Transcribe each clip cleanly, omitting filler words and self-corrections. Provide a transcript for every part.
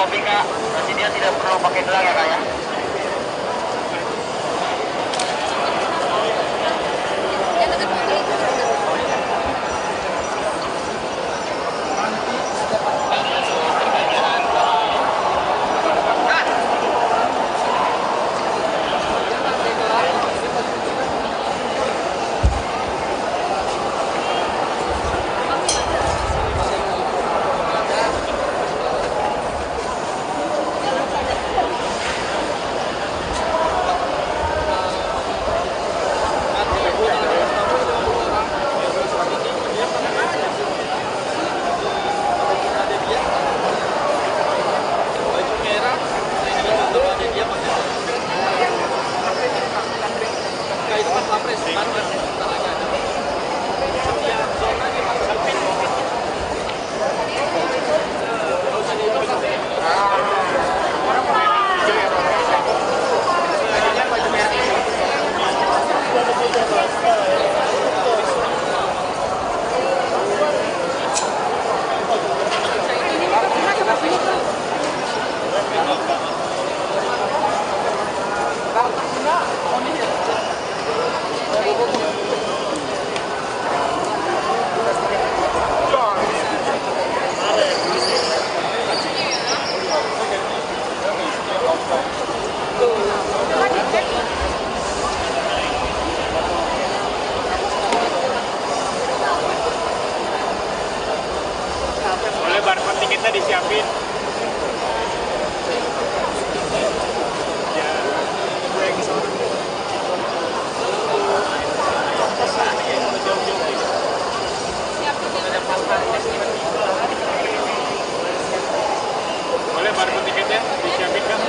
kopi kak, nanti dia tidak perlu pakai gelang ya kak ya. Boleh barcode tiketnya disiapin. Boleh barcode tiketnya disiapin kan?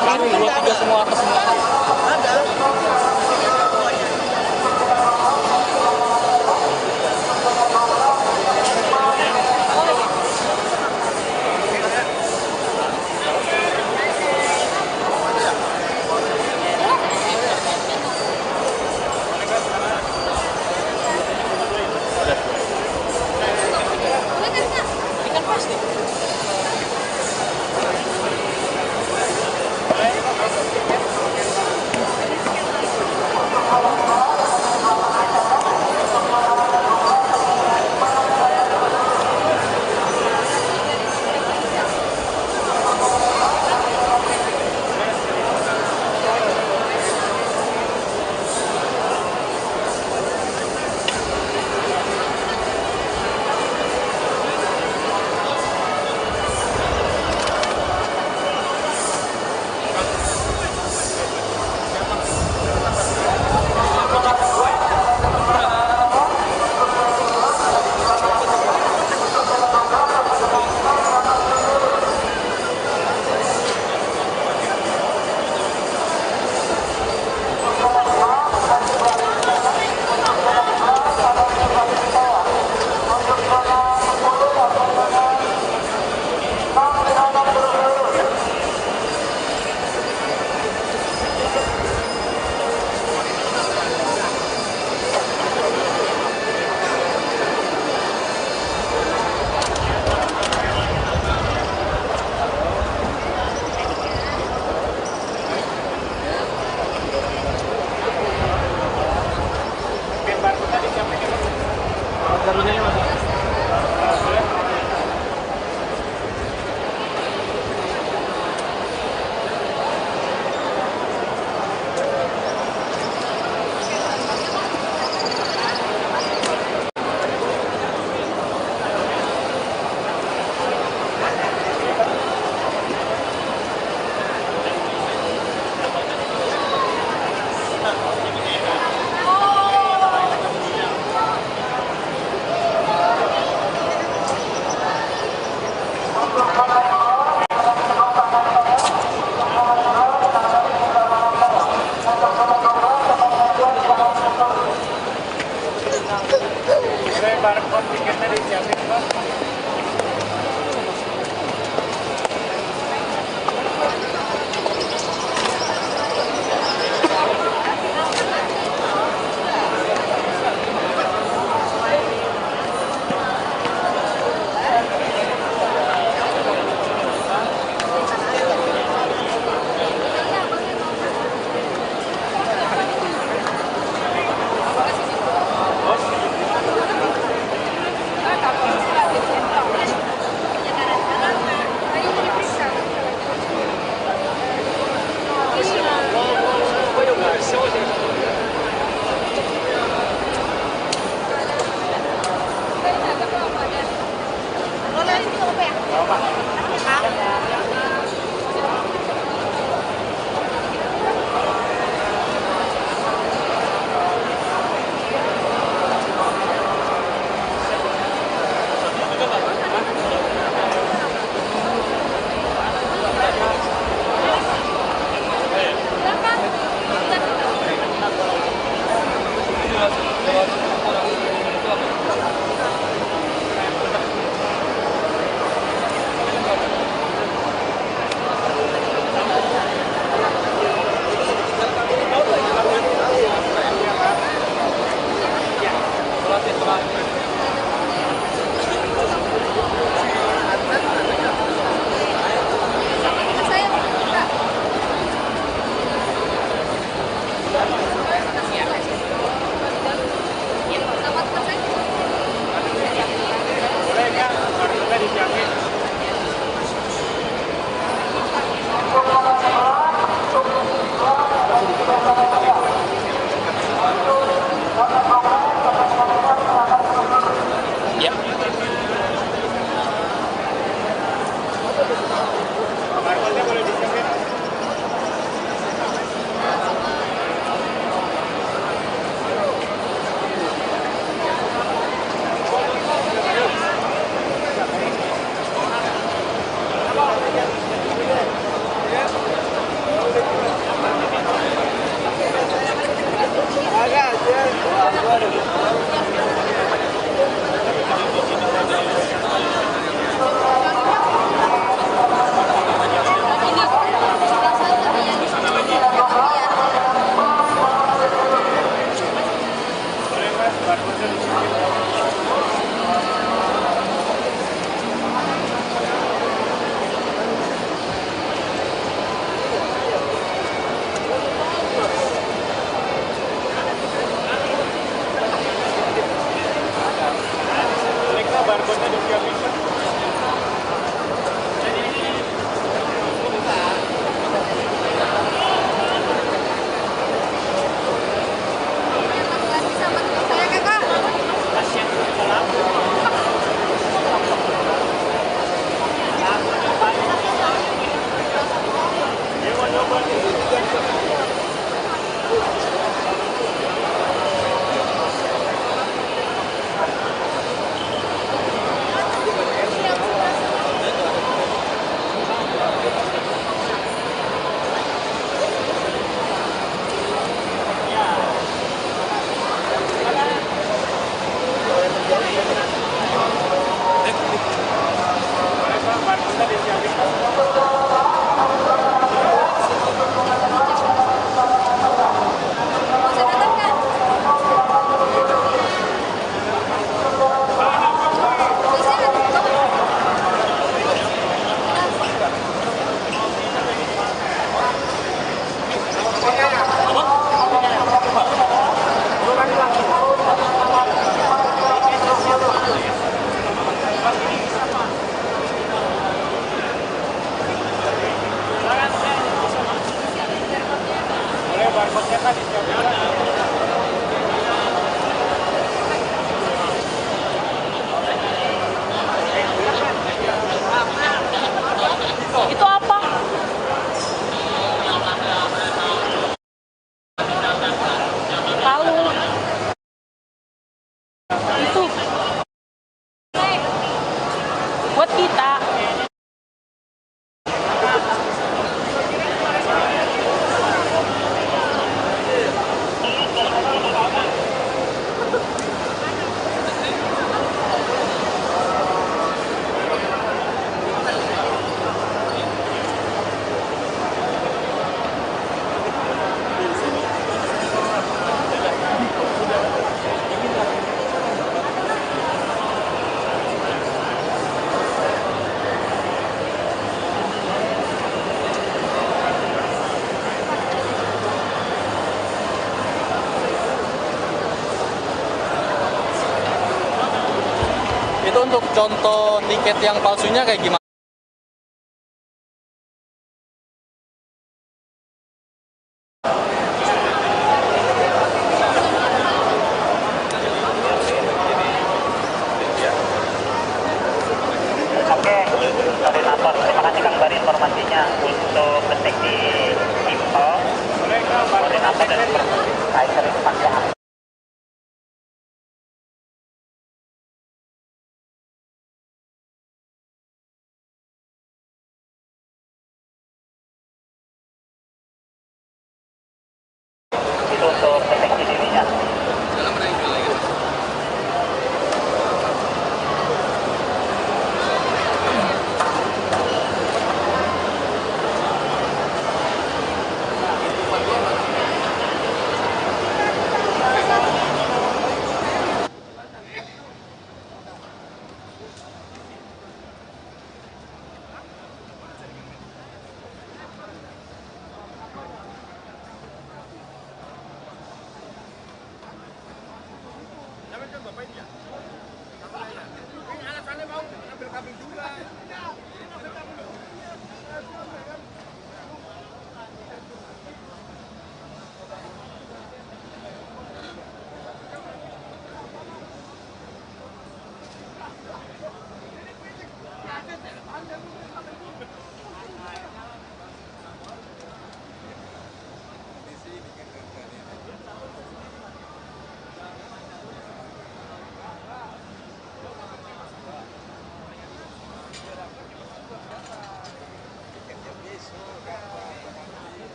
2, 3 semua atas semua. Ikan plastik. Tiketnya disiapin kan? Itu apa? Tahu. Itu. Buat kita. Itu untuk contoh tiket yang palsunya kayak gimana? Oke, koordinator. Terima kasih Kang Bari informasinya. Untuk detik di info, koordinator dan supervisor itu pasti aktif. Itu untuk deteksi dirinya.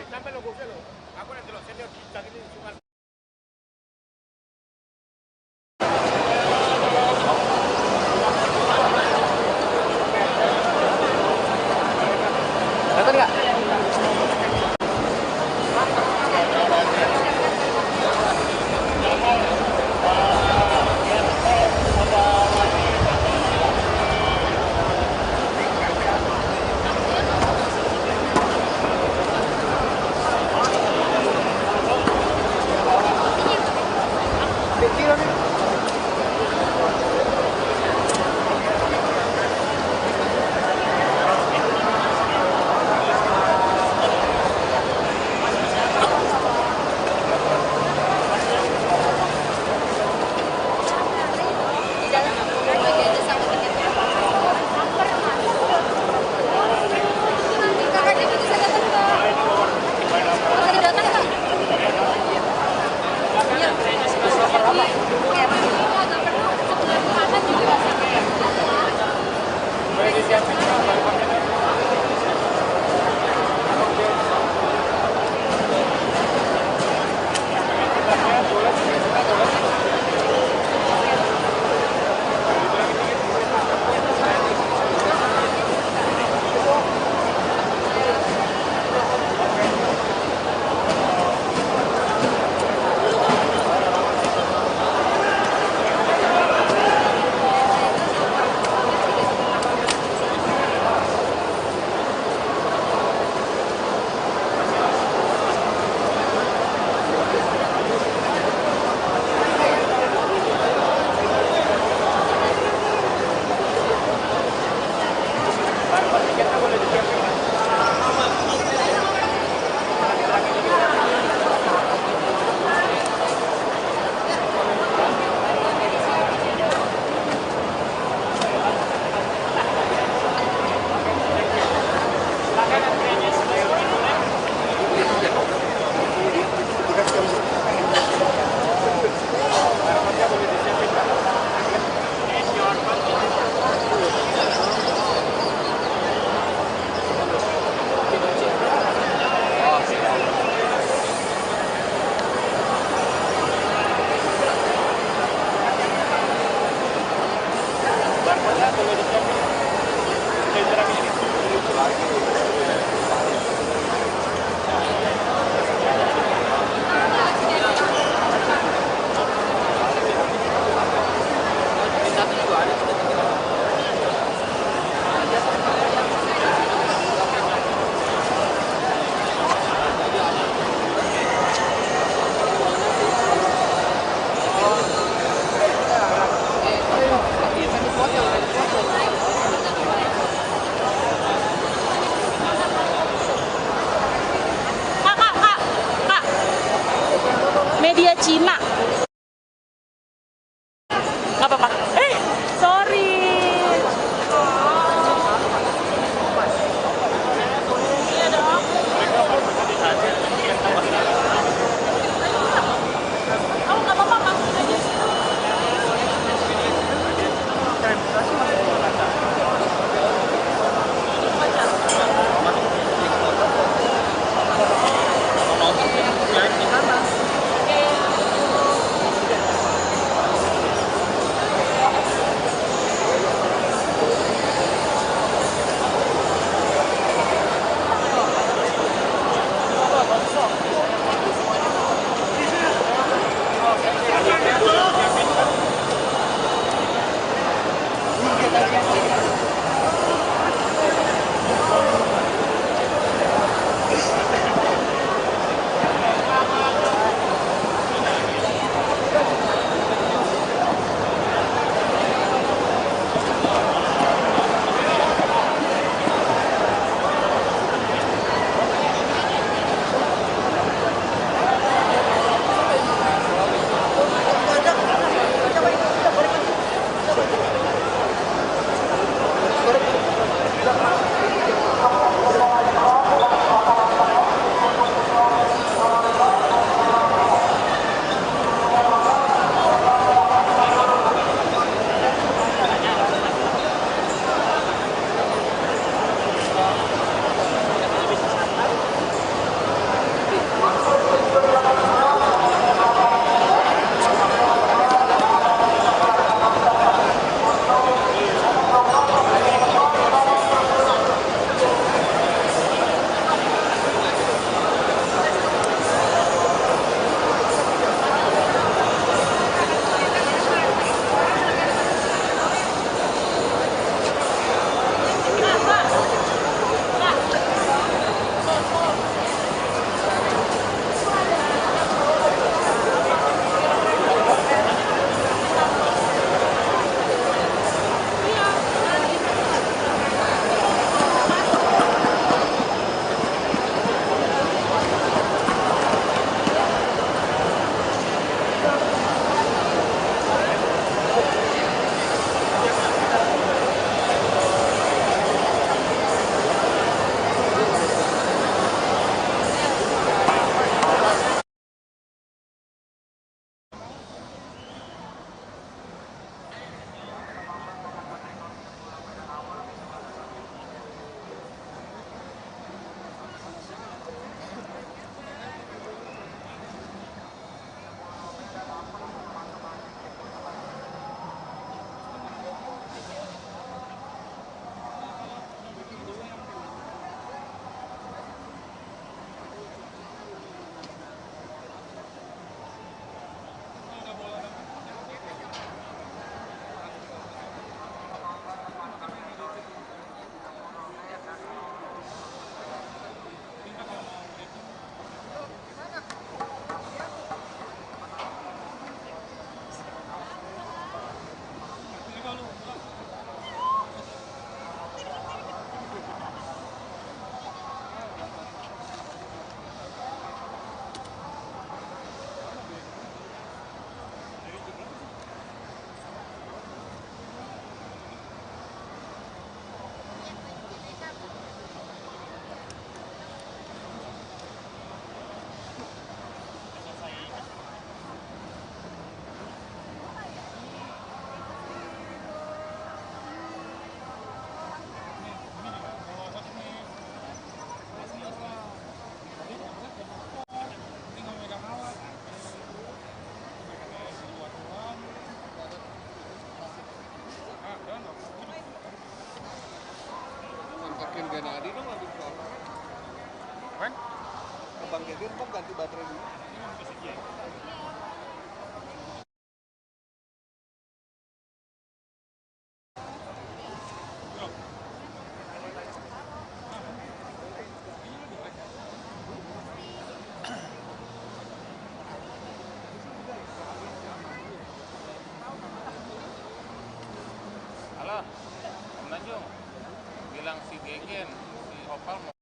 Dame los bucelos. Acuérdate, los senior quita que tienen su mano. Kelihatan nggak? Cina. Nggak apa-apa. Sorry. Iya dong. Oh, nggak apa-apa, masukin aja. Kontakin Ganadi dong habis keluar. Kan? Ke Bang Deddy ntar ganti baterai dulu. Halo, Om Tanjung, bilang si Gegen, si Opal mau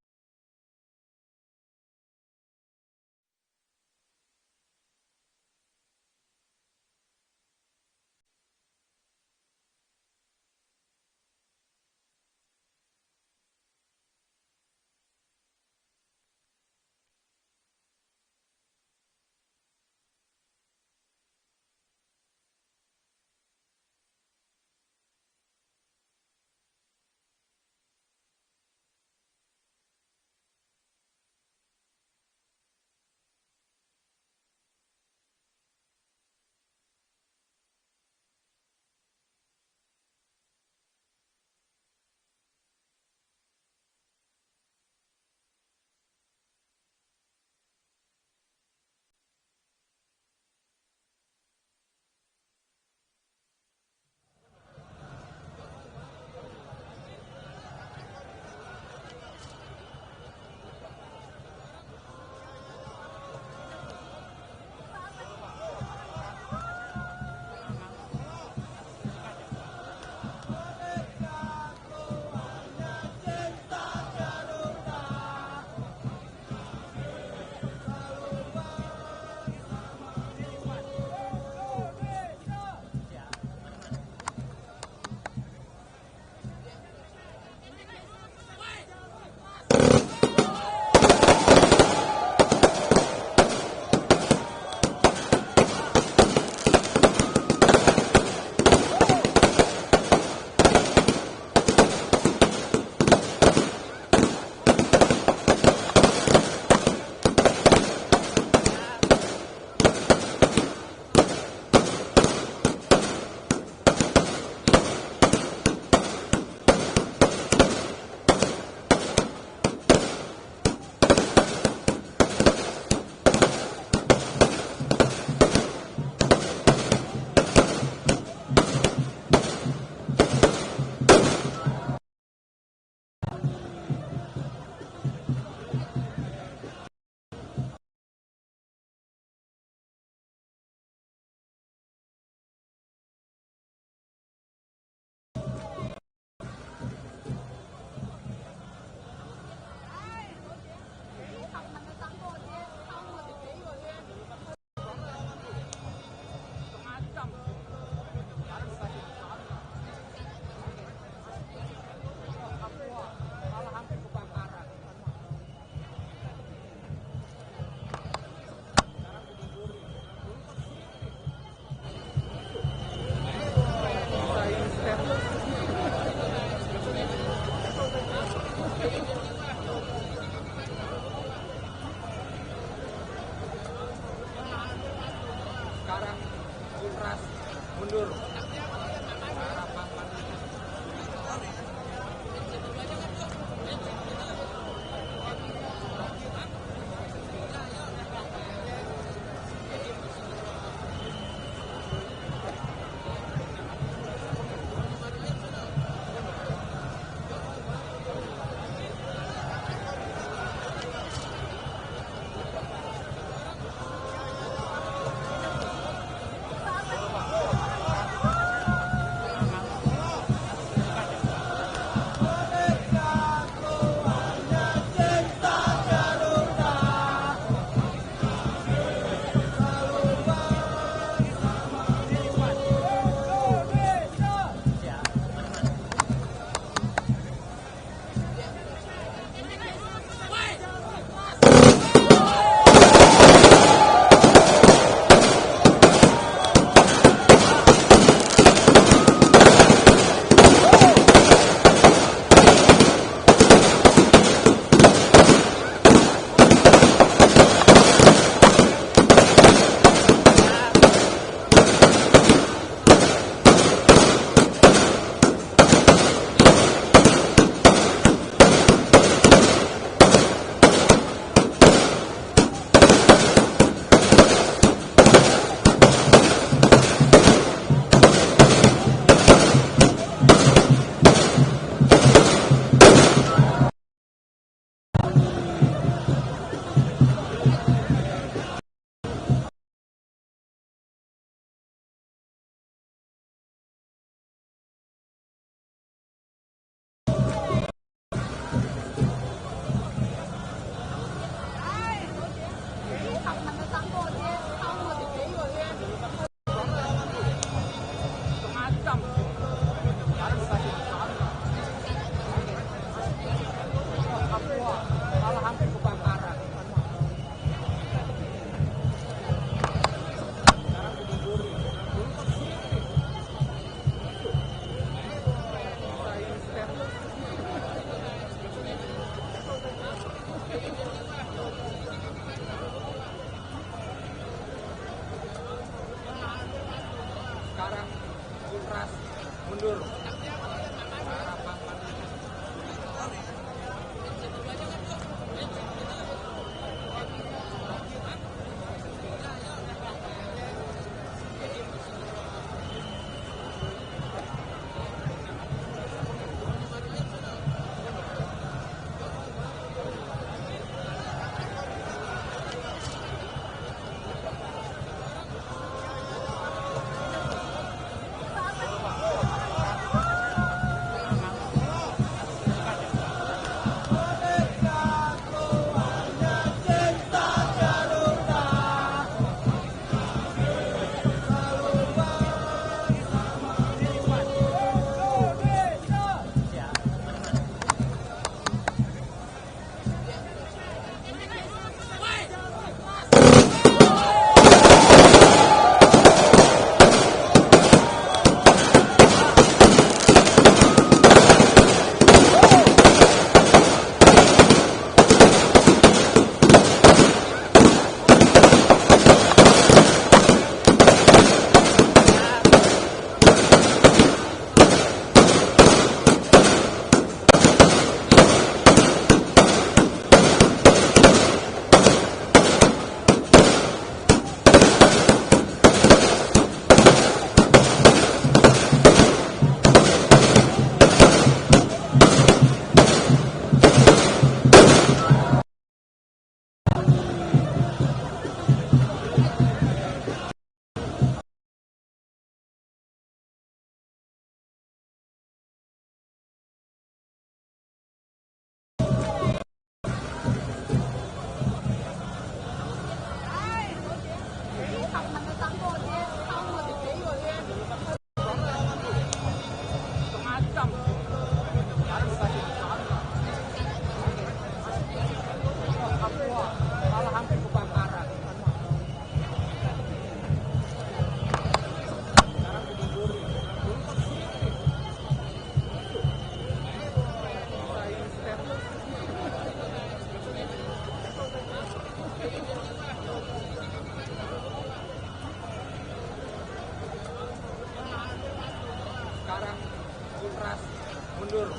mundur. Sekarang ultras mundur. mundur.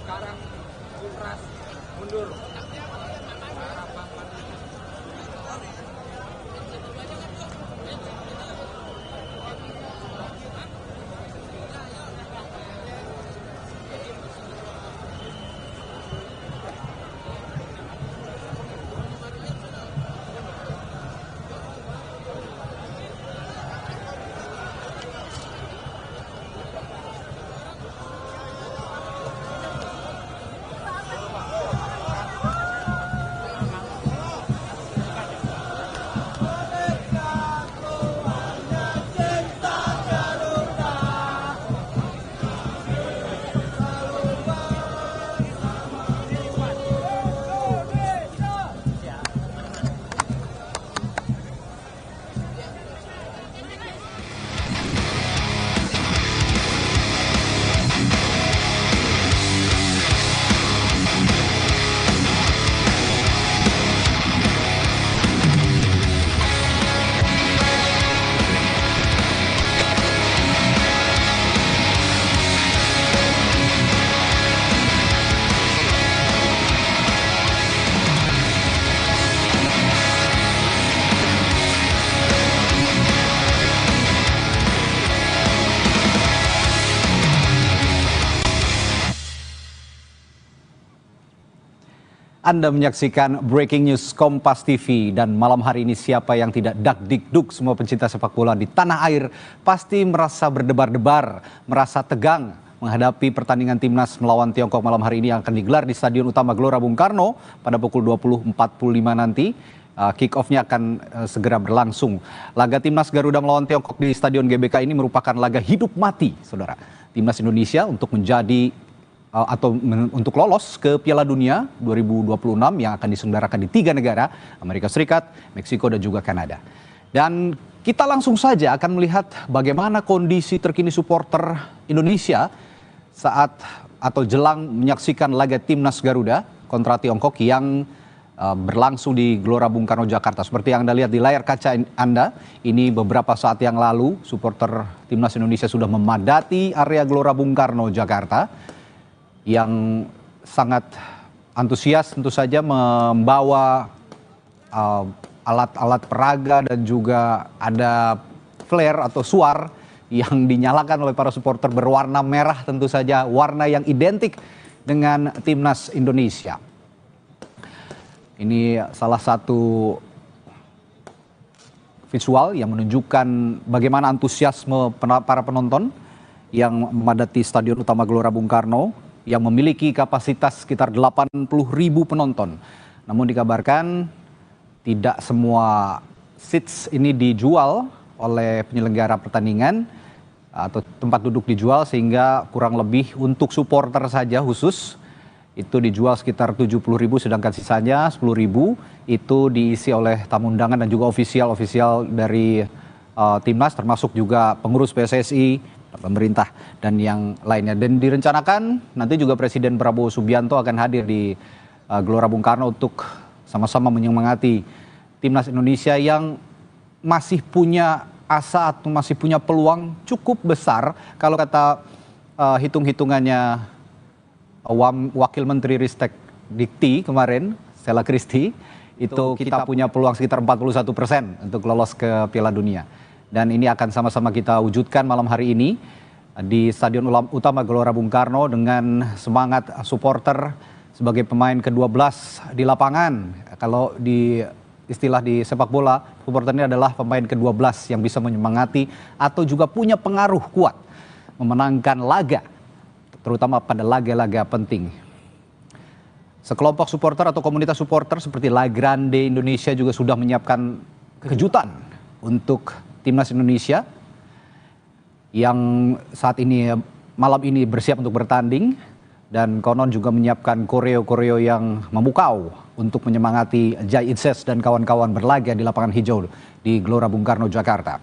Sekarang Ultras mundur. Anda menyaksikan Breaking News Kompas TV dan malam hari ini siapa yang tidak dakdikduk, semua pencinta sepak bola di tanah air pasti merasa berdebar-debar, merasa tegang menghadapi pertandingan timnas melawan Tiongkok malam hari ini yang akan digelar di Stadion Utama Gelora Bung Karno pada pukul 20.45 nanti. Kick-off-nya akan segera berlangsung. Laga timnas Garuda melawan Tiongkok di Stadion GBK ini merupakan laga hidup mati, saudara. Timnas Indonesia untuk menjadi untuk lolos ke Piala Dunia 2026 yang akan diselenggarakan di 3 negara, Amerika Serikat, Meksiko, dan juga Kanada. Dan kita langsung saja akan melihat bagaimana kondisi terkini supporter Indonesia saat atau jelang menyaksikan laga timnas Garuda kontra Tiongkok yang berlangsung di Gelora Bung Karno, Jakarta. Seperti yang Anda lihat di layar kaca Anda, ini beberapa saat yang lalu supporter timnas Indonesia sudah memadati area Gelora Bung Karno, Jakarta, yang sangat antusias tentu saja membawa alat-alat peraga dan juga ada flare atau suar yang dinyalakan oleh para supporter berwarna merah, tentu saja warna yang identik dengan timnas Indonesia. Ini salah satu visual yang menunjukkan bagaimana antusiasme para penonton yang memadati Stadion Utama Gelora Bung Karno yang memiliki kapasitas sekitar 80.000 penonton. Namun dikabarkan tidak semua seats ini dijual oleh penyelenggara pertandingan atau tempat duduk dijual, sehingga kurang lebih untuk supporter saja khusus itu dijual sekitar 70.000, sedangkan sisanya 10.000 itu diisi oleh tamu undangan dan juga ofisial dari timnas, termasuk juga pengurus PSSI, pemerintah dan yang lainnya. Dan direncanakan nanti juga Presiden Prabowo Subianto akan hadir di Gelora Bung Karno untuk sama-sama menyemangati timnas Indonesia yang masih punya asa atau masih punya peluang cukup besar. Kalau kata hitung-hitungannya Wakil Menteri Ristek Dikti kemarin, Stella Christie, itu kita punya peluang sekitar 41% untuk lolos ke Piala Dunia. Dan ini akan sama-sama kita wujudkan malam hari ini di Stadion Utama Gelora Bung Karno dengan semangat supporter sebagai pemain ke-12 di lapangan. Kalau di istilah di sepak bola, supporter ini adalah pemain ke-12 yang bisa menyemangati atau juga punya pengaruh kuat memenangkan laga, terutama pada laga-laga penting. Sekelompok supporter atau komunitas supporter seperti La Grande Indonesia juga sudah menyiapkan kejutan untuk timnas Indonesia yang saat ini malam ini bersiap untuk bertanding, dan konon juga menyiapkan koreo-koreo yang memukau untuk menyemangati Jai Itses dan kawan-kawan berlaga di lapangan hijau di Gelora Bung Karno, Jakarta.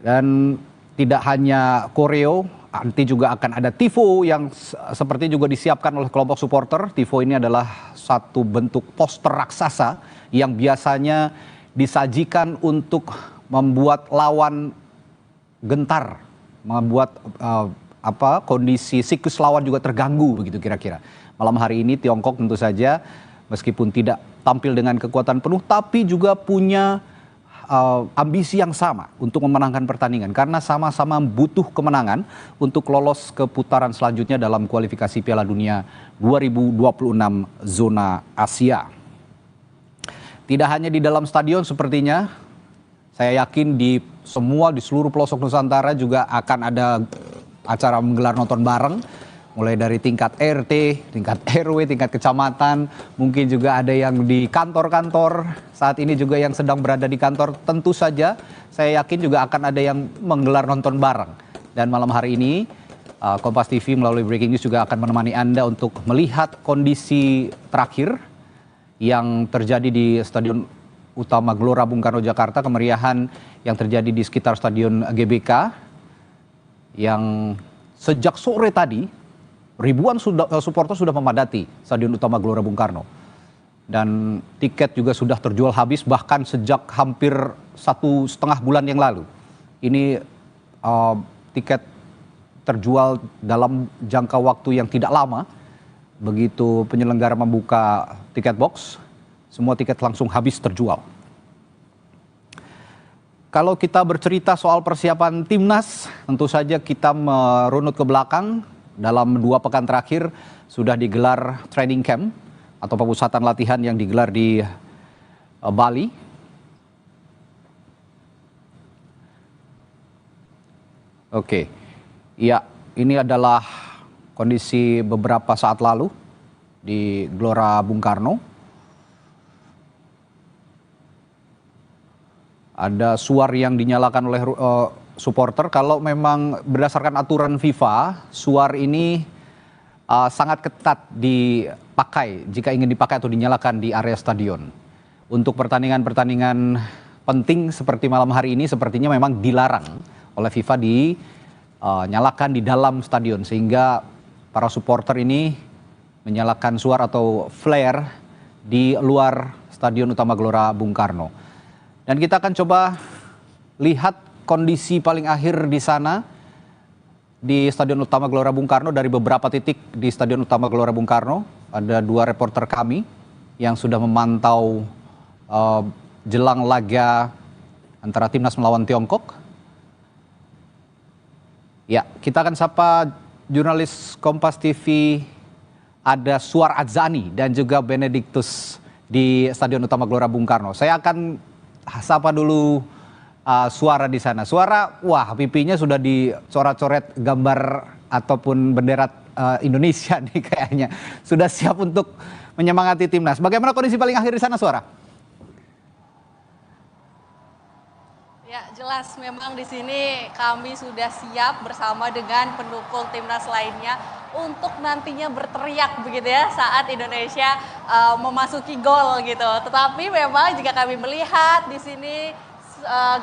Dan tidak hanya koreo, nanti juga akan ada tifo yang seperti juga disiapkan oleh kelompok supporter. Tifo ini adalah satu bentuk poster raksasa yang biasanya disajikan untuk membuat lawan gentar, membuat kondisi psikis lawan juga terganggu, begitu kira-kira. Malam hari ini Tiongkok tentu saja meskipun tidak tampil dengan kekuatan penuh, tapi juga punya ambisi yang sama untuk memenangkan pertandingan, karena sama-sama butuh kemenangan untuk lolos ke putaran selanjutnya dalam kualifikasi Piala Dunia 2026 zona Asia. Tidak hanya di dalam stadion sepertinya, saya yakin di seluruh pelosok Nusantara juga akan ada acara menggelar nonton bareng, mulai dari tingkat RT, tingkat RW, tingkat kecamatan, mungkin juga ada yang di kantor-kantor. Saat ini juga yang sedang berada di kantor, tentu saja saya yakin juga akan ada yang menggelar nonton bareng. Dan malam hari ini Kompas TV melalui Breaking News juga akan menemani Anda untuk melihat kondisi terakhir yang terjadi di Stadion Utama Gelora Bung Karno, Jakarta, kemeriahan yang terjadi di sekitar Stadion GBK yang sejak sore tadi ribuan supporter sudah memadati Stadion Utama Gelora Bung Karno, dan tiket juga sudah terjual habis bahkan sejak hampir 1,5 bulan yang lalu. Ini tiket terjual dalam jangka waktu yang tidak lama. Begitu penyelenggara membuka tiket box, semua tiket langsung habis terjual. Kalau kita bercerita soal persiapan timnas, tentu saja kita merunut ke belakang. Dalam 2 pekan terakhir sudah digelar training camp atau pemusatan latihan yang digelar di Bali. Oke, ya, ini adalah kondisi beberapa saat lalu di Gelora Bung Karno. Ada suar yang dinyalakan oleh supporter. Kalau memang berdasarkan aturan FIFA, suar ini sangat ketat dipakai jika ingin dipakai atau dinyalakan di area stadion. Untuk pertandingan-pertandingan penting seperti malam hari ini sepertinya memang dilarang oleh FIFA dinyalakan di dalam stadion, sehingga para supporter ini menyalakan suar atau flare di luar Stadion Utama Gelora Bung Karno. Dan kita akan coba lihat kondisi paling akhir di sana di Stadion Utama Gelora Bung Karno dari beberapa titik di Stadion Utama Gelora Bung Karno. Ada 2 reporter kami yang sudah memantau jelang laga antara Timnas melawan Tiongkok. Ya, kita akan sapa jurnalis Kompas TV, ada Suar Adzani dan juga Benediktus di Stadion Utama Gelora Bung Karno. Saya akan sapa dulu Suara di sana. Suara, wah pipinya sudah dicoret-coret gambar ataupun bendera Indonesia nih kayaknya. Sudah siap untuk menyemangati Timnas. Bagaimana kondisi paling akhir di sana, Suara? Ya, jelas memang di sini kami sudah siap bersama dengan pendukung Timnas lainnya untuk nantinya berteriak begitu ya saat Indonesia memasuki gol gitu. Tetapi memang jika kami melihat di sini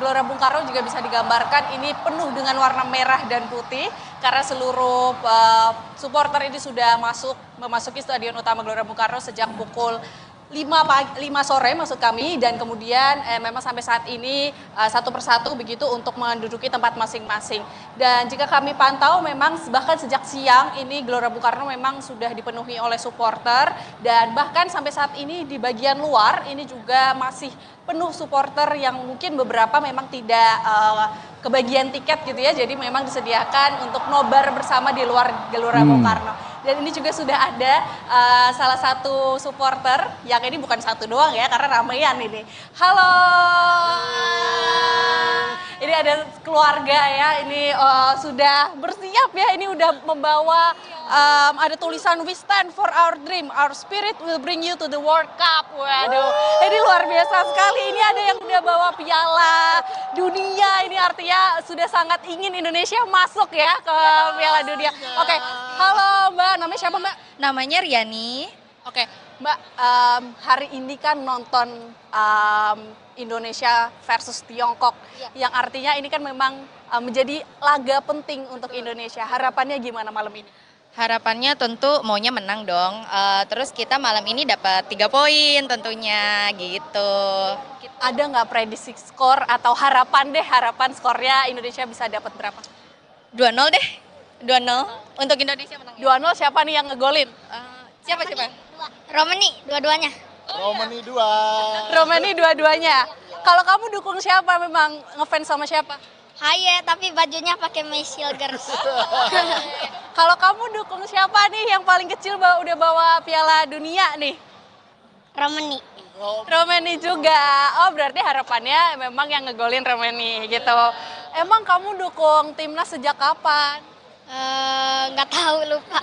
Gelora Bung Karno juga bisa digambarkan ini penuh dengan warna merah dan putih karena seluruh supporter ini sudah memasuki Stadion Utama Gelora Bung Karno sejak pukul 5 sore maksud kami, dan kemudian memang sampai saat ini satu persatu begitu untuk menduduki tempat masing-masing. Dan jika kami pantau memang bahkan sejak siang ini Gelora Bung Karno memang sudah dipenuhi oleh supporter, dan bahkan sampai saat ini di bagian luar ini juga masih penuh supporter yang mungkin beberapa memang tidak kebagian tiket gitu ya, jadi memang disediakan untuk nobar bersama di luar Gelora Bung Karno. Dan ini juga sudah ada salah satu supporter, yang ini bukan satu doang ya, karena ramean ini. Halo, ini ada keluarga ya, ini sudah bersiap ya, ini udah membawa, ada tulisan "We stand for our dream, our spirit will bring you to the World Cup." Waduh, ini luar biasa sekali. Ini ada yang udah bawa piala dunia, ini artinya sudah sangat ingin Indonesia masuk ya ke Piala Dunia. Oke, halo Mbak, namanya siapa Mbak? Namanya Riani. Oke, Mbak, hari ini kan nonton Indonesia versus Tiongkok, yang artinya ini kan memang menjadi laga penting untuk Indonesia. Harapannya gimana malam ini? Harapannya tentu maunya menang dong. Terus kita malam ini dapat 3 poin tentunya gitu. Ada nggak prediksi skor atau harapan skornya Indonesia bisa dapat berapa? 2-0 deh. 2-0 untuk Indonesia menang. 2-0 siapa nih yang ngegolin? Siapa? Romani dua-duanya. Romani dua-duanya. Kalau kamu dukung siapa, memang ngefans sama siapa? Haye, tapi bajunya pakai Girls. Kalau kamu dukung siapa nih yang paling kecil udah bawa Piala Dunia nih? Romani. Romani juga. Oh, berarti harapannya memang yang ngegolin Romani gitu. Emang kamu dukung timnas sejak kapan? Nggak tahu, lupa.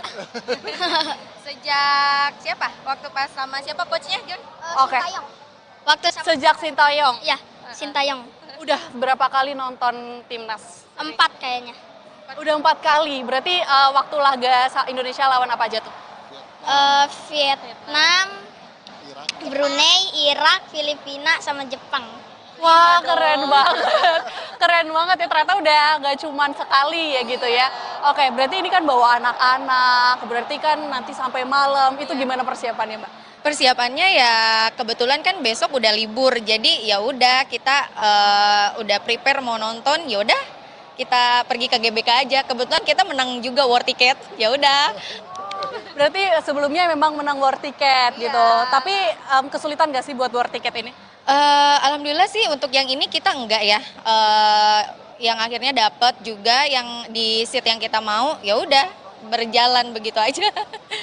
Sejak siapa? Waktu pas sama siapa coachnya, John? Oke. Sintayong. Waktu sejak Sintayong. Ya, Sintayong. Udah berapa kali nonton timnas? 4 kayaknya. Udah 4 kali. Berarti waktu laga Indonesia lawan apa aja tuh? Vietnam, Brunei, Irak, Filipina, sama Jepang. Wah, keren banget. Keren banget ya, ternyata udah gak cuman sekali ya gitu ya. Oke, berarti ini kan bawa anak-anak, berarti kan nanti sampai malam. Itu gimana persiapannya, Mbak? Persiapannya ya kebetulan kan besok udah libur. Jadi ya udah kita udah prepare mau nonton, ya udah kita pergi ke GBK aja. Kebetulan kita menang juga war ticket. Ya udah. Berarti sebelumnya memang menang war ticket gitu. Tapi kesulitan gak sih buat war ticket ini? Alhamdulillah sih untuk yang ini kita enggak ya. Yang akhirnya dapat juga yang di seat yang kita mau, ya udah berjalan begitu aja.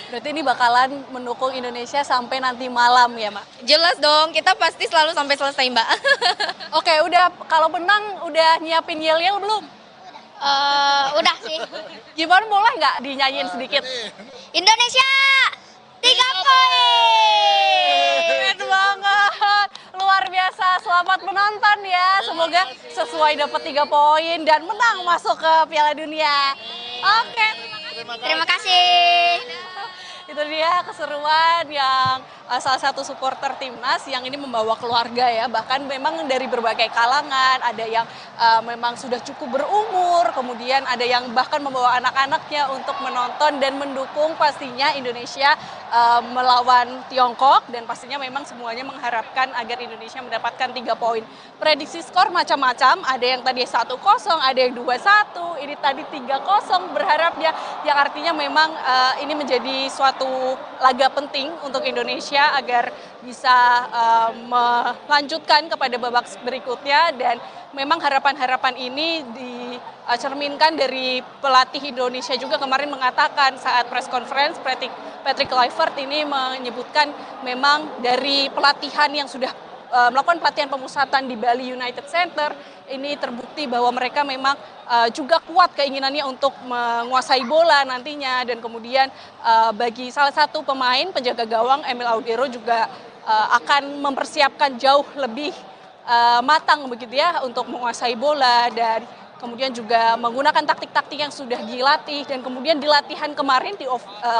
Berarti ini bakalan mendukung Indonesia sampai nanti malam ya, Mbak? Jelas dong, kita pasti selalu sampai selesai, Mbak. Oke, udah kalau menang udah nyiapin yel-yel belum? Udah sih. Gimana, boleh nggak dinyanyiin sedikit? Indonesia 3 poin. Keren banget. Luar biasa, selamat menonton ya. Semoga sesuai dapat 3 poin dan menang masuk ke Piala Dunia. Oke, Terima kasih. itu dia keseruan yang salah satu supporter timnas yang ini membawa keluarga ya, bahkan memang dari berbagai kalangan, ada yang memang sudah cukup berumur, kemudian ada yang bahkan membawa anak-anaknya untuk menonton dan mendukung pastinya Indonesia melawan Tiongkok, dan pastinya memang semuanya mengharapkan agar Indonesia mendapatkan 3 poin. Prediksi skor macam-macam, ada yang tadi 1-0, ada yang 2-1, ini tadi 3-0 berharapnya, yang artinya memang ini menjadi suatu laga penting untuk Indonesia agar bisa melanjutkan kepada babak berikutnya, dan memang harapan-harapan ini dicerminkan dari pelatih Indonesia juga kemarin mengatakan saat press conference. Patrick Kluivert ini menyebutkan memang dari pelatihan yang sudah melakukan pelatihan pemusatan di Bali United Center, ini terbukti bahwa mereka memang juga kuat keinginannya untuk menguasai bola nantinya, dan kemudian bagi salah satu pemain penjaga gawang Emil Audero juga akan mempersiapkan jauh lebih matang begitu ya untuk menguasai bola, dan kemudian juga menggunakan taktik-taktik yang sudah dilatih, dan kemudian di latihan kemarin, di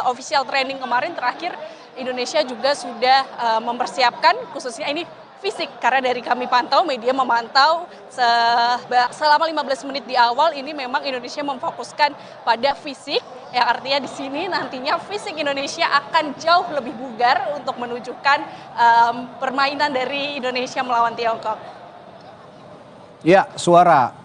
official training kemarin terakhir, Indonesia juga sudah mempersiapkan khususnya ini fisik, karena dari kami pantau, media memantau selama 15 menit di awal ini memang Indonesia memfokuskan pada fisik, yang artinya di sini nantinya fisik Indonesia akan jauh lebih bugar untuk menunjukkan permainan dari Indonesia melawan Tiongkok. Ya, Suara,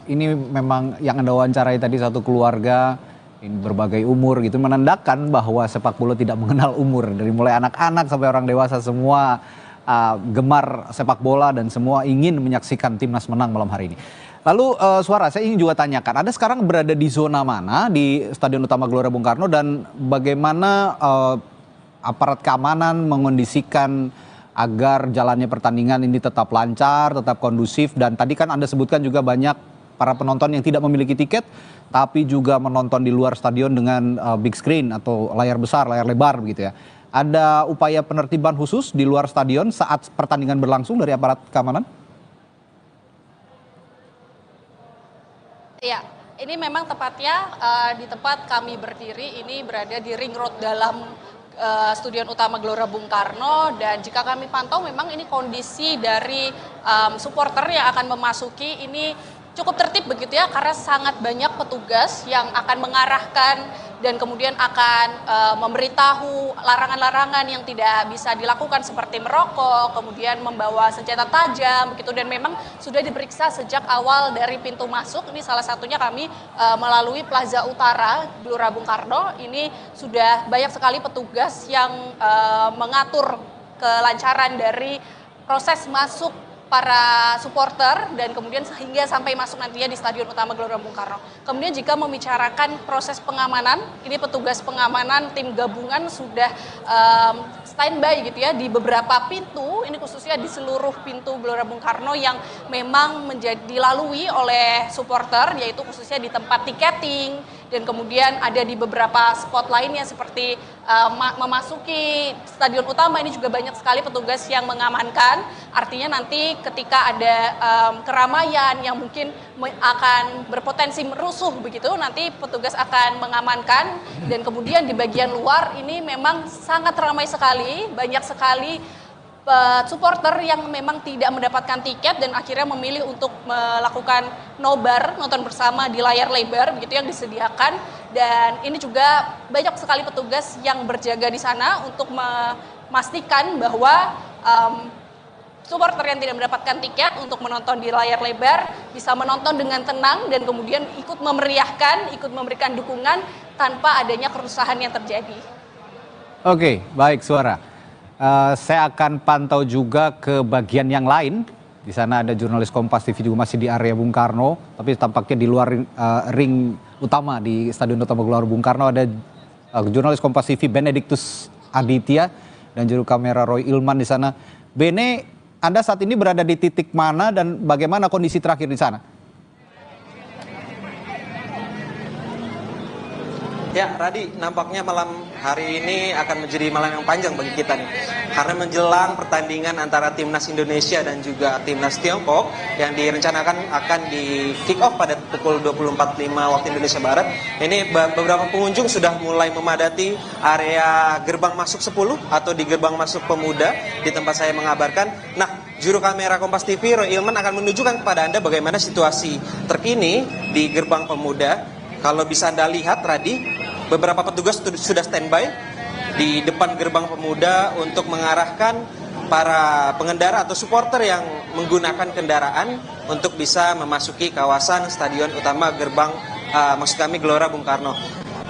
ini memang yang Anda wawancarai tadi satu keluarga, ini berbagai umur gitu, menandakan bahwa sepak bola tidak mengenal umur, dari mulai anak-anak sampai orang dewasa semua gemar sepak bola dan semua ingin menyaksikan timnas menang malam hari ini. Lalu Suara, saya ingin juga tanyakan, Anda sekarang berada di zona mana di Stadion Utama Gelora Bung Karno, dan bagaimana aparat keamanan mengondisikan agar jalannya pertandingan ini tetap lancar, tetap kondusif, dan tadi kan Anda sebutkan juga banyak para penonton yang tidak memiliki tiket tapi juga menonton di luar stadion dengan big screen atau layar besar, layar lebar begitu ya. Ada upaya penertiban khusus di luar stadion saat pertandingan berlangsung dari aparat keamanan? Ya, ini memang tepatnya di tempat kami berdiri ini berada di ring road dalam Stadion Utama Gelora Bung Karno, dan jika kami pantau memang ini kondisi dari supporter yang akan memasuki ini cukup tertib begitu ya, karena sangat banyak petugas yang akan mengarahkan dan kemudian akan memberitahu larangan-larangan yang tidak bisa dilakukan seperti merokok, kemudian membawa senjata tajam begitu, dan memang sudah diperiksa sejak awal dari pintu masuk. Ini salah satunya kami melalui Plaza Utara Gelora Bung Karno, ini sudah banyak sekali petugas yang mengatur kelancaran dari proses masuk para supporter, dan kemudian hingga sampai masuk nantinya di Stadion Utama Gelora Bung Karno. Kemudian jika membicarakan proses pengamanan, ini petugas pengamanan tim gabungan sudah standby gitu ya di beberapa pintu, ini khususnya di seluruh pintu Gelora Bung Karno yang memang dilalui oleh supporter, yaitu khususnya di tempat tiketing, dan kemudian ada di beberapa spot lainnya seperti memasuki Stadion Utama, ini juga banyak sekali petugas yang mengamankan. Artinya nanti ketika ada keramaian yang mungkin akan berpotensi merusuh begitu, nanti petugas akan mengamankan, dan kemudian di bagian luar ini memang sangat ramai sekali, banyak sekali supporter yang memang tidak mendapatkan tiket dan akhirnya memilih untuk melakukan nobar, nonton bersama di layar lebar begitu yang disediakan, dan ini juga banyak sekali petugas yang berjaga di sana untuk memastikan bahwa supporter yang tidak mendapatkan tiket untuk menonton di layar lebar bisa menonton dengan tenang dan kemudian ikut memeriahkan, ikut memberikan dukungan tanpa adanya kerusuhan yang terjadi. Oke, baik Suara. Saya akan pantau juga ke bagian yang lain. Di sana ada jurnalis Kompas TV juga masih di area Bung Karno, tapi tampaknya di luar ring utama di Stadion Utama Gelora Bung Karno ada jurnalis Kompas TV Benediktus Aditya dan juru kamera Roy Ilman di sana. Bene, Anda saat ini berada di titik mana dan bagaimana kondisi terakhir di sana? Ya, Radi, nampaknya malam hari ini akan menjadi malam yang panjang bagi kita nih. Karena menjelang pertandingan antara Timnas Indonesia dan juga Timnas Tiongkok yang direncanakan akan di kick off pada pukul 24.05 waktu Indonesia Barat. Ini beberapa pengunjung sudah mulai memadati area gerbang masuk 10 atau di gerbang masuk pemuda di tempat saya mengabarkan. Nah, juru kamera Kompas TV, Roy Ilman akan menunjukkan kepada Anda bagaimana situasi terkini di gerbang pemuda. Kalau bisa Anda lihat, Radi, beberapa petugas sudah standby di depan gerbang pemuda untuk mengarahkan para pengendara atau supporter yang menggunakan kendaraan untuk bisa memasuki kawasan stadion utama gerbang, maksud kami Gelora Bung Karno.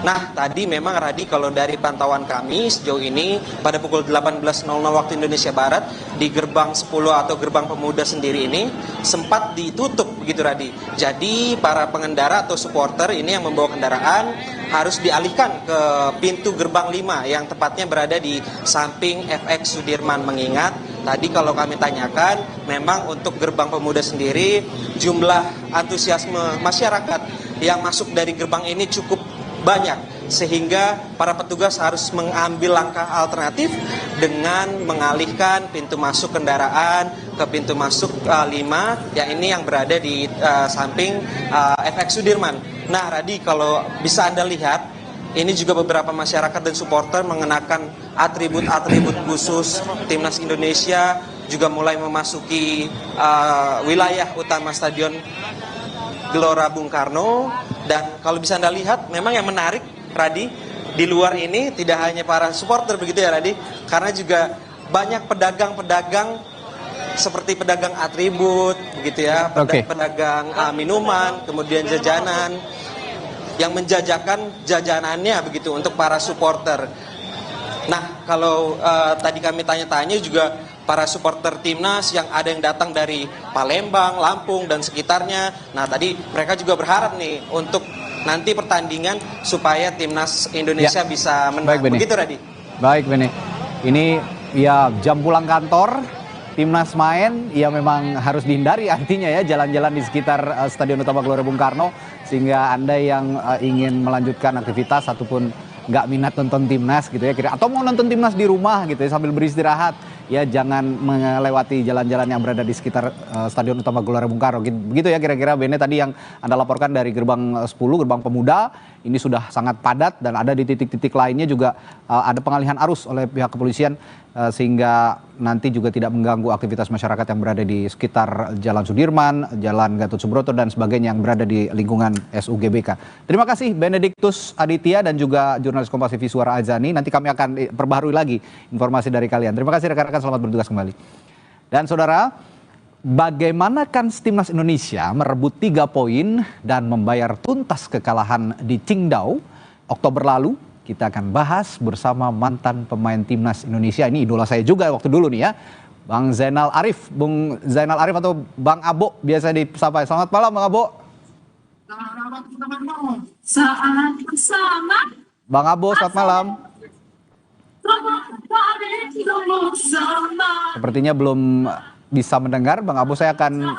Nah, tadi memang Radi, kalau dari pantauan kami sejauh ini pada pukul 18.00 waktu Indonesia Barat di gerbang 10 atau gerbang pemuda sendiri ini sempat ditutup begitu, Radi. Jadi para pengendara atau supporter ini yang membawa kendaraan harus dialihkan ke pintu gerbang 5 yang tepatnya berada di samping FX Sudirman. Mengingat tadi kalau kami tanyakan memang untuk gerbang pemuda sendiri jumlah antusiasme masyarakat yang masuk dari gerbang ini cukup banyak, sehingga para petugas harus mengambil langkah alternatif dengan mengalihkan pintu masuk kendaraan ke pintu masuk 5 yang ini yang berada di samping FX Sudirman. Nah, Radi, kalau bisa Anda lihat, ini juga beberapa masyarakat dan supporter mengenakan atribut-atribut khusus Timnas Indonesia, juga mulai memasuki wilayah utama Stadion Gelora Bung Karno. Dan kalau bisa Anda lihat, memang yang menarik, Radi, di luar ini tidak hanya para supporter begitu ya, Radi, karena juga banyak pedagang-pedagang seperti pedagang atribut begitu ya, pedagang minuman, kemudian jajanan yang menjajakan jajanannya begitu untuk para supporter. Nah, kalau tadi kami tanya-tanya juga para supporter Timnas yang ada yang datang dari Palembang, Lampung, dan sekitarnya. Nah, tadi mereka juga berharap nih untuk nanti pertandingan supaya Timnas Indonesia bisa menang. Begitu, Radi? Baik, Bene. Ini ya jam pulang kantor, Timnas main, ya memang harus dihindari artinya ya jalan-jalan di sekitar Stadion Utama Gelora Bung Karno, sehingga Anda yang ingin melanjutkan aktivitas ataupun nggak minat nonton Timnas gitu ya, atau mau nonton Timnas di rumah gitu ya sambil beristirahat, ya jangan melewati jalan-jalan yang berada di sekitar Stadion Utama Gelora Bung Karno. Begitu ya kira-kira, Bene, tadi yang Anda laporkan dari gerbang 10, gerbang pemuda, ini sudah sangat padat dan ada di titik-titik lainnya juga ada pengalihan arus oleh pihak kepolisian sehingga nanti juga tidak mengganggu aktivitas masyarakat yang berada di sekitar Jalan Sudirman, Jalan Gatot Subroto dan sebagainya yang berada di lingkungan SUGBK. Terima kasih Benediktus Aditya dan juga jurnalis Kompas TV Suara Azani. Nanti kami akan perbaharui lagi informasi dari kalian. Terima kasih rekan-rekan, selamat bertugas kembali. Dan saudara, bagaimana kan Timnas Indonesia merebut 3 poin dan membayar tuntas kekalahan di Qingdao Oktober lalu? Kita akan bahas bersama mantan pemain Timnas Indonesia. Ini idola saya juga waktu dulu nih ya, Bang Zainal Arif. Bung Zainal Arif atau Bang Abo biasa disapa. Selamat malam, Bang Abo. Saat bersama. Bang Abo, selamat malam. Sepertinya belum bisa mendengar, Bang Abo. Saya akan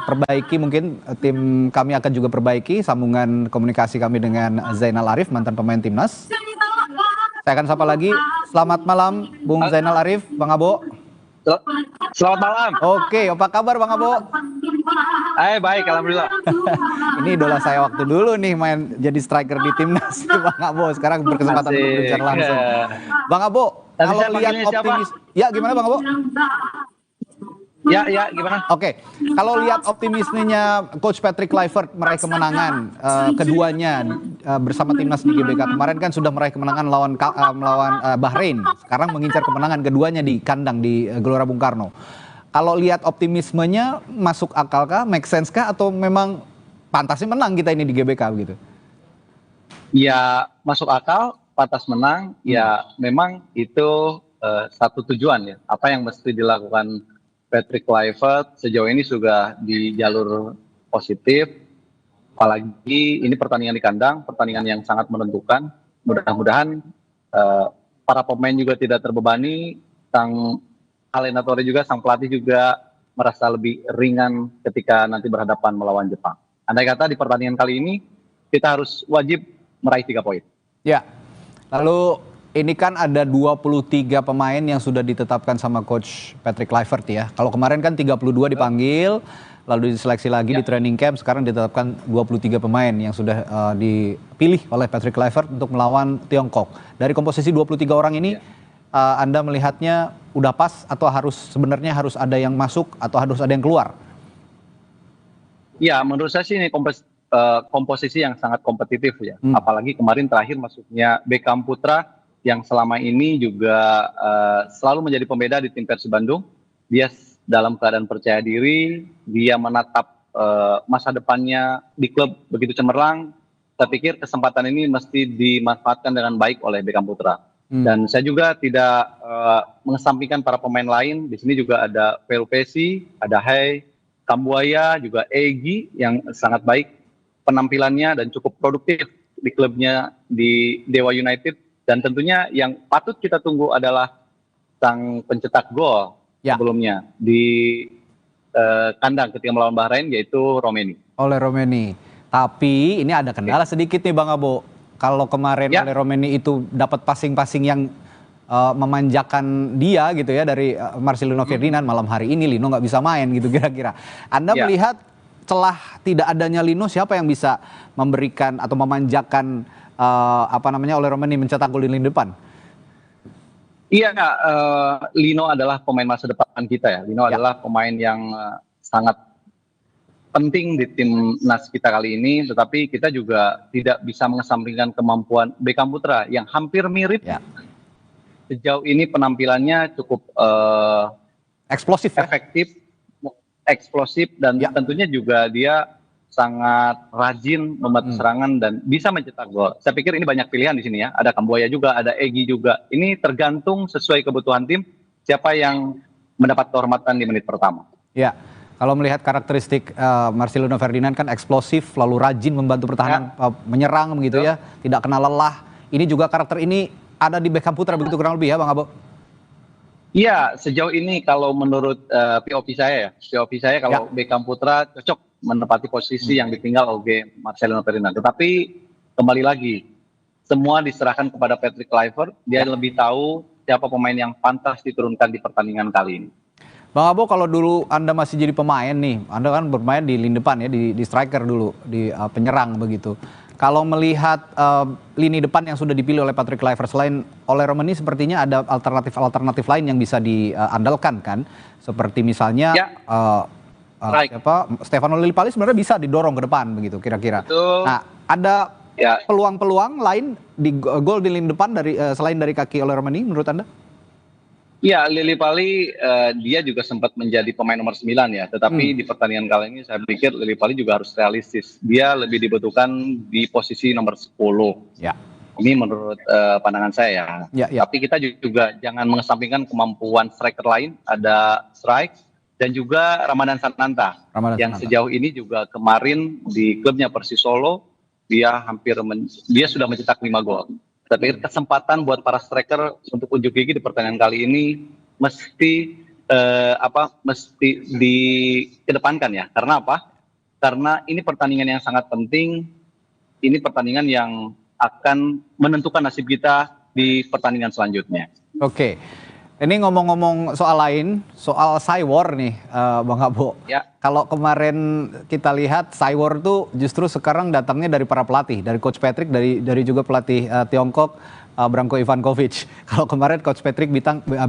perbaiki, mungkin tim kami akan juga perbaiki sambungan komunikasi kami dengan Zainal Arif, mantan pemain Timnas. Saya akan sapa lagi. Selamat malam, Bung Zainal Arif, Bang Abo. Selamat malam. Oke, apa kabar Bang Abo? Baik, alhamdulillah. Ini idola saya waktu dulu nih main jadi striker di Timnas, Bang Abo. Sekarang berkesempatan untuk berbicara langsung. Bang Abo, kalau lihat optimis, ya gimana Bang Abo? Ya, gimana? Oke, kalau lihat optimismenya Coach Patrick Kluivert meraih kemenangan keduanya bersama Timnas di GBK. Kemarin kan sudah meraih kemenangan melawan Bahrain. Sekarang mengincar kemenangan keduanya di kandang di Gelora Bung Karno. Kalau lihat optimismenya masuk akal kah, make sense kah, atau memang pantasnya menang kita ini di GBK begitu? Ya, masuk akal, pantas menang. Ya, memang itu satu tujuan ya. Apa yang mesti dilakukan Patrick Kluivert sejauh ini sudah di jalur positif, apalagi ini pertandingan di kandang, pertandingan yang sangat menentukan. Mudah-mudahan para pemain juga tidak terbebani, sang Alena Torre juga, sang pelatih juga merasa lebih ringan ketika nanti berhadapan melawan Jepang. Andai kata di pertandingan kali ini kita harus wajib meraih 3 poin. Ya, lalu ini kan ada 23 pemain yang sudah ditetapkan sama Coach Patrick Kluivert ya. Kalau kemarin kan 32 dipanggil, lalu diseleksi lagi di training camp, sekarang ditetapkan 23 pemain yang sudah dipilih oleh Patrick Kluivert untuk melawan Tiongkok. Dari komposisi 23 orang ini, Anda melihatnya udah pas atau sebenarnya harus ada yang masuk atau harus ada yang keluar? Ya, menurut saya sih ini komposisi yang sangat kompetitif ya. Apalagi kemarin terakhir masuknya Beckham Putra yang selama ini juga selalu menjadi pembeda di tim Persib Bandung. Dia dalam keadaan percaya diri, dia menatap masa depannya di klub begitu cemerlang. Saya pikir kesempatan ini mesti dimanfaatkan dengan baik oleh Beckham Putra. Dan saya juga tidak mengesampingkan para pemain lain. Di sini juga ada Peru Pesi, ada Hai, Kambuaya, juga Egy yang sangat baik penampilannya dan cukup produktif di klubnya di Dewa United. Dan tentunya yang patut kita tunggu adalah sang pencetak gol sebelumnya di kandang ketika melawan Bahrain, yaitu Romeni. Oleh Romeni. Tapi ini ada kendala sedikit nih Bang Abo. Kalau kemarin oleh Romeni itu dapat passing-passing yang memanjakan dia gitu ya dari Marcelino Ferdinand, malam hari ini Lino nggak bisa main gitu kira-kira. Anda melihat celah tidak adanya Lino, siapa yang bisa memberikan atau memanjakan oleh Romeni mencetak gol di lini depan? Iya, Lino adalah pemain masa depan kita ya. Lino adalah pemain yang sangat penting di timnas kita kali ini, tetapi kita juga tidak bisa mengesampingkan kemampuan Beckham Putra yang hampir mirip. Sejauh ini penampilannya cukup eksplosif, efektif, eksplosif, dan tentunya juga dia sangat rajin membuat serangan dan bisa mencetak gol. Saya pikir ini banyak pilihan di sini ya. Ada Kambuaya juga, ada Egy juga. Ini tergantung sesuai kebutuhan tim siapa yang mendapat kehormatan di menit pertama. Ya, kalau melihat karakteristik Marcelino Ferdinand kan eksplosif, lalu rajin membantu pertahanan menyerang begitu ya, tidak kenal lelah. Ini juga karakter ini ada di Beckham Putra begitu kurang lebih ya Bang Abo? Iya, sejauh ini kalau menurut POV saya kalau Beckham Putra cocok menempati posisi yang ditinggal oleh Marcelino Ferdinand. Tetapi kembali lagi, semua diserahkan kepada Patrick Kluivert. Dia lebih tahu siapa pemain yang pantas diturunkan di pertandingan kali ini. Bang Abo, kalau dulu Anda masih jadi pemain nih, Anda kan bermain di lini depan ya, di striker dulu, di penyerang begitu. Kalau melihat lini depan yang sudah dipilih oleh Patrick Kluivert, selain oleh Romeni sepertinya ada alternatif lain yang bisa diandalkan kan? Seperti misalnya Stefano Lillipali sebenarnya bisa didorong ke depan begitu kira-kira. Nah, ada peluang-peluang lain di gol di lini depan selain dari kaki oleh Romeni menurut Anda? Iya, Lillipali dia juga sempat menjadi pemain nomor 9 ya, tetapi di pertandingan kali ini saya pikir Lillipali juga harus realistis. Dia lebih dibutuhkan di posisi nomor 10. Ya. Ini menurut pandangan saya ya. Tapi kita juga jangan mengesampingkan kemampuan striker lain, ada Strike dan juga Ramadan Sananta yang sejauh ini juga kemarin di klubnya Persis Solo dia sudah mencetak 5 gol. Tapi kesempatan buat para striker untuk unjuk gigi di pertandingan kali ini mesti dikedepankan ya. Karena apa? Karena ini pertandingan yang sangat penting. Ini pertandingan yang akan menentukan nasib kita di pertandingan selanjutnya. Oke. Ini ngomong-ngomong soal lain, soal Cywar nih Bang Abo. Ya. Kalau kemarin kita lihat Cywar tuh justru sekarang datangnya dari para pelatih, dari Coach Patrick, dari juga pelatih Tiongkok Branko Ivankovic. Kalau kemarin Coach Patrick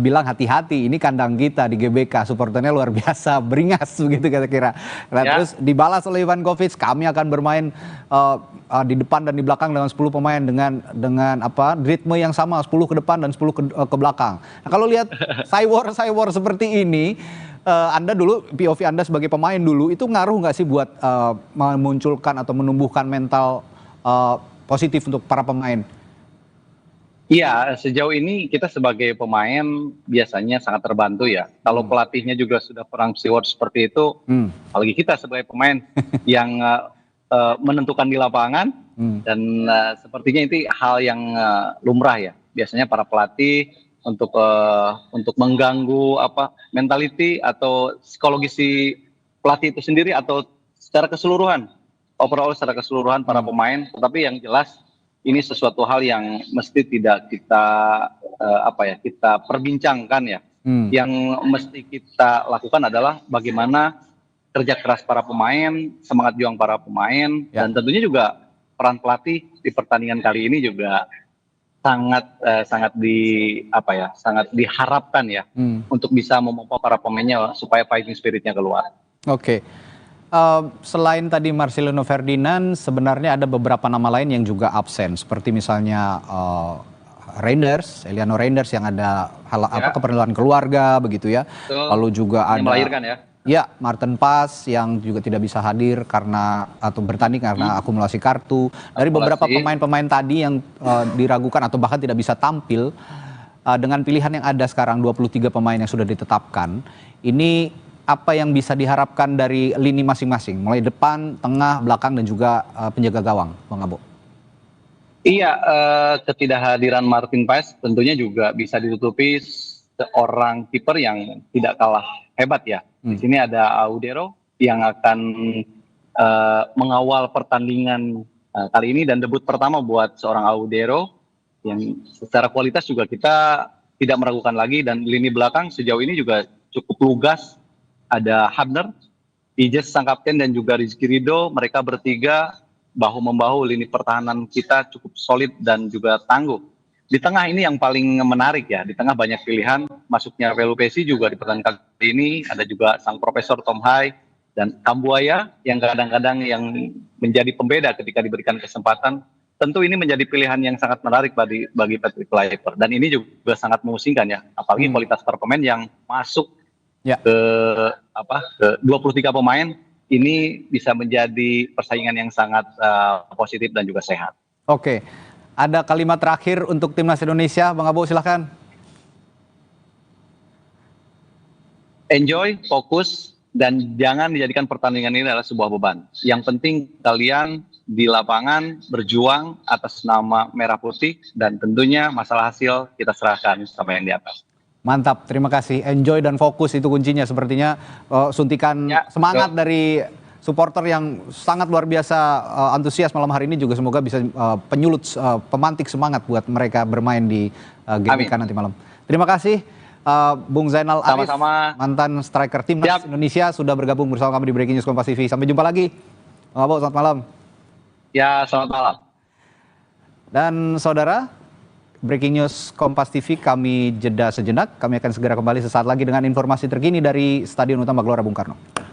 bilang hati-hati, ini kandang kita di GBK, supporternya luar biasa, beringas begitu kira-kira. Nah, terus dibalas oleh Ivankovic, kami akan bermain di depan dan di belakang dengan 10 pemain dengan ritme yang sama, 10 ke depan dan 10 ke belakang. Nah, kalau lihat Cywar seperti ini, Anda dulu, POV Anda sebagai pemain dulu, itu ngaruh nggak sih buat memunculkan atau menumbuhkan mental positif untuk para pemain? Iya, sejauh ini kita sebagai pemain biasanya sangat terbantu ya. Kalau pelatihnya juga sudah perang Cywar seperti itu, apalagi kita sebagai pemain yang menentukan di lapangan, dan sepertinya itu hal yang lumrah ya. Biasanya para pelatih untuk mengganggu mentality atau psikologi si pelatih itu sendiri atau secara keseluruhan, overall secara keseluruhan para pemain. Tetapi yang jelas ini sesuatu hal yang mesti tidak kita kita perbincangkan ya. Yang mesti kita lakukan adalah bagaimana kerja keras para pemain, semangat juang para pemain, dan tentunya juga peran pelatih di pertandingan kali ini juga sangat diharapkan ya untuk bisa memompa para pemainnya supaya fighting spiritnya keluar. Oke. Selain tadi Marcelino Ferdinand, sebenarnya ada beberapa nama lain yang juga absen, seperti misalnya Eliano Reinders yang ada keperluan keluarga begitu ya. Betul. Lalu juga ada melahirkan ya. Ya, Martin Pas yang juga tidak bisa hadir atau bertanding karena akumulasi kartu. Dari beberapa pemain-pemain tadi yang diragukan atau bahkan tidak bisa tampil, dengan pilihan yang ada sekarang 23 pemain yang sudah ditetapkan, ini apa yang bisa diharapkan dari lini masing-masing, mulai depan, tengah, belakang dan juga penjaga gawang, Bang Abo? Iya, ketidakhadiran Martin Paes tentunya juga bisa ditutupi seorang kiper yang tidak kalah hebat ya. Di sini ada Audero yang akan mengawal pertandingan kali ini dan debut pertama buat seorang Audero yang secara kualitas juga kita tidak meragukan lagi, dan lini belakang sejauh ini juga cukup lugas. Ada Habner, Ijes sang kapten dan juga Rizky Ridho, mereka bertiga bahu-membahu. Lini pertahanan kita cukup solid dan juga tangguh. Di tengah ini yang paling menarik ya, di tengah banyak pilihan, masuknya Velu Pesi juga di pertandingan kali ini, ada juga sang Profesor Tom Hai dan Kambuaya yang kadang-kadang yang menjadi pembeda ketika diberikan kesempatan. Tentu ini menjadi pilihan yang sangat menarik bagi Patrick Kluivert, dan ini juga sangat memusingkan ya, apalagi kualitas para pemain yang masuk ke 23 pemain. Ini bisa menjadi persaingan yang sangat positif dan juga sehat. Oke, ada kalimat terakhir untuk Timnas Indonesia, Bang Abo, silahkan. Enjoy, fokus, dan jangan dijadikan pertandingan ini adalah sebuah beban. Yang penting kalian di lapangan berjuang atas nama Merah Putih, dan tentunya masalah hasil kita serahkan sama yang di atas. Mantap, terima kasih. Enjoy dan fokus itu kuncinya. Sepertinya suntikan semangat dari supporter yang sangat luar biasa antusias malam hari ini juga semoga bisa penyulut, pemantik semangat buat mereka bermain di GBK nanti malam. Terima kasih Bung Zainal Arif, mantan striker Timnas Indonesia, sudah bergabung bersama kami di Breaking News Kompas TV. Sampai jumpa lagi. Bang Abo, selamat malam. Ya, selamat malam. Dan saudara, Breaking News Kompas TV kami jeda sejenak. Kami akan segera kembali sesaat lagi dengan informasi terkini dari Stadion Utama Gelora Bung Karno.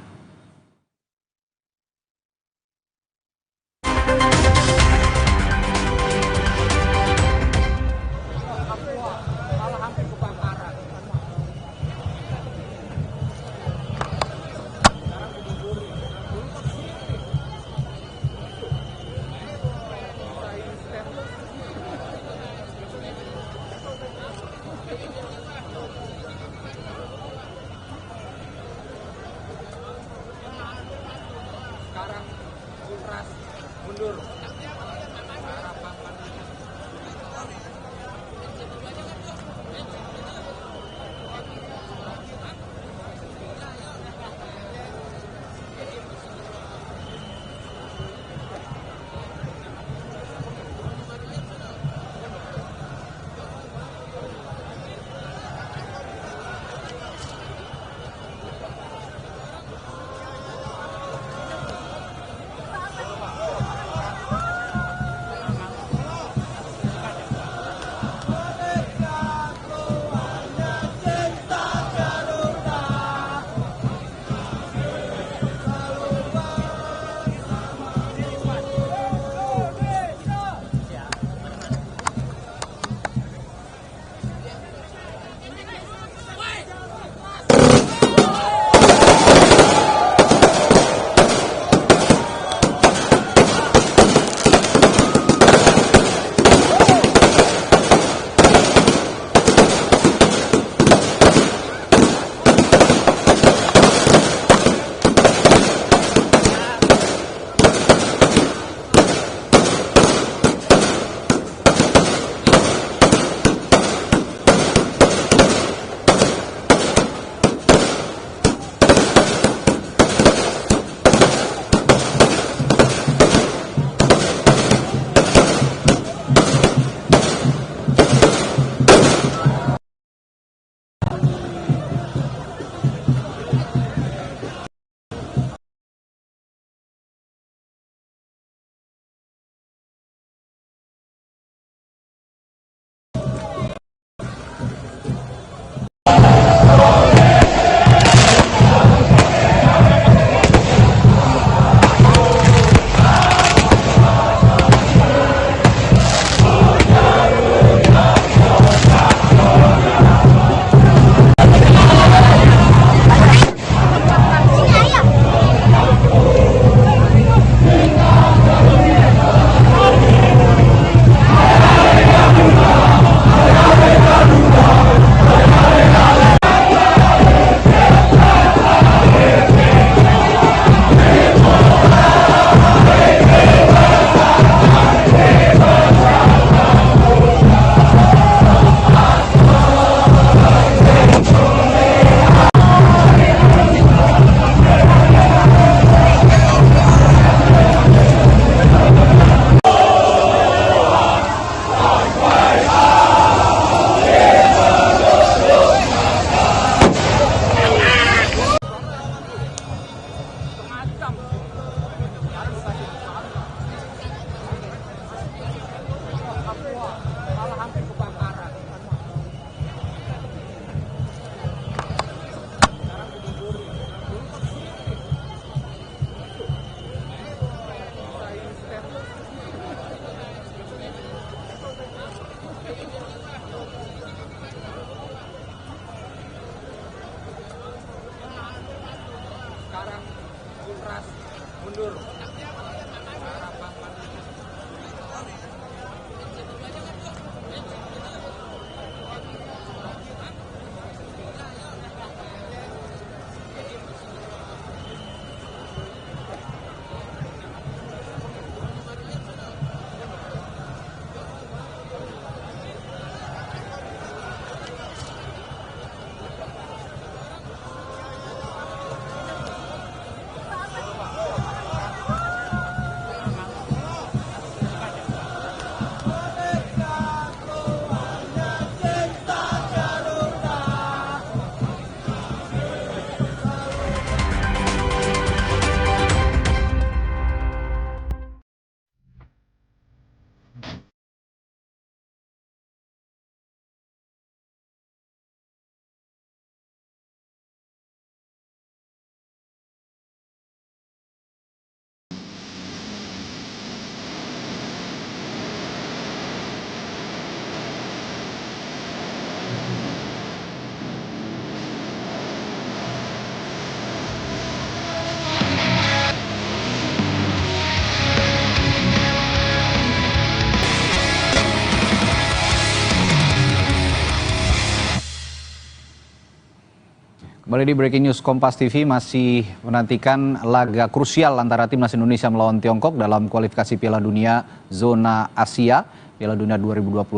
Kembali di Breaking News Kompas TV masih menantikan laga krusial antara Timnas Indonesia melawan Tiongkok dalam kualifikasi Piala Dunia Zona Asia Piala Dunia 2026.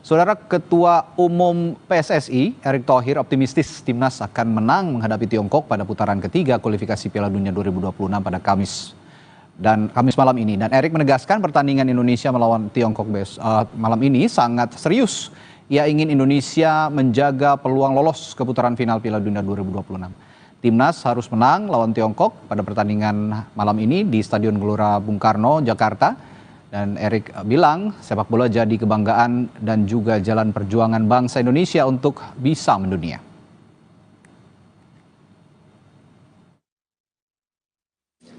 Saudara Ketua Umum PSSI Erick Thohir optimistis Timnas akan menang menghadapi Tiongkok pada putaran ketiga kualifikasi Piala Dunia 2026 pada Kamis malam ini. Dan Erick menegaskan pertandingan Indonesia melawan Tiongkok malam ini sangat serius. Ia ingin Indonesia menjaga peluang lolos ke putaran final Piala Dunia 2026. Timnas harus menang lawan Tiongkok pada pertandingan malam ini di Stadion Gelora Bung Karno, Jakarta. Dan Erick bilang sepak bola jadi kebanggaan dan juga jalan perjuangan bangsa Indonesia untuk bisa mendunia.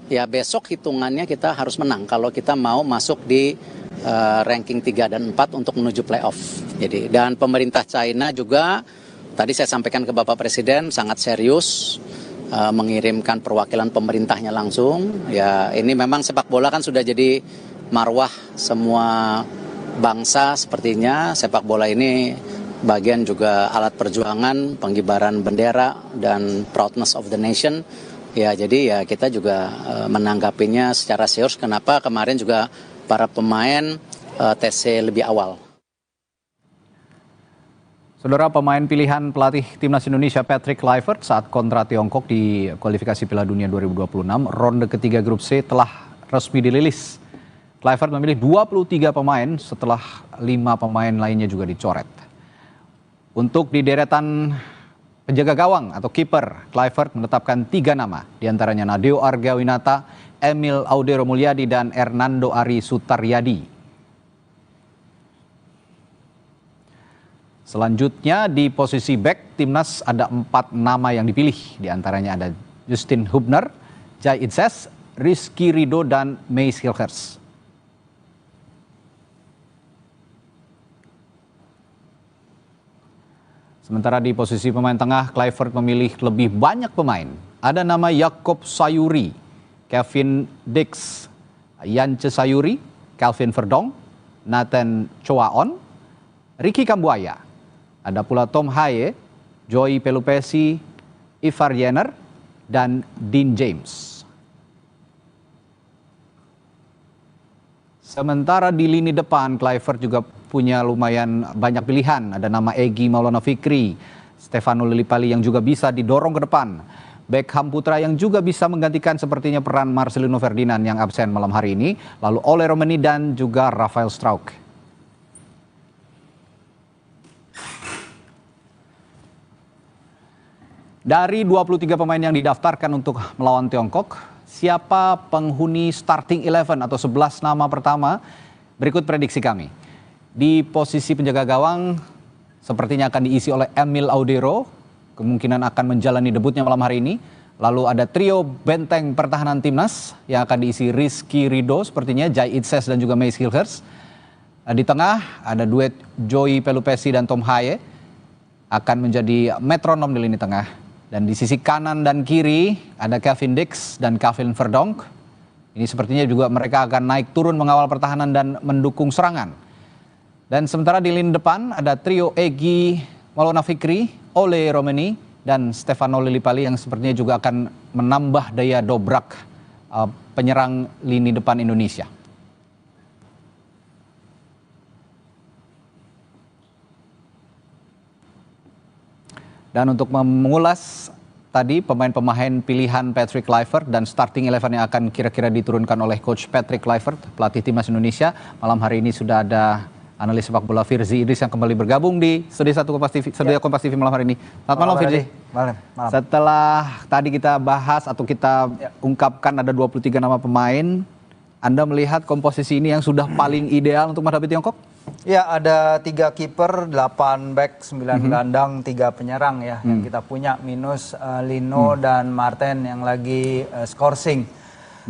Ya besok hitungannya kita harus menang kalau kita mau masuk di ranking 3 dan 4 untuk menuju playoff. Jadi dan pemerintah China juga tadi saya sampaikan ke Bapak Presiden sangat serius mengirimkan perwakilan pemerintahnya langsung. Ya ini memang sepak bola kan sudah jadi marwah semua bangsa sepertinya. Sepak bola ini bagian juga alat perjuangan, pengkibaran bendera dan proudness of the nation. Ya jadi ya kita juga menanggapinya secara serius. Kenapa kemarin juga para pemain TC lebih awal. Saudara, pemain pilihan pelatih Timnas Indonesia Patrick Kluivert saat kontra Tiongkok di kualifikasi Piala Dunia 2026 ronde ketiga grup C telah resmi dirilis. Kluivert memilih 23 pemain setelah 5 pemain lainnya juga dicoret. Untuk di deretan penjaga gawang atau kiper, Kluivert menetapkan 3 nama, diantaranya Nadeo Argawinata, Emil Audero Mulyadi, dan Hernando Ari Sutaryadi. Selanjutnya di posisi bek, Timnas ada 4 nama yang dipilih, diantaranya ada Justin Hubner, Jai Itzes, Rizky Ridho, dan Meis Hilgers. Sementara di posisi pemain tengah, Kluivert memilih lebih banyak pemain. Ada nama Yakob Sayuri, Kevin Dix, Yance Sayuri, Calvin Verdong, Nathan Choaon, Ricky Kambuaya. Ada pula Tom Haye, Joey Pelupesi, Ivar Jenner, dan Dean James. Sementara di lini depan, Kluivert juga punya lumayan banyak pilihan. Ada nama Egy Maulana Fikri, Stefano Lillipali yang juga bisa didorong ke depan. Beckham Putra yang juga bisa menggantikan sepertinya peran Marcelino Ferdinand yang absen malam hari ini. Lalu Ole Romeni dan juga Rafael Strauch. Dari 23 pemain yang didaftarkan untuk melawan Tiongkok, siapa penghuni starting 11 atau 11 nama pertama? Berikut prediksi kami. Di posisi penjaga gawang sepertinya akan diisi oleh Emil Audero, kemungkinan akan menjalani debutnya malam hari ini. Lalu ada trio benteng pertahanan Timnas yang akan diisi Rizky Ridho sepertinya, Jai Itzes dan juga Meis Hilgers. Di tengah ada duet Joey Pelupesi dan Tom Haye akan menjadi metronom di lini tengah. Dan di sisi kanan dan kiri ada Kevin Dix dan Calvin Verdong. Ini sepertinya juga mereka akan naik turun mengawal pertahanan dan mendukung serangan. Dan sementara di lini depan ada trio Egy Maulana Fikri, Ole Romeni, dan Stefano Lillipali yang sepertinya juga akan menambah daya dobrak penyerang lini depan Indonesia. Dan untuk mengulas tadi pemain-pemain pilihan Patrick Kluivert dan starting 11 yang akan kira-kira diturunkan oleh Coach Patrick Kluivert, pelatih Timnas Indonesia, malam hari ini sudah ada analis sepak bola Firzi Idris yang kembali bergabung di Studio 1 Kompas TV, Kompas TV malam hari ini. Selamat malam Firzi. Malam. Setelah tadi kita bahas atau kita ungkapkan ada 23 nama pemain, Anda melihat komposisi ini yang sudah paling ideal untuk menghadapi Tiongkok? Ya, ada 3 kiper, 8 back, 9 gelandang, 3 penyerang ya yang kita punya, minus Lino dan Martin yang lagi scoring.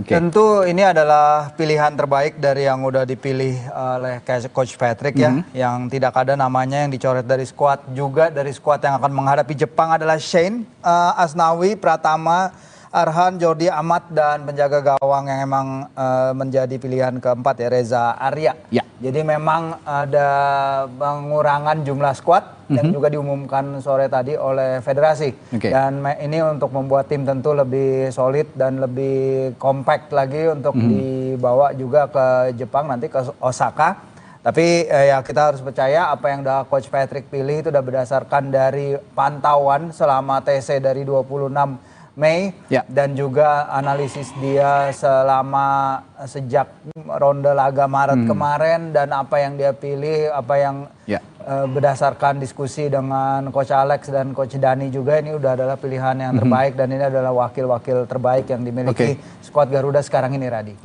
Tentu ini adalah pilihan terbaik dari yang udah dipilih oleh Coach Patrick ya, yang tidak ada namanya yang dicoret dari skuad. Juga dari skuad yang akan menghadapi Jepang adalah Shane Asnawi, Pratama, Arhan, Jordi Amat, dan penjaga gawang yang emang menjadi pilihan keempat ya, Reza Arya. Ya. Jadi memang ada pengurangan jumlah skuad yang juga diumumkan sore tadi oleh federasi. Dan ini untuk membuat tim tentu lebih solid dan lebih compact lagi untuk dibawa juga ke Jepang nanti ke Osaka. Tapi ya kita harus percaya apa yang udah Coach Patrick pilih itu udah berdasarkan dari pantauan selama TC dari 26 Mei dan juga analisis dia selama sejak ronde laga Maret kemarin dan apa yang dia pilih, apa yang berdasarkan diskusi dengan Coach Alex dan Coach Dani juga, ini udah adalah pilihan yang terbaik dan ini adalah wakil-wakil terbaik yang dimiliki skuad Garuda sekarang ini, Radi.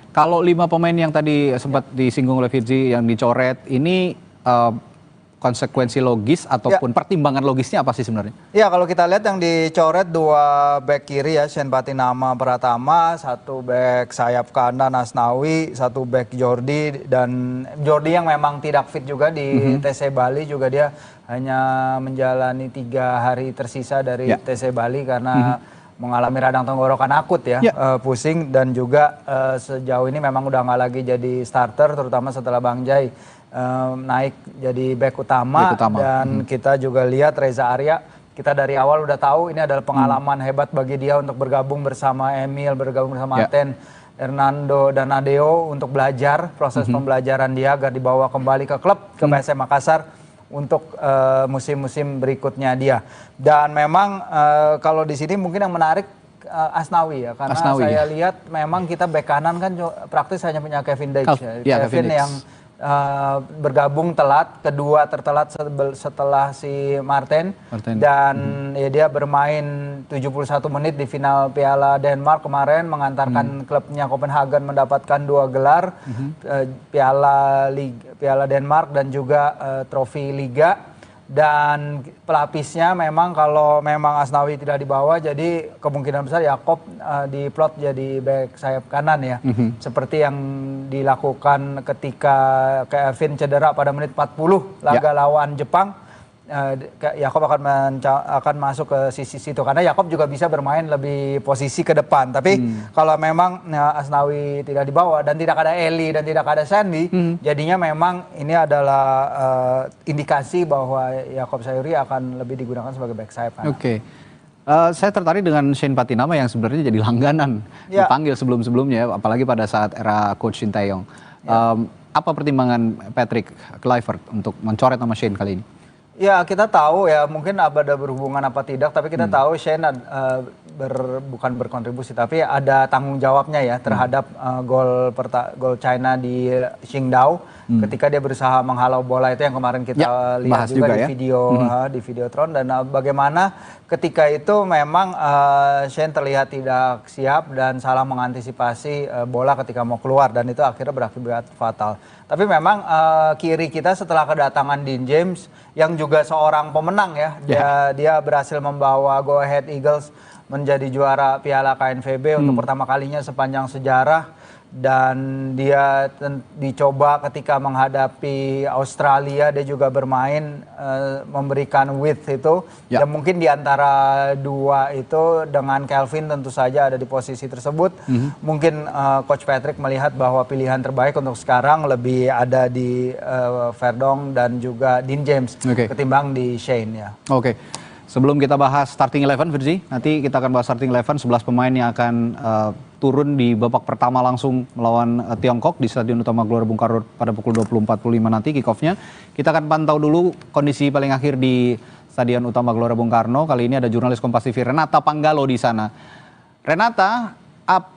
Kalau 5 pemain yang tadi sempat disinggung oleh Firzi yang dicoret ini konsekuensi logis ataupun pertimbangan logisnya apa sih sebenarnya? Ya, kalau kita lihat yang dicoret 2 back kiri ya, Shane Patinama Pratama, 1 back sayap kanan Asnawi, 1 back Jordi, dan Jordi yang memang tidak fit juga di TC Bali juga, dia hanya menjalani 3 hari tersisa dari TC Bali karena mengalami radang tenggorokan akut ya, pusing, dan juga sejauh ini memang udah nggak lagi jadi starter, terutama setelah Bang Jai naik jadi back utama. Dan kita juga lihat Reza Arya, kita dari awal udah tahu ini adalah pengalaman hebat bagi dia untuk bergabung bersama Emil, bergabung bersama Aten, Hernando, dan Adeo untuk belajar proses pembelajaran dia agar dibawa kembali ke klub, ke PSM Makassar untuk musim-musim berikutnya dia. Dan memang kalau di sini mungkin yang menarik Asnawi ya, karena saya lihat memang kita bek kanan kan praktis hanya punya Kevin Deitch. Kevin yang bergabung telat, kedua tertelat setelah si Martin. Dan ya dia bermain 71 menit di final Piala Denmark kemarin, mengantarkan klubnya Copenhagen mendapatkan 2 gelar, Piala Denmark dan juga trofi Liga. Dan pelapisnya memang kalau memang Asnawi tidak dibawa, jadi kemungkinan besar Yakob diplot jadi back sayap kanan ya. Seperti yang dilakukan ketika Kevin cedera pada menit 40 laga lawan Jepang. Yakob akan masuk ke sisi situ karena Yakob juga bisa bermain lebih posisi ke depan. Tapi kalau memang Asnawi tidak dibawa dan tidak ada Eli dan tidak ada Sandy, jadinya memang ini adalah indikasi bahwa Yakob Sayuri akan lebih digunakan sebagai back sayap kanan. Saya tertarik dengan Shane Patinama yang sebenarnya jadi langganan dipanggil sebelum-sebelumnya, apalagi pada saat era Coach Sinteyong. Apa pertimbangan Patrick Kluivert untuk mencoret nama Shane kali ini? Ya, kita tahu ya, mungkin ada berhubungan apa tidak, tapi kita tahu Shane bukan berkontribusi, tapi ada tanggung jawabnya ya terhadap gol China di Qingdao ketika dia berusaha menghalau bola itu yang kemarin kita lihat juga di di Videotron. Dan bagaimana ketika itu memang Shane terlihat tidak siap dan salah mengantisipasi bola ketika mau keluar, dan itu akhirnya berakibat fatal. Tapi memang kiri kita setelah kedatangan Dean James yang juga seorang pemenang ya, dia berhasil membawa Go Ahead Eagles menjadi juara Piala KNVB untuk pertama kalinya sepanjang sejarah, dan dia dicoba ketika menghadapi Australia, dia juga bermain memberikan width itu, dan mungkin di antara 2 itu dengan Kelvin tentu saja ada di posisi tersebut. Mungkin Coach Patrick melihat bahwa pilihan terbaik untuk sekarang lebih ada di Verdong dan juga Dean James ketimbang di Shane ya. Sebelum kita bahas starting 11, Firzi, nanti kita akan bahas starting 11, 11 pemain yang akan turun di babak pertama langsung melawan Tiongkok di Stadion Utama Gelora Bung Karno pada pukul 20.45 nanti kick-off-nya. Kita akan pantau dulu kondisi paling akhir di Stadion Utama Gelora Bung Karno. Kali ini ada jurnalis Kompas TV Renata Panggalo di sana. Renata,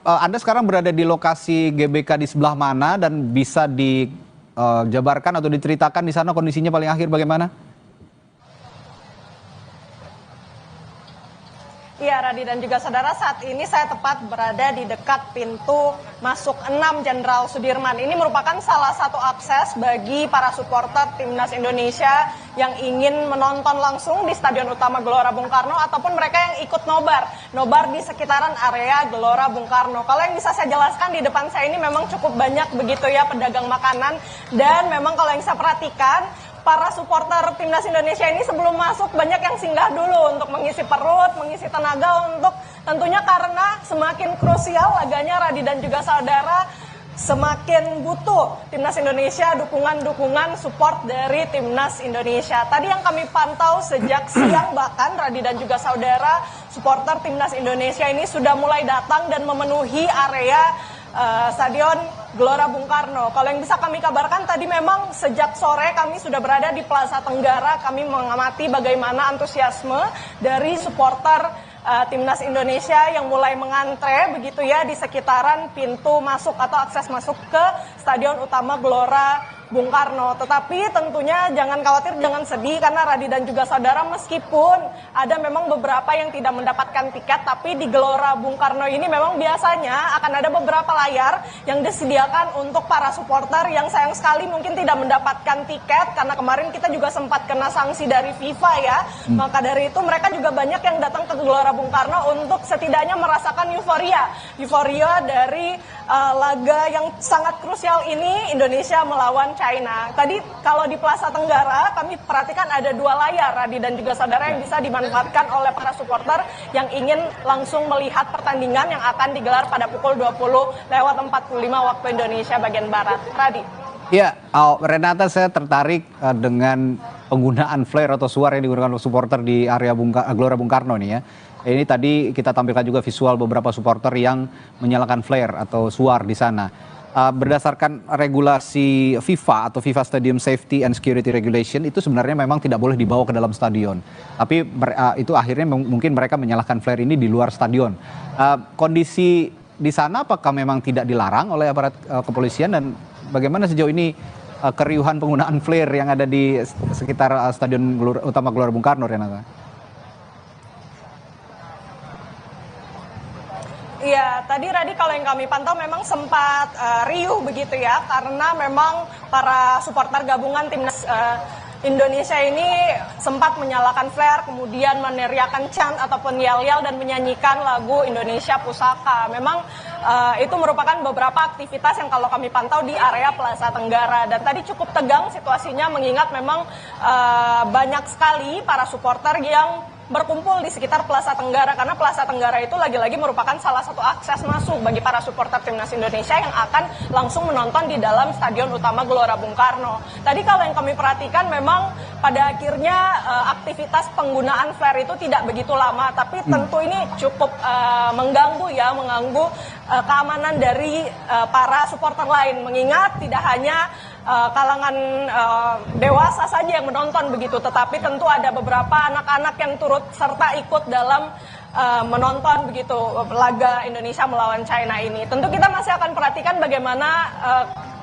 Anda sekarang berada di lokasi GBK di sebelah mana dan bisa dijabarkan atau diceritakan di sana kondisinya paling akhir bagaimana? Iya, Radi dan juga saudara, saat ini saya tepat berada di dekat pintu masuk 6 Jenderal Sudirman. Ini merupakan salah satu akses bagi para supporter Timnas Indonesia yang ingin menonton langsung di Stadion Utama Gelora Bung Karno ataupun mereka yang ikut nobar di sekitaran area Gelora Bung Karno. Kalau yang bisa saya jelaskan di depan saya ini memang cukup banyak begitu ya pedagang makanan, dan memang kalau yang saya perhatikan para supporter Timnas Indonesia ini sebelum masuk banyak yang singgah dulu untuk mengisi perut, mengisi tenaga untuk Tentunya karena semakin krusial laganya Radi dan juga saudara, semakin butuh Timnas Indonesia dukungan-dukungan support dari Timnas Indonesia. Tadi yang kami pantau sejak siang bahkan Radi dan juga saudara, supporter Timnas Indonesia ini sudah mulai datang dan memenuhi area Stadion Gelora Bung Karno. Kalau yang bisa kami kabarkan tadi memang sejak sore kami sudah berada di Plaza Tenggara, kami mengamati bagaimana antusiasme dari supporter Timnas Indonesia yang mulai mengantre begitu ya di sekitaran pintu masuk atau akses masuk ke Stadion Utama Gelora Bung Karno. Tetapi tentunya jangan khawatir, jangan sedih karena Radi dan juga saudara meskipun ada memang beberapa yang tidak mendapatkan tiket, tapi di Gelora Bung Karno ini memang biasanya akan ada beberapa layar yang disediakan untuk para supporter yang sayang sekali mungkin tidak mendapatkan tiket karena kemarin kita juga sempat kena sanksi dari FIFA ya. Maka dari itu mereka juga banyak yang datang ke Gelora Bung Karno untuk setidaknya merasakan euforia dari laga yang sangat krusial ini, Indonesia melawan China. Tadi kalau di Plaza Tenggara kami perhatikan ada 2 layar Radi dan juga saudara yang bisa dimanfaatkan oleh para supporter yang ingin langsung melihat pertandingan yang akan digelar pada pukul 20:45 waktu Indonesia bagian Barat. Radi. Ya, Renata, saya tertarik dengan penggunaan flare atau suara yang digunakan oleh supporter di area Gelora Bung Karno nih ya. Ini tadi kita tampilkan juga visual beberapa supporter yang menyalakan flare atau suar di sana. Berdasarkan regulasi FIFA atau FIFA Stadium Safety and Security Regulation itu sebenarnya memang tidak boleh dibawa ke dalam stadion. Tapi itu akhirnya mungkin mereka menyalakan flare ini di luar stadion. Kondisi di sana apakah memang tidak dilarang oleh aparat kepolisian dan bagaimana sejauh ini keriuhan penggunaan flare yang ada di sekitar Stadion Utama Gelora Bung Karno, Renata? Iya, tadi Radi kalau yang kami pantau memang sempat riuh begitu ya, karena memang para supporter gabungan Timnas Indonesia ini sempat menyalakan flare, kemudian meneriakan chant ataupun yel-yel dan menyanyikan lagu Indonesia Pusaka. Memang itu merupakan beberapa aktivitas yang kalau kami pantau di area Plaza Tenggara. Dan tadi cukup tegang situasinya mengingat memang banyak sekali para supporter yang berkumpul di sekitar Plaza Tenggara karena Plaza Tenggara itu lagi-lagi merupakan salah satu akses masuk bagi para supporter Timnas Indonesia yang akan langsung menonton di dalam Stadion Utama Gelora Bung Karno. Tadi kalau yang kami perhatikan memang pada akhirnya aktivitas penggunaan flare itu tidak begitu lama, tapi tentu ini cukup mengganggu keamanan dari para supporter lain, mengingat tidak hanya kalangan dewasa saja yang menonton begitu, tetapi tentu ada beberapa anak-anak yang turut serta ikut dalam menonton begitu laga Indonesia melawan China ini. Tentu kita masih akan perhatikan bagaimana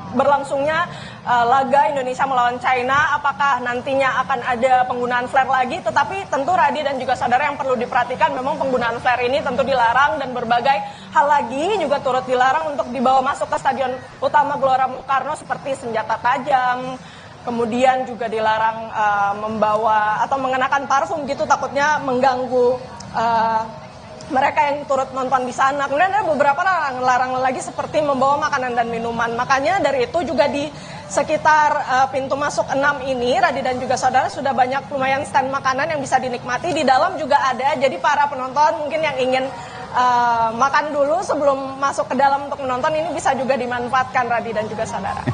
berlangsungnya laga Indonesia melawan China, apakah nantinya akan ada penggunaan flare lagi, tetapi tentu Radi dan juga saudara yang perlu diperhatikan memang penggunaan flare ini tentu dilarang dan berbagai hal lagi juga turut dilarang untuk dibawa masuk ke Stadion Utama Gelora Bung Karno seperti senjata tajam, kemudian juga dilarang membawa atau mengenakan parfum gitu, takutnya mengganggu mereka yang turut nonton di sana. Kemudian ada beberapa larangan lagi seperti membawa makanan dan minuman. Makanya dari itu juga di sekitar pintu masuk 6 ini, Radi dan juga saudara sudah banyak lumayan stand makanan yang bisa dinikmati. Di dalam juga ada, jadi para penonton mungkin yang ingin makan dulu sebelum masuk ke dalam untuk menonton ini bisa juga dimanfaatkan, Radi dan juga saudara.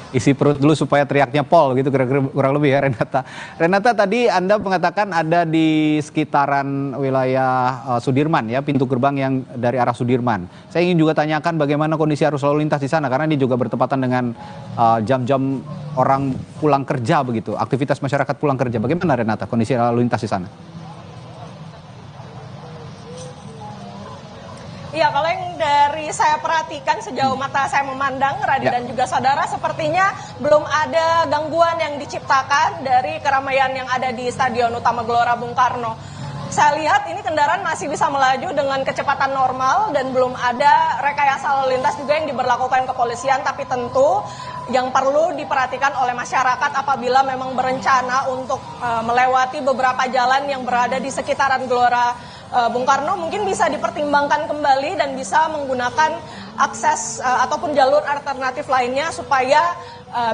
Isi perut dulu supaya teriaknya pol gitu kurang lebih ya, Renata. Renata, tadi Anda mengatakan ada di sekitaran wilayah Sudirman ya, pintu gerbang yang dari arah Sudirman. Saya ingin juga tanyakan bagaimana kondisi arus lalu lintas di sana karena ini juga bertepatan dengan jam-jam orang pulang kerja begitu, aktivitas masyarakat pulang kerja. Bagaimana Renata kondisi lalu lintas di sana? Iya, kalau yang dari saya perhatikan sejauh mata saya memandang, Radi dan juga saudara, sepertinya belum ada gangguan yang diciptakan dari keramaian yang ada di Stadion Utama Gelora Bung Karno. Saya lihat ini kendaraan masih bisa melaju dengan kecepatan normal dan belum ada rekayasa lalu lintas juga yang diberlakukan kepolisian, tapi tentu yang perlu diperhatikan oleh masyarakat apabila memang berencana untuk melewati beberapa jalan yang berada di sekitaran Gelora Bung Karno mungkin bisa dipertimbangkan kembali dan bisa menggunakan akses ataupun jalur alternatif lainnya supaya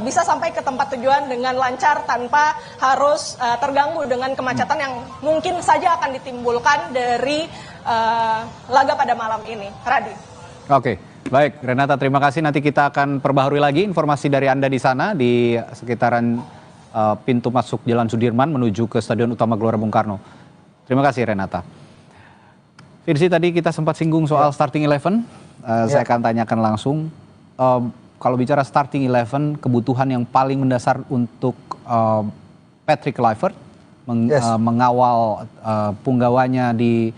bisa sampai ke tempat tujuan dengan lancar tanpa harus terganggu dengan kemacetan yang mungkin saja akan ditimbulkan dari laga pada malam ini. Radi. Oke, baik Renata, terima kasih. Nanti kita akan perbaharui lagi informasi dari Anda di sana di sekitaran pintu masuk Jalan Sudirman menuju ke Stadion Utama Gelora Bung Karno. Terima kasih Renata. Firsi, tadi kita sempat singgung soal starting 11. Saya akan tanyakan langsung. Kalau bicara starting 11, kebutuhan yang paling mendasar untuk Patrick Kluivert mengawal punggawanya di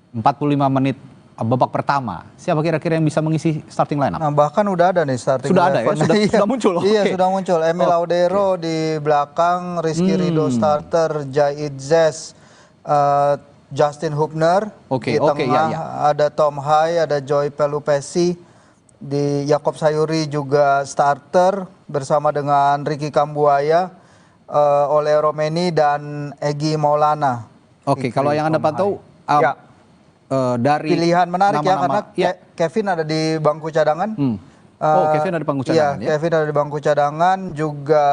45 menit babak pertama. Siapa kira-kira yang bisa mengisi starting lineup? Nah, bahkan udah ada nih starting sudah ada ya? Sudah muncul? Iya, sudah muncul. Emil Laudero di belakang, Rizky Ridho starter, Jai Itzes, Justin Hubner. Di tengah ada Tom Hai, ada Joy Pelupesi. Di Yakob Sayuri juga starter bersama dengan Ricky Kambuaya, Ole Romeni dan Egy Maulana. Oke, kalau yang Anda pantau dari pilihan menarik karena Kevin ada di bangku cadangan. Kevin ada di bangku cadangan. Iya, Kevin ada di bangku cadangan, juga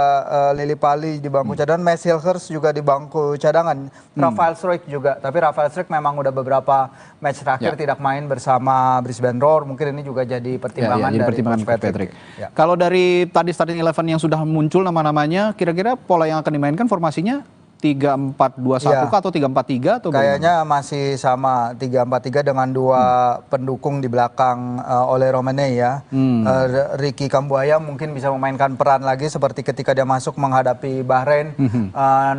Lili Pali di bangku cadangan, Max Hilgers juga di bangku cadangan, Rafael Struijk juga. Tapi Rafael Struijk memang udah beberapa match terakhir tidak main bersama Brisbane Roar. Mungkin ini juga jadi pertimbangan dari Coach Patrick. Kalau dari tadi starting 11 yang sudah muncul nama-namanya, kira-kira pola yang akan dimainkan formasinya 3-4-2-1 atau 3-4-3 atau kayaknya masih sama 3-4-3 dengan dua pendukung di belakang Ole Romeni ya. Ricky Kambuaya mungkin bisa memainkan peran lagi seperti ketika dia masuk menghadapi Bahrain,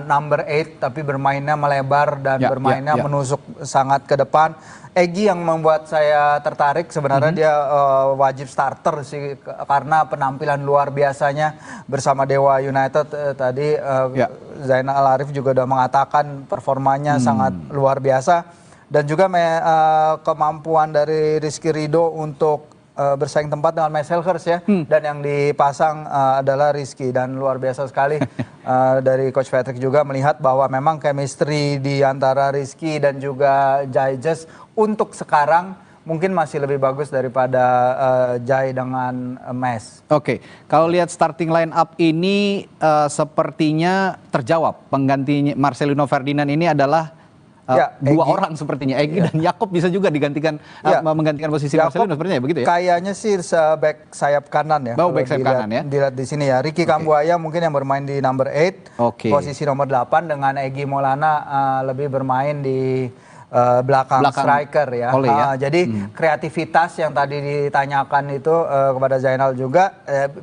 number 8 tapi bermainnya melebar dan bermainnya menusuk sangat ke depan. Egy yang membuat saya tertarik sebenarnya dia wajib starter sih karena penampilan luar biasanya bersama Dewa United tadi. Zainal Arif juga udah mengatakan performanya sangat luar biasa dan juga kemampuan dari Rizky Ridho untuk bersaing tempat dengan Max Hilgers ya. Dan yang dipasang adalah Rizky dan luar biasa sekali dari Coach Patrick juga melihat bahwa memang chemistry di antara Rizky dan juga Jai Itzes untuk sekarang mungkin masih lebih bagus daripada Jai dengan Max. Oke, kalau lihat starting line up ini sepertinya terjawab. Pengganti Marcelino Ferdinand ini adalah dua orang sepertinya. Egy dan Yakob bisa juga digantikan menggantikan posisi Marcelino sepertinya begitu ya? Kayaknya sih back sayap kanan ya. Back sayap kanan ya. Dilihat di sini ya. Ricky Kambuaya mungkin yang bermain di number 8. Posisi nomor 8 dengan Egy Maulana lebih bermain di belakang striker ya. Jadi kreativitas yang tadi ditanyakan itu kepada Zainal juga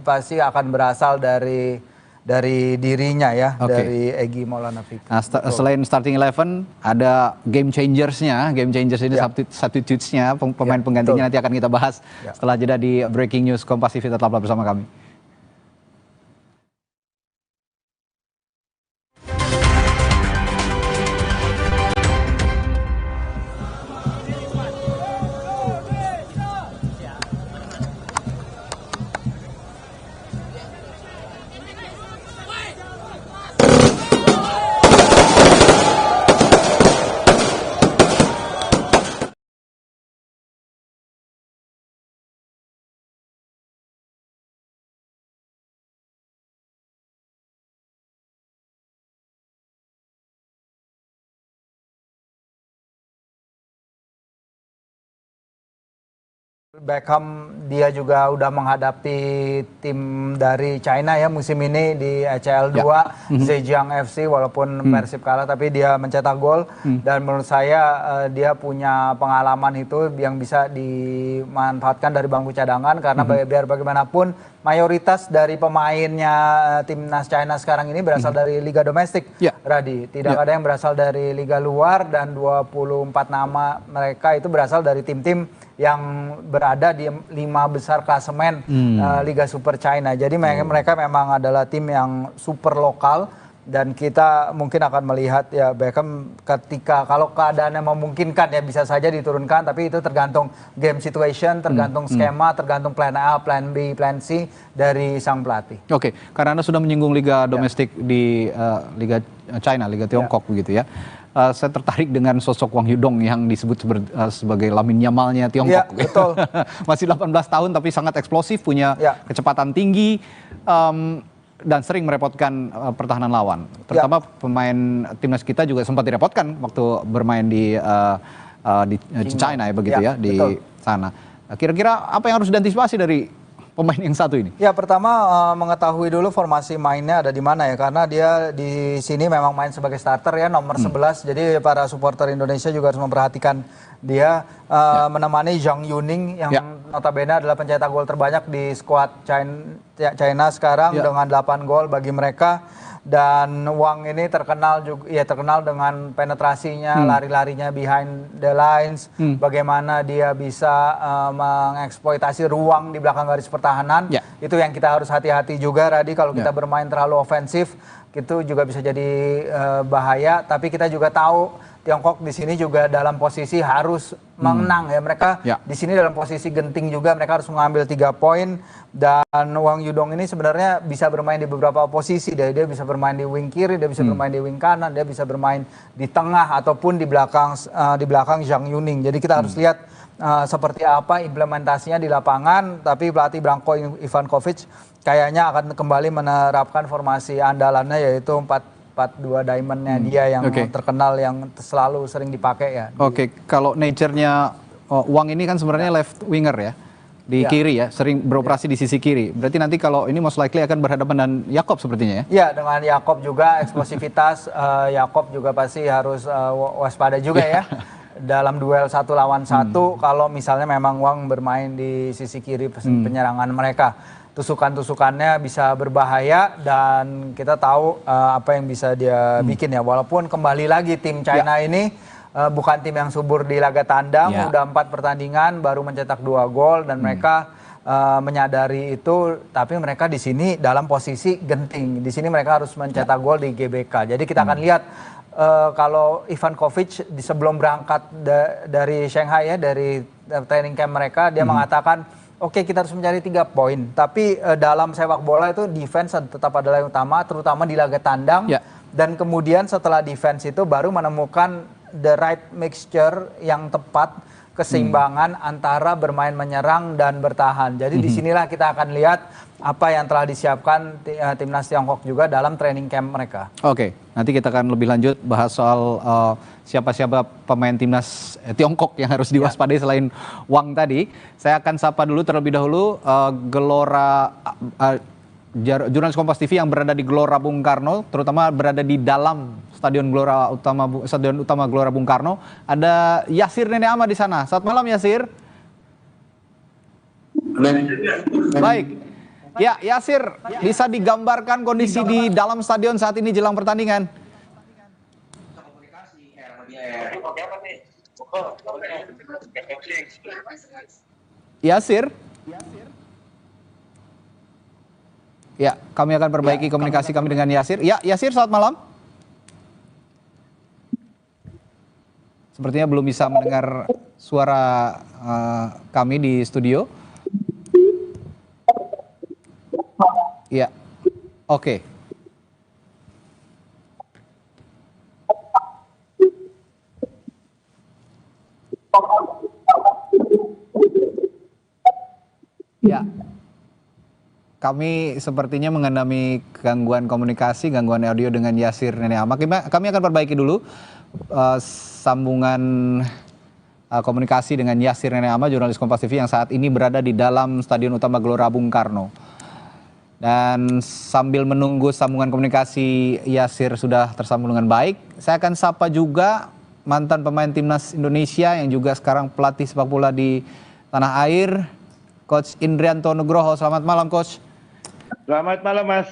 pasti akan berasal dari dirinya ya, dari Egy Maulana Fikri. Nah, selain starting 11 ada game changersnya, game changers ini substitutes-nya, pemain penggantinya nanti akan kita bahas setelah jeda di Breaking News Kompas TV. Tetaplah bersama kami. Beckham dia juga udah menghadapi tim dari China ya musim ini di ECL 2 Zhejiang FC walaupun Persib kalah tapi dia mencetak gol dan menurut saya dia punya pengalaman itu yang bisa dimanfaatkan dari bangku cadangan karena biar bagaimanapun mayoritas dari pemainnya timnas China sekarang ini berasal dari liga domestik. Radi, tidak ada yang berasal dari liga luar dan 24 nama mereka itu berasal dari tim-tim yang berada di 5 besar klasemen Liga Super China. Jadi mereka memang adalah tim yang super lokal dan kita mungkin akan melihat ya Beckham ketika kalau keadaannya memungkinkan ya bisa saja diturunkan tapi itu tergantung game situation, tergantung skema, tergantung plan A, plan B, plan C dari sang pelatih. Oke, karena Anda sudah menyinggung liga domestik di Liga China, Liga Tiongkok begitu ya. Saya tertarik dengan sosok Wang Yudong yang disebut sebagai Lamine Yamalnya Tiongkok. Betul. Masih 18 tahun tapi sangat eksplosif, punya kecepatan tinggi dan sering merepotkan pertahanan lawan. Terutama pemain timnas kita juga sempat direpotkan waktu bermain di di China ya begitu ya, di betul. sana. Kira-kira apa yang harus diantisipasi dari pemain yang satu ini? Ya pertama mengetahui dulu formasi mainnya ada di mana ya, karena dia di sini memang main sebagai starter ya, nomor 11. Jadi para supporter Indonesia juga harus memperhatikan dia menemani Zhang Yuning yang notabene adalah pencetak gol terbanyak di skuad China sekarang dengan 8 gol bagi mereka. Dan Wang ini terkenal juga terkenal dengan penetrasinya, lari-larinya behind the lines, bagaimana dia bisa mengeksploitasi ruang di belakang garis pertahanan. Itu yang kita harus hati-hati juga, Radi, kalau kita bermain terlalu ofensif itu juga bisa jadi bahaya. Tapi kita juga tahu Tiongkok di sini juga dalam posisi harus menang ya. Mereka di sini dalam posisi genting juga, mereka harus mengambil 3 poin. Dan Wang Yudong ini sebenarnya bisa bermain di beberapa posisi. Dia bisa bermain di wing kiri, dia bisa bermain di wing kanan, dia bisa bermain di tengah ataupun di belakang Zhang Yuning. Jadi kita harus lihat seperti apa implementasinya di lapangan. Tapi pelatih Branko Ivankovic kayaknya akan kembali menerapkan formasi andalannya, yaitu 4-4-2 diamondnya dia yang terkenal, yang selalu sering dipakai ya. Kalau nature-nya Wang ini kan sebenarnya left winger ya, di kiri ya, sering beroperasi di sisi kiri. Berarti nanti kalau ini most likely akan berhadapan dengan Yakob sepertinya ya? Iya, dengan Yakob juga eksplosivitas. Yakob juga pasti harus waspada juga ya dalam duel 1 lawan 1 kalau misalnya memang Wang bermain di sisi kiri penyerangan mereka. Tusukan-tusukannya bisa berbahaya dan kita tahu apa yang bisa dia bikin ya. Walaupun kembali lagi tim China ini bukan tim yang subur di laga tandang, udah 4 pertandingan baru mencetak 2 gol dan mereka menyadari itu, tapi mereka di sini dalam posisi genting. Di sini mereka harus mencetak gol di GBK. Jadi kita akan lihat kalau Ivankovic sebelum berangkat dari Shanghai ya, dari training camp mereka, dia mengatakan oke, kita harus mencari 3 poin. Tapi dalam sepak bola itu defense tetap adalah yang utama, terutama di laga tandang. Dan kemudian setelah defense itu baru menemukan the right mixture yang tepat, keseimbangan antara bermain menyerang dan bertahan. Jadi disinilah kita akan lihat apa yang telah disiapkan timnas Tiongkok juga dalam training camp mereka. Nanti kita akan lebih lanjut bahas soal siapa-siapa pemain timnas Tiongkok yang harus diwaspadai selain Wang tadi. Saya akan sapa dulu terlebih dahulu jurnalis Kompas TV yang berada di Gelora Bung Karno, terutama berada di dalam Stadion Utama Gelora Bung Karno. Ada Yasir Nenek Ama di sana. Selamat malam Yasir. Baik. Ya, Yasir, bisa digambarkan kondisi di dalam stadion saat ini jelang pertandingan? Yasir? Ya, kami akan perbaiki komunikasi kami dengan Yasir. Ya, Yasir, selamat malam. Sepertinya belum bisa mendengar suara kami di studio. Ya, oke. Ya, kami sepertinya mengalami gangguan komunikasi, gangguan audio dengan Yasir Nenek Ama. Kami akan perbaiki dulu sambungan komunikasi dengan Yasir Nenek Ama, jurnalis Kompas TV yang saat ini berada di dalam Stadion Utama Gelora Bung Karno. Dan sambil menunggu sambungan komunikasi Yasir sudah tersambung dengan baik, saya akan sapa juga mantan pemain timnas Indonesia yang juga sekarang pelatih sepak bola di tanah air, Coach Indrianto Nugroho. Selamat malam, Coach. Selamat malam, Mas.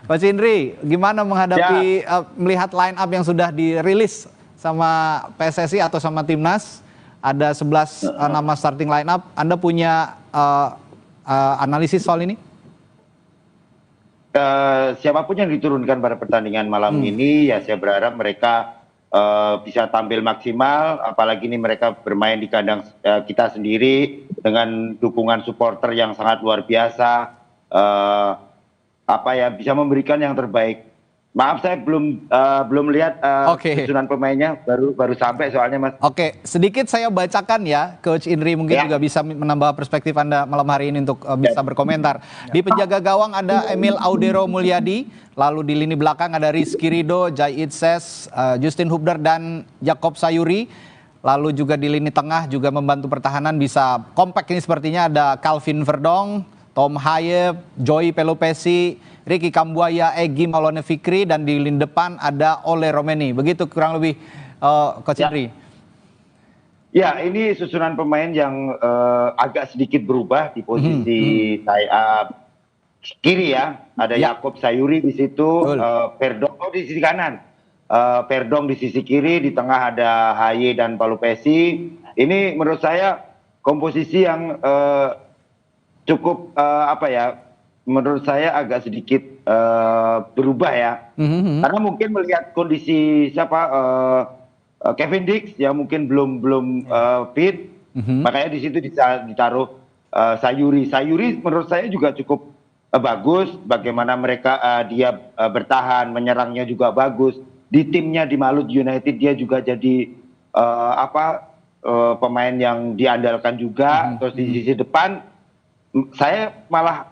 Coach Indri, gimana menghadapi melihat line up yang sudah dirilis sama PSSI atau sama timnas? Ada 11 nama starting line up. Anda punya analisis soal ini? Siapapun yang diturunkan pada pertandingan malam ini, ya saya berharap mereka bisa tampil maksimal. Apalagi ini mereka bermain di kandang kita sendiri dengan dukungan supporter yang sangat luar biasa. Bisa memberikan yang terbaik. Maaf, saya belum lihat susunan pemainnya, baru sampai soalnya, Mas. Sedikit saya bacakan ya, Coach Indri mungkin juga bisa menambah perspektif Anda malam hari ini untuk bisa berkomentar. Di penjaga gawang ada Emil Audero Mulyadi, lalu di lini belakang ada Rizky Ridho, Jai Itses, Justin Hubner dan Jakob Sayuri. Lalu juga di lini tengah juga membantu pertahanan bisa kompak ini sepertinya ada Calvin Verdong, Tom Haye, Joey Pelupesi, Ricky Kambuaya, Egy Maulana Fikri, dan di lini depan ada Ole Romeni. Begitu kurang lebih Coach Indri. Ya, ini susunan pemain yang agak sedikit berubah di posisi kiri ya. Ada Yakob Sayuri di situ, Verdong di sisi kanan. Verdong di sisi kiri, di tengah ada Haye dan Pelupesi. Ini menurut saya komposisi yang cukup menurut saya agak sedikit berubah ya. Karena mungkin melihat kondisi Kevin Dix yang mungkin belum fit, makanya di situ ditaruh Sayuri. Sayuri menurut saya juga cukup bagus. Bagaimana dia bertahan, menyerangnya juga bagus. Di timnya di Malut United dia juga jadi pemain yang diandalkan juga. Terus di sisi depan saya malah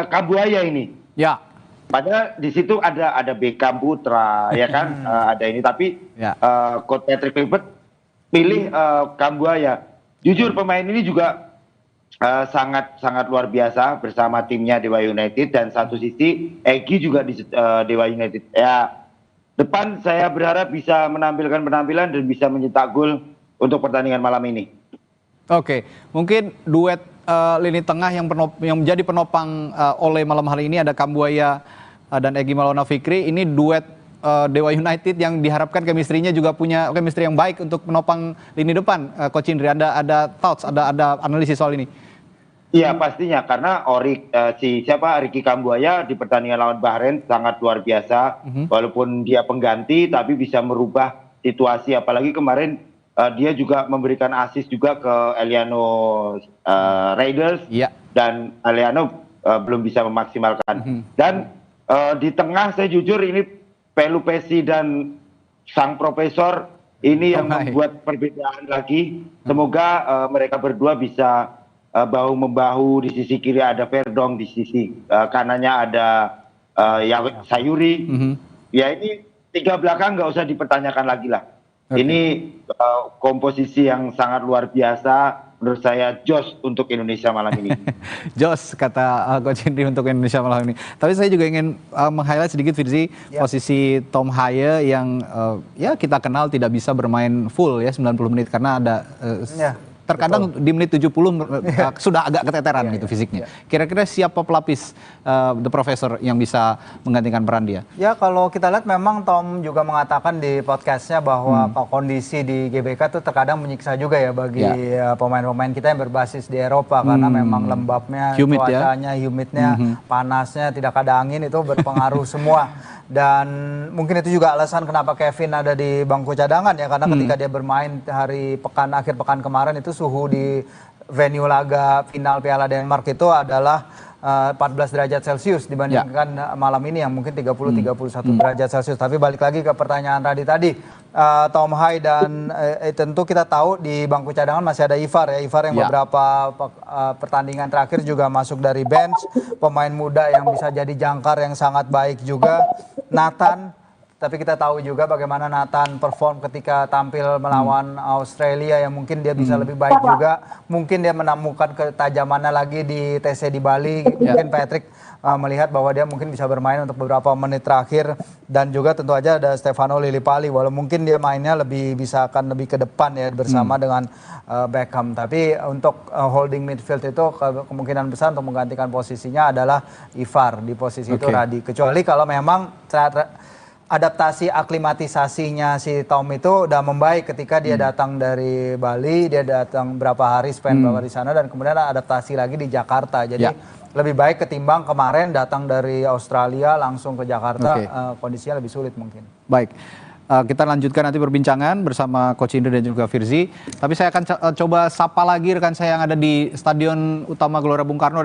Kambuaya ini. Ya. Padahal di situ ada Beckham Putra, ya kan, ada ini. Tapi Coach Patrick Kluivert pilih Kambuaya. Jujur pemain ini juga sangat luar biasa bersama timnya Dewa United, dan satu sisi Egy juga di Dewa United. Ya, depan saya berharap bisa menampilkan penampilan dan bisa mencetak gol untuk pertandingan malam ini. Oke, mungkin duet lini tengah yang menjadi penopang oleh malam hari ini ada Kambuaya dan Egy Maulana Fikri. Ini duet Dewa United yang diharapkan chemistry-nya juga punya chemistry yang baik untuk menopang lini depan. Coach Indri, ada thoughts, ada analisis soal ini? Iya pastinya, karena Ricky Kambuaya di pertandingan lawan Bahrain sangat luar biasa. Walaupun dia pengganti tapi bisa merubah situasi, apalagi kemarin dia juga memberikan assist juga ke Eliano Raiders, dan Eliano belum bisa memaksimalkan. Dan di tengah saya jujur ini Pelupesi dan sang profesor ini yang membuat perbedaan lagi. Semoga mereka berdua bisa bahu membahu. Di sisi kiri ada Verdong, di sisi kanannya ada Sayuri. Ya ini tiga belakang nggak usah dipertanyakan lagi lah. Ini komposisi yang sangat luar biasa. Menurut saya jos untuk Indonesia malam ini. Jos kata Coach Indri untuk Indonesia malam ini. Tapi saya juga ingin meng-highlight sedikit Firzi, posisi Tom Haye yang kita kenal tidak bisa bermain full ya 90 menit karena ada terkadang di menit 70 sudah agak keteteran gitu fisiknya. Kira-kira siapa pelapis The Professor yang bisa menggantikan peran dia? Ya kalau kita lihat memang Tom juga mengatakan di podcastnya bahwa kondisi di GBK itu terkadang menyiksa juga ya bagi pemain-pemain kita yang berbasis di Eropa karena memang lembabnya, cuacanya, humidnya, panasnya, tidak ada angin, itu berpengaruh semua. Dan mungkin itu juga alasan kenapa Kevin ada di bangku cadangan ya, karena ketika dia bermain akhir pekan kemarin itu suhu di venue laga final Piala Denmark itu adalah 14 derajat Celcius dibandingkan malam ini yang mungkin 30-31 derajat Celcius. Tapi balik lagi ke pertanyaan Radi tadi, Tom Haye dan tentu kita tahu di bangku cadangan masih ada Ivar ya. Ivar yang beberapa pertandingan terakhir juga masuk dari bench, pemain muda yang bisa jadi jangkar yang sangat baik juga. Nathan, tapi kita tahu juga bagaimana Nathan perform ketika tampil melawan Australia yang mungkin dia bisa lebih baik juga. Mungkin dia menemukan ketajamannya lagi di TC di Bali. Mungkin Patrick melihat bahwa dia mungkin bisa bermain untuk beberapa menit terakhir. Dan juga tentu aja ada Stefano Lillipali, walau mungkin dia mainnya akan lebih ke depan ya bersama dengan Beckham. Tapi untuk holding midfield itu kemungkinan besar untuk menggantikan posisinya adalah Ivar di posisi itu Radi. Kecuali kalau memang adaptasi aklimatisasinya si Tom itu udah membaik ketika dia datang dari Bali, dia datang berapa hari spend berapa di sana, dan kemudian adaptasi lagi di Jakarta. Jadi lebih baik ketimbang kemarin datang dari Australia langsung ke Jakarta, kondisinya lebih sulit mungkin. Baik. Kita lanjutkan nanti perbincangan bersama Coach Indri dan juga Firzi. Tapi saya akan coba sapa lagi rekan saya yang ada di Stadion Utama Gelora Bung Karno,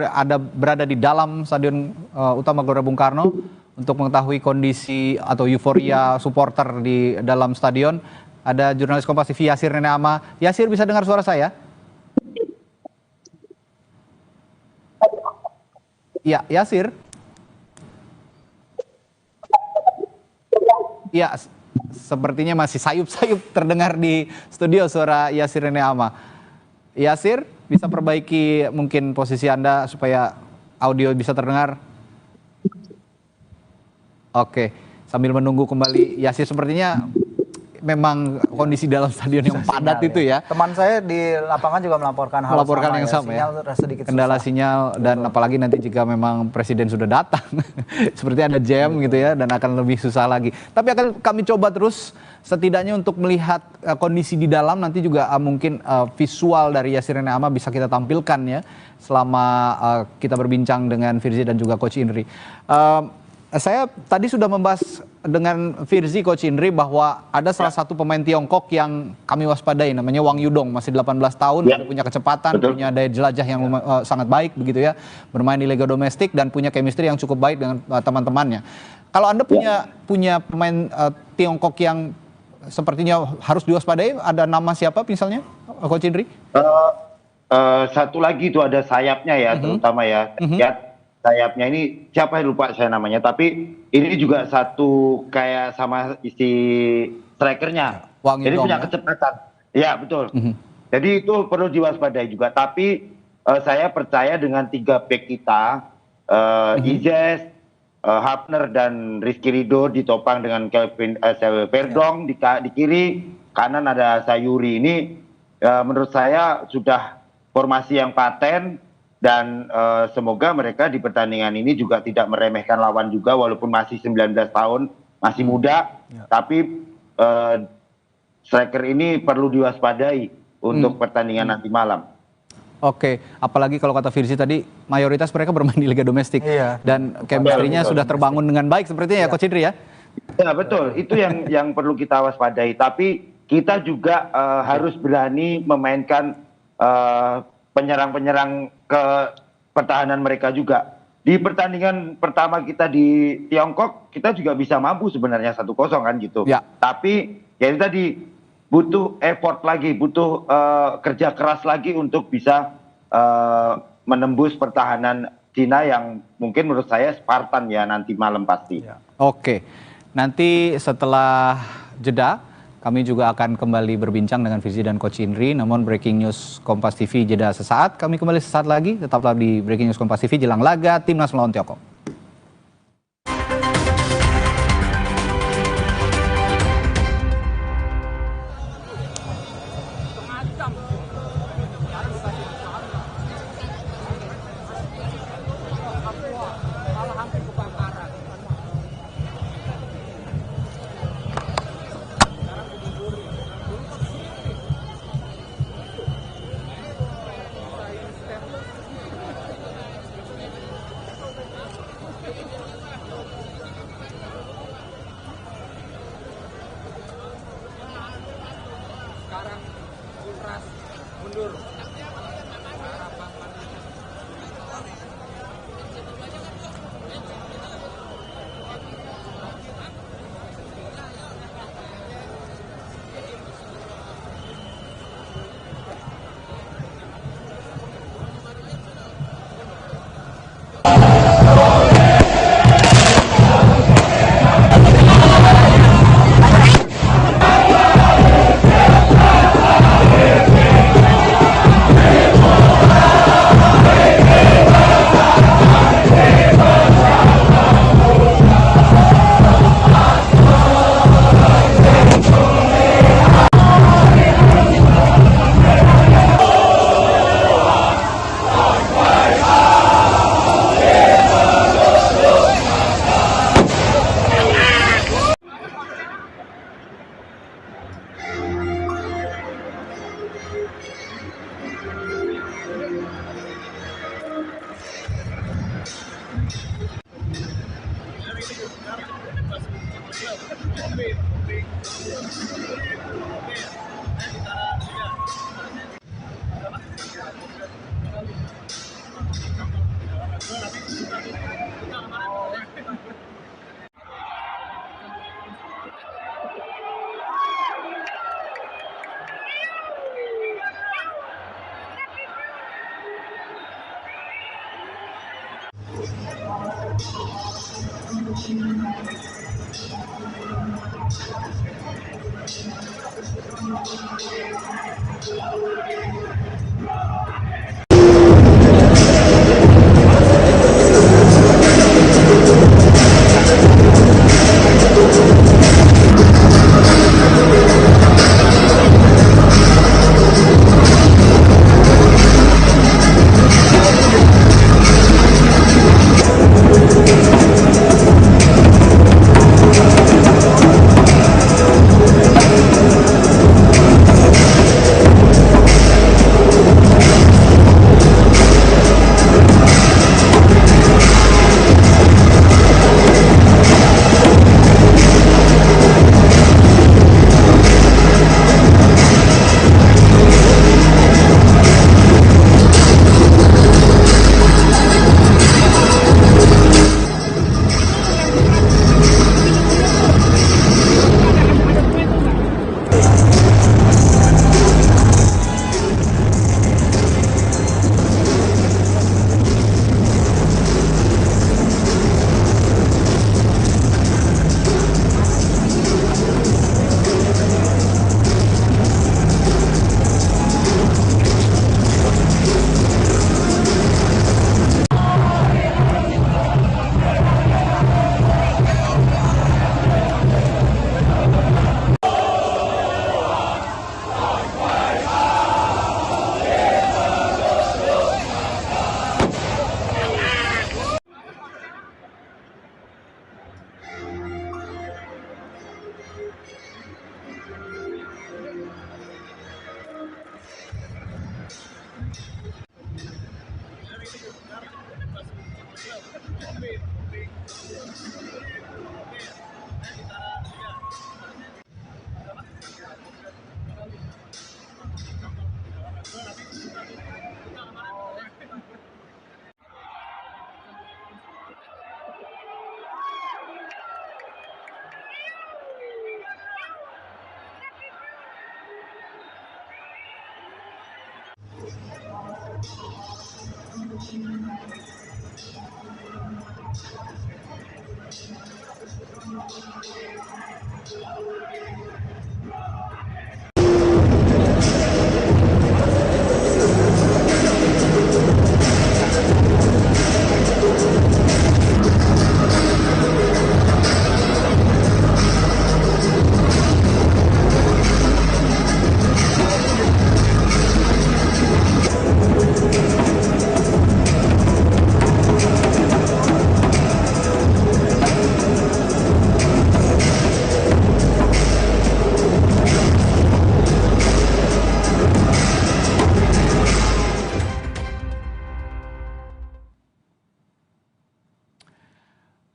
berada di dalam Stadion Utama Gelora Bung Karno untuk mengetahui kondisi atau euforia supporter di dalam stadion. Ada jurnalis Kompas TV Yasir Neneama. Yasir, bisa dengar suara saya? Ya, Yasir. Ya, sepertinya masih sayup-sayup terdengar di studio suara Yasir Neama. Yasir, bisa perbaiki mungkin posisi Anda supaya audio bisa terdengar? Oke, sambil menunggu kembali Yasir, sepertinya memang kondisi dalam stadion yang padat itu ya. Teman saya di lapangan juga melaporkan hal yang sama ya. Kendala sinyal dan apalagi nanti jika memang presiden sudah datang, seperti ada jam gitu ya, dan akan lebih susah lagi. Tapi akan kami coba terus setidaknya untuk melihat kondisi di dalam, nanti juga mungkin visual dari Yasir Neama bisa kita tampilkan ya selama kita berbincang dengan Firzi dan juga Coach Indri. Saya tadi sudah membahas dengan Firzi, Coach Indri, bahwa ada salah satu pemain Tiongkok yang kami waspadai, namanya Wang Yudong, masih 18 tahun, punya kecepatan, punya daya jelajah yang sangat baik begitu ya, bermain di liga domestik dan punya chemistry yang cukup baik dengan teman-temannya. Kalau Anda punya pemain Tiongkok yang sepertinya harus diwaspadai, ada nama siapa misalnya, Coach Indri? Satu lagi itu ada sayapnya ya, terutama ya. Sayapnya ini siapa, lupa saya namanya, tapi ini juga satu kayak sama isi strikernya. Jadi punya kecepatan. Ya betul. Jadi itu perlu diwaspadai juga. Tapi saya percaya dengan 3 back kita, Izes, Hafner dan Rizky Ridho ditopang dengan Kelvin Verdong di kiri, kanan ada Sayuri. Ini menurut saya sudah formasi yang paten. Dan semoga mereka di pertandingan ini juga tidak meremehkan lawan juga, walaupun masih 19 tahun, masih muda, tapi striker ini perlu diwaspadai untuk pertandingan nanti malam. Oke, apalagi kalau kata Firzi tadi, mayoritas mereka bermain di liga domestik, dan chemistry-nya sudah terbangun dengan baik sepertinya ya, Coach Indri ya? Ya betul, itu yang perlu kita waspadai, tapi kita juga harus berani memainkan penyerang-penyerang ke pertahanan mereka juga. Di pertandingan pertama kita di Tiongkok, kita juga bisa mampu sebenarnya 1-0 kan gitu. Tapi ya itu tadi, butuh effort lagi, butuh kerja keras lagi untuk bisa menembus pertahanan Cina yang mungkin menurut saya Spartan ya nanti malam pasti. Oke, nanti setelah jeda, kami juga akan kembali berbincang dengan Firzi dan Coach Indri. Namun breaking news Kompas TV jeda sesaat. Kami kembali sesaat lagi. Tetaplah di breaking news Kompas TV jelang laga Timnas melawan Tiongkok.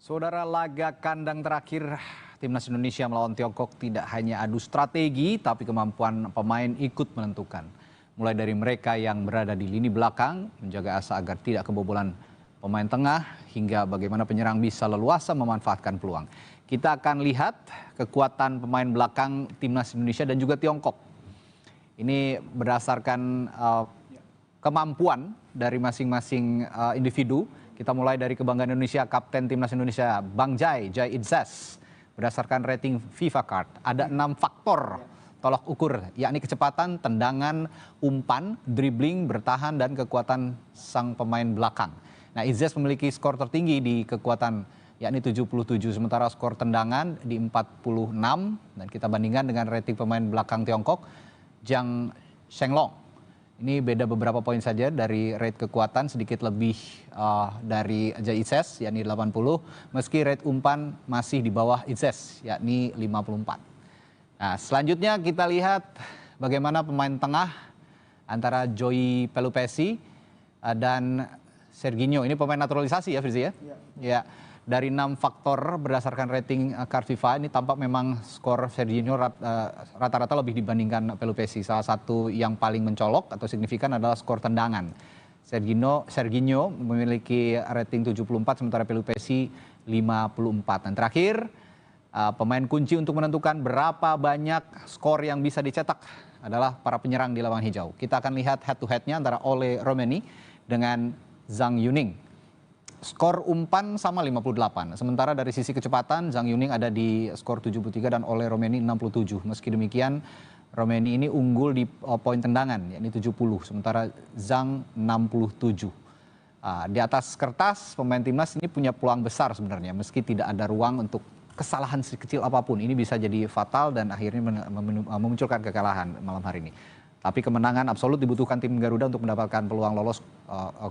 Saudara, laga kandang terakhir Timnas Indonesia melawan Tiongkok tidak hanya adu strategi, tapi kemampuan pemain ikut menentukan. Mulai dari mereka yang berada di lini belakang, menjaga asa agar tidak kebobolan pemain tengah, hingga bagaimana penyerang bisa leluasa memanfaatkan peluang. Kita akan lihat kekuatan pemain belakang Timnas Indonesia dan juga Tiongkok. Ini berdasarkan kemampuan dari masing-masing individu. Kita mulai dari kebanggaan Indonesia, Kapten Timnas Indonesia, Bang Jai Idzas. Berdasarkan rating FIFA Card, ada 6 faktor tolak ukur, yakni kecepatan, tendangan, umpan, dribbling, bertahan, dan kekuatan sang pemain belakang. Nah, Idzas memiliki skor tertinggi di kekuatan, yakni 77, sementara skor tendangan di 46, dan kita bandingkan dengan rating pemain belakang Tiongkok, Zhang Shenglong. Ini beda beberapa poin saja dari rate kekuatan, sedikit lebih dari Jai Idzas, yakni 80, meski rate umpan masih di bawah Idzas, yakni 54. Nah, selanjutnya kita lihat bagaimana pemain tengah antara Joey Pelupesi dan Serginho. Ini pemain naturalisasi ya, Frizi ya? Ya. Dari 6 faktor berdasarkan rating card FIFA, ini tampak memang skor Serginho rata-rata lebih dibandingkan Pelupesi. Salah satu yang paling mencolok atau signifikan adalah skor tendangan. Serginho memiliki rating 74, sementara Pelupesi 54. Dan terakhir, pemain kunci untuk menentukan berapa banyak skor yang bisa dicetak adalah para penyerang di lawan hijau. Kita akan lihat head to head-nya antara Ole Romeni dengan Zhang Yuning. Skor umpan sama 58. Sementara dari sisi kecepatan, Zhang Yuning ada di skor 73 dan Ole Romeni 67. Meski demikian, Romeni ini unggul di poin tendangan, yakni 70. Sementara Zhang 67. Di atas kertas, pemain timnas ini punya peluang besar sebenarnya. Meski tidak ada ruang untuk kesalahan sekecil apapun. Ini bisa jadi fatal dan akhirnya memunculkan kekalahan malam hari ini. Tapi kemenangan absolut dibutuhkan tim Garuda untuk mendapatkan peluang lolos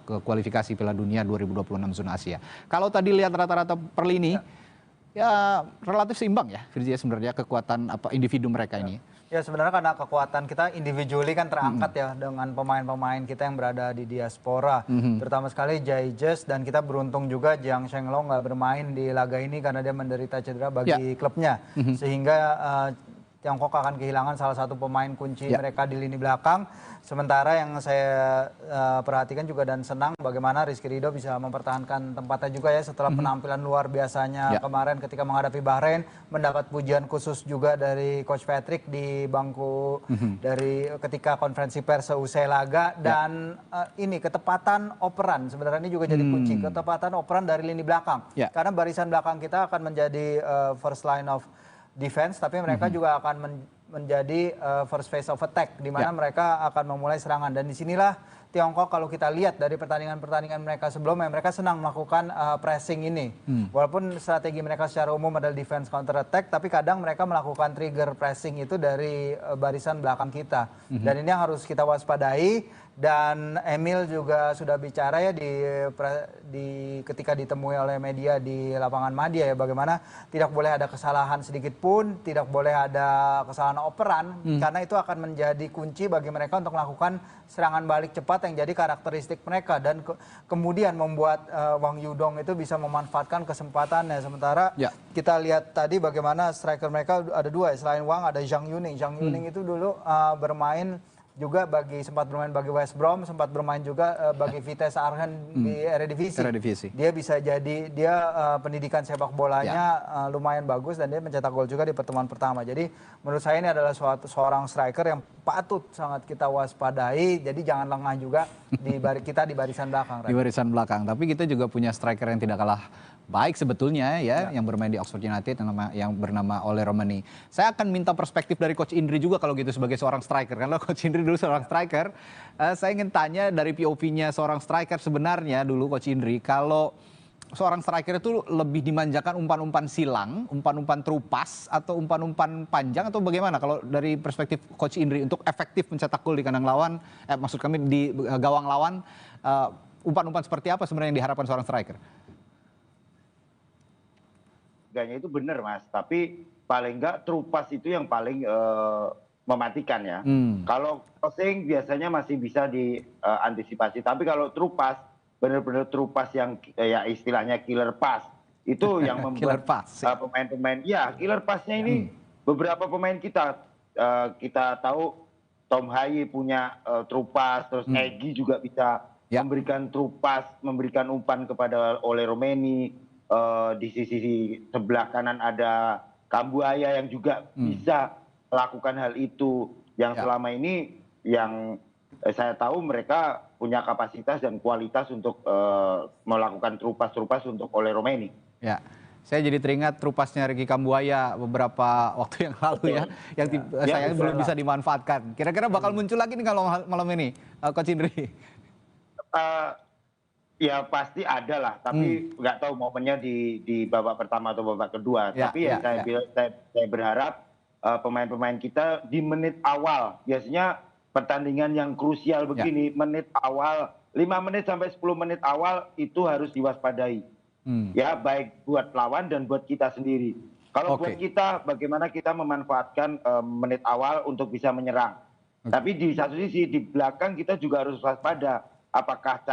ke kualifikasi Piala Dunia 2026 zona Asia. Kalau tadi lihat rata-rata per lini, ya relatif seimbang ya, Firzi, sebenarnya kekuatan individu mereka ini. Ya sebenarnya karena kekuatan kita individually kan terangkat ya dengan pemain-pemain kita yang berada di diaspora. Terutama sekali Jaijes, dan kita beruntung juga Jiang Shenglong nggak bermain di laga ini karena dia menderita cedera bagi klubnya. Sehingga Tiongkok akan kehilangan salah satu pemain kunci mereka di lini belakang. Sementara yang saya perhatikan juga dan senang bagaimana Rizky Ridho bisa mempertahankan tempatnya juga ya setelah penampilan luar biasanya kemarin ketika menghadapi Bahrain, mendapat pujian khusus juga dari Coach Patrick di bangku dari ketika konferensi pers seusai laga. Dan ini ketepatan operan sebenarnya ini juga jadi kunci, ketepatan operan dari lini belakang. Karena barisan belakang kita akan menjadi first line of defense, tapi mereka juga akan menjadi first phase of attack, di mana mereka akan memulai serangan. Dan disinilah Tiongkok kalau kita lihat dari pertandingan-pertandingan mereka sebelumnya, mereka senang melakukan pressing ini. Walaupun strategi mereka secara umum adalah defense counter attack, tapi kadang mereka melakukan trigger pressing itu dari barisan belakang kita. Dan ini yang harus kita waspadai. Dan Emil juga sudah bicara ya ketika ditemui oleh media di lapangan Madia ya, bagaimana tidak boleh ada kesalahan sedikit pun, tidak boleh ada kesalahan operan, karena itu akan menjadi kunci bagi mereka untuk melakukan serangan balik cepat yang jadi karakteristik mereka, dan kemudian membuat Wang Yudong itu bisa memanfaatkan kesempatannya. Sementara kita lihat tadi bagaimana striker mereka ada dua, selain Wang ada Zhang Yuning. Zhang Yuning itu dulu bermain juga sempat bermain bagi West Brom, sempat bermain juga bagi Vitesse Arnhem di Eredivisie. Dia bisa jadi pendidikan sepak bolanya lumayan bagus dan dia mencetak gol juga di pertemuan pertama. Jadi menurut saya ini adalah seorang striker yang patut sangat kita waspadai. Jadi jangan lengah juga di barisan belakang. Di barisan belakang. Tapi kita juga punya striker yang tidak kalah baik sebetulnya ya, yang bermain di Oxford United yang bernama Ole Romeni. Saya akan minta perspektif dari Coach Indri juga kalau gitu sebagai seorang striker. Karena Coach Indri dulu seorang striker. Saya ingin tanya dari POV-nya seorang striker sebenarnya dulu Coach Indri, kalau seorang striker itu lebih dimanjakan umpan-umpan silang, umpan-umpan terupas, atau umpan-umpan panjang, atau bagaimana kalau dari perspektif Coach Indri untuk efektif mencetak gol di kandang lawan, maksud kami di gawang lawan, umpan-umpan seperti apa sebenarnya yang diharapkan seorang striker? Itu benar Mas, tapi paling enggak terupas itu yang paling mematikan ya. Kalau crossing biasanya masih bisa diantisipasi, tapi kalau terupas benar-benar terupas yang ya istilahnya killer pass itu yang membuat pemain-pemain killer passnya ini beberapa pemain kita tahu Tom Haye punya terupas, terus Egy juga bisa memberikan terupas, memberikan umpan kepada Ole Romeni. Di sisi sebelah kanan ada Kambuaya yang juga bisa melakukan hal itu, yang selama ini yang saya tahu mereka punya kapasitas dan kualitas untuk melakukan terupas-terupas untuk Ole Romeni. Ya, saya jadi teringat terupasnya Ricky Kambuaya beberapa waktu yang lalu ya, yang sayangnya belum bisa dimanfaatkan. Kira-kira bakal muncul lagi nih kalau malam ini, Coach Indri? Ya pasti ada lah, tapi nggak tahu momennya di babak pertama atau babak kedua. Tapi saya berharap pemain-pemain kita di menit awal, biasanya pertandingan yang krusial begini, menit awal, 5 menit sampai 10 menit awal itu harus diwaspadai. Ya baik buat lawan dan buat kita sendiri. Kalau buat kita, bagaimana kita memanfaatkan menit awal untuk bisa menyerang. Tapi di satu sisi, di belakang kita juga harus waspada. Apakah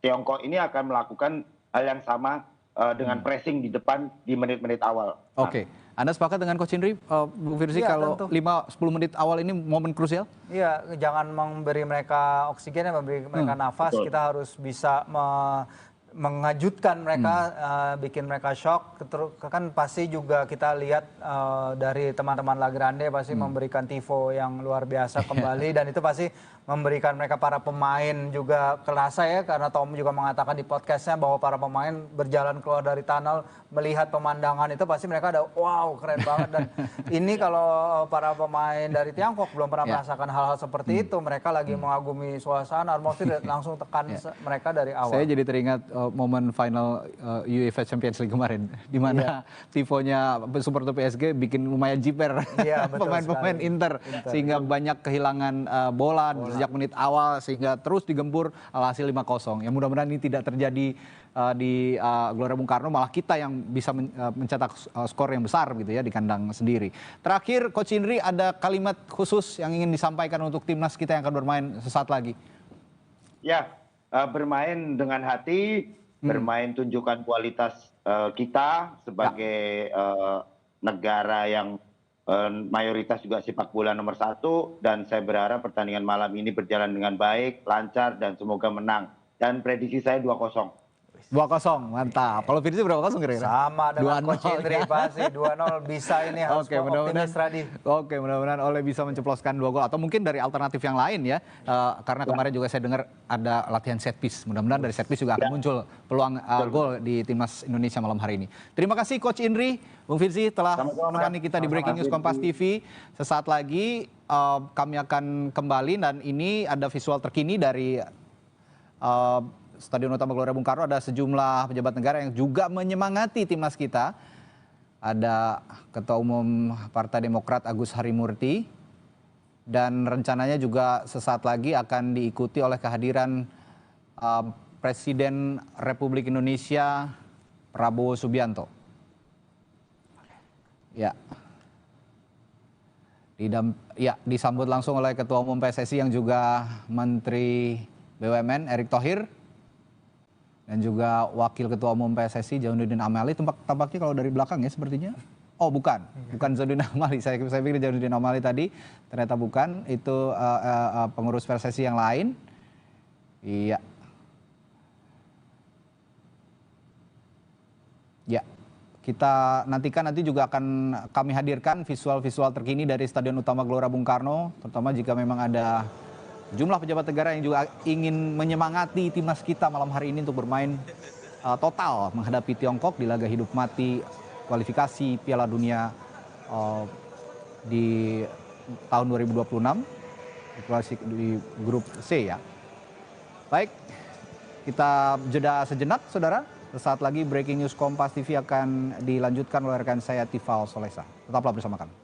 Tiongkok ini akan melakukan hal yang sama dengan pressing di depan di menit-menit awal. Anda sepakat dengan Coach Indri, Bu Firzi, kalau 5-10 menit awal ini momen krusial? Iya, jangan memberi mereka oksigen, memberi mereka nafas. Kita harus bisa mengejutkan mereka, bikin mereka shock. Kan pasti juga kita lihat dari teman-teman La Grande pasti memberikan tifo yang luar biasa kembali, dan itu pasti memberikan mereka para pemain juga kerasa ya, karena Tom juga mengatakan di podcastnya bahwa para pemain berjalan keluar dari tunnel melihat pemandangan itu pasti mereka ada wow keren banget. Dan ini kalau para pemain dari Tiongkok belum pernah merasakan hal-hal seperti itu, mereka lagi mengagumi suasana, atmosfer, langsung tekan mereka dari awal. Saya jadi teringat momen final UEFA Champions League kemarin, di mana tifonya supporter PSG bikin lumayan jiper pemain-pemain Inter, sehingga banyak kehilangan bola sejak menit awal, sehingga terus digempur, alhasil 5-0. Ya mudah-mudahan ini tidak terjadi di Gelora Bung Karno, malah kita yang bisa mencetak skor yang besar gitu ya di kandang sendiri. Terakhir, Coach Indri, ada kalimat khusus yang ingin disampaikan untuk timnas kita yang akan bermain sesaat lagi? Ya, bermain dengan hati, bermain tunjukkan kualitas kita sebagai negara yang mayoritas juga sepak bola nomor 1, dan saya berharap pertandingan malam ini berjalan dengan baik, lancar, dan semoga menang. Dan prediksi saya 2-0. 2-0, mantap. Kalau Firzi berapa 0 kira-kira? Sama dengan Coach Indri pasti 2-0 bisa ini, harus optimis tadi. Oke, mudah-mudahan Ole bisa menceploskan 2 gol, atau mungkin dari alternatif yang lain ya. Karena kemarin juga saya dengar ada latihan set piece. Mudah-mudahan dari set piece juga akan muncul peluang gol di timnas Indonesia malam hari ini. Terima kasih Coach Indri, Bung Firzi telah menemani kita di Breaking News Kompas TV. Sesaat lagi kami akan kembali, dan ini ada visual terkini dari Stadion Utama Gelora Bung Karno. Ada sejumlah pejabat negara yang juga menyemangati timnas kita. Ada Ketua Umum Partai Demokrat Agus Harimurti, dan rencananya juga sesaat lagi akan diikuti oleh kehadiran Presiden Republik Indonesia Prabowo Subianto. Ya. Disambut langsung oleh Ketua Umum PSSI yang juga Menteri BUMN Erick Thohir, dan juga Wakil Ketua Umum PSSI Zainuddin Amali. Tampaknya kalau dari belakang ya sepertinya. Oh bukan Zainuddin Amali. Saya pikir Zainuddin Amali tadi, ternyata bukan. Itu pengurus PSSI yang lain. Iya. Ya, kita nantikan, nanti juga akan kami hadirkan visual-visual terkini dari Stadion Utama Gelora Bung Karno, terutama jika memang ada jumlah pejabat negara yang juga ingin menyemangati timnas kita malam hari ini untuk bermain total menghadapi Tiongkok di laga hidup mati kualifikasi Piala Dunia di tahun 2026 di grup C ya. Baik, kita jeda sejenak saudara. Sesaat lagi Breaking News Kompas TV akan dilanjutkan oleh rekan saya Tifal Solesa. Tetaplah bersama kami.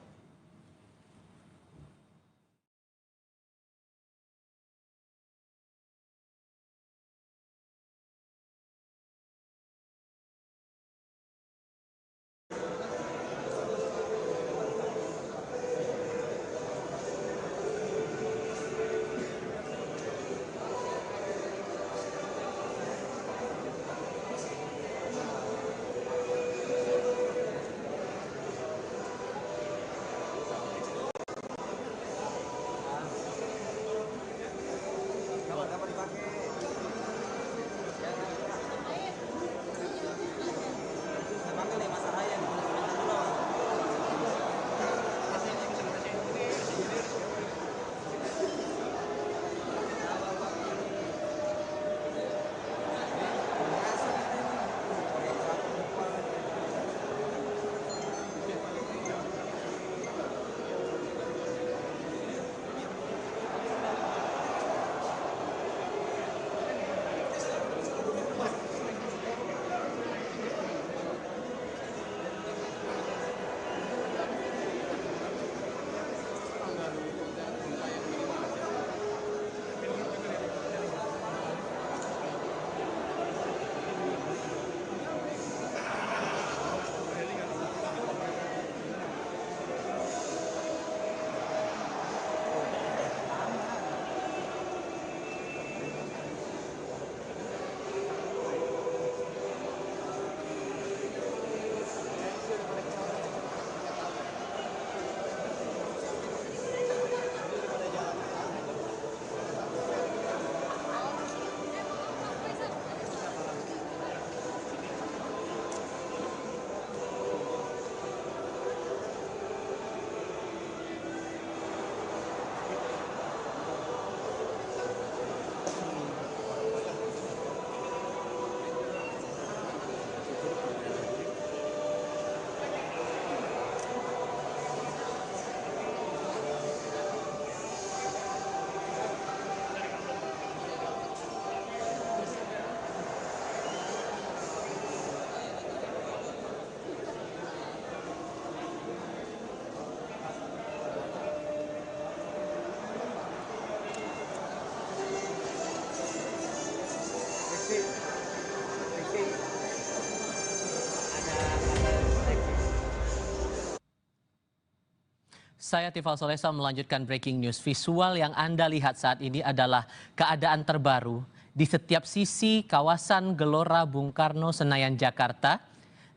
Saya Tifal Solesa melanjutkan breaking news. Visual yang Anda lihat saat ini adalah keadaan terbaru di setiap sisi kawasan Gelora Bung Karno Senayan Jakarta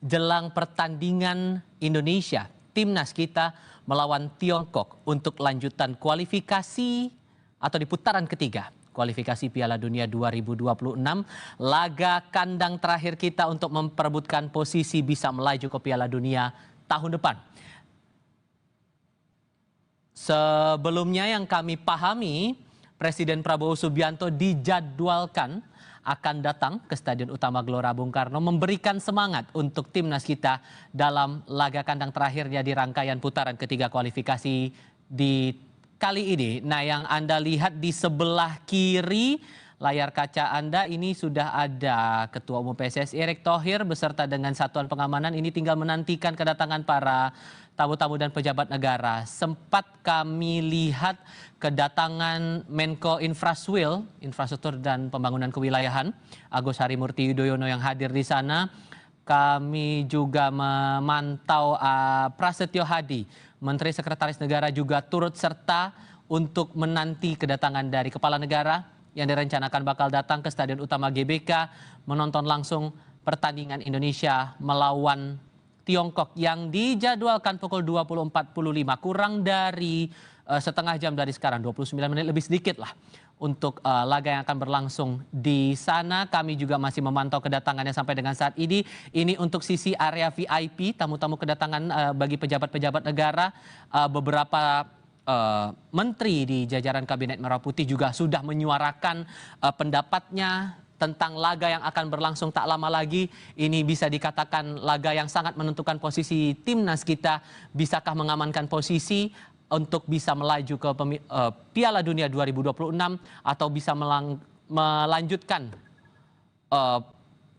jelang pertandingan Indonesia. Timnas kita melawan Tiongkok untuk lanjutan kualifikasi atau di putaran ketiga kualifikasi Piala Dunia 2026. Laga kandang terakhir kita untuk memperebutkan posisi bisa melaju ke Piala Dunia tahun depan. Sebelumnya yang kami pahami, Presiden Prabowo Subianto dijadwalkan akan datang ke Stadion Utama Gelora Bung Karno memberikan semangat untuk timnas kita dalam laga kandang terakhirnya di rangkaian putaran ketiga kualifikasi di kali ini. Nah, yang Anda lihat di sebelah kiri layar kaca Anda ini sudah ada Ketua Umum PSSI Erick Thohir beserta dengan satuan pengamanan. Ini tinggal menantikan kedatangan para tamu-tamu dan pejabat negara. Sempat kami lihat kedatangan Menko Infrastruktur dan Pembangunan Kewilayahan, Agus Harimurti Yudhoyono yang hadir di sana. Kami juga memantau Prasetyo Hadi, Menteri Sekretaris Negara juga turut serta untuk menanti kedatangan dari Kepala Negara yang direncanakan bakal datang ke Stadion Utama GBK menonton langsung pertandingan Indonesia melawan Tiongkok yang dijadwalkan pukul 20.45, kurang dari setengah jam dari sekarang, 29 menit lebih sedikit lah untuk laga yang akan berlangsung di sana. Kami juga masih memantau kedatangannya sampai dengan saat ini. Ini untuk sisi area VIP, tamu-tamu kedatangan bagi pejabat-pejabat negara. Beberapa menteri di jajaran Kabinet Merah Putih juga sudah menyuarakan pendapatnya tentang laga yang akan berlangsung tak lama lagi. Ini bisa dikatakan laga yang sangat menentukan posisi timnas kita. Bisakah mengamankan posisi untuk bisa melaju ke Piala Dunia 2026 atau bisa melanjutkan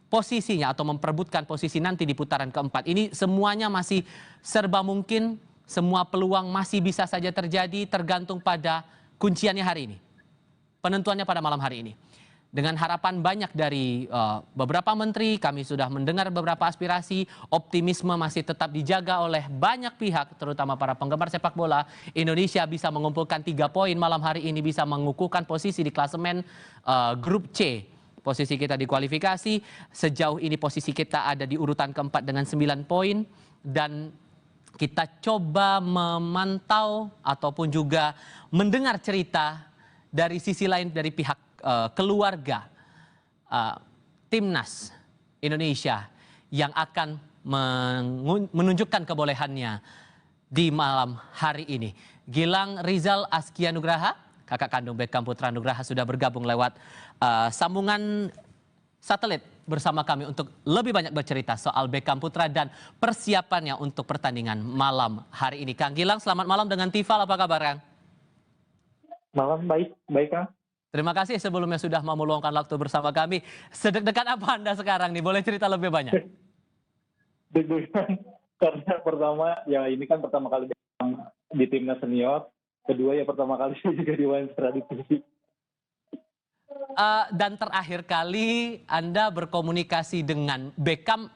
posisinya atau memperebutkan posisi nanti di putaran keempat. Ini semuanya masih serba mungkin. Semua peluang masih bisa saja terjadi tergantung pada kunciannya hari ini. Penentuannya pada malam hari ini. Dengan harapan banyak dari beberapa menteri, kami sudah mendengar beberapa aspirasi, optimisme masih tetap dijaga oleh banyak pihak, terutama para penggemar sepak bola. Indonesia bisa mengumpulkan 3 poin malam hari ini, bisa mengukuhkan posisi di klasemen grup C. Posisi kita di kualifikasi, sejauh ini posisi kita ada di urutan keempat dengan 9 poin. Dan kita coba memantau ataupun juga mendengar cerita dari sisi lain dari pihak keluarga timnas Indonesia yang akan menunjukkan kebolehannya di malam hari ini. Gilang Rizal Askia Nugraha, kakak kandung Beckham Putra Nugraha, sudah bergabung lewat sambungan satelit bersama kami untuk lebih banyak bercerita soal Beckham Putra dan persiapannya untuk pertandingan malam hari ini. Kang Gilang, selamat malam dengan Tifal, apa kabar Kang? Malam, baik Kang. Terima kasih sebelumnya sudah mau meluangkan waktu bersama kami. Sedek-dekan apa Anda sekarang nih? Boleh cerita lebih banyak? Deg-degan karena pertama, ya ini kan pertama kali di timnas senior. Kedua ya pertama kali juga diwawancara di TV. Dan terakhir kali Anda berkomunikasi dengan Beckham,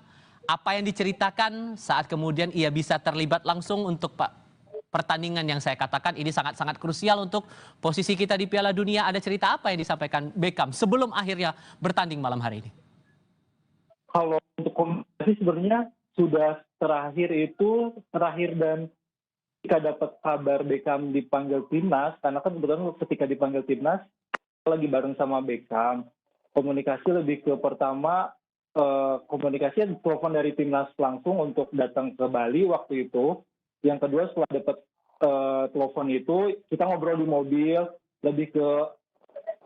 apa yang diceritakan saat kemudian ia bisa terlibat langsung untuk pertandingan yang saya katakan ini sangat-sangat krusial untuk posisi kita di Piala Dunia. Ada cerita apa yang disampaikan Beckham sebelum akhirnya bertanding malam hari ini? Kalau untuk komunikasi sebenarnya sudah terakhir dan ketika dapat kabar Beckham dipanggil timnas, karena kan kebetulan ketika dipanggil timnas lagi bareng sama Beckham, komunikasi lebih ke pertama komunikasi telepon dari timnas langsung untuk datang ke Bali waktu itu. Yang kedua setelah dapat telepon itu kita ngobrol di mobil,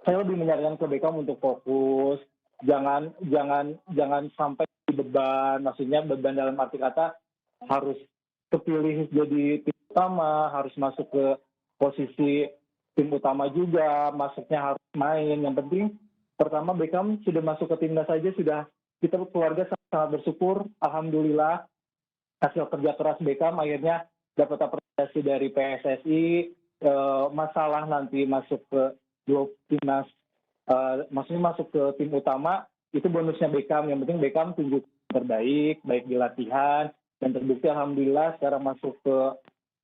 saya lebih menyarankan ke Beckham untuk fokus, jangan sampai beban, maksudnya beban dalam arti kata harus kepilih jadi tim utama, harus masuk ke posisi tim utama juga, masuknya harus main. Yang penting pertama Beckham sudah masuk ke timnas saja, sudah kita keluarga sangat bersyukur, alhamdulillah hasil kerja keras Beckham akhirnya dapat apresiasi dari PSSI. Masalah nanti masuk ke dua timnas, maksudnya masuk ke tim utama itu bonusnya Beckham. Yang penting Beckham tunjuk terbaik, baik di latihan dan terbukti alhamdulillah sekarang masuk ke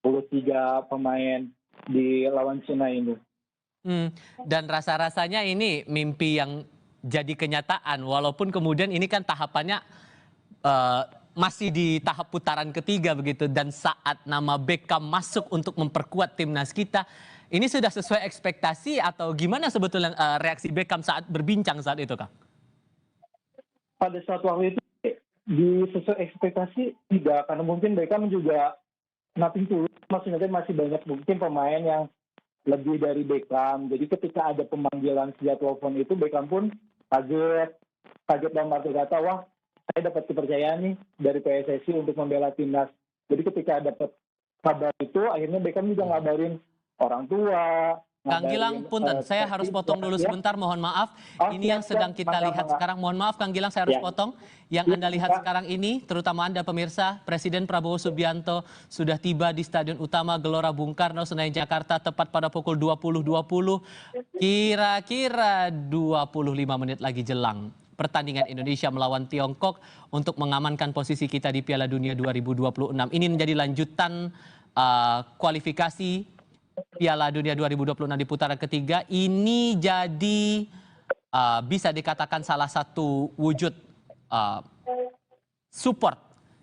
23 pemain di lawan Cina ini. Dan rasa-rasanya ini mimpi yang jadi kenyataan, walaupun kemudian ini kan tahapannya masih di tahap putaran ketiga begitu, dan saat nama Beckham masuk untuk memperkuat timnas kita, ini sudah sesuai ekspektasi atau gimana sebetulnya reaksi Beckham saat berbincang saat itu, Kang? Pada saat waktu itu di sesuai ekspektasi tidak, karena mungkin Beckham juga nothing tulus, maksudnya masih banyak mungkin pemain yang lebih dari Beckham. Jadi ketika ada pemanggilan via telepon itu, Beckham pun kaget dalam arti kata, wah saya dapat kepercayaan nih dari PSSI untuk membela timnas. Jadi ketika dapat kabar itu, akhirnya Beckham juga ngabarin orang tua. Kang Gilang, punten, saya harus potong dulu sebentar, mohon maaf. Ini yang sedang kita lihat sekarang, mohon maaf Kang Gilang, saya harus potong. Yang Anda lihat sekarang ini, terutama Anda pemirsa, Presiden Prabowo Subianto sudah tiba di Stadion Utama Gelora Bung Karno, Senayan, Jakarta, tepat pada pukul 20.20. Kira-kira 25 menit lagi jelang pertandingan Indonesia melawan Tiongkok untuk mengamankan posisi kita di Piala Dunia 2026. Ini menjadi lanjutan kualifikasi Piala Dunia 2026 di putaran ketiga. Ini jadi bisa dikatakan salah satu wujud support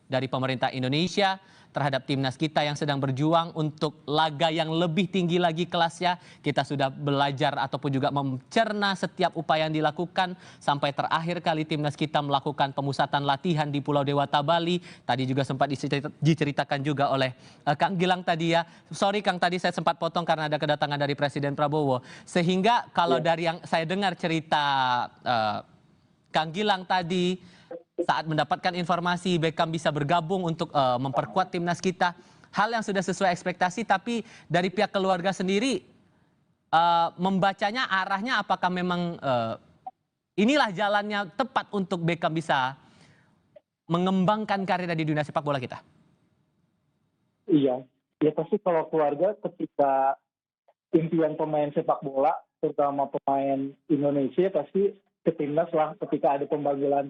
dari pemerintah Indonesia terhadap timnas kita yang sedang berjuang untuk laga yang lebih tinggi lagi kelasnya. Kita sudah belajar ataupun juga mencerna setiap upaya yang dilakukan sampai terakhir kali timnas kita melakukan pemusatan latihan di Pulau Dewata, Bali. Tadi juga sempat diceritakan juga oleh Kang Gilang tadi ya. Sorry Kang, tadi saya sempat potong karena ada kedatangan dari Presiden Prabowo. Sehingga kalau dari yang saya dengar cerita Kang Gilang tadi, saat mendapatkan informasi Beckham bisa bergabung untuk memperkuat timnas kita, hal yang sudah sesuai ekspektasi, tapi dari pihak keluarga sendiri membacanya arahnya apakah memang inilah jalannya tepat untuk Beckham bisa mengembangkan karirnya di dunia sepak bola kita? Iya, ya pasti kalau keluarga ketika impian pemain sepak bola, terutama pemain Indonesia, pasti ke timnas lah. Ketika ada pemanggilan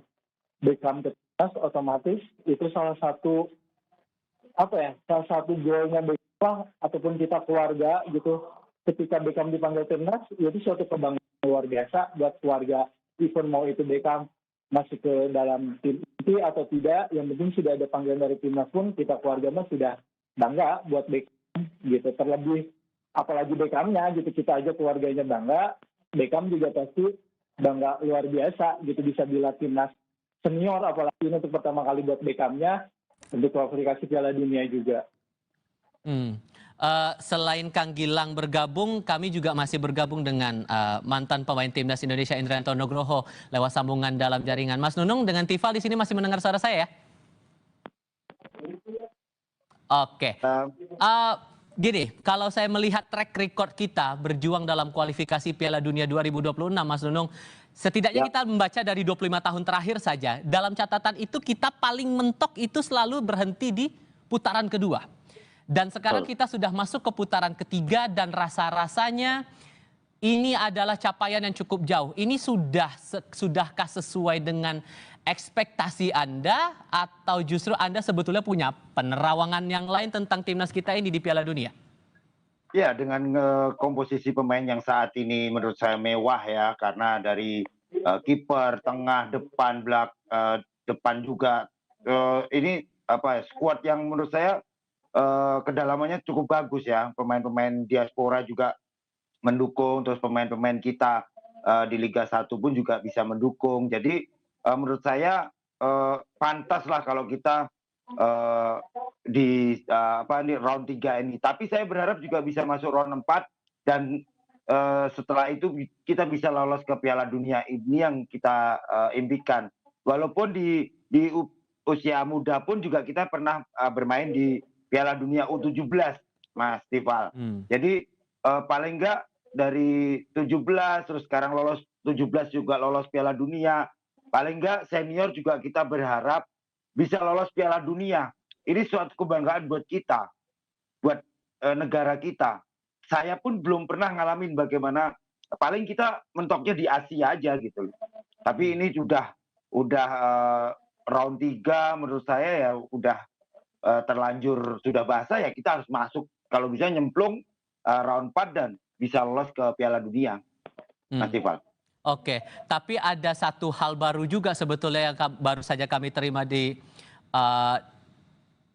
Beckham ke timnas, otomatis itu salah satu goalnya Beckham ataupun kita keluarga gitu. Ketika Beckham dipanggil timnas, itu suatu kebanggaan luar biasa buat keluarga. Even mau itu Beckham masuk ke dalam tim inti atau tidak, yang penting sudah ada panggilan dari timnas pun kita keluarga mah sudah bangga buat Beckham gitu. Terlebih apalagi Beckhamnya gitu, kita aja keluarganya bangga, Beckham juga pasti bangga luar biasa gitu bisa bila timnas senior, apalagi ini untuk pertama kali buat Beckhamnya untuk kualifikasi Piala Dunia juga. Selain Kang Gilang bergabung, kami juga masih bergabung dengan mantan pemain timnas Indonesia Indrianto Nugroho lewat sambungan dalam jaringan. Mas Nunung dengan Tifal di sini masih mendengar suara saya ya? Oke. Gini, kalau saya melihat track record kita berjuang dalam kualifikasi Piala Dunia 2026, Mas Nunung, setidaknya kita membaca dari 25 tahun terakhir saja, dalam catatan itu kita paling mentok itu selalu berhenti di putaran kedua. Dan sekarang kita sudah masuk ke putaran ketiga dan rasa-rasanya ini adalah capaian yang cukup jauh. Ini sudahkah sesuai dengan ekspektasi Anda atau justru Anda sebetulnya punya penerawangan yang lain tentang timnas kita ini di Piala Dunia? Ya, dengan komposisi pemain yang saat ini menurut saya mewah ya, karena dari kiper, tengah, depan juga ini skuad yang menurut saya kedalamannya cukup bagus ya. Pemain-pemain diaspora juga mendukung, terus pemain-pemain kita di Liga 1 pun juga bisa mendukung. Jadi menurut saya pantas lah kalau kita di round 3 ini. Tapi saya berharap juga bisa masuk round 4 dan setelah itu kita bisa lolos ke Piala Dunia. Ini yang kita impikan. Walaupun di usia muda pun juga kita pernah bermain di Piala Dunia U17, Mas Tifal. Jadi paling enggak dari 17 terus sekarang lolos 17 juga lolos Piala Dunia. Paling enggak senior juga kita berharap bisa lolos Piala Dunia. Ini suatu kebanggaan buat kita, buat negara kita. Saya pun belum pernah ngalamin bagaimana, paling kita mentoknya di Asia aja gitu. Tapi ini udah round 3 menurut saya ya udah terlanjur sudah basah ya kita harus masuk kalau bisa nyemplung round 4 dan bisa lolos ke Piala Dunia. Mas Iqbal. Oke, tapi ada satu hal baru juga sebetulnya yang baru saja kami terima di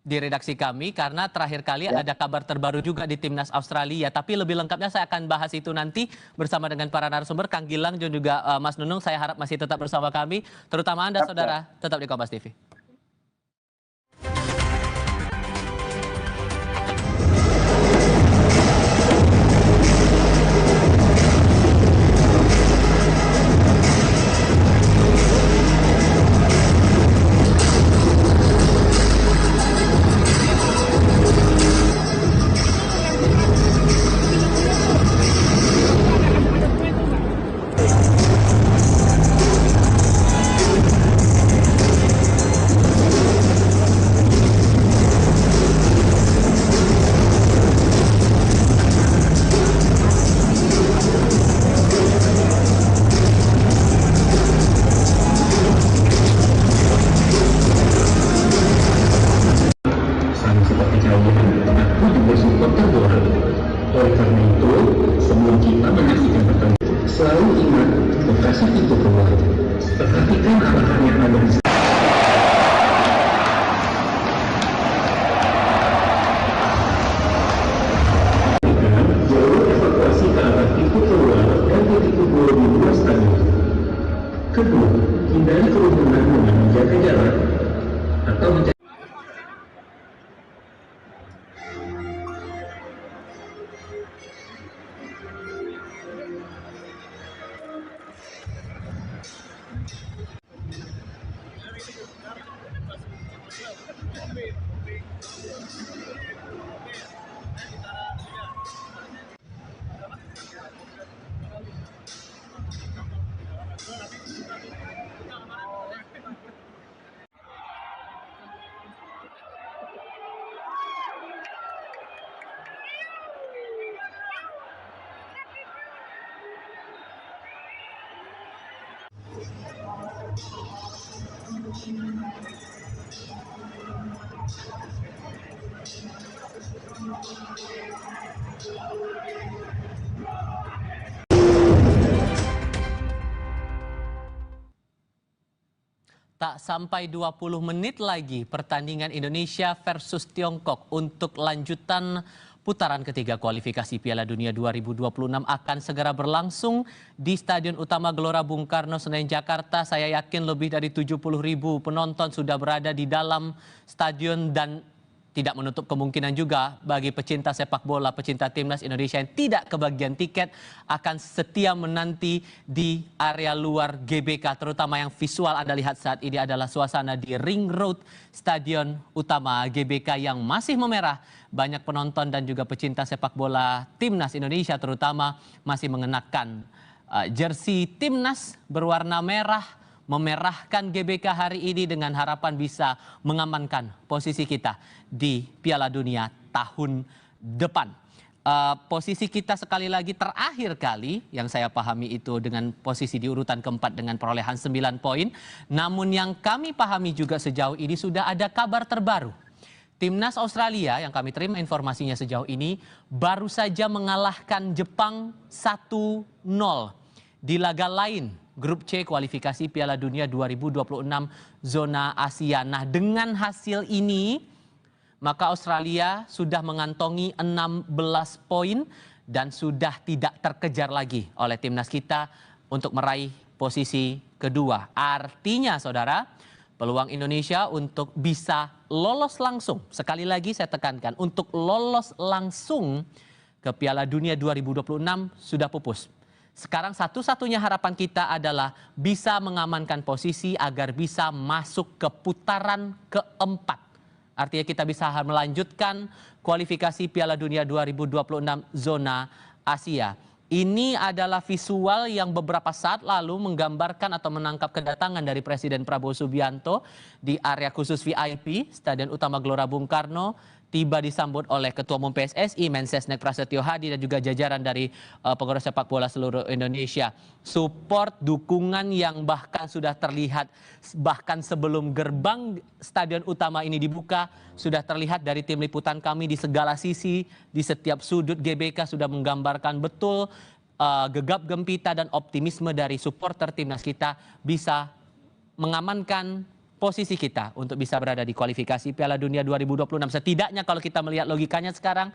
redaksi kami, karena terakhir kali ada kabar terbaru juga di Timnas Australia. Tapi lebih lengkapnya saya akan bahas itu nanti bersama dengan para narasumber, Kang Gilang dan juga Mas Nunung. Saya harap masih tetap bersama kami, terutama Anda saudara, tetap di Kompas TV. Kedua, hindari kerumunan dengan menjaga jarak atau menjaga Tak sampai 20 menit lagi pertandingan Indonesia versus Tiongkok untuk lanjutan putaran ketiga kualifikasi Piala Dunia 2026 akan segera berlangsung di Stadion Utama Gelora Bung Karno, Senayan, Jakarta. Saya yakin lebih dari 70.000 penonton sudah berada di dalam stadion dan tidak menutup kemungkinan juga bagi pecinta sepak bola, pecinta timnas Indonesia yang tidak kebagian tiket akan setia menanti di area luar GBK, terutama yang visual Anda lihat saat ini adalah suasana di Ring Road Stadion Utama GBK yang masih memerah. Banyak penonton dan juga pecinta sepak bola timnas Indonesia terutama masih mengenakan jersey timnas berwarna merah, memerahkan GBK hari ini dengan harapan bisa mengamankan posisi kita di Piala Dunia tahun depan. Posisi kita sekali lagi terakhir kali yang saya pahami itu dengan posisi di urutan keempat dengan perolehan 9 poin. Namun yang kami pahami juga sejauh ini sudah ada kabar terbaru. Timnas Australia yang kami terima informasinya sejauh ini baru saja mengalahkan Jepang 1-0 di laga lain Grup C kualifikasi Piala Dunia 2026 zona Asia. Nah, dengan hasil ini maka Australia sudah mengantongi 16 poin dan sudah tidak terkejar lagi oleh timnas kita untuk meraih posisi kedua. Artinya saudara, peluang Indonesia untuk bisa lolos langsung, sekali lagi saya tekankan, untuk lolos langsung ke Piala Dunia 2026 sudah pupus. Sekarang satu-satunya harapan kita adalah bisa mengamankan posisi agar bisa masuk ke putaran keempat. Artinya kita bisa melanjutkan kualifikasi Piala Dunia 2026 zona Asia. Ini adalah visual yang beberapa saat lalu menggambarkan atau menangkap kedatangan dari Presiden Prabowo Subianto di area khusus VIP Stadion Utama Gelora Bung Karno. tiba disambut oleh Ketua Umum PSSI, Mensesnek Prasetyo Hadi, dan juga jajaran dari pengurus sepak bola seluruh Indonesia. Support, dukungan yang bahkan sudah terlihat, bahkan sebelum gerbang stadion utama ini dibuka, sudah terlihat dari tim liputan kami di segala sisi, di setiap sudut GBK sudah menggambarkan betul gegap gempita dan optimisme dari supporter timnas kita bisa mengamankan posisi kita untuk bisa berada di kualifikasi Piala Dunia 2026. Setidaknya kalau kita melihat logikanya sekarang,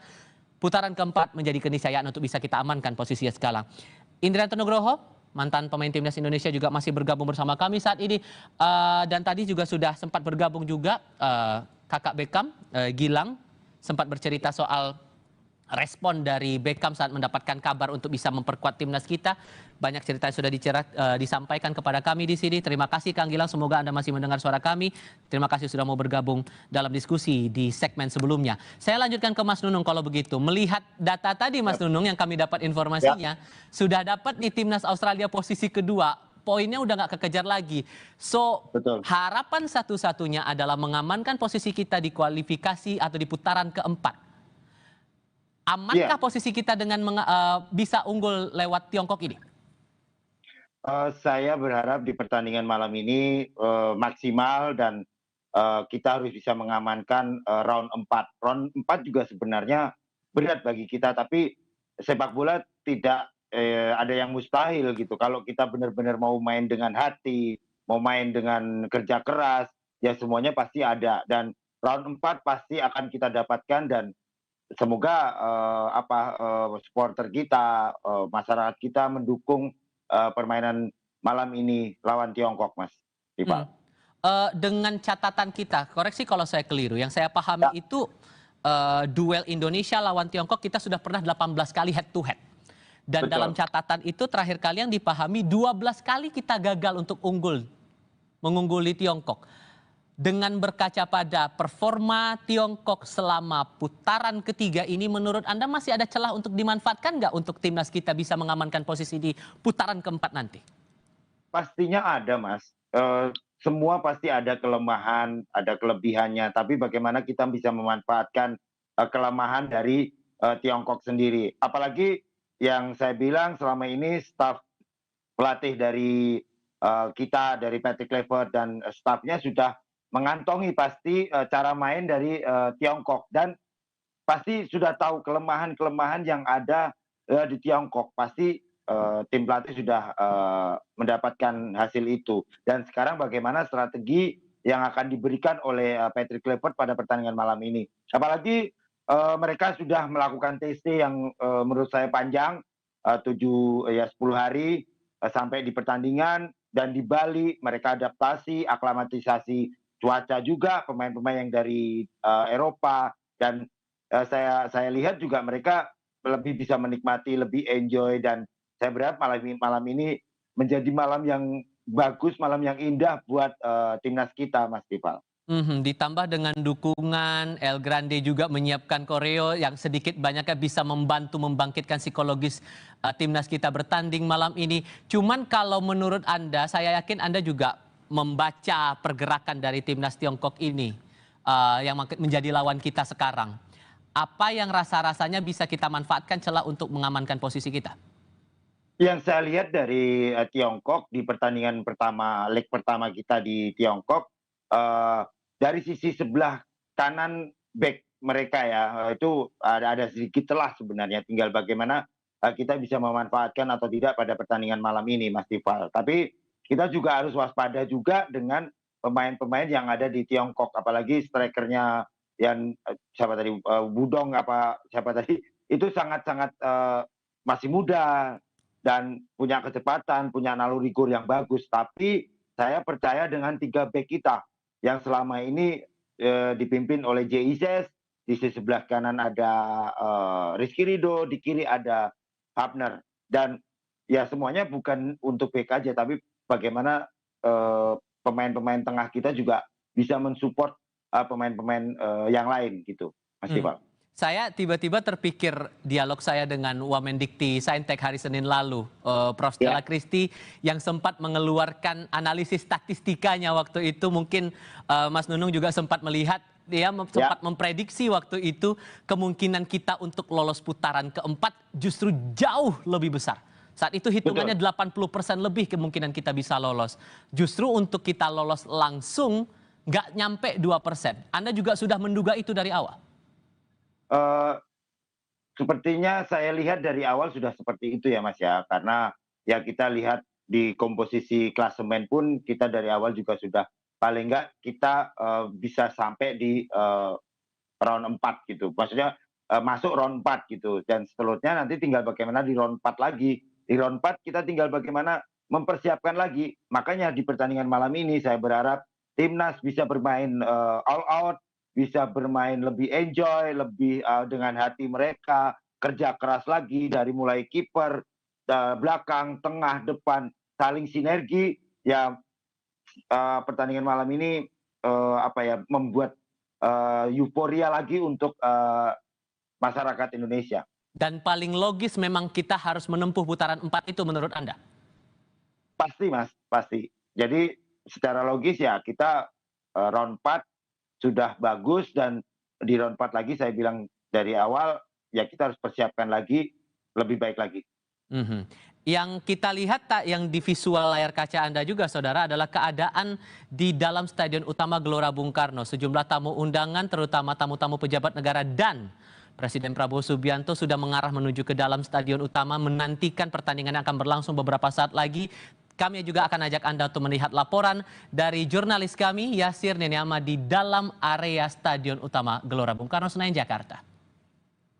putaran keempat menjadi keniscayaan untuk bisa kita amankan posisinya sekarang. Indrianto Nugroho, mantan pemain timnas Indonesia, juga masih bergabung bersama kami saat ini. Dan tadi juga sudah sempat bergabung juga kakak Beckham, Gilang, sempat bercerita soal respon dari Beckham saat mendapatkan kabar untuk bisa memperkuat timnas kita. Banyak cerita yang sudah disampaikan kepada kami di sini. Terima kasih Kang Gilang, semoga Anda masih mendengar suara kami. Terima kasih sudah mau bergabung dalam diskusi di segmen sebelumnya. Saya lanjutkan ke Mas Nunung kalau begitu. Melihat data tadi Mas Nunung yang kami dapat informasinya, sudah dapat di timnas Australia posisi kedua. Poinnya udah nggak kekejar lagi. So, harapan satu-satunya adalah mengamankan posisi kita di kualifikasi atau di putaran keempat. Amankah posisi kita dengan bisa unggul lewat Tiongkok ini? Saya berharap di pertandingan malam ini maksimal dan kita harus bisa mengamankan round 4. Round 4 juga sebenarnya berat bagi kita, tapi sepak bola tidak ada yang mustahil gitu. Kalau kita benar-benar mau main dengan hati, mau main dengan kerja keras, ya semuanya pasti ada. Dan round 4 pasti akan kita dapatkan, dan semoga supporter kita, masyarakat kita mendukung permainan malam ini lawan Tiongkok, Mas Iqbal. Dengan catatan kita, koreksi kalau saya keliru, yang saya pahami itu duel Indonesia lawan Tiongkok kita sudah pernah 18 kali head to head. Dan dalam catatan itu terakhir kali yang dipahami 12 kali kita gagal untuk mengungguli Tiongkok. Dengan berkaca pada performa Tiongkok selama putaran ketiga ini, menurut Anda masih ada celah untuk dimanfaatkan nggak untuk timnas kita bisa mengamankan posisi di putaran keempat nanti? Pastinya ada, Mas. Semua pasti ada kelemahan, ada kelebihannya. Tapi bagaimana kita bisa memanfaatkan kelemahan dari Tiongkok sendiri. Apalagi yang saya bilang selama ini staf pelatih dari kita, dari Patrick Kluivert dan stafnya sudah mengantongi pasti cara main dari Tiongkok, dan pasti sudah tahu kelemahan-kelemahan yang ada di Tiongkok. Pasti tim pelatih sudah mendapatkan hasil itu. Dan sekarang bagaimana strategi yang akan diberikan oleh Patrick Kluivert pada pertandingan malam ini. Apalagi mereka sudah melakukan TC yang menurut saya panjang, 10 hari sampai di pertandingan, dan di Bali mereka adaptasi, aklimatisasi cuaca juga, pemain-pemain yang dari Eropa, dan saya lihat juga mereka lebih bisa menikmati, lebih enjoy, dan saya berharap malam ini menjadi malam yang bagus, malam yang indah buat timnas kita, Mas Tifal. Ditambah dengan dukungan El Grande juga menyiapkan koreo yang sedikit banyaknya bisa membantu membangkitkan psikologis timnas kita bertanding malam ini. Cuman kalau menurut Anda, saya yakin Anda juga membaca pergerakan dari timnas Tiongkok ini yang menjadi lawan kita sekarang. Apa yang rasa-rasanya bisa kita manfaatkan celah untuk mengamankan posisi kita? Yang saya lihat dari Tiongkok di pertandingan pertama, leg pertama kita di Tiongkok, dari sisi sebelah kanan back mereka ya, itu ada sedikit celah sebenarnya. Tinggal bagaimana kita bisa memanfaatkan atau tidak pada pertandingan malam ini, Mas Tifal. Tapi kita juga harus waspada juga dengan pemain-pemain yang ada di Tiongkok, apalagi strikernya yang siapa tadi, Budong siapa tadi, itu sangat-sangat masih muda dan punya kecepatan, punya naluri gol yang bagus. Tapi saya percaya dengan 3 back kita yang selama ini dipimpin oleh JISS, di sisi sebelah kanan ada Rizky Ridho, di kiri ada Hafner, dan ya semuanya bukan untuk back aja, tapi bagaimana pemain-pemain tengah kita juga bisa mensupport pemain-pemain yang lain gitu, Mas Iqbal. Saya tiba-tiba terpikir dialog saya dengan Wamendikti Saintek hari Senin lalu, Prof. Stella Christy, yang sempat mengeluarkan analisis statistikanya waktu itu. Mungkin Mas Nunung juga sempat melihat dia sempat memprediksi waktu itu kemungkinan kita untuk lolos putaran keempat justru jauh lebih besar. Saat itu hitungannya 80% lebih kemungkinan kita bisa lolos. Justru untuk kita lolos langsung nggak nyampe 2%. Anda juga sudah menduga itu dari awal? Sepertinya saya lihat dari awal sudah seperti itu ya Mas ya. Karena ya kita lihat di komposisi klasemen pun kita dari awal juga sudah paling nggak kita bisa sampai di round 4 gitu. Maksudnya masuk round 4 gitu. Dan seterusnya nanti tinggal bagaimana di round 4 lagi. Di round 4 kita tinggal bagaimana mempersiapkan lagi. Makanya di pertandingan malam ini saya berharap timnas bisa bermain all out, bisa bermain lebih enjoy, lebih dengan hati mereka, kerja keras lagi dari mulai kiper, belakang, tengah, depan, saling sinergi. Ya pertandingan malam ini membuat euforia lagi untuk masyarakat Indonesia. Dan paling logis memang kita harus menempuh putaran 4 itu menurut Anda? Pasti Mas, pasti. Jadi secara logis ya kita round 4 sudah bagus, dan di round 4 lagi saya bilang dari awal ya kita harus persiapkan lagi lebih baik lagi. Yang kita lihat yang di visual layar kaca Anda juga saudara adalah keadaan di dalam Stadion Utama Gelora Bung Karno. Sejumlah tamu undangan terutama tamu-tamu pejabat negara dan Presiden Prabowo Subianto sudah mengarah menuju ke dalam Stadion Utama menantikan pertandingan yang akan berlangsung beberapa saat lagi. Kami juga akan ajak Anda untuk melihat laporan dari jurnalis kami Yasir Neniama di dalam area Stadion Utama Gelora Bung Karno Senayan, Jakarta.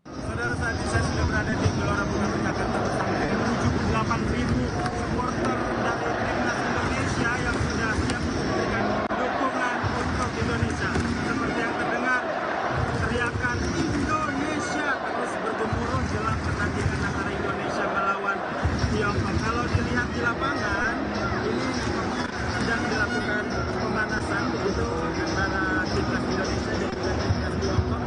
Saudara, saat ini saya sudah berada di Gelora Bung Karno Jakarta bersama dengan 78.000 supporter dari timnas Indonesia yang sudah siap memberikan dukungan untuk Indonesia. Seperti yang terdengar, teriakan Indonesia terus bergemuruh jelang pertandingan antara Indonesia melawan Tiongkok. Kalau dilihat di lapangan, ini sedang dilakukan pemanasan begitu antara timnas Indonesia dan juga timnas Tiongkok.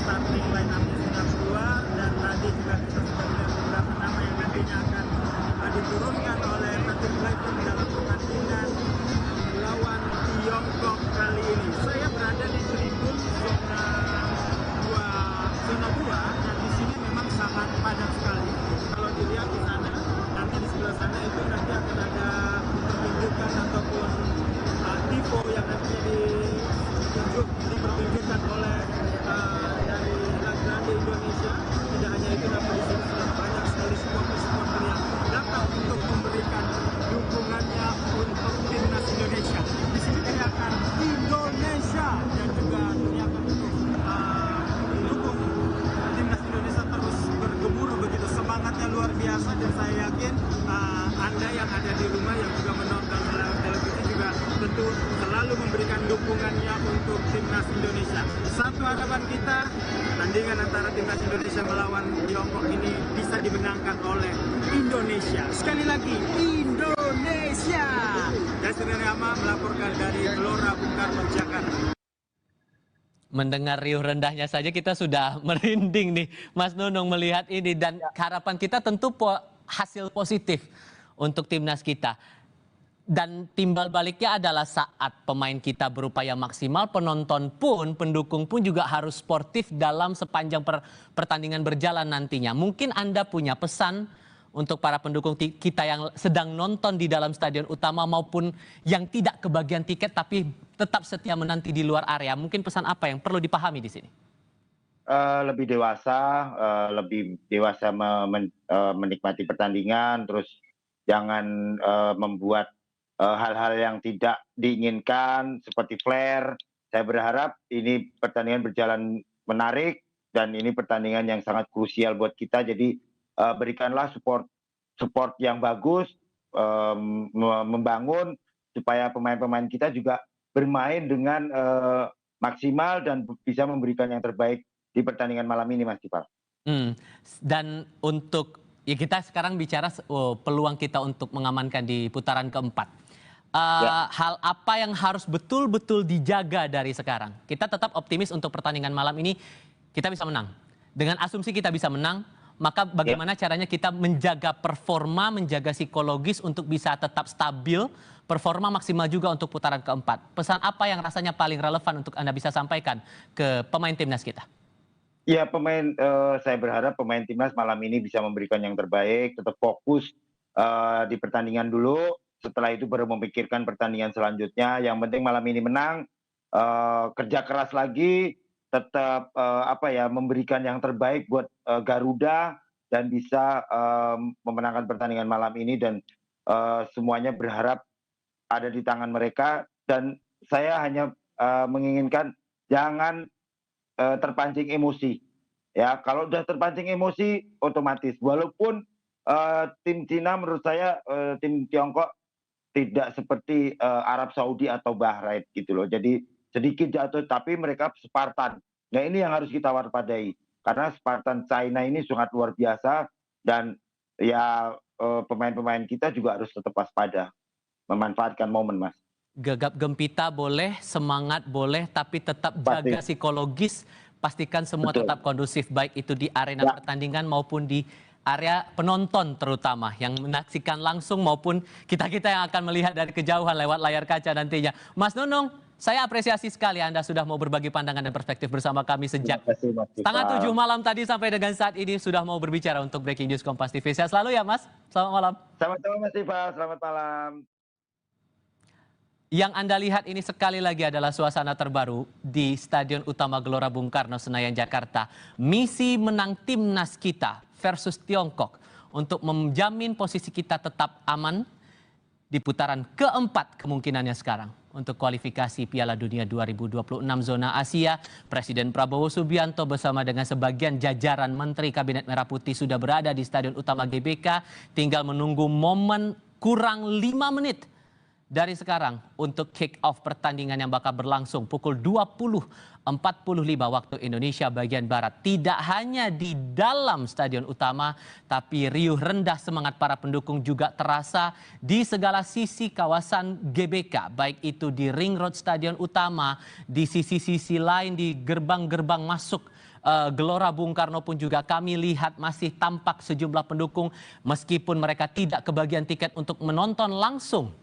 Starting line up-nya sudah keluar, dan tadi juga kita sudah melihat beberapa nama yang nantinya akan diturunkan oleh Patrick Kluivert dalam pertandingan melawan Tiongkok kali ini. Saya berada di tribun zona 2 dan di sini memang sangat padat sekali. Kalau dilihat di sana, nanti di sebelah sana itu nanti akan ada pertunjukan ataupun tifo yang nantinya dipertunjukkan oleh dari La Grande Indonesia. Tidak hanya itu, namun di sini sudah banyak sekali supporter yang datang untuk memberikan dukungannya untuk timnas Indonesia. Di sini teriakan Indonesia dan juga teriakan untuk mendukung timnas Indonesia terus bergemuruh begitu. Semangatnya luar biasa, dan saya yakin Anda yang ada di rumah yang juga menonton lewat televisi juga tentu selalu memberikan dukungannya untuk timnas Indonesia. Satu harapan kita, pertandingan antara timnas Indonesia melawan Tiongkok ini bisa dimenangkan oleh Indonesia. Sekali lagi, Indonesia. Yasir Neniama melaporkan dari Gelora Bung Karno, Jakarta. Mendengar riuh rendahnya saja kita sudah merinding nih Mas Nunung melihat ini, dan harapan kita tentu hasil positif untuk timnas kita. Dan timbal baliknya adalah saat pemain kita berupaya maksimal, penonton pun, pendukung pun juga harus sportif dalam sepanjang pertandingan berjalan nantinya. Mungkin Anda punya pesan untuk para pendukung kita yang sedang nonton di dalam Stadion Utama maupun yang tidak kebagian tiket tapi tetap setia menanti di luar area. Mungkin pesan apa yang perlu dipahami di sini? Lebih dewasa menikmati pertandingan, terus jangan membuat hal-hal yang tidak diinginkan seperti flare. Saya berharap ini pertandingan berjalan menarik, dan ini pertandingan yang sangat krusial buat kita. Jadi berikanlah support yang bagus, membangun supaya pemain-pemain kita juga bermain dengan maksimal dan bisa memberikan yang terbaik di pertandingan malam ini, Mas Dipal. Dan untuk ya kita sekarang bicara peluang kita untuk mengamankan di putaran keempat. Hal apa yang harus betul-betul dijaga dari sekarang? Kita tetap optimis untuk pertandingan malam ini kita bisa menang. Dengan asumsi kita bisa menang, maka bagaimana caranya kita menjaga performa, menjaga psikologis untuk bisa tetap stabil, performa maksimal juga untuk putaran keempat. Pesan apa yang rasanya paling relevan untuk Anda bisa sampaikan ke pemain timnas kita? Ya, saya berharap pemain timnas malam ini bisa memberikan yang terbaik, tetap fokus di pertandingan dulu. Setelah itu baru memikirkan pertandingan selanjutnya. Yang penting malam ini menang, kerja keras lagi, tetap memberikan yang terbaik buat Garuda dan bisa memenangkan pertandingan malam ini, dan semuanya berharap ada di tangan mereka. Dan saya hanya menginginkan jangan terpancing emosi. Ya, kalau udah terpancing emosi otomatis, walaupun tim Cina menurut saya, tim Tiongkok tidak seperti Arab Saudi atau Bahrain gitu loh. Jadi sedikit jatuh, tapi mereka Spartan. Nah, ini yang harus kita waspadai, karena Spartan China ini sangat luar biasa, dan ya pemain-pemain kita juga harus tetap waspada, memanfaatkan momen, Mas. Gegap gempita boleh, semangat boleh, tapi tetap jaga psikologis, pastikan semua tetap kondusif, baik itu di arena pertandingan maupun di area penonton, terutama yang menyaksikan langsung maupun kita-kita yang akan melihat dari kejauhan lewat layar kaca nantinya. Mas Nunung, saya apresiasi sekali Anda sudah mau berbagi pandangan dan perspektif bersama kami sejak setengah 7 malam tadi sampai dengan saat ini, sudah mau berbicara untuk Breaking News Kompas TV. Sehat selalu ya Mas, selamat malam. Sama-sama Mas Iva, selamat malam. Yang Anda lihat ini sekali lagi adalah suasana terbaru di Stadion Utama Gelora Bung Karno, Senayan, Jakarta. Misi menang timnas kita versus Tiongkok untuk menjamin posisi kita tetap aman di putaran keempat kemungkinannya sekarang untuk kualifikasi Piala Dunia 2026 zona Asia. Presiden Prabowo Subianto bersama dengan sebagian jajaran Menteri Kabinet Merah Putih sudah berada di Stadion Utama GBK, tinggal menunggu momen kurang 5 menit dari sekarang untuk kick off pertandingan yang bakal berlangsung pukul 20.45 waktu Indonesia bagian Barat. Tidak hanya di dalam Stadion Utama, tapi riuh rendah semangat para pendukung juga terasa di segala sisi kawasan GBK. Baik itu di Ring Road Stadion Utama, di sisi-sisi lain di gerbang-gerbang masuk Gelora Bung Karno pun juga kami lihat masih tampak sejumlah pendukung, meskipun mereka tidak kebagian tiket untuk menonton langsung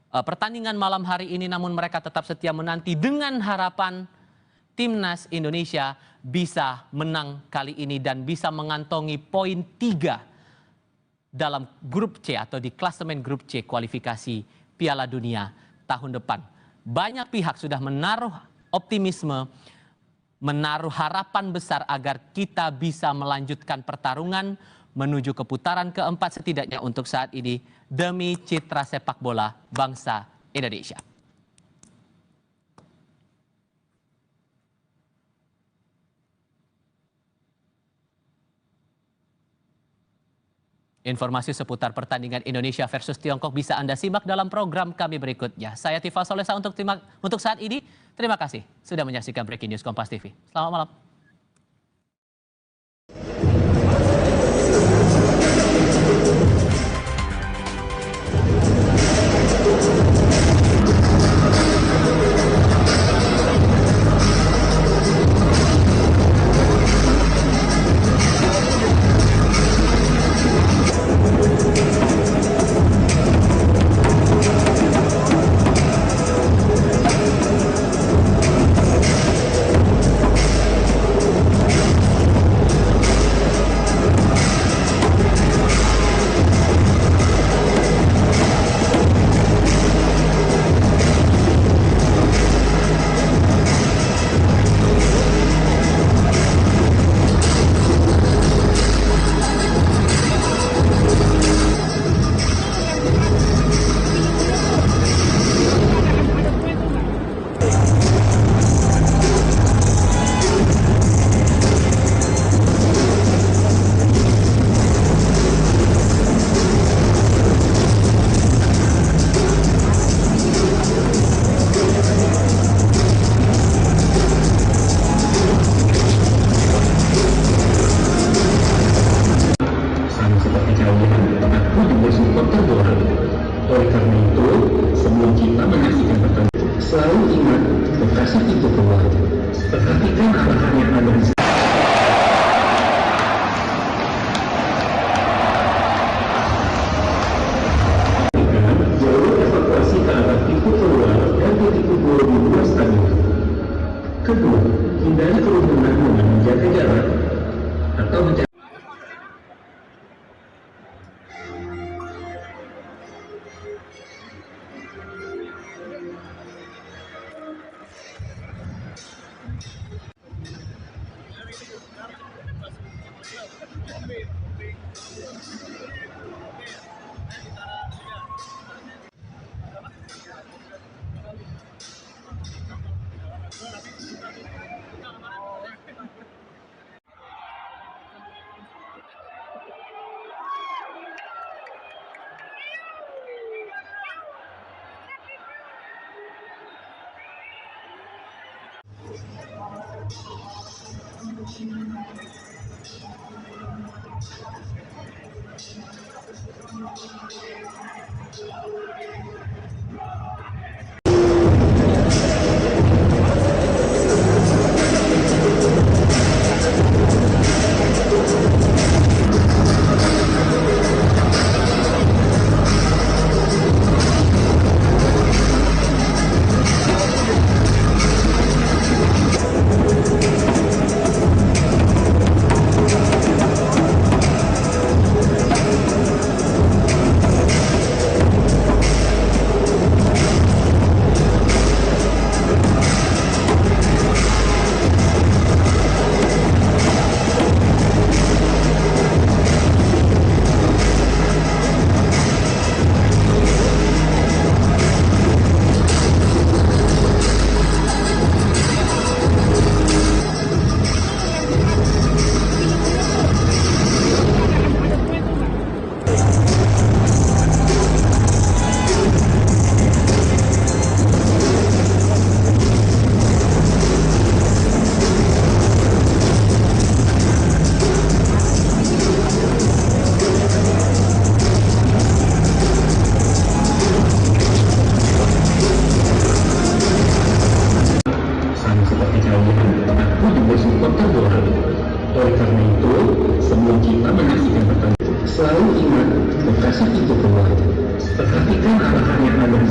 pertandingan malam hari ini, namun mereka tetap setia menanti dengan harapan timnas Indonesia bisa menang kali ini dan bisa mengantongi poin 3 dalam grup C atau di klasemen grup C kualifikasi Piala Dunia tahun depan. Banyak pihak sudah menaruh optimisme, menaruh harapan besar agar kita bisa melanjutkan pertarungan menuju ke putaran keempat setidaknya untuk saat ini demi citra sepak bola bangsa Indonesia. Informasi seputar pertandingan Indonesia versus Tiongkok bisa Anda simak dalam program kami berikutnya. Saya Tifa Solesa untuk saat ini. Terima kasih sudah menyaksikan Breaking News Kompas TV. Selamat malam. Kedua, hindari kerumunan dengan menjaga jarak atau menjaga Oleh karena itu, sebelum kita menyaksikan pertandingan, selalu ingat lokasi pintu keluar. Perhatikan arahan yang ada di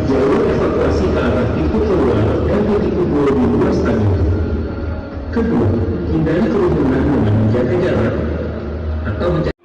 jalur evakuasi ke arah pintu keluar dan pintu keluar di luar stadion. Kedua, hindari kerumunan dengan menjaga jarak atau menjaga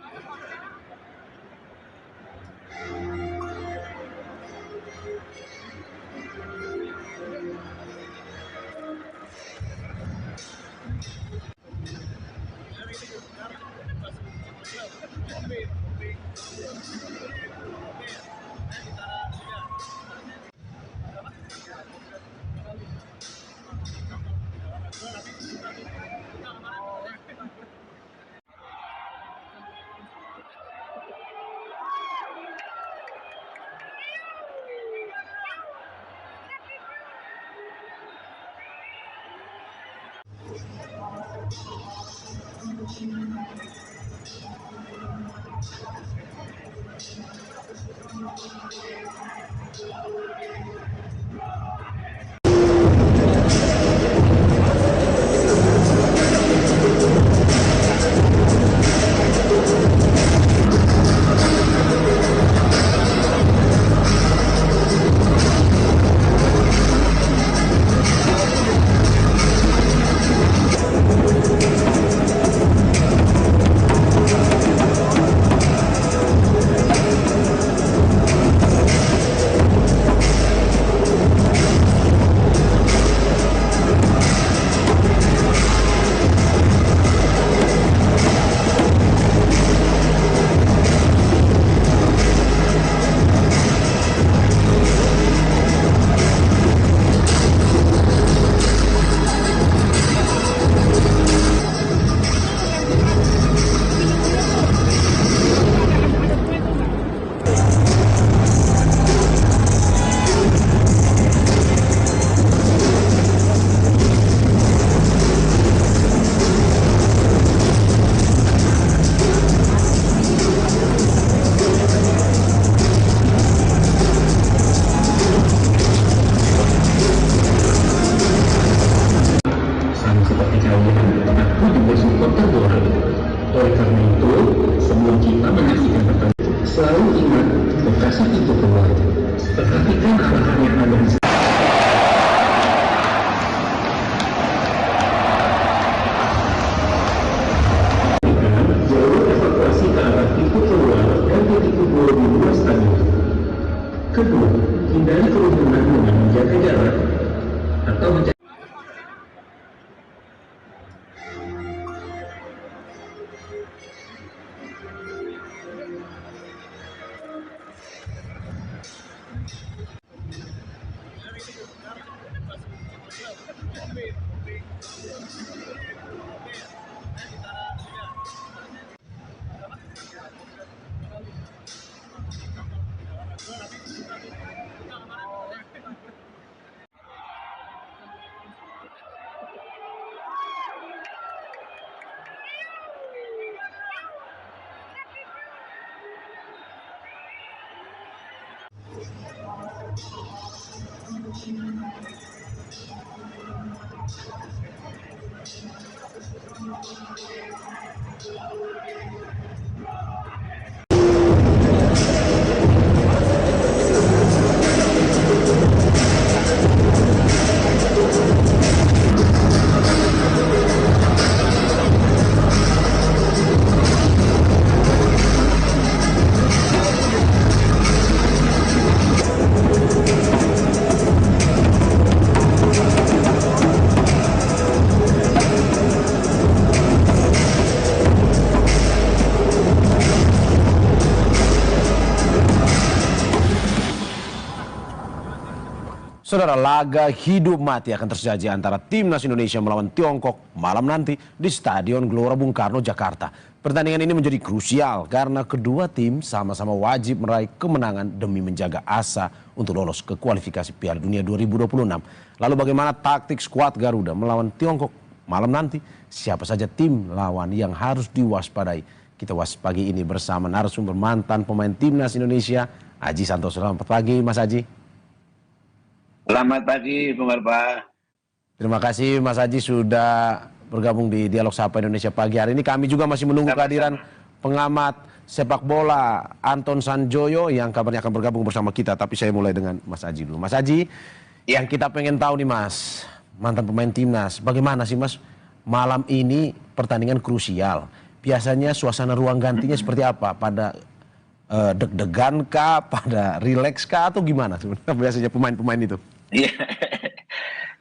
Selalu ingat lokasi pintu keluar. Perhatikan arahan yang ada di jalur evakuasi ke arah pintu keluar dan titik kumpul di luar stadion. Kedua, hindari kerumunan dengan menjaga jarak atau menjaga Saudara, laga hidup mati akan terjadi antara Timnas Indonesia melawan Tiongkok malam nanti di Stadion Gelora Bung Karno, Jakarta. Pertandingan ini menjadi krusial karena kedua tim sama-sama wajib meraih kemenangan demi menjaga asa untuk lolos ke kualifikasi Piala Dunia 2026. Lalu bagaimana taktik skuad Garuda melawan Tiongkok malam nanti? Siapa saja tim lawan yang harus diwaspadai? Kita ulas pagi ini bersama narasumber mantan pemain Timnas Indonesia, Aji Santoso. Selamat pagi, Mas Aji. Selamat pagi, Bung Arba. Terima kasih Mas Aji sudah bergabung di Dialog Sapa Indonesia pagi hari ini. Kami juga masih menunggu kehadiran pengamat sepak bola Anton Sanjoyo yang kabarnya akan bergabung bersama kita. Tapi saya mulai dengan Mas Aji dulu. Mas Aji, yang kita pengen tahu nih Mas, mantan pemain Timnas, bagaimana sih Mas malam ini pertandingan krusial? Biasanya suasana ruang gantinya seperti apa? Pada deg-degan kah, pada rileks kah, atau gimana sebenarnya biasanya pemain-pemain itu?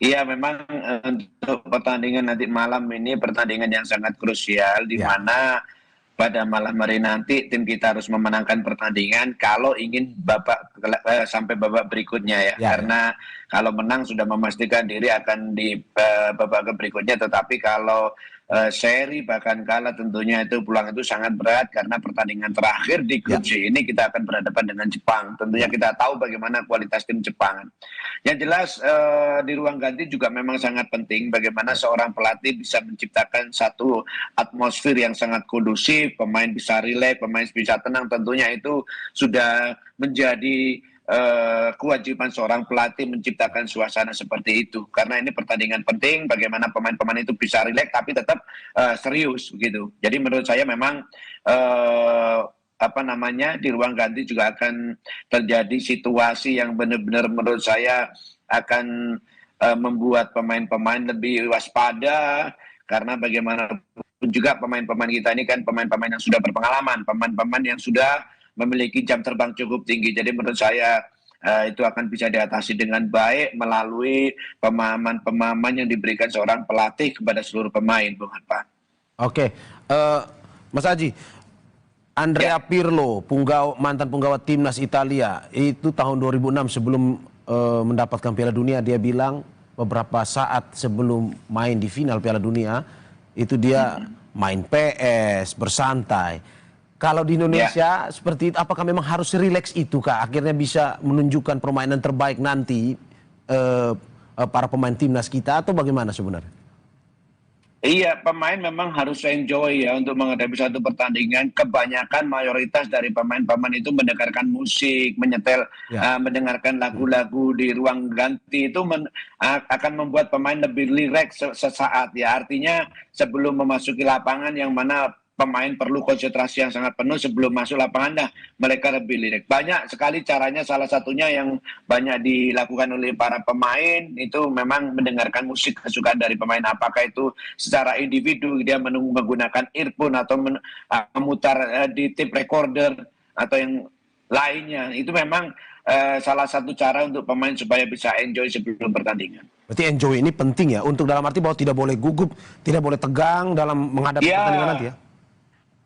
Iya, memang untuk pertandingan nanti malam ini pertandingan yang sangat krusial di mana pada malam hari nanti tim kita harus memenangkan pertandingan kalau ingin sampai babak berikutnya ya. Karena kalau menang sudah memastikan diri akan di babak berikutnya, tetapi kalau seri bahkan kalah tentunya itu pulang itu sangat berat karena pertandingan terakhir di grup C ini kita akan berhadapan dengan Jepang. Tentunya kita tahu bagaimana kualitas tim Jepang. Yang jelas di ruang ganti juga memang sangat penting bagaimana seorang pelatih bisa menciptakan satu atmosfer yang sangat kondusif, pemain bisa rileks, pemain bisa tenang. Tentunya itu sudah menjadi kewajiban seorang pelatih menciptakan suasana seperti itu, karena ini pertandingan penting bagaimana pemain-pemain itu bisa rileks tapi tetap serius begitu. Jadi menurut saya memang di ruang ganti juga akan terjadi situasi yang benar-benar menurut saya akan membuat pemain-pemain lebih waspada, karena bagaimanapun juga pemain-pemain kita ini kan pemain-pemain yang sudah berpengalaman, pemain-pemain yang sudah memiliki jam terbang cukup tinggi. Jadi menurut saya itu akan bisa diatasi dengan baik melalui pemahaman-pemahaman yang diberikan seorang pelatih kepada seluruh pemain, Bung Arpa. Oke, Mas Aji, Andrea Pirlo, mantan punggawa Timnas Italia, itu tahun 2006 sebelum mendapatkan Piala Dunia, dia bilang beberapa saat sebelum main di final Piala Dunia, itu dia main PS, bersantai. Kalau di Indonesia seperti itu, apakah memang harus rileks itu Kak? Akhirnya bisa menunjukkan permainan terbaik nanti para pemain timnas kita, atau bagaimana sebenarnya? Iya, pemain memang harus enjoy ya untuk menghadapi satu pertandingan. Kebanyakan mayoritas dari pemain-pemain itu mendengarkan musik, mendengarkan lagu-lagu di ruang ganti itu akan membuat pemain lebih rileks sesaat ya. Artinya sebelum memasuki lapangan yang mana pemain perlu konsentrasi yang sangat penuh sebelum masuk lapangan. Nah, mereka lebih lirik. Banyak sekali caranya, salah satunya yang banyak dilakukan oleh para pemain itu memang mendengarkan musik kesukaan dari pemain. Apakah itu secara individu dia menggunakan earphone atau memutar di tape recorder atau yang lainnya. Itu memang salah satu cara untuk pemain supaya bisa enjoy sebelum pertandingan. Berarti enjoy ini penting ya, untuk dalam arti bahwa tidak boleh gugup, tidak boleh tegang dalam menghadapi pertandingan nanti ya?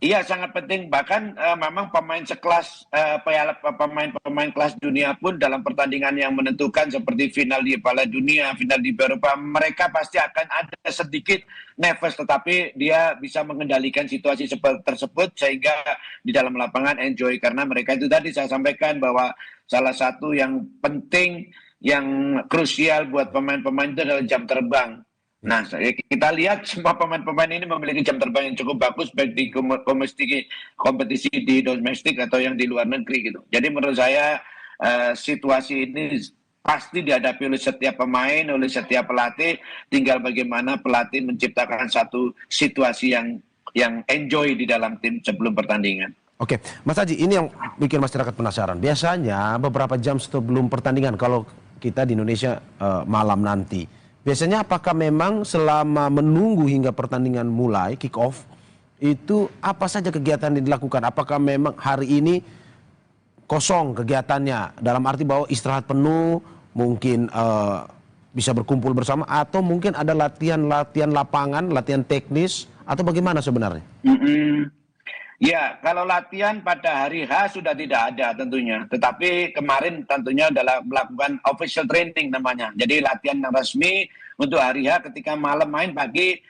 Iya, sangat penting. Bahkan memang pemain sekelas pemain kelas dunia pun dalam pertandingan yang menentukan seperti final di Piala Dunia, final di Eropa, mereka pasti akan ada sedikit nervous, tetapi dia bisa mengendalikan situasi seperti tersebut sehingga di dalam lapangan enjoy. Karena mereka itu tadi saya sampaikan bahwa salah satu yang penting, yang krusial buat pemain-pemain itu adalah jam terbang. Nah, kita lihat semua pemain-pemain ini memiliki jam terbang yang cukup bagus baik di kompetisi di domestik atau yang di luar negeri gitu. Jadi menurut saya situasi ini pasti dihadapi oleh setiap pemain, oleh setiap pelatih. Tinggal bagaimana pelatih menciptakan satu situasi yang enjoy di dalam tim sebelum pertandingan. Oke, Mas Haji, ini yang bikin masyarakat penasaran. Biasanya beberapa jam sebelum pertandingan, kalau kita di Indonesia malam nanti, biasanya apakah memang selama menunggu hingga pertandingan mulai, kick off, itu apa saja kegiatan yang dilakukan? Apakah memang hari ini kosong kegiatannya, dalam arti bahwa istirahat penuh, mungkin bisa berkumpul bersama, atau mungkin ada latihan lapangan, latihan teknis, atau bagaimana sebenarnya? Ya, kalau latihan pada hari H sudah tidak ada tentunya. Tetapi kemarin tentunya adalah melakukan official training namanya. Jadi latihan yang resmi untuk hari H ketika malam main pagi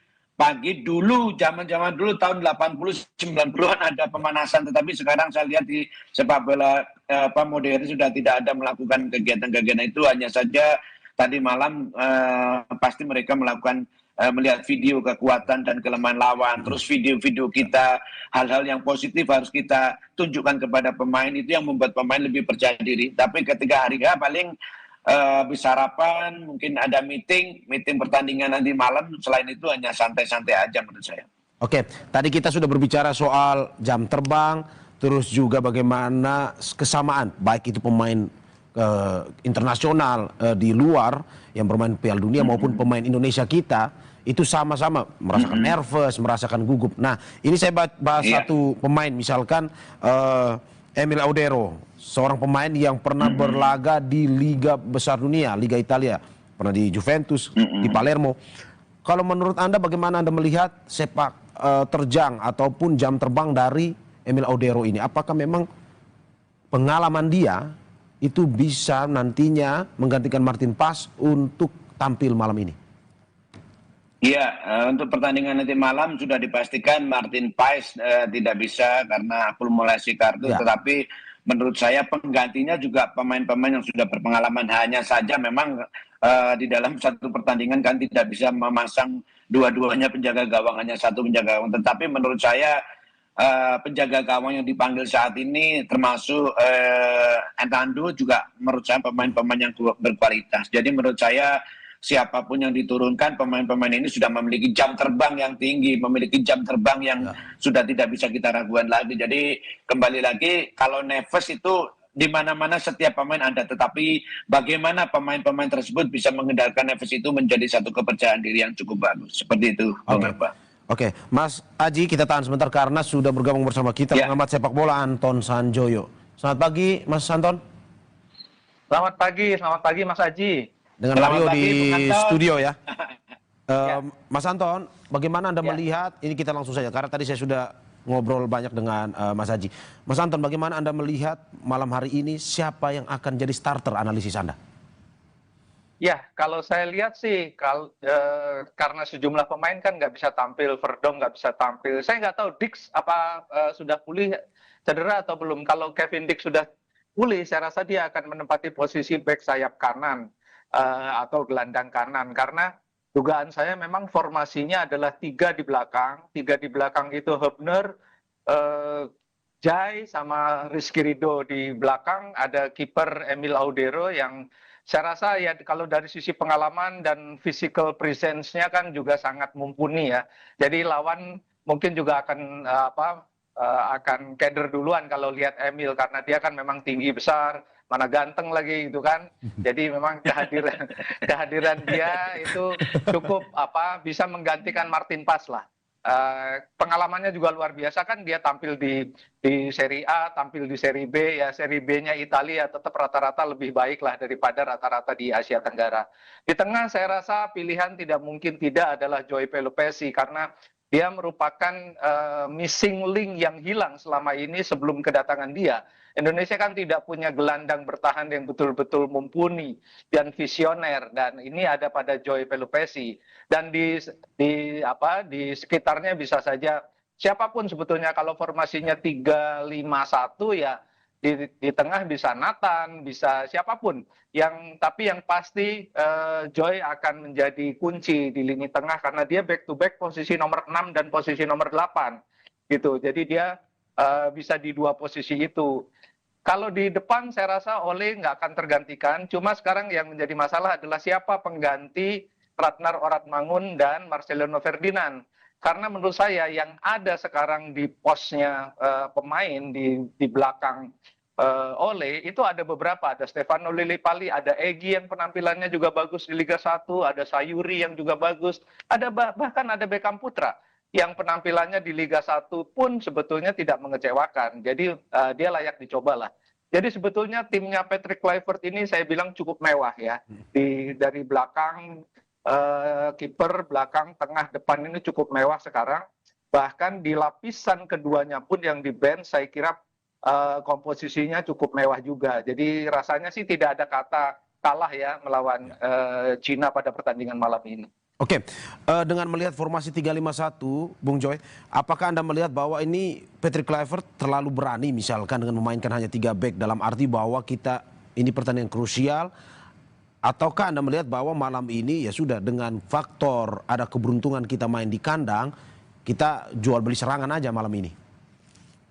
dulu, zaman-zaman dulu tahun 80 90-an ada pemanasan, tetapi sekarang saya lihat di sepak bola modern sudah tidak ada melakukan kegiatan-kegiatan itu, hanya saja tadi malam pasti mereka melakukan melihat video kekuatan dan kelemahan lawan, terus video-video kita, hal-hal yang positif harus kita tunjukkan kepada pemain, itu yang membuat pemain lebih percaya diri. Tapi ketika hari H paling bisa sarapan, mungkin ada meeting pertandingan nanti malam, selain itu hanya santai-santai aja menurut saya. Oke, tadi kita sudah berbicara soal jam terbang, terus juga bagaimana kesamaan, baik itu pemain internasional di luar yang bermain Piala Dunia maupun pemain Indonesia kita, itu sama-sama merasakan nervous, merasakan gugup. Nah, ini saya bahas satu pemain, misalkan Emil Audero, seorang pemain yang pernah berlaga di Liga Besar Dunia, Liga Italia, pernah di Juventus, di Palermo. Kalau menurut Anda bagaimana Anda melihat sepak terjang ataupun jam terbang dari Emil Audero ini? Apakah memang pengalaman dia itu bisa nantinya menggantikan Martin Paes untuk tampil malam ini? Iya, untuk pertandingan nanti malam sudah dipastikan Martin Paes tidak bisa karena akumulasi kartu, tetapi menurut saya penggantinya juga pemain-pemain yang sudah berpengalaman. Hanya saja memang di dalam satu pertandingan kan tidak bisa memasang dua-duanya penjaga gawang, hanya satu penjaga gawang. Tetapi menurut saya penjaga gawang yang dipanggil saat ini termasuk Hernando juga menurut saya pemain-pemain yang berkualitas. Jadi menurut saya siapapun yang diturunkan, pemain-pemain ini sudah memiliki jam terbang yang tinggi, memiliki jam terbang yang sudah tidak bisa kita ragukan lagi. Jadi kembali lagi, kalau nervous itu di mana-mana setiap pemain ada, tetapi bagaimana pemain-pemain tersebut bisa mengendalikan nervous itu menjadi satu kepercayaan diri yang cukup bagus. Seperti itu, Oke, Mas Aji, kita tahan sebentar karena sudah bergabung bersama kita pengamat sepak bola Anton Sanjoyo. Selamat pagi, Mas Anton. Selamat pagi Mas Aji. Dengan Mario di studio ya. Mas Anton, bagaimana Anda melihat, ini kita langsung saja, karena tadi saya sudah ngobrol banyak dengan Mas Haji. Mas Anton, bagaimana Anda melihat malam hari ini siapa yang akan jadi starter analisis Anda? Ya, kalau saya lihat sih, karena sejumlah pemain kan nggak bisa tampil, Verdong nggak bisa tampil. Saya nggak tahu Dix apa sudah pulih cedera atau belum. Kalau Kevin Dix sudah pulih, saya rasa dia akan menempati posisi back sayap kanan atau gelandang kanan. Karena dugaan saya memang formasinya adalah 3 di belakang. 3 di belakang itu Hübner, Jai, sama Rizky Ridho di belakang. Ada kiper Emil Audero yang saya rasa ya kalau dari sisi pengalaman dan physical presence-nya kan juga sangat mumpuni ya. Jadi lawan mungkin juga akan akan keder duluan kalau lihat Emil karena dia kan memang tinggi besar, mana ganteng lagi gitu kan. Jadi memang kehadiran dia itu cukup bisa menggantikan Martin Paes lah. Pengalamannya juga luar biasa kan, dia tampil di Serie A, tampil di Serie B, ya Serie B-nya Italia tetap rata-rata lebih baik lah daripada rata-rata di Asia Tenggara. Di tengah saya rasa pilihan tidak mungkin tidak adalah Joy Pelupesi karena dia merupakan missing link yang hilang selama ini sebelum kedatangan dia. Indonesia kan tidak punya gelandang bertahan yang betul-betul mumpuni dan visioner, dan ini ada pada Joy Pelupesi. Dan di sekitarnya bisa saja siapapun sebetulnya. Kalau formasinya 3-5-1 ya di tengah bisa Nathan, bisa siapapun. Tapi yang pasti Joy akan menjadi kunci di lini tengah karena dia back to back posisi nomor 6 dan posisi nomor 8 gitu. Jadi dia bisa di dua posisi itu. Kalau di depan saya rasa Ole nggak akan tergantikan. Cuma sekarang yang menjadi masalah adalah siapa pengganti Ratnar Oratmangun dan Marcelino Ferdinand. Karena menurut saya yang ada sekarang di posnya pemain di belakang Ole itu ada beberapa. Ada Stefano Lillipali, ada Egy yang penampilannya juga bagus di Liga 1, ada Sayuri yang juga bagus, bahkan ada Beckham Putra yang penampilannya di Liga 1 pun sebetulnya tidak mengecewakan. Jadi dia layak dicoba lah. Jadi sebetulnya timnya Patrick Kluivert ini saya bilang cukup mewah ya. Dari belakang, kiper, belakang, tengah, depan ini cukup mewah sekarang. Bahkan di lapisan keduanya pun yang di bench saya kira komposisinya cukup mewah juga. Jadi rasanya sih tidak ada kata kalah ya melawan Cina pada pertandingan malam ini. Oke, dengan melihat formasi 3-5-1, Bung Joy, apakah Anda melihat bahwa ini Patrick Kluivert terlalu berani misalkan dengan memainkan hanya 3 back dalam arti bahwa ini pertandingan krusial, ataukah Anda melihat bahwa malam ini ya sudah dengan faktor ada keberuntungan kita main di kandang, kita jual beli serangan aja malam ini?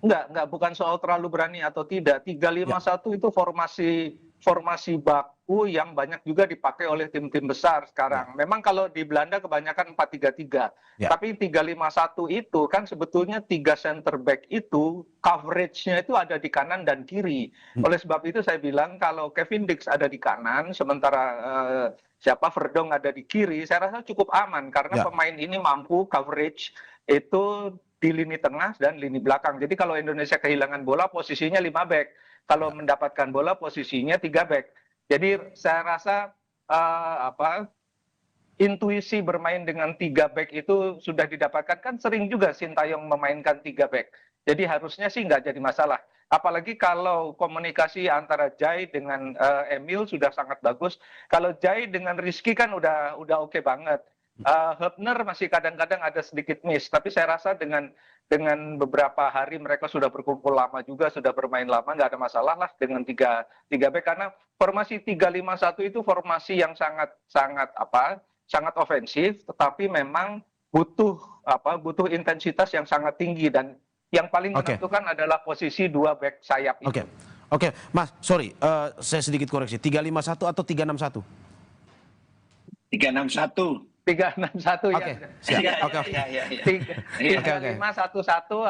Enggak, bukan soal terlalu berani atau tidak. 3-5-1 itu formasi baku yang banyak juga dipakai oleh tim-tim besar sekarang. Memang kalau di Belanda kebanyakan 4-3-3. Tapi 3-5-1 itu kan sebetulnya 3 center back itu coverage-nya itu ada di kanan dan kiri. Oleh sebab itu saya bilang kalau Kevin Dix ada di kanan, sementara Verdonk ada di kiri, saya rasa cukup aman karena pemain ini mampu coverage itu di lini tengah dan lini belakang. Jadi kalau Indonesia kehilangan bola posisinya 5 back. Kalau mendapatkan bola posisinya 3 back. Jadi saya rasa intuisi bermain dengan 3 back itu sudah didapatkan. Kan sering juga Sintayong memainkan 3 back. Jadi harusnya sih nggak jadi masalah. Apalagi kalau komunikasi antara Jai dengan Emil sudah sangat bagus. Kalau Jai dengan Rizky kan udah oke banget. Hübner masih kadang-kadang ada sedikit miss, tapi saya rasa dengan beberapa hari mereka sudah berkumpul lama juga, sudah bermain lama, nggak ada masalah lah dengan 3 back karena formasi 3-5-1 itu formasi yang sangat ofensif, tetapi memang butuh intensitas yang sangat tinggi dan yang paling menentukan adalah posisi 2 back sayap itu. Oke, Mas, sorry, saya sedikit koreksi, 3-5-1 atau 3-6-1? 3-6-1. 3-6-1 ya. Oke. 3-5-1-1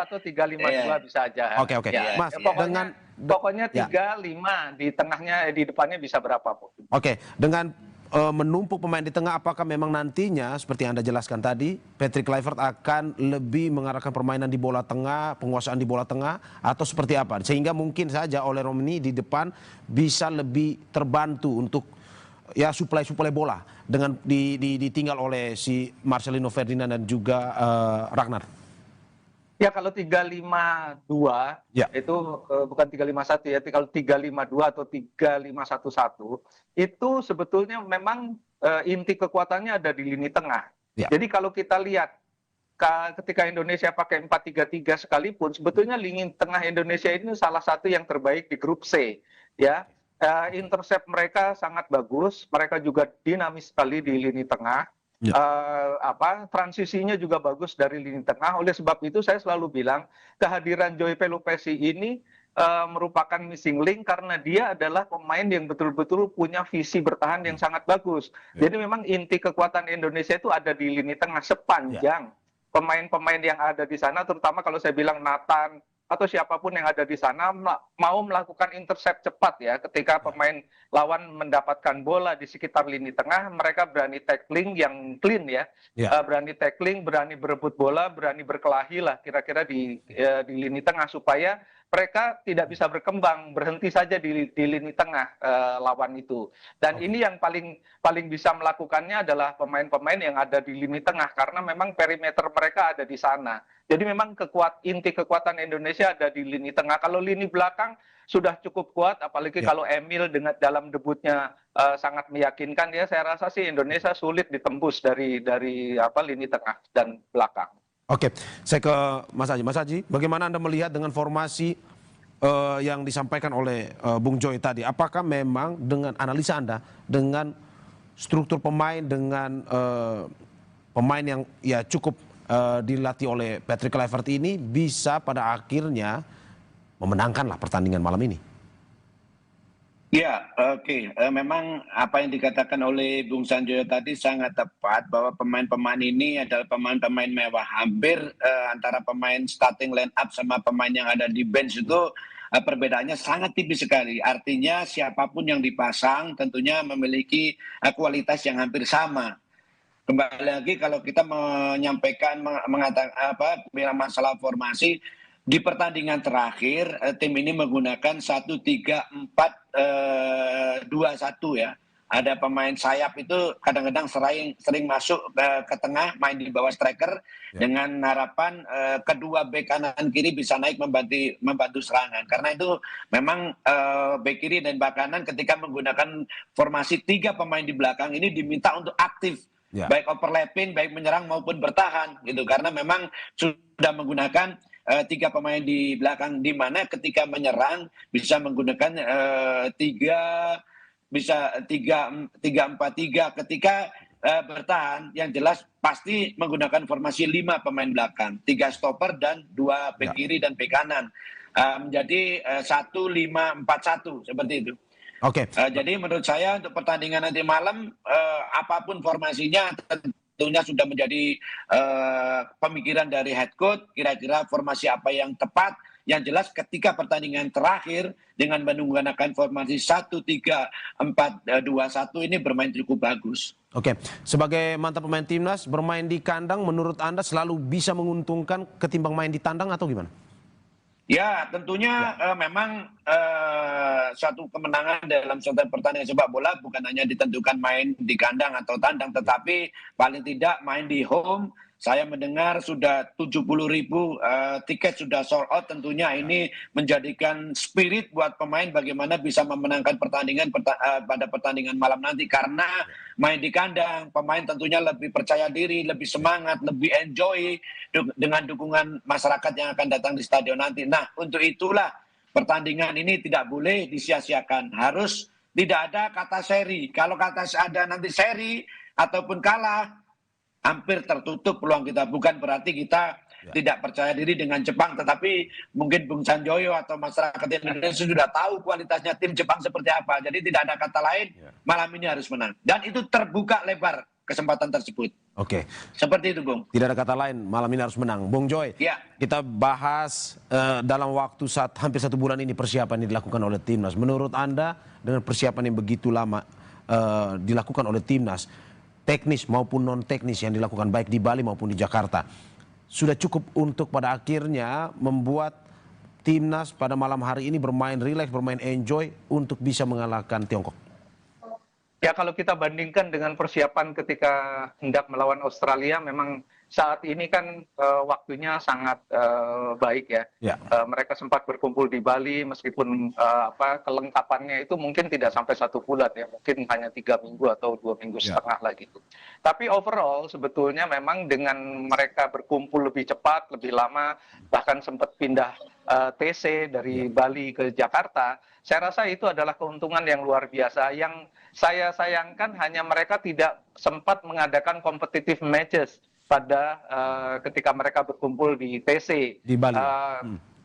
atau 3-5-2 bisa aja. Oke. Mas, pokoknya 3-5 di tengahnya, di depannya bisa berapa pun. Oke, dengan menumpuk pemain di tengah, apakah memang nantinya seperti yang Anda jelaskan tadi, Patrick Kluivert akan lebih mengarahkan permainan di bola tengah, penguasaan di bola tengah, atau seperti apa? Sehingga mungkin saja oleh Romani di depan bisa lebih terbantu untuk ya suplai bola dengan ditinggal oleh si Marcelino Ferdinand dan juga Ragnar. Ya kalau 3-5-2 itu bukan 3-5-1 ya, kalau 3-5-2 atau 3-5-1-1 itu sebetulnya memang inti kekuatannya ada di lini tengah. Jadi kalau kita lihat ketika Indonesia pakai 4-3-3 sekalipun, sebetulnya lini tengah Indonesia ini salah satu yang terbaik di grup C ya. Intercept mereka sangat bagus, mereka juga dinamis sekali di lini tengah. Transisinya juga bagus dari lini tengah. Oleh sebab itu saya selalu bilang kehadiran Joy Pelupesi ini merupakan missing link karena dia adalah pemain yang betul-betul punya visi bertahan yang sangat bagus. Jadi memang inti kekuatan Indonesia itu ada di lini tengah sepanjang pemain-pemain yang ada di sana, terutama kalau saya bilang Nathan atau siapapun yang ada di sana mau melakukan intercept cepat ya. Ketika pemain lawan mendapatkan bola di sekitar lini tengah, mereka berani tackling yang clean ya. Berani tackling, berani berebut bola, berani berkelahi lah kira-kira di lini tengah supaya mereka tidak bisa berkembang, berhenti saja di lini tengah lawan itu. Dan ini yang paling bisa melakukannya adalah pemain-pemain yang ada di lini tengah karena memang perimeter mereka ada di sana. Jadi memang inti kekuatan Indonesia ada di lini tengah. Kalau lini belakang sudah cukup kuat, apalagi kalau Emil dengan dalam debutnya sangat meyakinkan ya. Saya rasa sih Indonesia sulit ditembus dari lini tengah dan belakang. Oke, saya ke Mas Haji. Mas Haji, bagaimana Anda melihat dengan formasi yang disampaikan oleh Bung Joy tadi? Apakah memang dengan analisa Anda, dengan struktur pemain, dengan pemain yang ya cukup dilatih oleh Patrick Kluivert ini bisa pada akhirnya memenangkanlah pertandingan malam ini? Ya, oke. Memang apa yang dikatakan oleh Bung Sanjoyo tadi sangat tepat bahwa pemain-pemain ini adalah pemain-pemain mewah. Hampir antara pemain starting line up sama pemain yang ada di bench itu perbedaannya sangat tipis sekali. Artinya siapapun yang dipasang tentunya memiliki kualitas yang hampir sama. Kembali lagi kalau kita menyampaikan mengatakan bilang masalah formasi. Di pertandingan terakhir, tim ini menggunakan 1-3-4-2-1 ya. Ada pemain sayap itu kadang-kadang sering masuk ke tengah, main di bawah striker, dengan harapan kedua bek kanan kiri bisa naik membantu serangan. Karena itu memang bek kiri dan bek kanan ketika menggunakan formasi 3 pemain di belakang ini diminta untuk aktif. Baik overlapping, baik menyerang maupun bertahan gitu. Karena memang sudah menggunakan 3 pemain di belakang, di mana ketika menyerang bisa menggunakan 3-4-3, ketika bertahan yang jelas pasti menggunakan formasi 5 pemain belakang, 3 stopper dan 2 bek kiri dan bek kanan, menjadi 1-5-4-1 seperti itu. Oke. Jadi menurut saya untuk pertandingan nanti malam apapun formasinya tentunya sudah menjadi pemikiran dari head coach, kira-kira formasi apa yang tepat. Yang jelas ketika pertandingan terakhir dengan menggunakan formasi 1-3-4-2-1 ini bermain cukup bagus. Oke, sebagai mantan pemain timnas, bermain di kandang menurut Anda selalu bisa menguntungkan ketimbang main di tandang atau gimana? Ya, tentunya memang suatu kemenangan dalam suatu pertandingan sepak bola bukan hanya ditentukan main di kandang atau tandang, tetapi paling tidak main di home. Saya mendengar sudah 70.000 tiket sudah sold out. Tentunya ini menjadikan spirit buat pemain bagaimana bisa memenangkan pertandingan pada pertandingan malam nanti. Karena main di kandang, pemain tentunya lebih percaya diri, lebih semangat, lebih enjoy dengan dukungan masyarakat yang akan datang di stadion nanti. Nah, untuk itulah pertandingan ini tidak boleh disia-siakan. Harus tidak ada kata seri. Kalau kata ada nanti seri ataupun kalah, hampir tertutup peluang kita. Bukan berarti kita tidak percaya diri dengan Jepang, tetapi mungkin Bung Sanjoyo atau masyarakat Indonesia sudah tahu kualitasnya tim Jepang seperti apa. Jadi tidak ada kata lain, malam ini harus menang. Dan itu terbuka lebar kesempatan tersebut. Oke. Seperti itu, Bung. Tidak ada kata lain, malam ini harus menang. Bung Joy, kita bahas dalam waktu hampir 1 bulan ini persiapan yang dilakukan oleh timnas. Menurut Anda dengan persiapan yang begitu lama dilakukan oleh timnas, teknis maupun non teknis yang dilakukan baik di Bali maupun di Jakarta, sudah cukup untuk pada akhirnya membuat timnas pada malam hari ini bermain rileks, bermain enjoy untuk bisa mengalahkan Tiongkok? Ya, kalau kita bandingkan dengan persiapan ketika hendak melawan Australia, memang saat ini kan waktunya sangat baik ya. Mereka sempat berkumpul di Bali, meskipun kelengkapannya itu mungkin tidak sampai 1 bulan ya, mungkin hanya 3 minggu atau 2 minggu setengah lah gitu. Tapi overall sebetulnya memang dengan mereka berkumpul lebih cepat, lebih lama, bahkan sempat pindah TC dari Bali ke Jakarta, saya rasa itu adalah keuntungan yang luar biasa. Yang saya sayangkan hanya mereka tidak sempat mengadakan competitive matches pada ketika mereka berkumpul di TC. Di Bali.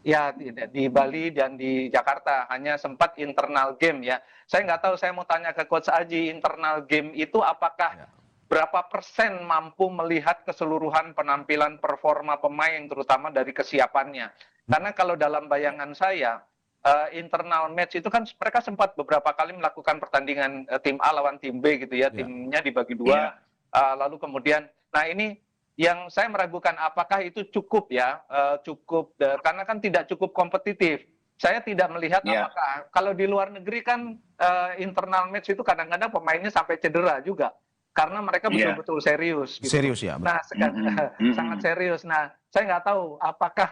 Ya, di Bali dan di Jakarta hanya sempat internal game ya. Saya nggak tahu, saya mau tanya ke Coach Aji, internal game itu apakah berapa persen mampu melihat keseluruhan penampilan performa pemain, terutama dari kesiapannya. Karena kalau dalam bayangan saya, internal match itu kan mereka sempat beberapa kali melakukan pertandingan tim A lawan tim B gitu ya, timnya dibagi dua, lalu kemudian, nah ini yang saya meragukan apakah itu cukup ya, karena kan tidak cukup kompetitif. Saya tidak melihat apakah kalau di luar negeri kan internal match itu kadang-kadang pemainnya sampai cedera juga karena mereka betul-betul serius. Gitu. Serius ya. Nah, sangat serius. Nah, saya nggak tahu apakah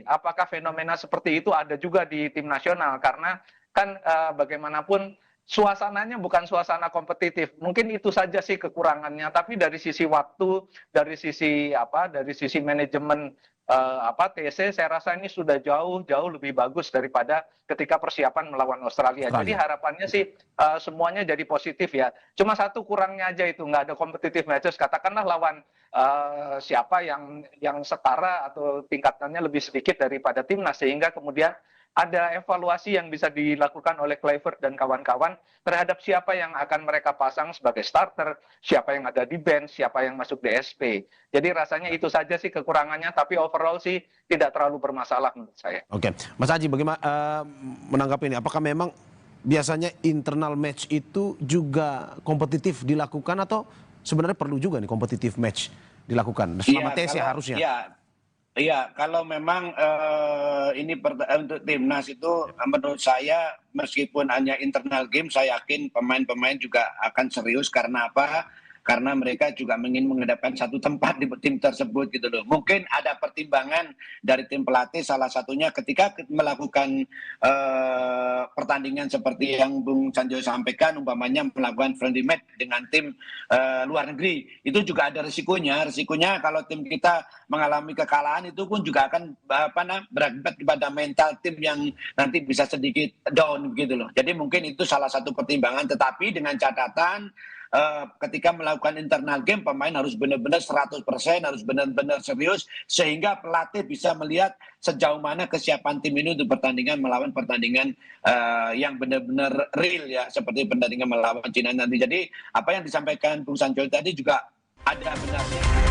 apakah fenomena seperti itu ada juga di tim nasional karena kan bagaimanapun suasananya bukan suasana kompetitif. Mungkin itu saja sih kekurangannya. Tapi dari sisi waktu, dari sisi manajemen TC, saya rasa ini sudah jauh lebih bagus daripada ketika persiapan melawan Australia. Jadi harapannya sih semuanya jadi positif ya. Cuma satu kurangnya aja itu nggak ada competitive matches. Katakanlah lawan siapa yang setara atau tingkatannya lebih sedikit daripada timnas, sehingga kemudian ada evaluasi yang bisa dilakukan oleh Kluivert dan kawan-kawan terhadap siapa yang akan mereka pasang sebagai starter, siapa yang ada di bench, siapa yang masuk DSP. Jadi rasanya itu saja sih kekurangannya, tapi overall sih tidak terlalu bermasalah menurut saya. Oke, Mas Aji, bagaimana menanggapi ini? Apakah memang biasanya internal match itu juga kompetitif dilakukan atau sebenarnya perlu juga nih kompetitif match dilakukan selama TC harusnya? Iya, kalau memang ini untuk timnas itu menurut saya meskipun hanya internal game, saya yakin pemain-pemain juga akan serius karena apa? Karena mereka juga ingin menghadapkan satu tempat di tim tersebut gitu loh. Mungkin ada pertimbangan dari tim pelatih, salah satunya ketika melakukan pertandingan seperti yang Bung Sanjo sampaikan, umpamanya melakukan friendly match dengan tim luar negeri, itu juga ada risikonya. Risikonya kalau tim kita mengalami kekalahan itu pun juga akan berakibat kepada mental tim yang nanti bisa sedikit down gitu loh. Jadi mungkin itu salah satu pertimbangan, tetapi dengan catatan ketika melakukan internal game pemain harus benar-benar 100%, harus benar-benar serius sehingga pelatih bisa melihat sejauh mana kesiapan tim ini untuk pertandingan melawan pertandingan yang benar-benar real ya, seperti pertandingan melawan Cina nanti. Jadi apa yang disampaikan Bung Sanjo tadi juga ada benarnya.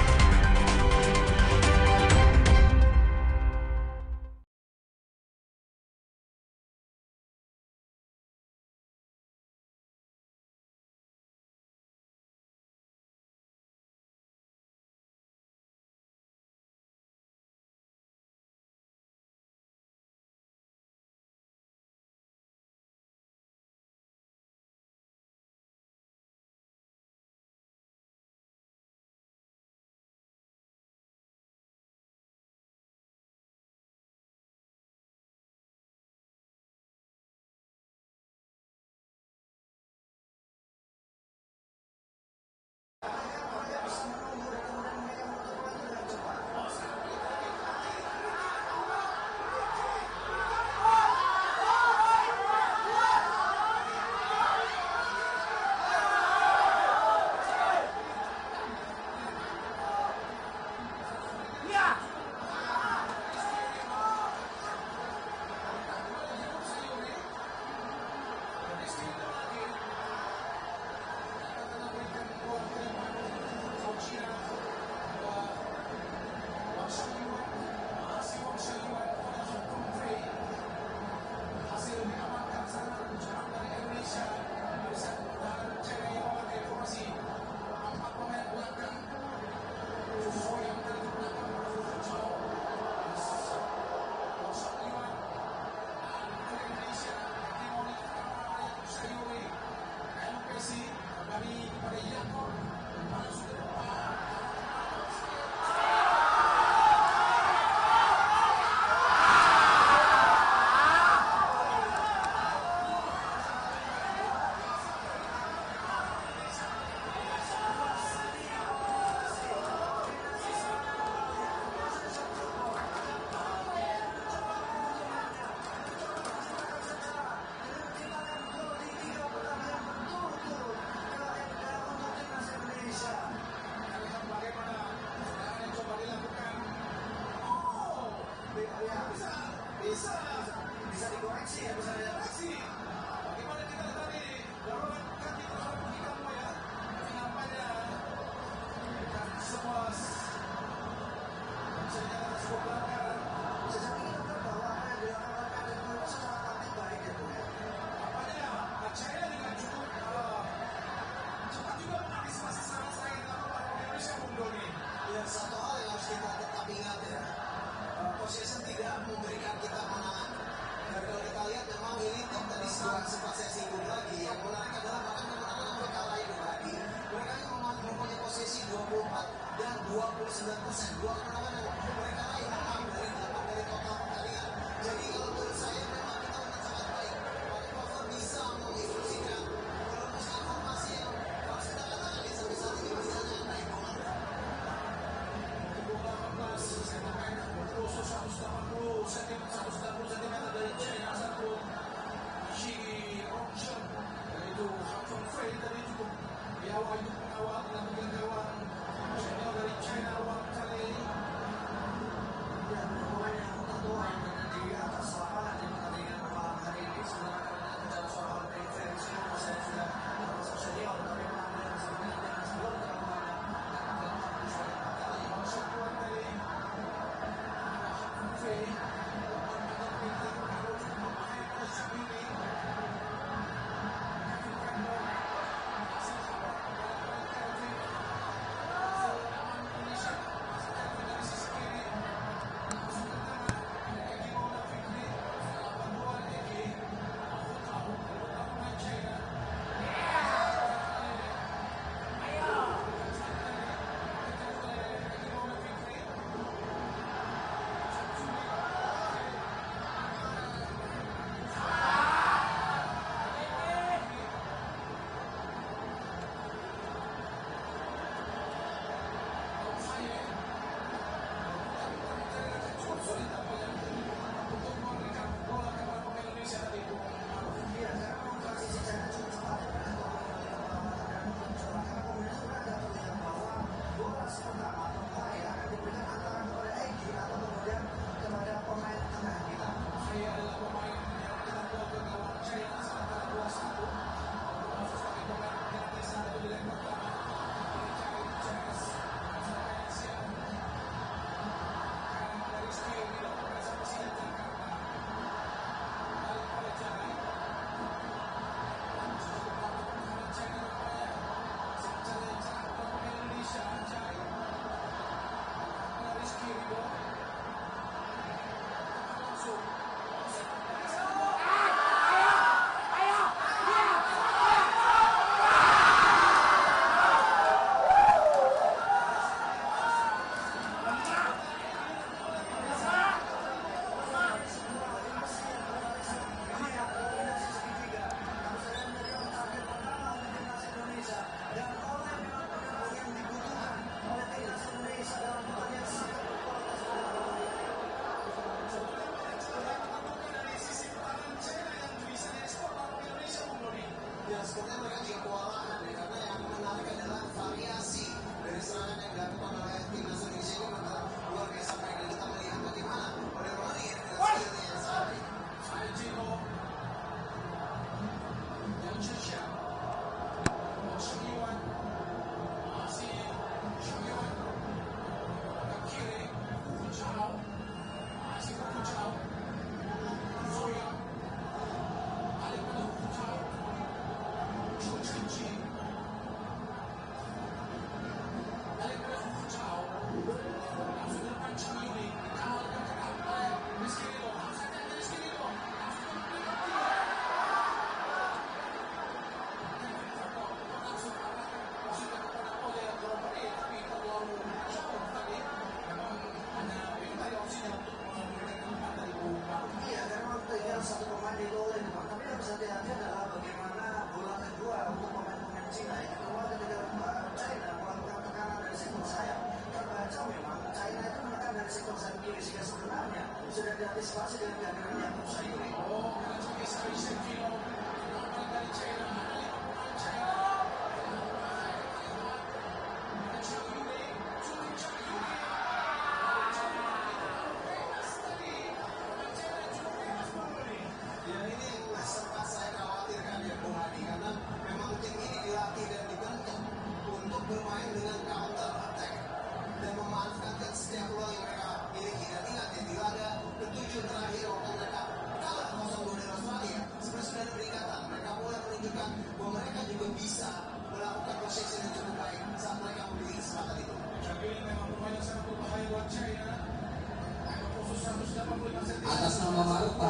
Atas nama Marta,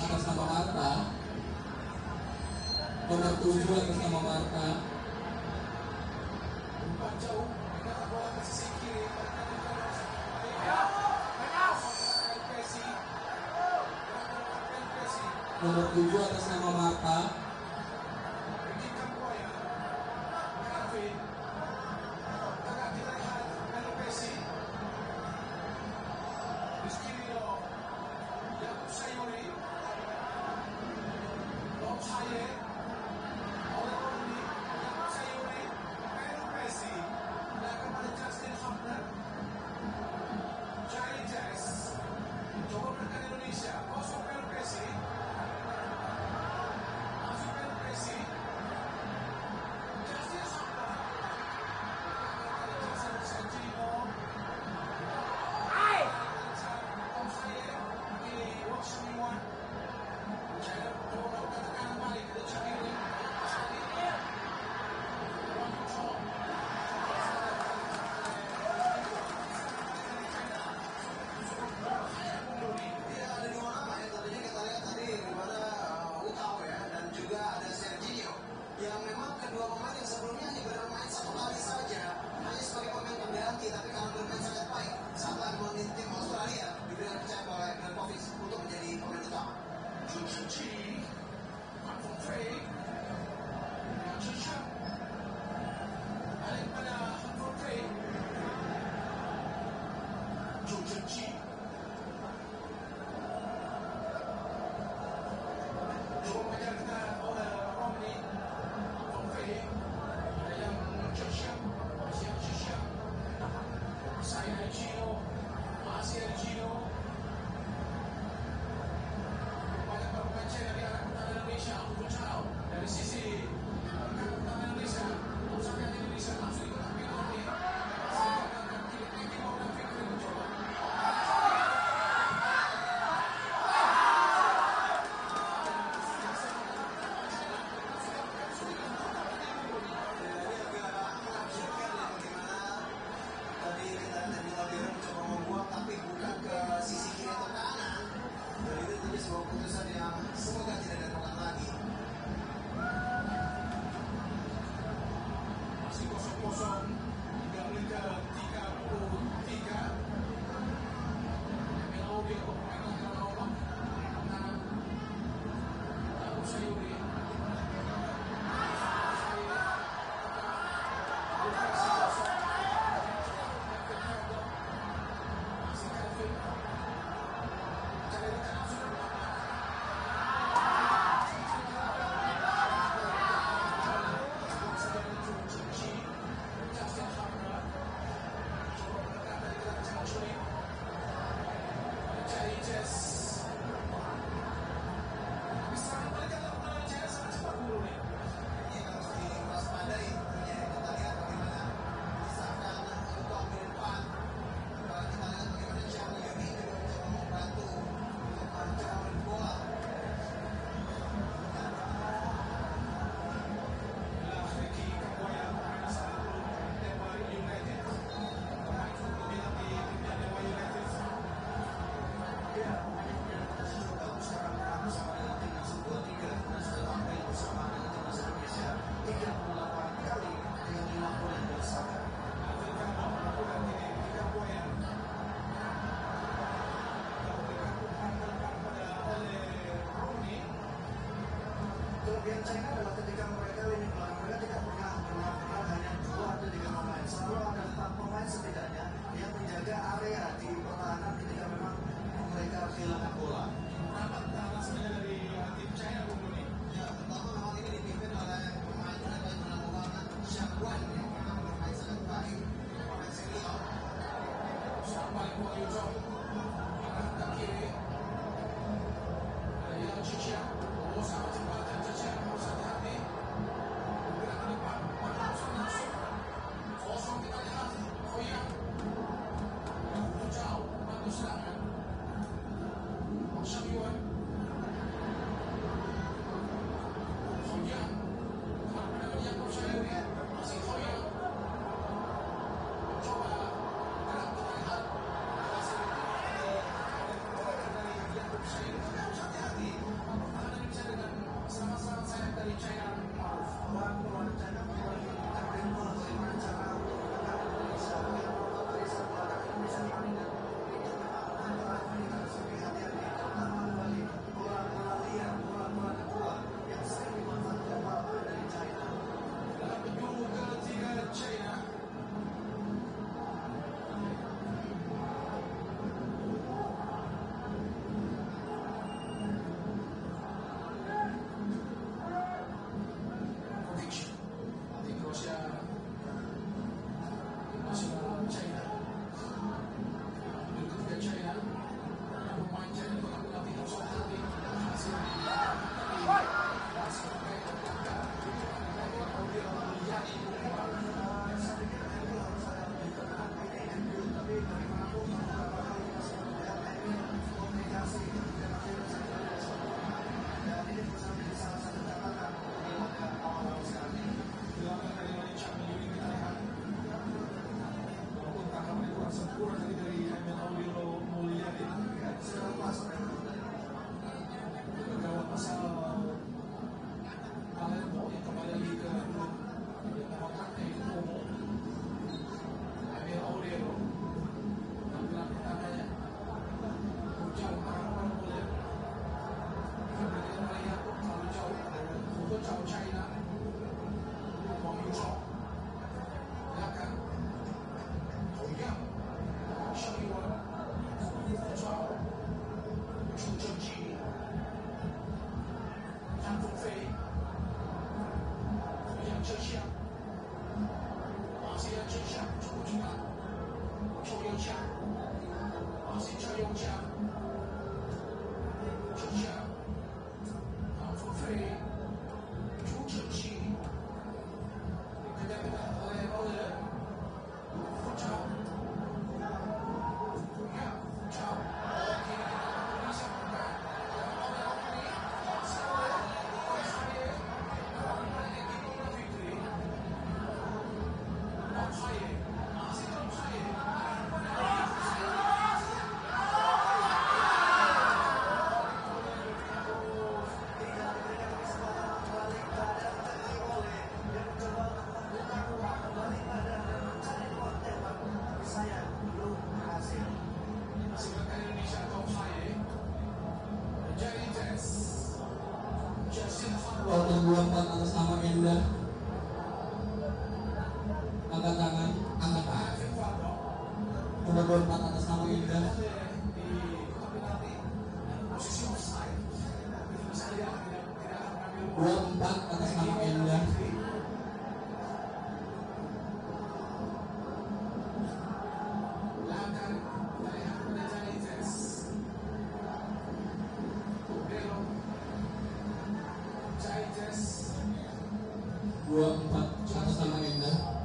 atas nama Marta, nomor 7 atas nama Marta. Nomor 7 atas nama Marta. 24 atas nama Endah. Angkat tangan, angkat tangan. Nomor 24 atas nama Endah. 24 atas nama Endah. Atas nama Endah.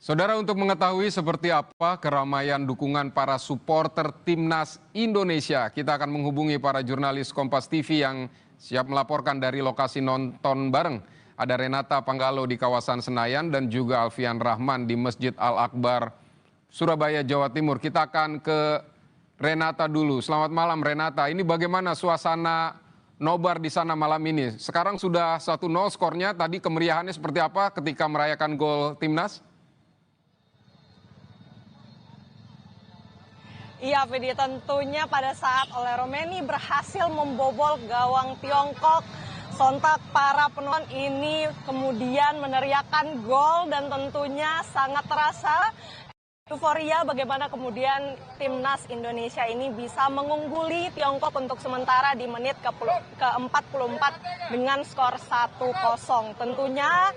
Saudara, untuk mengetahui seperti apa keramaian dukungan para supporter Timnas Indonesia, kita akan menghubungi para jurnalis Kompas TV yang siap melaporkan dari lokasi nonton bareng. Ada Renata Panggalo di kawasan Senayan dan juga Alfian Rahman di Masjid Al-Akbar, Surabaya, Jawa Timur. Kita akan ke Renata dulu. Selamat malam Renata, ini bagaimana suasana nobar di sana malam ini? Sekarang sudah 1-0 skornya, tadi kemeriahannya seperti apa ketika merayakan gol Timnas? Iya, Vidi, tentunya pada saat Ole Romeni berhasil membobol gawang Tiongkok, sontak para penonton ini kemudian meneriakan gol dan tentunya sangat terasa euforia bagaimana kemudian Timnas Indonesia ini bisa mengungguli Tiongkok untuk sementara di menit ke-44 dengan skor 1-0. Tentunya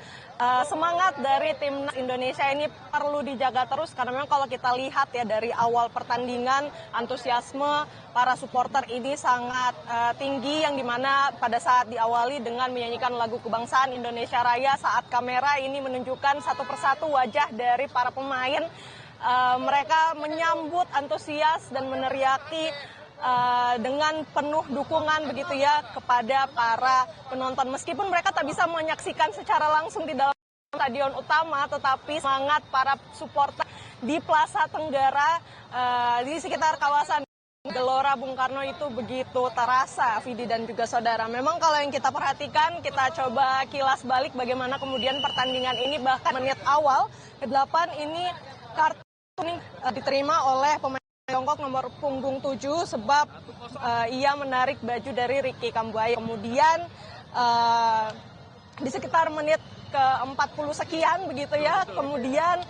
semangat dari Timnas Indonesia ini perlu dijaga terus karena memang kalau kita lihat ya dari awal pertandingan antusiasme para supporter ini sangat tinggi, yang dimana pada saat diawali dengan menyanyikan lagu kebangsaan Indonesia Raya, saat kamera ini menunjukkan satu persatu wajah dari para pemain, mereka menyambut antusias dan meneriaki dengan penuh dukungan begitu ya kepada para penonton. Meskipun mereka tak bisa menyaksikan secara langsung di dalam stadion utama, tetapi semangat para supporter di Plaza Tenggara di sekitar kawasan Gelora Bung Karno itu begitu terasa, Vidi dan juga saudara. Memang kalau yang kita perhatikan, kita coba kilas balik bagaimana kemudian pertandingan ini, bahkan menit awal ke-8 ini kartu ini diterima oleh pemain Tiongkok nomor punggung 7 sebab ia menarik baju dari Ricky Kambuaya. Kemudian di sekitar menit ke-40 sekian begitu ya, kemudian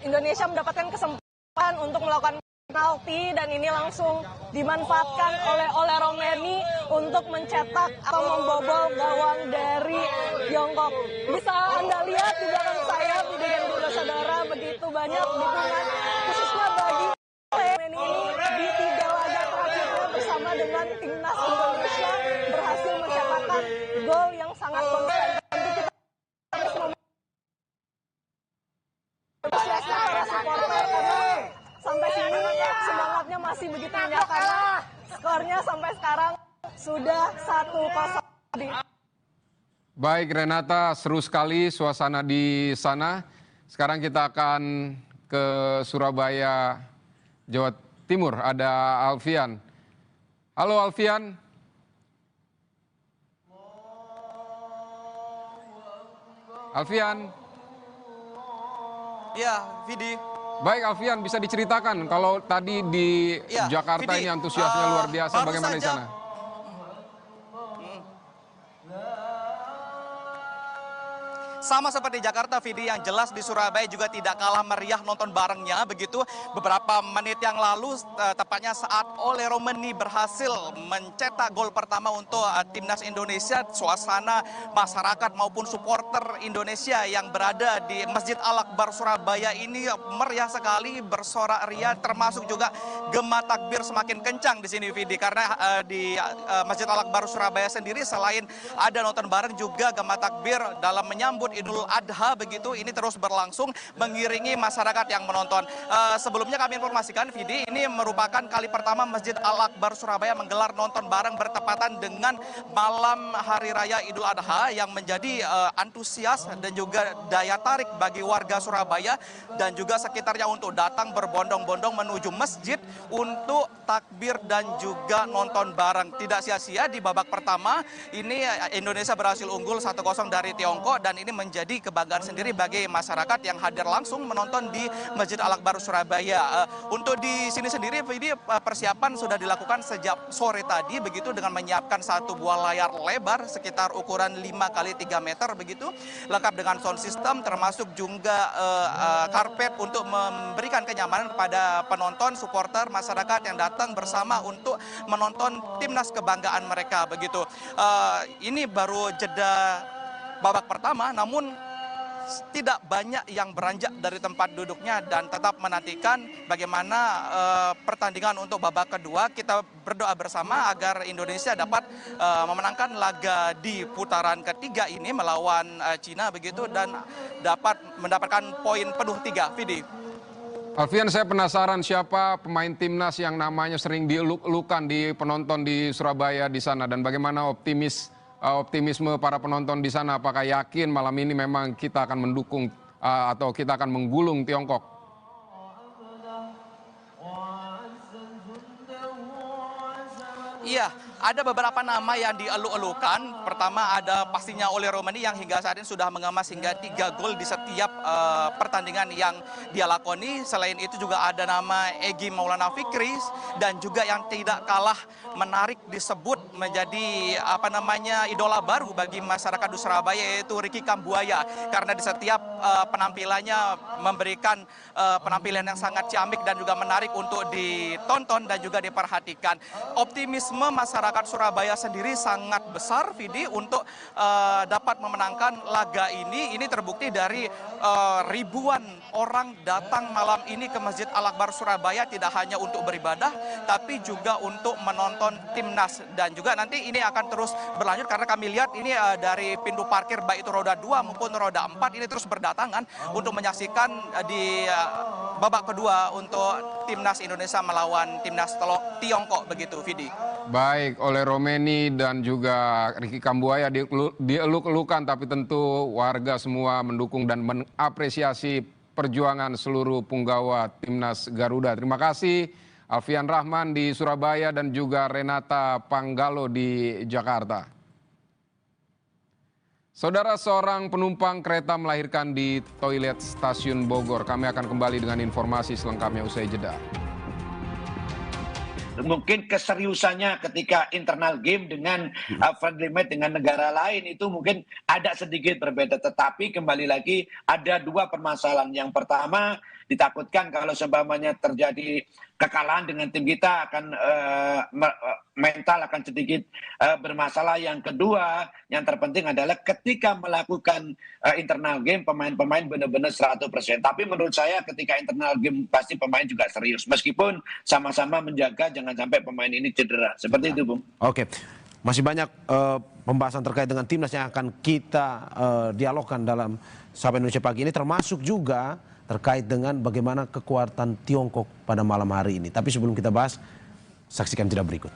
Indonesia mendapatkan kesempatan untuk melakukan penalti dan ini langsung dimanfaatkan oleh Ole Romeni untuk mencetak atau membobol gawang dari Tiongkok. Bisa Anda lihat di belakang saya, Budi dan juga saudara, begitu banyak dukungan khususnya bagi Ole Romeni ini di 3 laga terakhirnya bersama dengan Timnas Indonesia berhasil mencetakkan gol yang sangat konsisten. Tentu kita harus para supporter karena sampai sini semangatnya masih begitu banyak karena skornya sampai sekarang sudah 1-0. Baik Renata, seru sekali suasana di sana. Sekarang kita akan ke Surabaya, Jawa Timur. Ada Alfian. Halo Alfian. Alfian. Ya, Vidi. Baik Alfian, bisa diceritakan kalau tadi di Jakarta Vidi, ini antusiasnya luar biasa, bagaimana di sana? Sama seperti Jakarta, Vidi, yang jelas di Surabaya juga tidak kalah meriah nonton barengnya. Begitu beberapa menit yang lalu, tepatnya saat Ole Romeni berhasil mencetak gol pertama untuk Timnas Indonesia, suasana masyarakat maupun supporter Indonesia yang berada di Masjid Al-Akbar Surabaya ini meriah sekali, bersorak-ria, termasuk juga gema takbir semakin kencang di sini, Vidi. Karena di Masjid Al-Akbar Surabaya sendiri selain ada nonton bareng, juga gema takbir dalam menyambut Idul Adha begitu ini terus berlangsung mengiringi masyarakat yang menonton. Sebelumnya kami informasikan, Vidi, ini merupakan kali pertama Masjid Al-Akbar Surabaya menggelar nonton bareng bertepatan dengan malam Hari Raya Idul Adha yang menjadi antusias dan juga daya tarik bagi warga Surabaya dan juga sekitarnya untuk datang berbondong-bondong menuju masjid untuk takbir dan juga nonton bareng. Tidak sia-sia di babak pertama ini Indonesia berhasil unggul 1-0 dari Tiongkok dan ini menjadi kebanggaan sendiri bagi masyarakat yang hadir langsung menonton di Masjid Al-Akbar Surabaya. Untuk di sini sendiri, Vidi, persiapan sudah dilakukan sejak sore tadi begitu dengan menyiapkan satu buah layar lebar sekitar ukuran 5x3 meter begitu, lengkap dengan sound system termasuk juga karpet untuk memberikan kenyamanan kepada penonton, supporter, masyarakat yang datang bersama untuk menonton timnas kebanggaan mereka begitu. Ini baru jeda babak pertama, namun tidak banyak yang beranjak dari tempat duduknya dan tetap menantikan bagaimana pertandingan untuk babak kedua. Kita berdoa bersama agar Indonesia dapat memenangkan laga di putaran ketiga ini melawan Cina begitu dan dapat mendapatkan poin penuh 3, Vidi. Alfian, saya penasaran siapa pemain timnas yang namanya sering dieluk-elukan di penonton di Surabaya di sana dan bagaimana optimisme para penonton di sana. Apakah yakin malam ini memang kita akan mendukung atau kita akan menggulung Tiongkok? Iya, ada beberapa nama yang dieluk-elukan. Pertama ada pastinya Ole Romani yang hingga saat ini sudah mengemas hingga 3 gol di setiap pertandingan yang dia lakoni. Selain itu juga ada nama Egy Maulana Fikri dan juga yang tidak kalah menarik disebut menjadi idola baru bagi masyarakat di Surabaya, yaitu Ricky Kambuaya, karena di setiap penampilannya memberikan penampilan yang sangat ciamik dan juga menarik untuk ditonton dan juga diperhatikan. Optimisme masyarakat Surabaya sendiri sangat besar, Vidi, untuk dapat memenangkan laga ini. Ini terbukti dari ribuan orang datang malam ini ke Masjid Al-Akbar Surabaya tidak hanya untuk beribadah, tapi juga untuk menonton timnas. Dan juga nanti ini akan terus berlanjut karena kami lihat ini dari pintu parkir baik itu roda 2 maupun roda 4 ini terus berdatangan untuk menyaksikan di babak kedua untuk timnas Indonesia melawan timnas Tiongkok begitu, Vidi. Baik, oleh Romani dan juga Ricky Kambuaya dieluk-elukan, tapi tentu warga semua mendukung dan mengapresiasi perjuangan seluruh punggawa timnas Garuda. Terima kasih Alfian Rahman di Surabaya dan juga Renata Panggalo di Jakarta. Saudara, seorang penumpang kereta melahirkan di toilet stasiun Bogor. Kami akan kembali dengan informasi selengkapnya usai jeda. Mungkin keseriusannya ketika internal game dengan friendly match dengan negara lain itu mungkin ada sedikit berbeda. Tetapi kembali lagi ada dua permasalahan. Yang pertama, ditakutkan kalau seumpamanya terjadi kekalahan dengan tim kita akan mental akan sedikit bermasalah. Yang kedua, yang terpenting adalah ketika melakukan internal game pemain-pemain benar-benar 100%. Tapi menurut saya ketika internal game pasti pemain juga serius meskipun sama-sama menjaga jangan sampai pemain ini cedera. Seperti itu, Bung. Oke. Masih banyak pembahasan terkait dengan timnas yang akan kita dialogkan dalam Sapa Indonesia Pagi ini, termasuk juga terkait dengan bagaimana kekuatan Tiongkok pada malam hari ini. Tapi sebelum kita bahas, saksikan jeda berikut.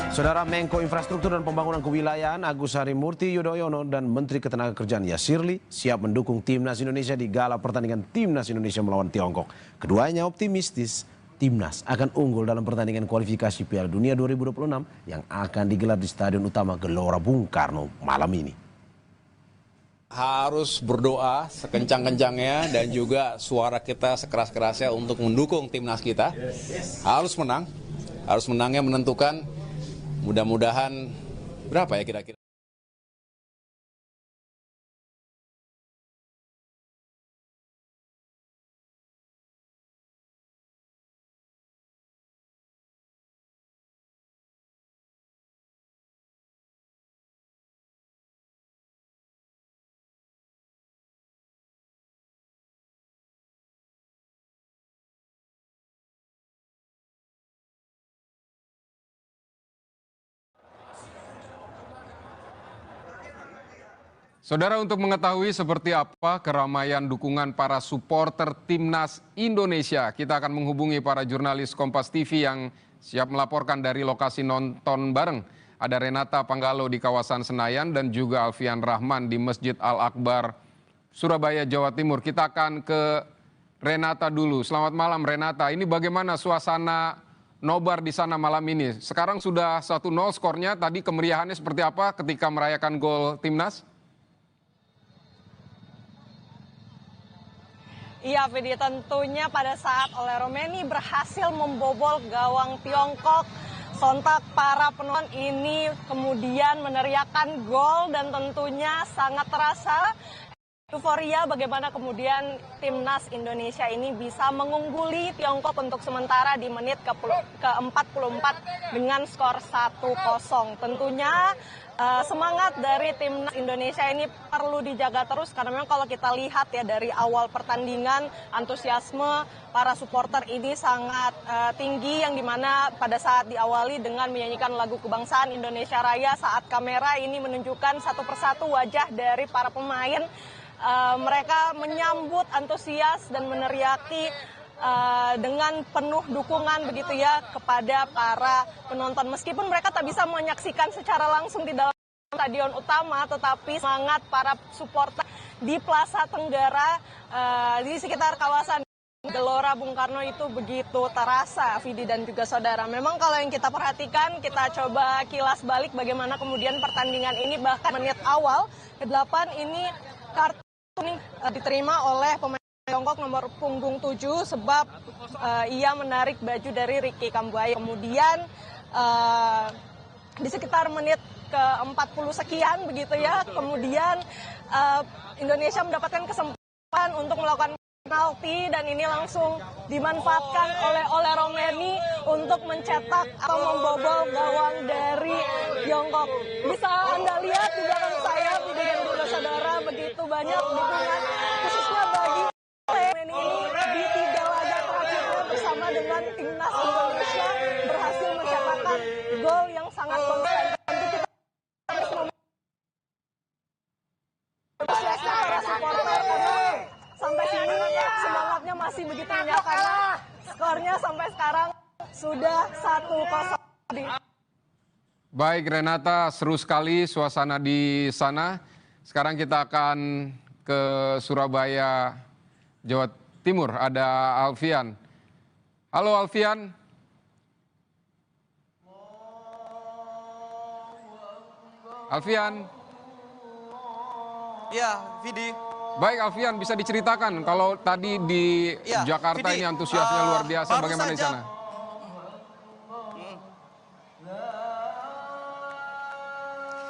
Saudara, Menko Infrastruktur dan Pembangunan Kewilayahan Agus Harimurti Yudhoyono dan Menteri Ketenagakerjaan Yasirli siap mendukung timnas Indonesia di gala pertandingan timnas Indonesia melawan Tiongkok. Keduanya optimistis timnas akan unggul dalam pertandingan kualifikasi Piala Dunia 2026 yang akan digelar di Stadion Utama Gelora Bung Karno malam ini. Harus berdoa sekencang-kencangnya dan juga suara kita sekeras-kerasnya untuk mendukung timnas kita. Harus menangnya menentukan. Mudah-mudahan berapa ya kira-kira? Saudara, untuk mengetahui seperti apa keramaian dukungan para supporter timnas Indonesia, kita akan menghubungi para jurnalis Kompas TV yang siap melaporkan dari lokasi nonton bareng. Ada Renata Panggalo di kawasan Senayan dan juga Alfian Rahman di Masjid Al-Akbar, Surabaya, Jawa Timur. Kita akan ke Renata dulu. Selamat malam Renata, ini bagaimana suasana nobar di sana malam ini? Sekarang sudah 1-0 skornya, tadi kemeriahannya seperti apa ketika merayakan gol timnas? Iya, Vidi, tentunya pada saat Ole Romani berhasil membobol gawang Tiongkok, Sontak para penonton ini kemudian meneriakkan gol dan tentunya sangat terasa euforia bagaimana kemudian timnas Indonesia ini bisa mengungguli Tiongkok untuk sementara di menit ke-44 dengan skor 1-0. Tentunya semangat dari timnas Indonesia ini perlu dijaga terus karena memang kalau kita lihat ya dari awal pertandingan antusiasme para supporter ini sangat tinggi yang dimana pada saat diawali dengan menyanyikan lagu kebangsaan Indonesia Raya saat kamera ini menunjukkan satu persatu wajah dari para pemain. Mereka menyambut antusias dan meneriaki dengan penuh dukungan begitu ya kepada para penonton. Meskipun mereka tak bisa menyaksikan secara langsung di dalam stadion utama, tetapi semangat para supporter di Plaza Tenggara di sekitar kawasan Gelora Bung Karno itu begitu terasa, Vidi dan juga saudara. Memang kalau yang kita perhatikan, kita coba kilas balik bagaimana kemudian pertandingan ini, bahkan menit awal ke-8 ini kartu ini diterima oleh pemain Tiongkok nomor punggung 7 sebab ia menarik baju dari Ricky Kambuaya. Kemudian di sekitar menit ke-40 sekian begitu ya, kemudian Indonesia mendapatkan kesempatan untuk melakukan penalti dan ini langsung dimanfaatkan oleh Romeni untuk mencetak atau membobol gawang dari Tiongkok. Bisa Anda lihat di belakang saya, Vidi dan juga saudara, begitu banyak dukungan khususnya bagi Romeni ini di 3 laga terakhirnya bersama dengan timnas Indonesia berhasil mencetakkan gol yang sangat konsisten. Tentu kita harus para supporter karena sampai sini semangatnya masih begitu banyak karena skornya sampai sekarang sudah 1-0. Baik Renata, seru sekali suasana di sana. Sekarang kita akan ke Surabaya, Jawa Timur. Ada Alfian. Halo Alfian. Alfian. Ya, Vidi. Baik Alfian, bisa diceritakan kalau tadi di Jakarta Vidi, ini antusiasnya luar biasa, bagaimana di sana?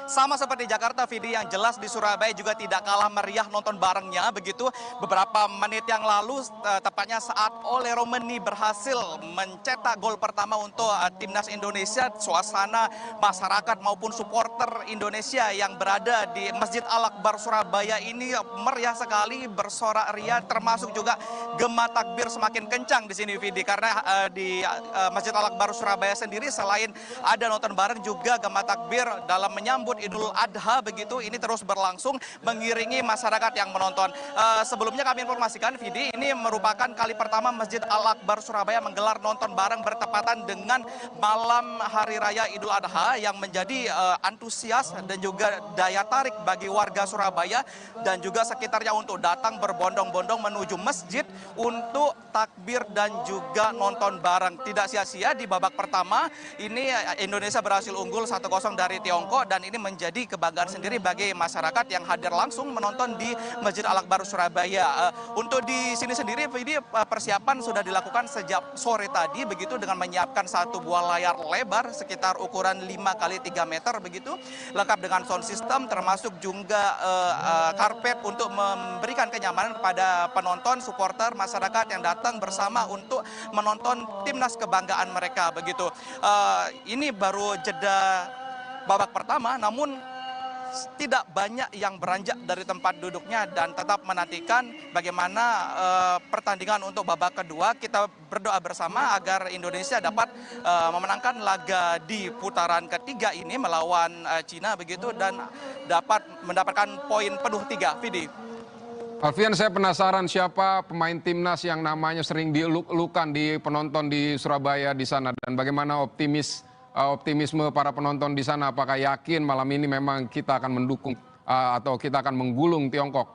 Sama seperti Jakarta, Vidi, yang jelas di Surabaya juga tidak kalah meriah nonton barengnya. Begitu beberapa menit yang lalu, tepatnya saat Ole Romeni berhasil mencetak gol pertama untuk timnas Indonesia, suasana masyarakat maupun supporter Indonesia yang berada di Masjid Al-Akbar Surabaya ini meriah sekali, bersorak-ria, termasuk juga gema takbir semakin kencang di sini, Vidi, karena di Masjid Al-Akbar Surabaya sendiri selain ada nonton bareng juga gema takbir dalam menyambut Idul Adha begitu ini terus berlangsung mengiringi masyarakat yang menonton. Sebelumnya kami informasikan, Vidi, ini merupakan kali pertama Masjid Al-Akbar Surabaya menggelar nonton bareng bertepatan dengan malam Hari Raya Idul Adha yang menjadi antusias dan juga daya tarik bagi warga Surabaya dan juga sekitarnya untuk datang berbondong-bondong menuju masjid untuk takbir dan juga nonton bareng. Tidak sia-sia di babak pertama ini Indonesia berhasil unggul 1-0 dari Tiongkok dan ini menjadi kebanggaan sendiri bagi masyarakat yang hadir langsung menonton di Masjid Al-Akbar Surabaya. Untuk di sini sendiri, Vidi, persiapan sudah dilakukan sejak sore tadi begitu dengan menyiapkan satu buah layar lebar sekitar ukuran 5x3 meter begitu, lengkap dengan sound system termasuk juga karpet untuk memberikan kenyamanan kepada penonton, supporter, masyarakat yang datang bersama untuk menonton timnas kebanggaan mereka begitu. Ini baru jeda babak pertama, namun tidak banyak yang beranjak dari tempat duduknya dan tetap menantikan bagaimana pertandingan untuk babak kedua. Kita berdoa bersama agar Indonesia dapat memenangkan laga di putaran ketiga ini melawan Cina begitu dan dapat mendapatkan poin penuh 3, Vidi. Alfian, saya penasaran siapa pemain timnas yang namanya sering dieluk-elukan di penonton di Surabaya di sana dan bagaimana optimisme para penonton di sana, apakah yakin malam ini memang kita akan mendukung atau kita akan menggulung Tiongkok?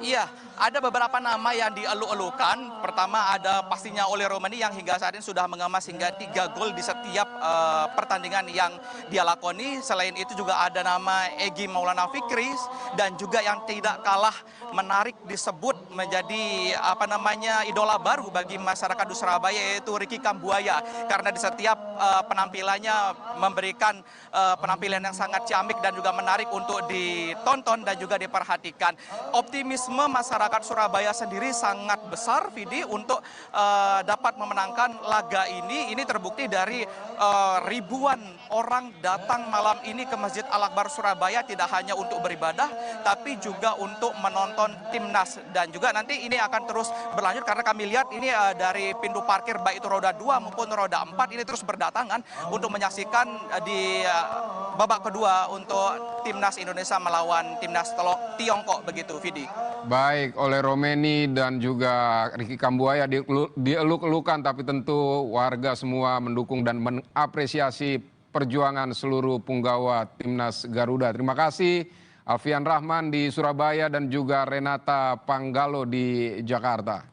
Iya, ada beberapa nama yang dieluk-elukan. Pertama ada pastinya Ole Romani yang hingga saat ini sudah mengemas hingga 3 gol di setiap pertandingan yang dia lakoni. Selain itu juga ada nama Egy Maulana Fikri dan juga yang tidak kalah menarik disebut menjadi idola baru bagi masyarakat di Surabaya, yaitu Ricky Kambuaya. Karena di setiap penampilannya memberikan penampilan yang sangat ciamik dan juga menarik untuk ditonton dan juga diperhatikan. Optimisme masyarakat Surabaya sendiri sangat besar, Vidi, untuk dapat memenangkan laga ini. Ini terbukti dari ribuan orang datang malam ini ke Masjid Al-Akbar Surabaya, tidak hanya untuk beribadah, tapi juga untuk menonton timnas. Dan juga nanti ini akan terus berlanjut karena kami lihat ini dari pintu parkir baik itu roda 2 maupun roda 4 ini terus berdatangan untuk menyaksikan di babak kedua untuk timnas Indonesia melawan timnas Tiongkok, begitu, Vidi. Baik, oleh Romeni dan juga Ricky Kambuaya dieluk-elukan, tapi tentu warga semua mendukung dan mengapresiasi perjuangan seluruh punggawa timnas Garuda. Terima kasih Alfian Rahman di Surabaya dan juga Renata Panggalo di Jakarta.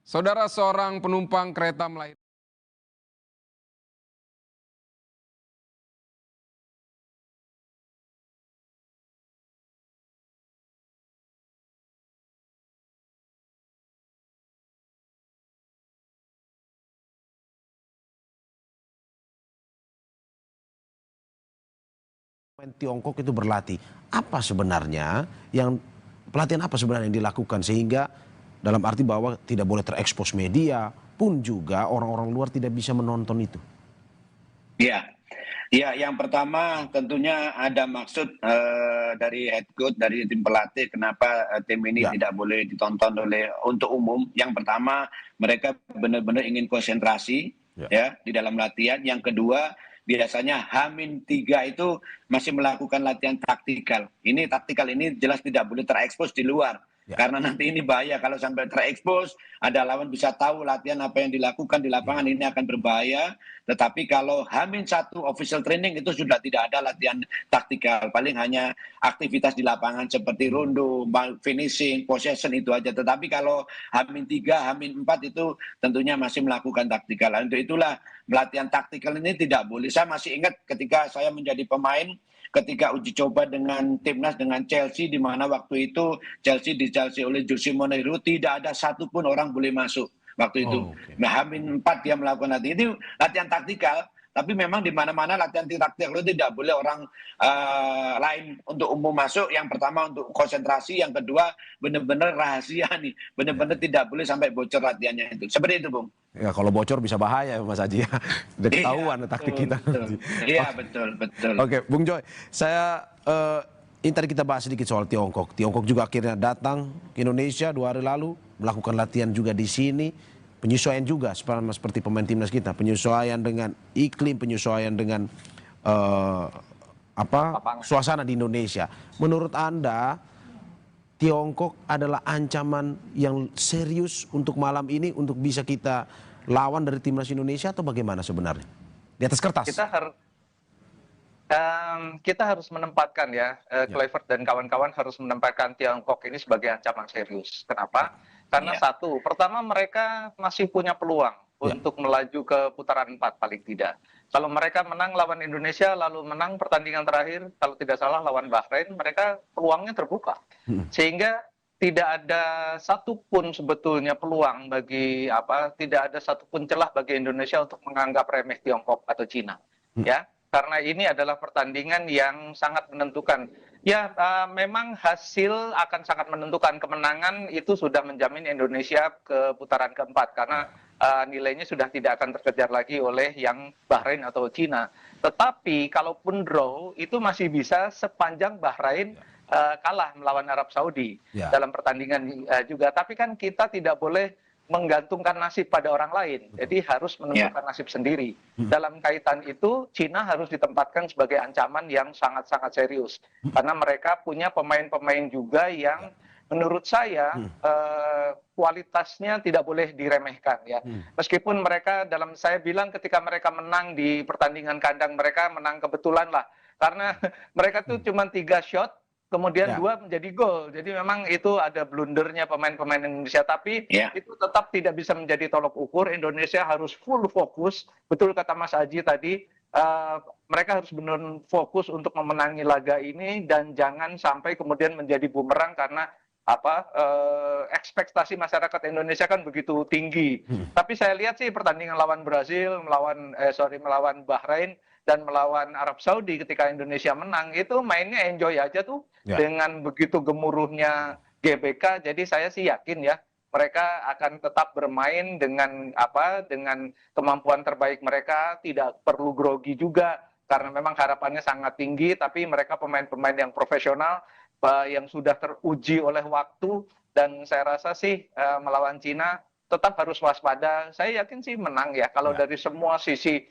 Saudara, seorang penumpang kereta melahirkan Tiongkok itu berlatih. Apa sebenarnya pelatihan apa sebenarnya yang dilakukan sehingga dalam arti bahwa tidak boleh terekspos media pun juga orang-orang luar tidak bisa menonton itu? Ya, yang pertama tentunya ada maksud dari head coach, dari tim pelatih, kenapa tim ini tidak boleh ditonton untuk umum. Yang pertama, mereka benar-benar ingin konsentrasi ya di dalam latihan. Yang kedua, biasanya H-3 itu masih melakukan latihan taktikal. Ini taktikal ini jelas tidak boleh terekspos di luar. Karena nanti ini bahaya kalau sampai terekspos, ada lawan bisa tahu latihan apa yang dilakukan di lapangan, ini akan berbahaya. Tetapi kalau H-1 official training itu sudah tidak ada latihan taktikal, paling hanya aktivitas di lapangan seperti rondo, finishing, possession itu aja. Tetapi kalau H-3, H-4 itu tentunya masih melakukan taktikal. Untuk itulah latihan taktikal ini tidak boleh. Saya masih ingat ketika saya menjadi pemain, ketika uji coba dengan timnas dengan Chelsea, di mana waktu itu Chelsea oleh Jose Mourinho, tidak ada satupun orang boleh masuk waktu itu. Nah, H-4 dia melakukan latihan itu latihan taktikal, tapi memang di mana-mana latihan taktikal itu tidak boleh orang lain untuk umum masuk. Yang pertama untuk konsentrasi, yang kedua benar-benar rahasia nih, benar-benar tidak boleh sampai bocor latihannya itu. Seperti itu, Bung. Ya, kalau bocor bisa bahaya Mas Haji ya. Udah ketahuan taktik kita. Iya, betul. Oke, Bung Joy, saya ini tadi kita bahas sedikit soal Tiongkok. Tiongkok juga akhirnya datang ke Indonesia 2 hari lalu, melakukan latihan juga di sini. Penyesuaian juga seperti pemain timnas kita, penyesuaian dengan iklim, penyesuaian dengan suasana di Indonesia. Menurut Anda, Tiongkok adalah ancaman yang serius untuk malam ini untuk bisa kita lawan dari timnas Indonesia atau bagaimana sebenarnya? Di atas kertas. Kita harus menempatkan Kluivert dan kawan-kawan harus menempatkan Tiongkok ini sebagai ancaman serius. Kenapa? Karena satu, pertama mereka masih punya peluang untuk melaju ke putaran 4 paling tidak. Kalau mereka menang lawan Indonesia, lalu menang pertandingan terakhir, kalau tidak salah lawan Bahrain, mereka peluangnya terbuka. Sehingga tidak ada satupun sebetulnya peluang bagi tidak ada satupun celah bagi Indonesia untuk menganggap remeh Tiongkok atau Cina. Ya, karena ini adalah pertandingan yang sangat menentukan. Ya, memang hasil akan sangat menentukan. Kemenangan itu sudah menjamin Indonesia ke putaran keempat karena nilainya sudah tidak akan terkejar lagi oleh yang Bahrain atau Cina. Tetapi kalaupun draw itu masih bisa sepanjang Bahrain kalah melawan Arab Saudi dalam pertandingan juga. Tapi kan kita tidak boleh menggantungkan nasib pada orang lain. Jadi harus menentukan nasib sendiri. Dalam kaitan itu, Cina harus ditempatkan sebagai ancaman yang sangat-sangat serius. Karena mereka punya pemain-pemain juga yang menurut saya kualitasnya tidak boleh diremehkan ya. Meskipun mereka saya bilang ketika mereka menang di pertandingan kandang, mereka menang kebetulan lah. Karena mereka tuh cuma 3 shot, kemudian 2 menjadi gol. Jadi memang itu ada blundernya pemain-pemain Indonesia, tapi itu tetap tidak bisa menjadi tolok ukur. Indonesia harus full fokus, betul kata Mas Aji tadi, mereka harus benar fokus untuk memenangi laga ini dan jangan sampai kemudian menjadi bumerang karena ekspektasi masyarakat Indonesia kan begitu tinggi. Tapi saya lihat sih pertandingan lawan Brazil, melawan Bahrain dan melawan Arab Saudi ketika Indonesia menang itu mainnya enjoy aja tuh dengan begitu gemuruhnya GBK. Jadi saya sih yakin ya mereka akan tetap bermain dengan dengan kemampuan terbaik mereka, tidak perlu grogi juga karena memang harapannya sangat tinggi, tapi mereka pemain-pemain yang profesional yang sudah teruji oleh waktu, dan saya rasa sih melawan Cina tetap harus waspada. Saya yakin sih menang ya kalau dari semua sisi,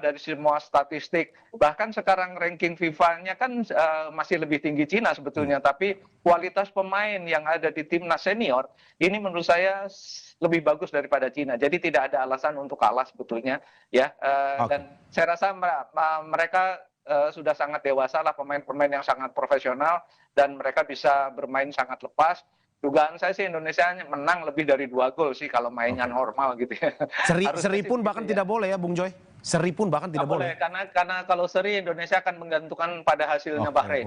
dari semua statistik. Bahkan sekarang ranking FIFA-nya kan masih lebih tinggi Cina sebetulnya, tapi kualitas pemain yang ada di timnas senior ini menurut saya lebih bagus daripada Cina. Jadi tidak ada alasan untuk kalah sebetulnya ya. Dan saya rasa mereka sudah sangat dewasa lah, pemain-pemain yang sangat profesional dan mereka bisa bermain sangat lepas. Dugaan saya sih Indonesia menang lebih dari 2 gol sih kalau mainnya normal gitu ya. Seri pun bahkan tidak boleh ya Bung Joy? Seri pun bahkan tidak boleh? Karena kalau seri Indonesia akan menggantungkan pada hasilnya Bahrain.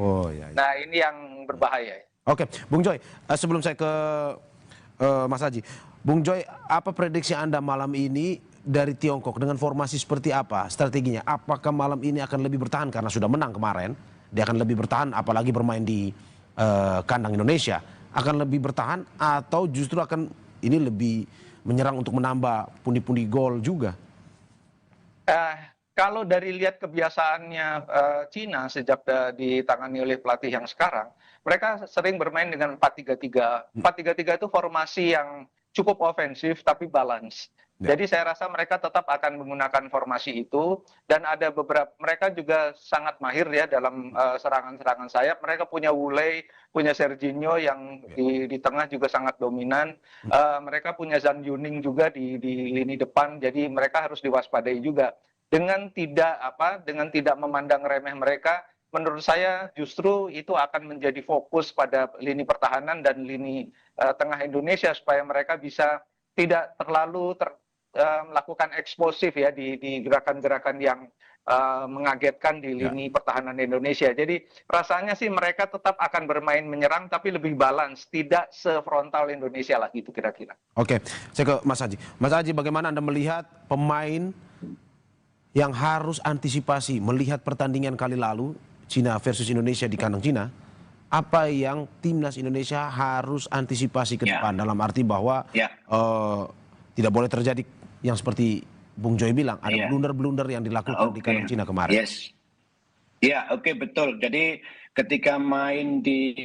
Nah ini yang berbahaya. Oke, Bung Joy, sebelum saya ke Mas Haji, Bung Joy, apa prediksi Anda malam ini dari Tiongkok dengan formasi seperti apa strateginya? Apakah malam ini akan lebih bertahan karena sudah menang kemarin? Dia akan lebih bertahan apalagi bermain di kandang Indonesia. Akan lebih bertahan atau justru akan ini lebih menyerang untuk menambah pundi-pundi gol juga? Kalau dari lihat kebiasaannya Cina sejak ditangani oleh pelatih yang sekarang, mereka sering bermain dengan 4-3-3. 4-3-3 itu formasi yang cukup ofensif tapi balance. Jadi saya rasa mereka tetap akan menggunakan formasi itu, dan ada beberapa, mereka juga sangat mahir ya dalam serangan-serangan sayap. Mereka punya Wulei, punya Serginho yang di tengah juga sangat dominan. Mereka punya Zhang Yuning juga di lini depan, jadi mereka harus diwaspadai juga. Dengan tidak memandang remeh mereka, menurut saya justru itu akan menjadi fokus pada lini pertahanan dan lini tengah Indonesia supaya mereka bisa tidak terlalu melakukan eksplosif ya di gerakan-gerakan yang mengagetkan di lini pertahanan Indonesia. Jadi rasanya sih mereka tetap akan bermain menyerang tapi lebih balance, tidak sefrontal Indonesia lah gitu kira-kira. Oke, saya ke Mas Haji. Mas Haji, bagaimana Anda melihat pemain yang harus antisipasi melihat pertandingan kali lalu Cina versus Indonesia di kandang Cina? Apa yang timnas Indonesia harus antisipasi ke depan dalam arti bahwa tidak boleh terjadi yang seperti Bung Joy bilang, ada blunder-blunder yang dilakukan di kandang Cina kemarin. Betul. Jadi ketika main di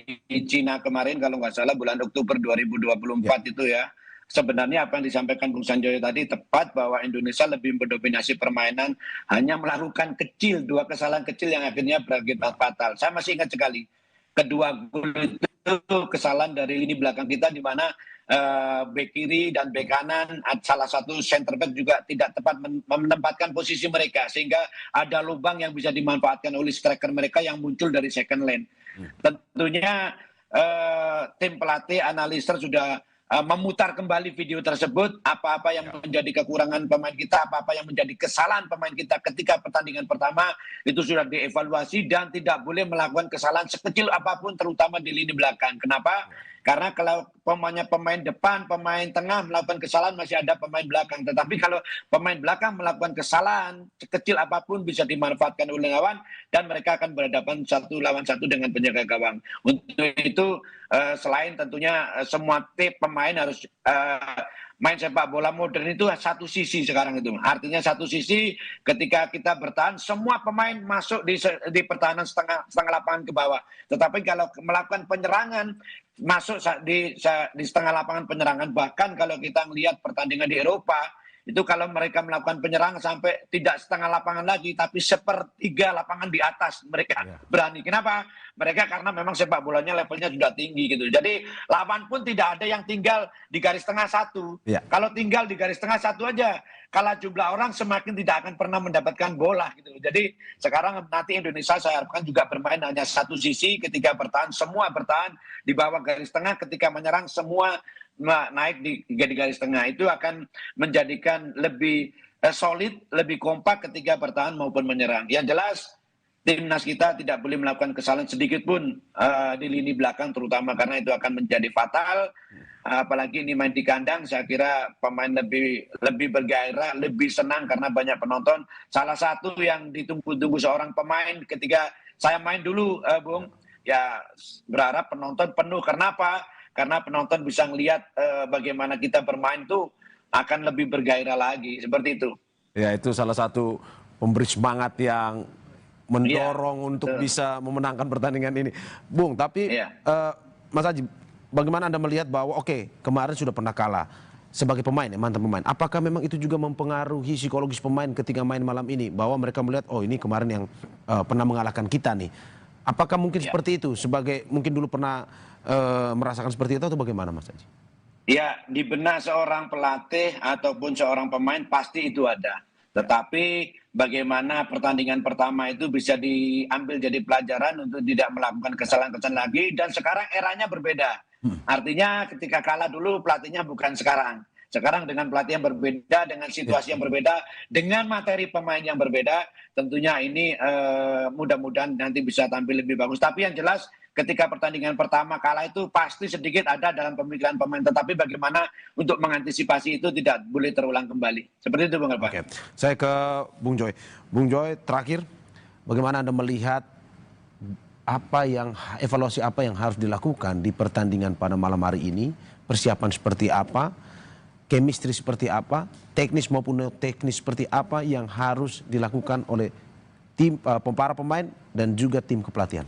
Cina kemarin, kalau nggak salah bulan Oktober 2024 itu ya, sebenarnya apa yang disampaikan Bung Sanjoyo tadi tepat, bahwa Indonesia lebih mendominasi permainan, hanya melakukan dua kesalahan kecil yang akhirnya berakibat fatal. Saya masih ingat sekali, kedua gol itu kesalahan dari lini belakang kita, di mana bek kiri dan bek kanan, salah satu center back juga tidak tepat menempatkan posisi mereka, sehingga ada lubang yang bisa dimanfaatkan oleh striker mereka yang muncul dari second line. Tentunya tim pelatih, analisis sudah memutar kembali video tersebut, apa-apa yang menjadi kekurangan pemain kita, apa-apa yang menjadi kesalahan pemain kita ketika pertandingan pertama, itu sudah dievaluasi dan tidak boleh melakukan kesalahan sekecil apapun, terutama di lini belakang. Kenapa? Karena kalau pemain depan, pemain tengah melakukan kesalahan, masih ada pemain belakang. Tetapi kalau pemain belakang melakukan kesalahan sekecil apapun bisa dimanfaatkan oleh lawan, dan mereka akan berhadapan 1 lawan 1 dengan penjaga gawang. Untuk itu selain tentunya semua tim pemain harus main sepak bola modern itu satu sisi sekarang itu. Artinya satu sisi ketika kita bertahan, semua pemain masuk di pertahanan setengah lapangan ke bawah. Tetapi kalau melakukan penyerangan, masuk di setengah lapangan penyerangan. Bahkan kalau kita melihat pertandingan di Eropa, itu kalau mereka melakukan penyerangan sampai tidak setengah lapangan lagi, tapi 1/3 lapangan di atas mereka berani. Kenapa? mereka karena memang sepak bolanya levelnya sudah tinggi gitu. Jadi lawan pun tidak ada yang tinggal di garis tengah satu. Ya. Kalau tinggal di garis tengah satu aja, kalah jumlah orang semakin tidak akan pernah mendapatkan bola gitu. Jadi sekarang nanti Indonesia saya harapkan juga bermain hanya satu sisi, ketika bertahan semua bertahan di bawah garis tengah, ketika menyerang semua naik di garis tengah. Itu akan menjadikan lebih solid, lebih kompak ketika bertahan maupun menyerang. Yang jelas timnas kita tidak boleh melakukan kesalahan sedikit pun di lini belakang terutama, karena itu akan menjadi fatal. Apalagi ini main di kandang, saya kira pemain lebih bergairah, lebih senang karena banyak penonton. Salah satu yang ditunggu-tunggu seorang pemain ketika saya main dulu, Bung, ya berharap penonton penuh. Kenapa? Karena penonton bisa melihat bagaimana kita bermain tuh akan lebih bergairah lagi, seperti itu. Ya, itu salah satu pemberi semangat yang mendorong untuk bisa memenangkan pertandingan ini. Bung, tapi Mas Haji, bagaimana Anda melihat bahwa kemarin sudah pernah kalah sebagai pemain, mantan pemain. Apakah memang itu juga mempengaruhi psikologis pemain ketika main malam ini? Bahwa mereka melihat, oh ini kemarin yang pernah mengalahkan kita nih. Apakah mungkin seperti itu? Sebagai mungkin dulu pernah merasakan seperti itu atau bagaimana, Mas Haji? Ya, di benak seorang pelatih ataupun seorang pemain pasti itu ada. Tetapi bagaimana pertandingan pertama itu bisa diambil jadi pelajaran untuk tidak melakukan kesalahan-kesalahan lagi. Dan sekarang eranya berbeda. Artinya ketika kalah dulu pelatihnya bukan sekarang. Sekarang dengan pelatih yang berbeda, dengan situasi yang berbeda, dengan materi pemain yang berbeda, tentunya ini mudah-mudahan nanti bisa tampil lebih bagus. Tapi yang jelas ketika pertandingan pertama kalah itu pasti sedikit ada dalam pemikiran pemain. Tetapi bagaimana untuk mengantisipasi itu tidak boleh terulang kembali. Seperti itu, Bung Alba. Saya ke Bung Joy. Bung Joy, terakhir, bagaimana Anda melihat evaluasi apa yang harus dilakukan di pertandingan pada malam hari ini? Persiapan seperti apa? Chemistry seperti apa? Teknis maupun non teknis seperti apa yang harus dilakukan oleh tim para pemain dan juga tim kepelatihan?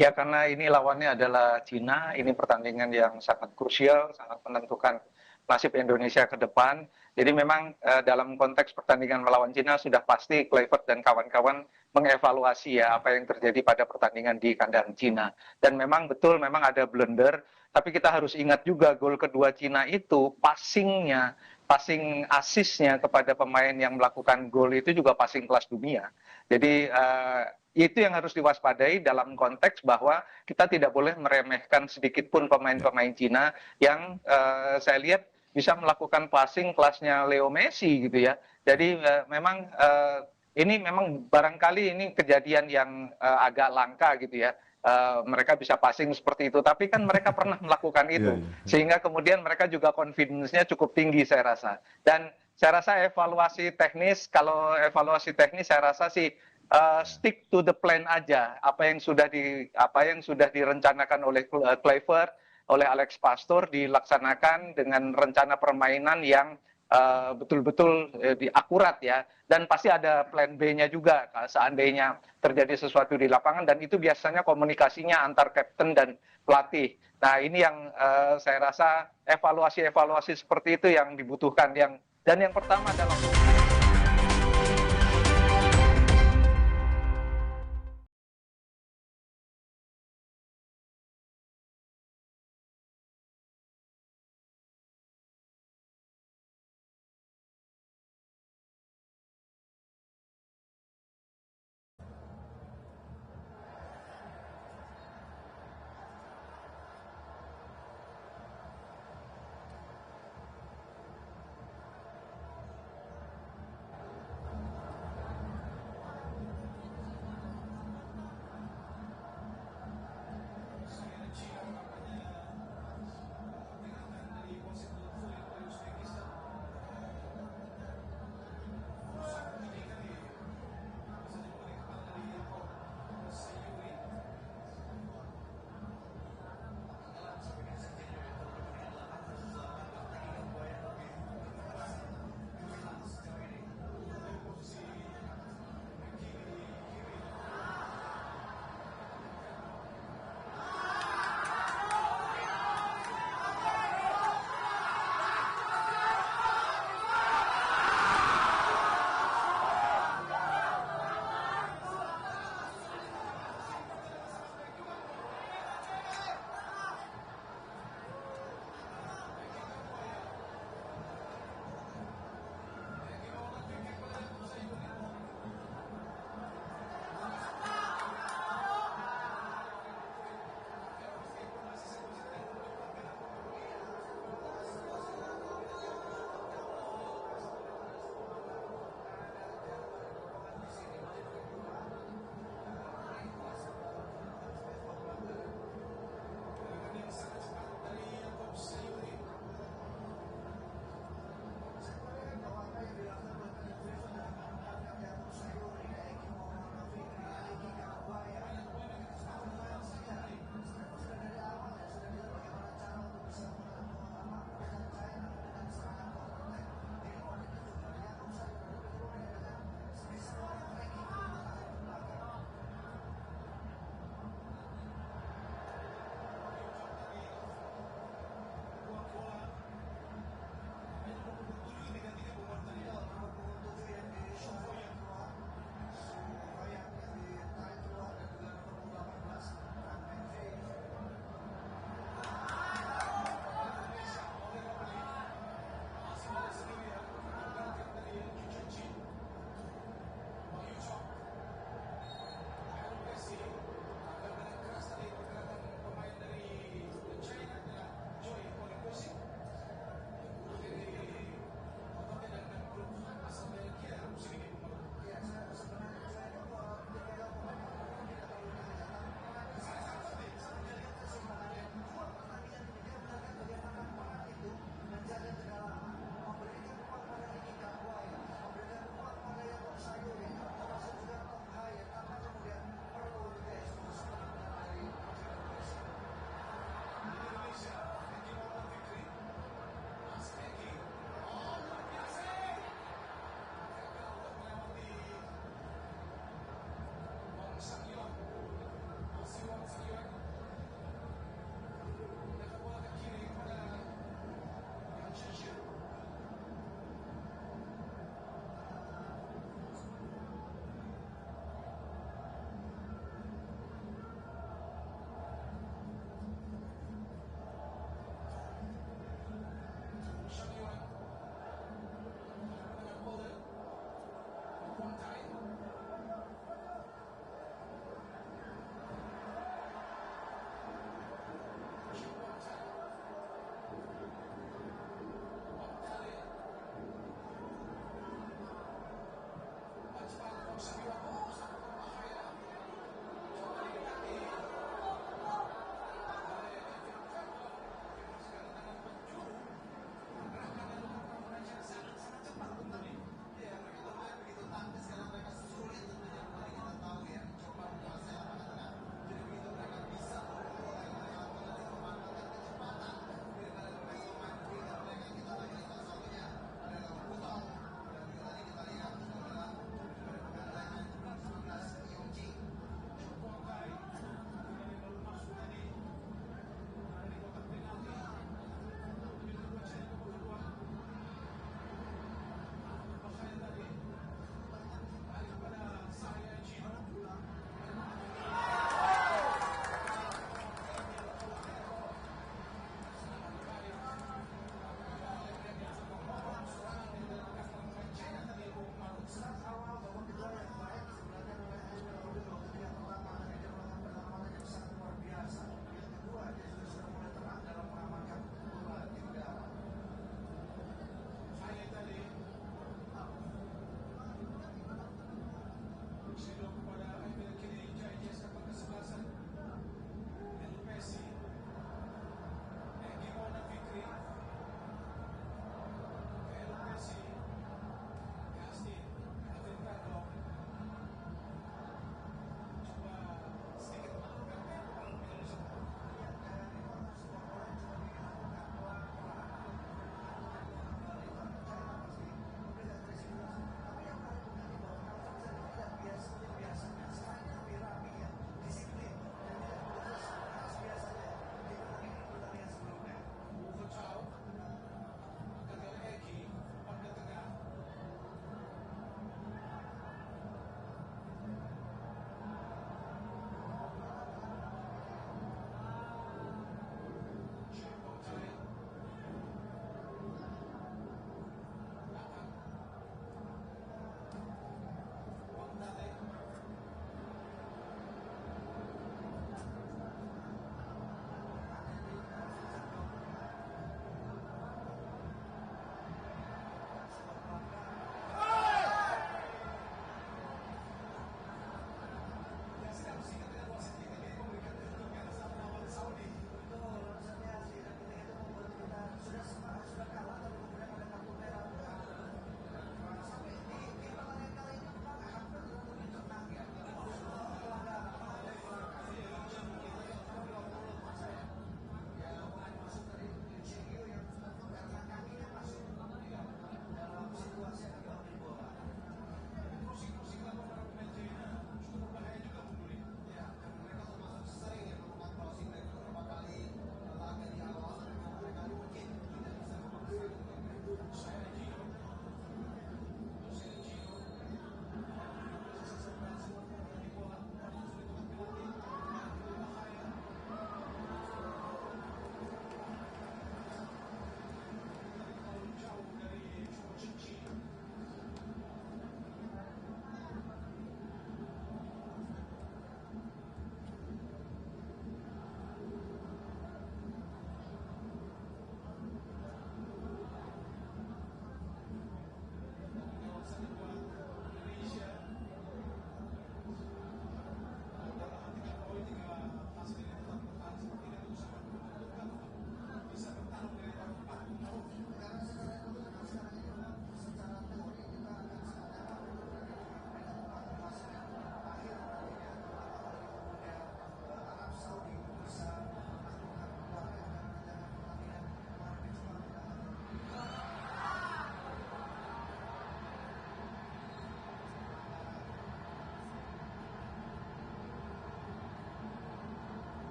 Ya, karena ini lawannya adalah Cina, ini pertandingan yang sangat krusial, sangat menentukan nasib Indonesia ke depan. Jadi memang dalam konteks pertandingan melawan Cina sudah pasti Kluivert dan kawan-kawan mengevaluasi ya apa yang terjadi pada pertandingan di kandang Cina. Dan memang betul, memang ada blunder, tapi kita harus ingat juga gol kedua Cina itu passing asisnya kepada pemain yang melakukan gol itu juga passing kelas dunia. Jadi itu yang harus diwaspadai dalam konteks bahwa kita tidak boleh meremehkan sedikit pun pemain-pemain Cina yang saya lihat bisa melakukan passing kelasnya Leo Messi gitu ya. Jadi memang ini memang barangkali ini kejadian yang agak langka gitu ya. Mereka bisa passing seperti itu, tapi kan mereka pernah melakukan itu, sehingga kemudian mereka juga confidence-nya cukup tinggi saya rasa. Dan saya rasa evaluasi teknis, kalau evaluasi teknis saya rasa sih stick to the plan aja, apa yang sudah direncanakan oleh Kluivert, oleh Alex Pastoor dilaksanakan dengan rencana permainan yang betul-betul akurat ya, dan pasti ada plan B-nya juga seandainya terjadi sesuatu di lapangan, dan itu biasanya komunikasinya antar kapten dan pelatih. Nah ini yang saya rasa evaluasi seperti itu yang dibutuhkan, dan yang pertama adalah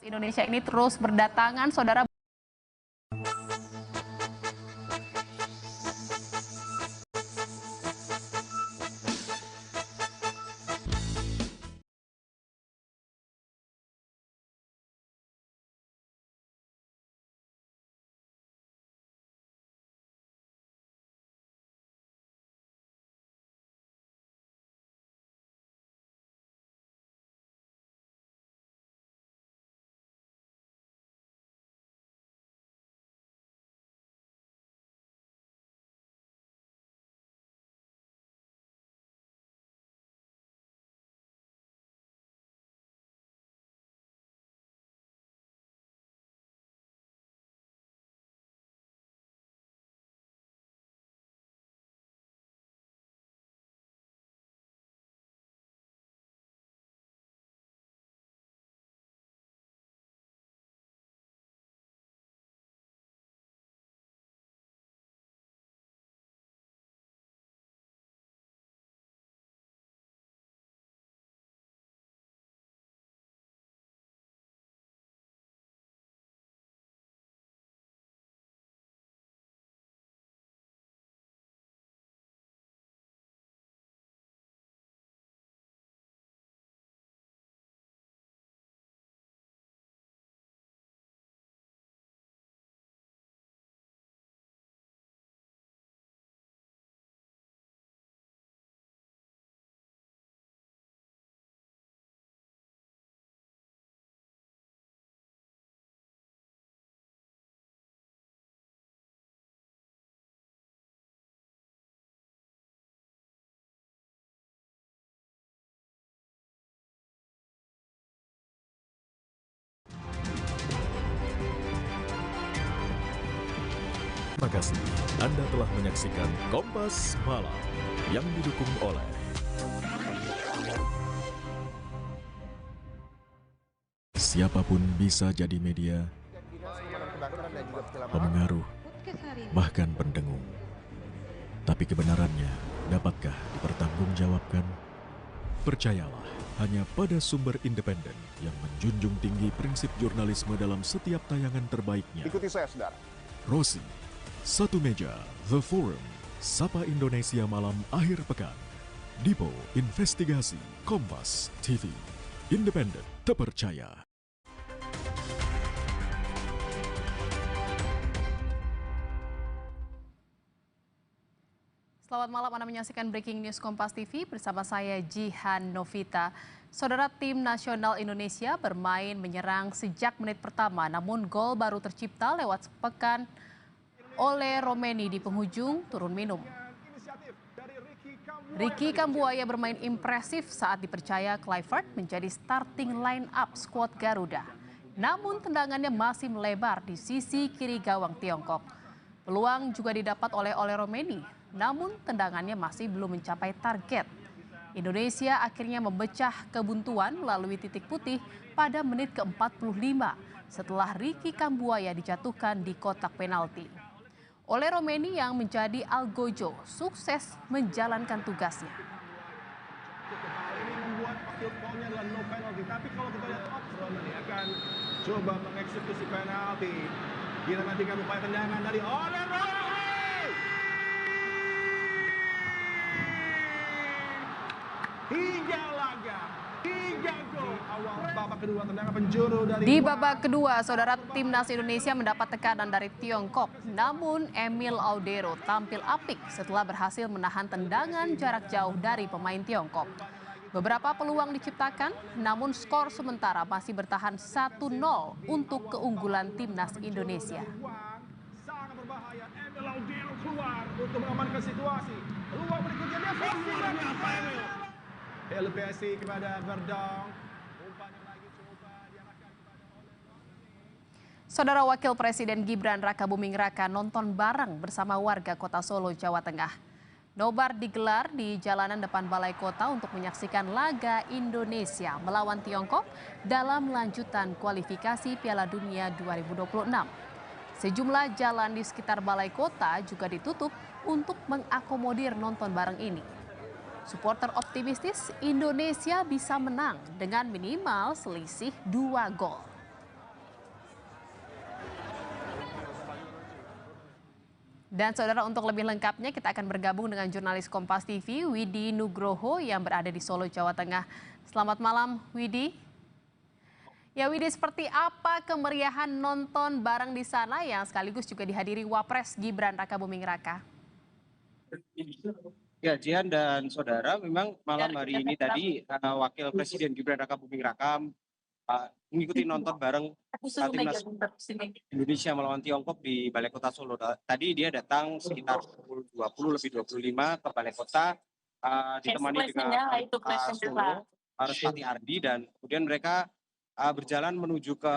Indonesia ini terus berdatangan, saudara. Terima kasih Anda telah menyaksikan Kompas Malam yang didukung oleh siapapun bisa jadi media, pemengaruh, bahkan pendengung. Tapi kebenarannya dapatkah dipertanggungjawabkan? Percayalah hanya pada sumber independen yang menjunjung tinggi prinsip jurnalisme dalam setiap tayangan terbaiknya. Ikuti saya, saudara. Rosi, Satu Meja, The Forum, Sapa Indonesia Malam Akhir Pekan, Dipo Investigasi, Kompas TV, independen, terpercaya. Selamat malam, Anda menyaksikan Breaking News Kompas TV bersama saya Jihan Novita. Saudara, tim nasional Indonesia bermain menyerang sejak menit pertama, namun gol baru tercipta lewat sepekan oleh Romeni di penghujung turun minum. Ricky Kambuaya bermain impresif saat dipercaya Kluivert menjadi starting line up skuad Garuda. Namun tendangannya masih melebar di sisi kiri gawang Tiongkok. Peluang juga didapat oleh Romeni, namun tendangannya masih belum mencapai target. Indonesia akhirnya memecah kebuntuan melalui titik putih pada menit ke-45 setelah Ricky Kambuaya dijatuhkan di kotak penalti. Romeni yang menjadi algojo sukses menjalankan tugasnya. Ini membuat hasil golnya adalah no penalty. Tapi kalau kita lihat Romeni akan coba mengeksekusi penalti. Kita nantikan upaya tendangan dari Romeni. Tiga laga, 3 gol awal babak kedua, tendangan penjuru dari di babak kedua, saudara, timnas Indonesia mendapat tekanan dari Tiongkok. Namun Emil Audero tampil apik setelah berhasil menahan tendangan jarak jauh dari pemain Tiongkok. Beberapa peluang diciptakan, namun skor sementara masih bertahan 1-0 untuk keunggulan timnas Indonesia. sangat berbahaya. Emil Audero keluar untuk mengamankan situasi. Peluang berikutnya dia LPSI kepada Verdong. Saudara, Wakil Presiden Gibran Rakabuming Raka nonton bareng bersama warga Kota Solo, Jawa Tengah. Nobar digelar di jalanan depan Balai Kota untuk menyaksikan laga Indonesia melawan Tiongkok dalam lanjutan kualifikasi Piala Dunia 2026. Sejumlah jalan di sekitar Balai Kota juga ditutup untuk mengakomodir nonton bareng ini. Supporter optimistis Indonesia bisa menang dengan minimal selisih 2 gol. Dan saudara, untuk lebih lengkapnya kita akan bergabung dengan jurnalis Kompas TV Widi Nugroho yang berada di Solo, Jawa Tengah. Selamat malam Widi. Ya Widi, seperti apa kemeriahan nonton bareng di sana yang sekaligus juga dihadiri Wapres Gibran Rakabuming Raka? Ya, Jihan dan saudara, memang malam hari ini tadi Wakil Presiden Gibran Rakabuming Raka mengikuti nonton bareng timnas Indonesia melawan Tiongkok di Balai Kota Solo. Tadi dia datang sekitar pukul 20 lebih 25 ke Balai Kota, ditemani dengan Solo, Respati Ardi, dan kemudian mereka berjalan menuju ke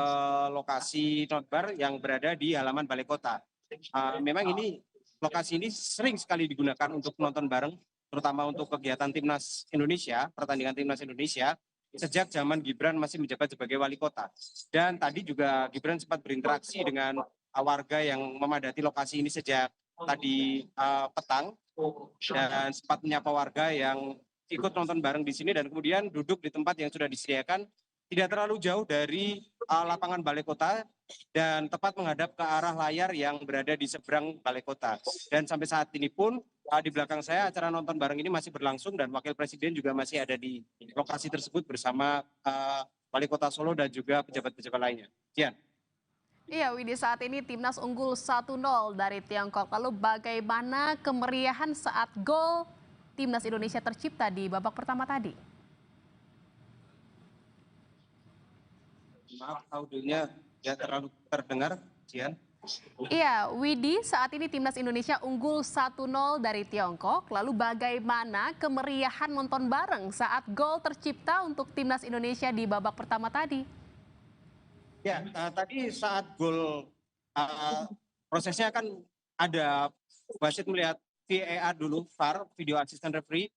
lokasi notebar yang berada di halaman Balai Kota. Memang lokasi ini sering sekali digunakan untuk nonton bareng, terutama untuk kegiatan timnas Indonesia, pertandingan timnas Indonesia, sejak zaman Gibran masih menjabat sebagai wali kota. Dan tadi juga Gibran sempat berinteraksi dengan warga yang memadati lokasi ini sejak tadi petang, dan sempat menyapa warga yang ikut nonton bareng di sini dan kemudian duduk di tempat yang sudah disediakan tidak terlalu jauh dari lapangan Balai Kota dan tepat menghadap ke arah layar yang berada di seberang Balai Kota. Dan sampai saat ini pun di belakang saya acara nonton bareng ini masih berlangsung dan Wakil Presiden juga masih ada di lokasi tersebut bersama Wali Kota Solo dan juga pejabat-pejabat lainnya. Jian. Iya Widi, saat ini timnas unggul 1-0 dari Tiongkok. Lalu bagaimana kemeriahan saat gol timnas Indonesia tercipta di babak pertama tadi? Maaf, audionya tidak terlalu terdengar, Jian. Iya, Widi, saat ini timnas Indonesia unggul 1-0 dari Tiongkok. Lalu bagaimana kemeriahan nonton bareng saat gol tercipta untuk timnas Indonesia di babak pertama tadi? Ya, tadi saat gol prosesnya kan ada wasit melihat VAR dulu, VAR, video assistant referee.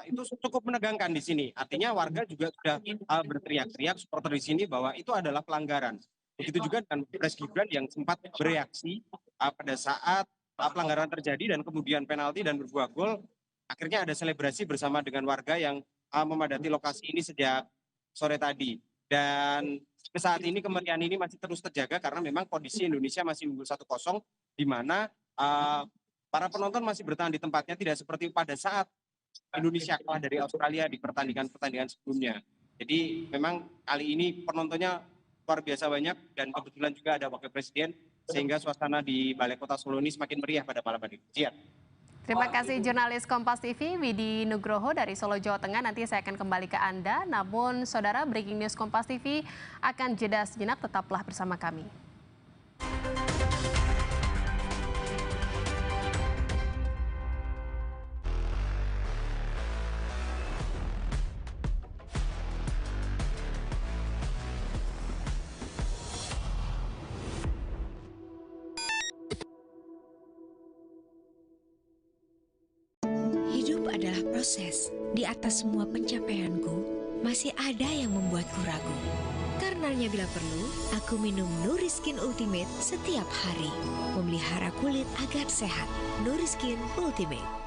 Itu cukup menegangkan di sini. Artinya warga juga sudah berteriak-teriak supporter di sini bahwa itu adalah pelanggaran. Begitu juga dengan Pres Gibran yang sempat bereaksi pada saat pelanggaran terjadi dan kemudian penalti dan berbuah gol. Akhirnya ada selebrasi bersama dengan warga yang memadati lokasi ini sejak sore tadi. Dan saat ini kemeriahan ini masih terus terjaga karena memang kondisi Indonesia masih unggul 1-0, di mana para penonton masih bertahan di tempatnya, tidak seperti pada saat Indonesia kalah dari Australia di pertandingan sebelumnya. Jadi memang kali ini penontonnya luar biasa banyak dan kebetulan juga ada Wakil Presiden sehingga suasana di Balai Kota Solo ini semakin meriah pada malam hari. Siap. Terima kasih jurnalis Kompas TV Widi Nugroho dari Solo, Jawa Tengah. Nanti saya akan kembali ke Anda. Namun saudara, breaking news Kompas TV akan jeda sejenak, tetaplah bersama kami. Hidup adalah proses. Di atas semua pencapaianku, masih ada yang membuatku ragu. Karenanya bila perlu, aku minum Nuriskin Ultimate setiap hari. Memelihara kulit agar sehat. Nuriskin Ultimate.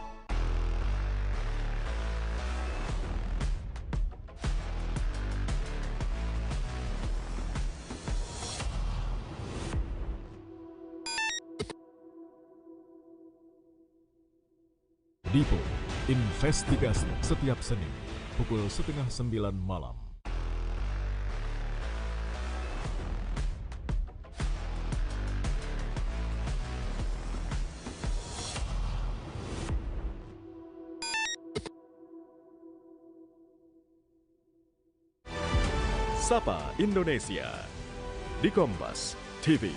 Dipo, investigasi setiap Senin pukul 8:30 malam. Sapa Indonesia di Kompas TV.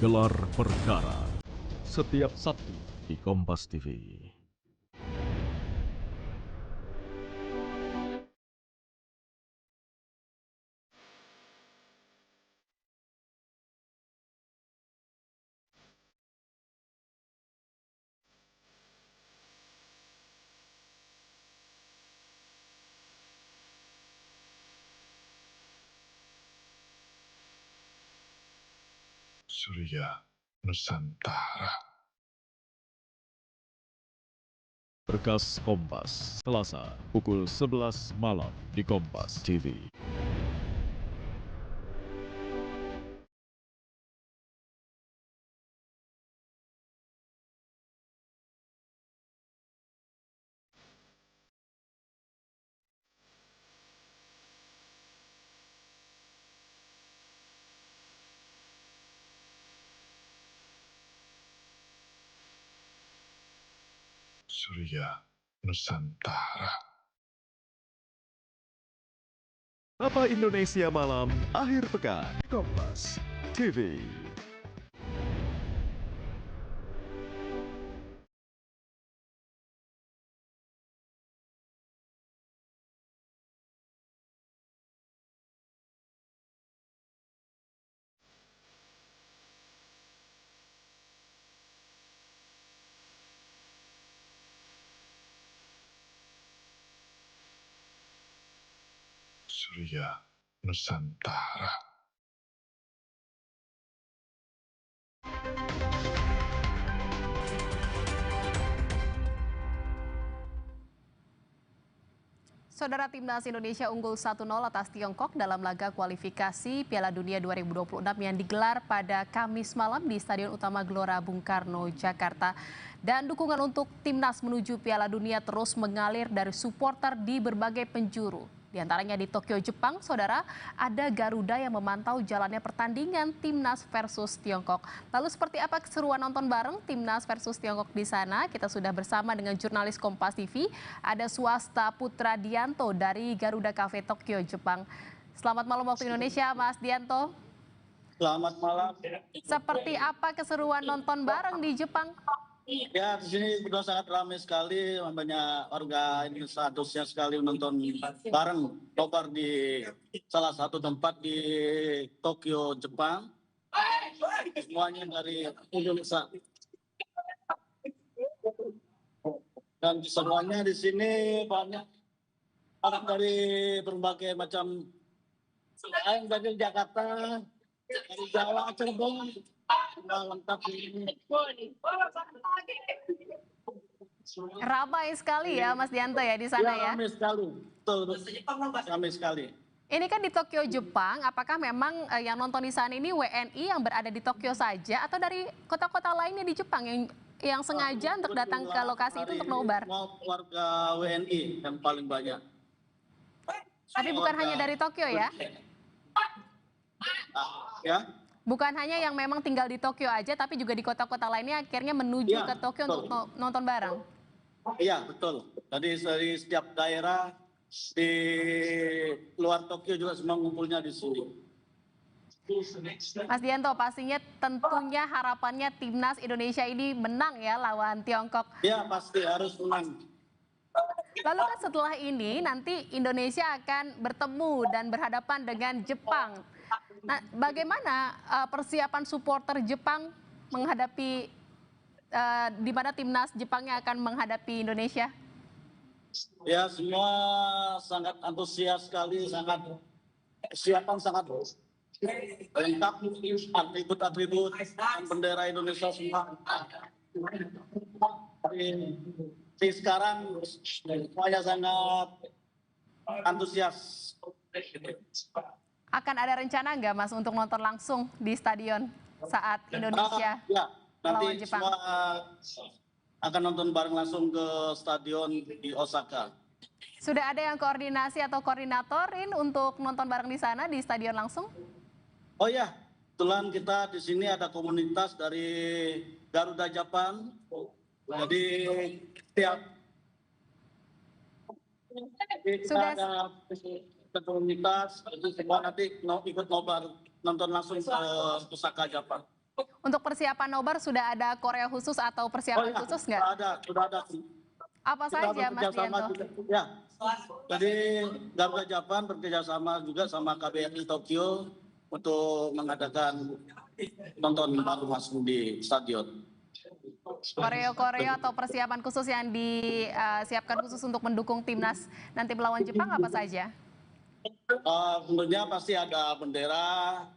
Gelar perkara setiap Sabtu di Kompas TV. Surya Nusantara. Berkas Kompas, Selasa, pukul 11 malam di Kompas TV. Surya Nusantara. Apa Indonesia Malam akhir pekan Kompas TV. Surya Nusantara. Saudara Timnas Indonesia unggul 1-0 atas Tiongkok dalam laga kualifikasi Piala Dunia 2026 yang digelar pada Kamis malam di Stadion Utama Gelora Bung Karno, Jakarta. Dan dukungan untuk Timnas menuju Piala Dunia terus mengalir dari supporter di berbagai penjuru. Di antaranya di Tokyo, Jepang, saudara, ada Garuda yang memantau jalannya pertandingan Timnas versus Tiongkok. Lalu seperti apa keseruan nonton bareng Timnas versus Tiongkok di sana? Kita sudah bersama dengan jurnalis Kompas TV, ada Swasta Putra Dianto dari Garuda Cafe Tokyo, Jepang. Selamat malam waktu Indonesia, Mas Dianto. Selamat malam. Seperti apa keseruan nonton bareng di Jepang? Ya, di sini sudah sangat ramai sekali, banyak warga Indonesia antusias sekali menonton bareng nobar di salah satu tempat di Tokyo, Jepang. Semuanya dari Indonesia. Dan semuanya di sini banyak orang dari berbagai macam, yang dari Jakarta, dari Jawa, Cirebon, lengkap ini. Ramai sekali ya Mas Dianto ya di sana ya? Ramai sekali, betul, ramai sekali. Ini kan di Tokyo, Jepang, apakah memang yang nonton di sana ini WNI yang berada di Tokyo saja atau dari kota-kota lainnya di Jepang yang sengaja untuk datang ke lokasi itu untuk nobar? Warga WNI yang paling banyak. Tapi bukan hanya dari Tokyo ya? Ya. Bukan hanya yang memang tinggal di Tokyo aja, tapi juga di kota-kota lainnya akhirnya menuju ke Tokyo untuk nonton bareng. Iya, betul. Jadi dari setiap daerah di luar Tokyo juga semua ngumpulnya di sini. Mas Dianto, pastinya tentunya harapannya Timnas Indonesia ini menang ya lawan Tiongkok. Ya, pasti harus menang. Lalu kan setelah ini nanti Indonesia akan bertemu dan berhadapan dengan Jepang. Nah, bagaimana persiapan supporter Jepang menghadapi di mana timnas Jepangnya akan menghadapi Indonesia? Ya, semua sangat antusias sekali, sangat persiapan sangat lengkap, atribut-atribut bendera Indonesia semua. Di sekarang semuanya sangat antusias. Akan ada rencana nggak Mas untuk nonton langsung di stadion saat Indonesia melawan Nanti Jepang? semua akan nonton bareng langsung ke stadion di Osaka. Sudah ada yang koordinasi atau koordinatorin untuk nonton bareng di sana di stadion langsung? Oh ya, kebetulan kita di sini ada komunitas dari Garuda Japan. Jadi setiap Sudah ada komunitas, itu semua nanti ikut nobar nonton langsung ke Osaka, Jepang. Untuk persiapan nobar sudah ada Korea khusus atau persiapan khusus nggak? Sudah ada. Apa saja Mas Dianto? Ya, jadi Garuda Japan bekerjasama juga sama KBRI Tokyo untuk mengadakan nonton baru langsung di stadion. Koreo atau persiapan khusus yang disiapkan khusus untuk mendukung timnas nanti melawan Jepang apa saja? Tentunya pasti ada bendera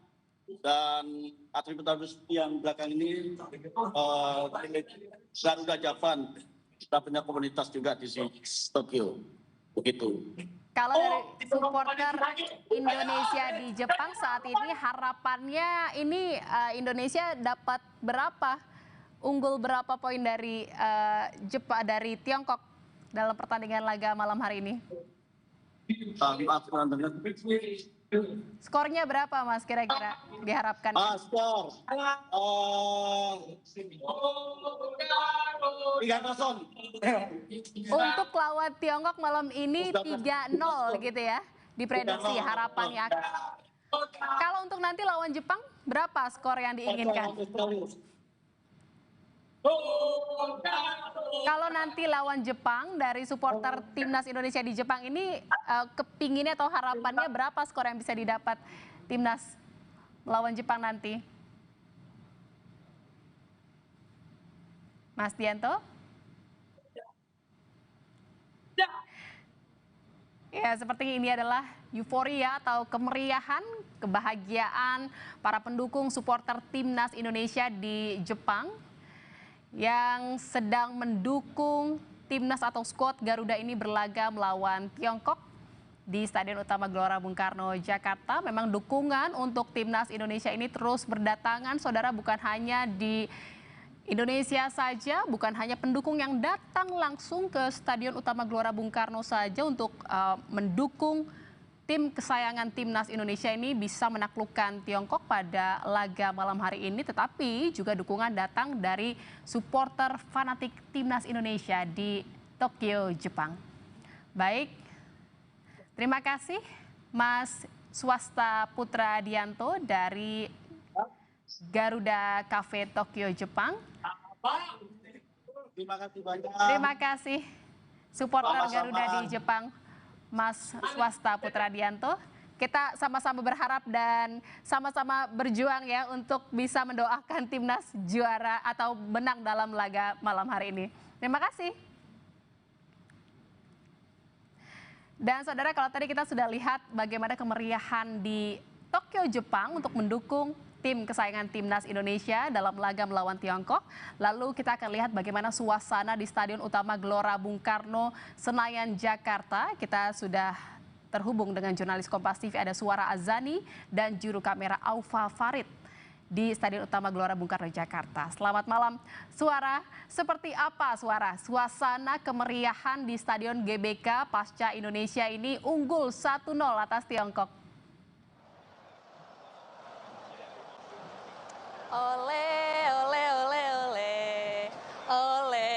dan atribut-atribut yang belakang ini Garuda Japan. kita punya komunitas juga di Tokyo. Begitu. Kalau dari supporter Indonesia di Jepang saat ini harapannya ini Indonesia dapat berapa? Unggul berapa poin dari dari Tiongkok dalam pertandingan laga malam hari ini? Skornya berapa Mas kira-kira diharapkan? Skor 3-0. Untuk lawan Tiongkok malam ini 3-0 gitu ya, diprediksi harapannya. Kalau untuk nanti lawan Jepang berapa skor yang diinginkan? Kalau nanti lawan Jepang dari supporter timnas Indonesia di Jepang ini kepinginnya atau harapannya berapa skor yang bisa didapat timnas melawan Jepang nanti? Mas Dianto? Ya, seperti ini adalah euforia atau kemeriahan, kebahagiaan para pendukung supporter timnas Indonesia di Jepang yang sedang mendukung timnas atau skuad Garuda ini berlaga melawan Tiongkok di Stadion Utama Gelora Bung Karno, Jakarta. Memang dukungan untuk timnas Indonesia ini terus berdatangan, saudara, bukan hanya di Indonesia saja, bukan hanya pendukung yang datang langsung ke Stadion Utama Gelora Bung Karno saja untuk mendukung tim kesayangan timnas Indonesia ini bisa menaklukkan Tiongkok pada laga malam hari ini, tetapi juga dukungan datang dari supporter fanatik timnas Indonesia di Tokyo, Jepang. Baik, terima kasih Mas Swasta Putra Dianto dari Garuda Cafe Tokyo, Jepang. Terima kasih banyak. Terima kasih supporter Garuda di Jepang, Mas Swasta Putra Dianto. Kita sama-sama berharap dan sama-sama berjuang ya untuk bisa mendoakan timnas juara atau menang dalam laga malam hari ini. Terima kasih. Dan saudara, kalau tadi kita sudah lihat bagaimana kemeriahan di Tokyo, Jepang untuk mendukung tim kesayangan timnas Indonesia dalam laga melawan Tiongkok. Lalu kita akan lihat bagaimana suasana di Stadion Utama Gelora Bung Karno, Senayan, Jakarta. Kita sudah terhubung dengan jurnalis Kompas TV, ada Suara Azani dan juru kamera Aufa Farid di Stadion Utama Gelora Bung Karno, Jakarta. Selamat malam, Suara. Seperti apa, Suara, suasana kemeriahan di Stadion GBK pasca Indonesia ini unggul 1-0 atas Tiongkok? Ole, ole, ole, ole, ole,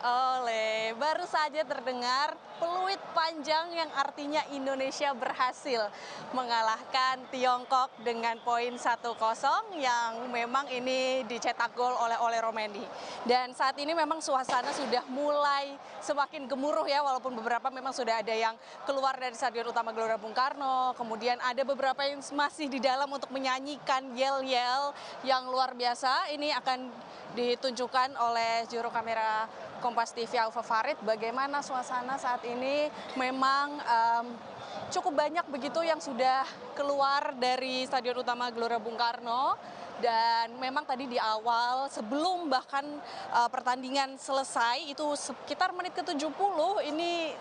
ole. Baru saja terdengar peluit panjang yang artinya Indonesia berhasil mengalahkan Tiongkok dengan poin 1-0 yang memang ini dicetak gol oleh Romeni. Dan saat ini memang suasana sudah mulai semakin gemuruh ya, walaupun beberapa memang sudah ada yang keluar dari Stadion Utama Gelora Bung Karno, kemudian ada beberapa yang masih di dalam untuk menyanyikan yel-yel yang luar biasa. Ini akan ditunjukkan oleh juru kamera Kompas TV Aufa Farid bagaimana suasana saat ini. Memang cukup banyak begitu yang sudah keluar dari Stadion Utama Gelora Bung Karno. Dan memang tadi di awal sebelum bahkan pertandingan selesai itu sekitar menit ke-70 ini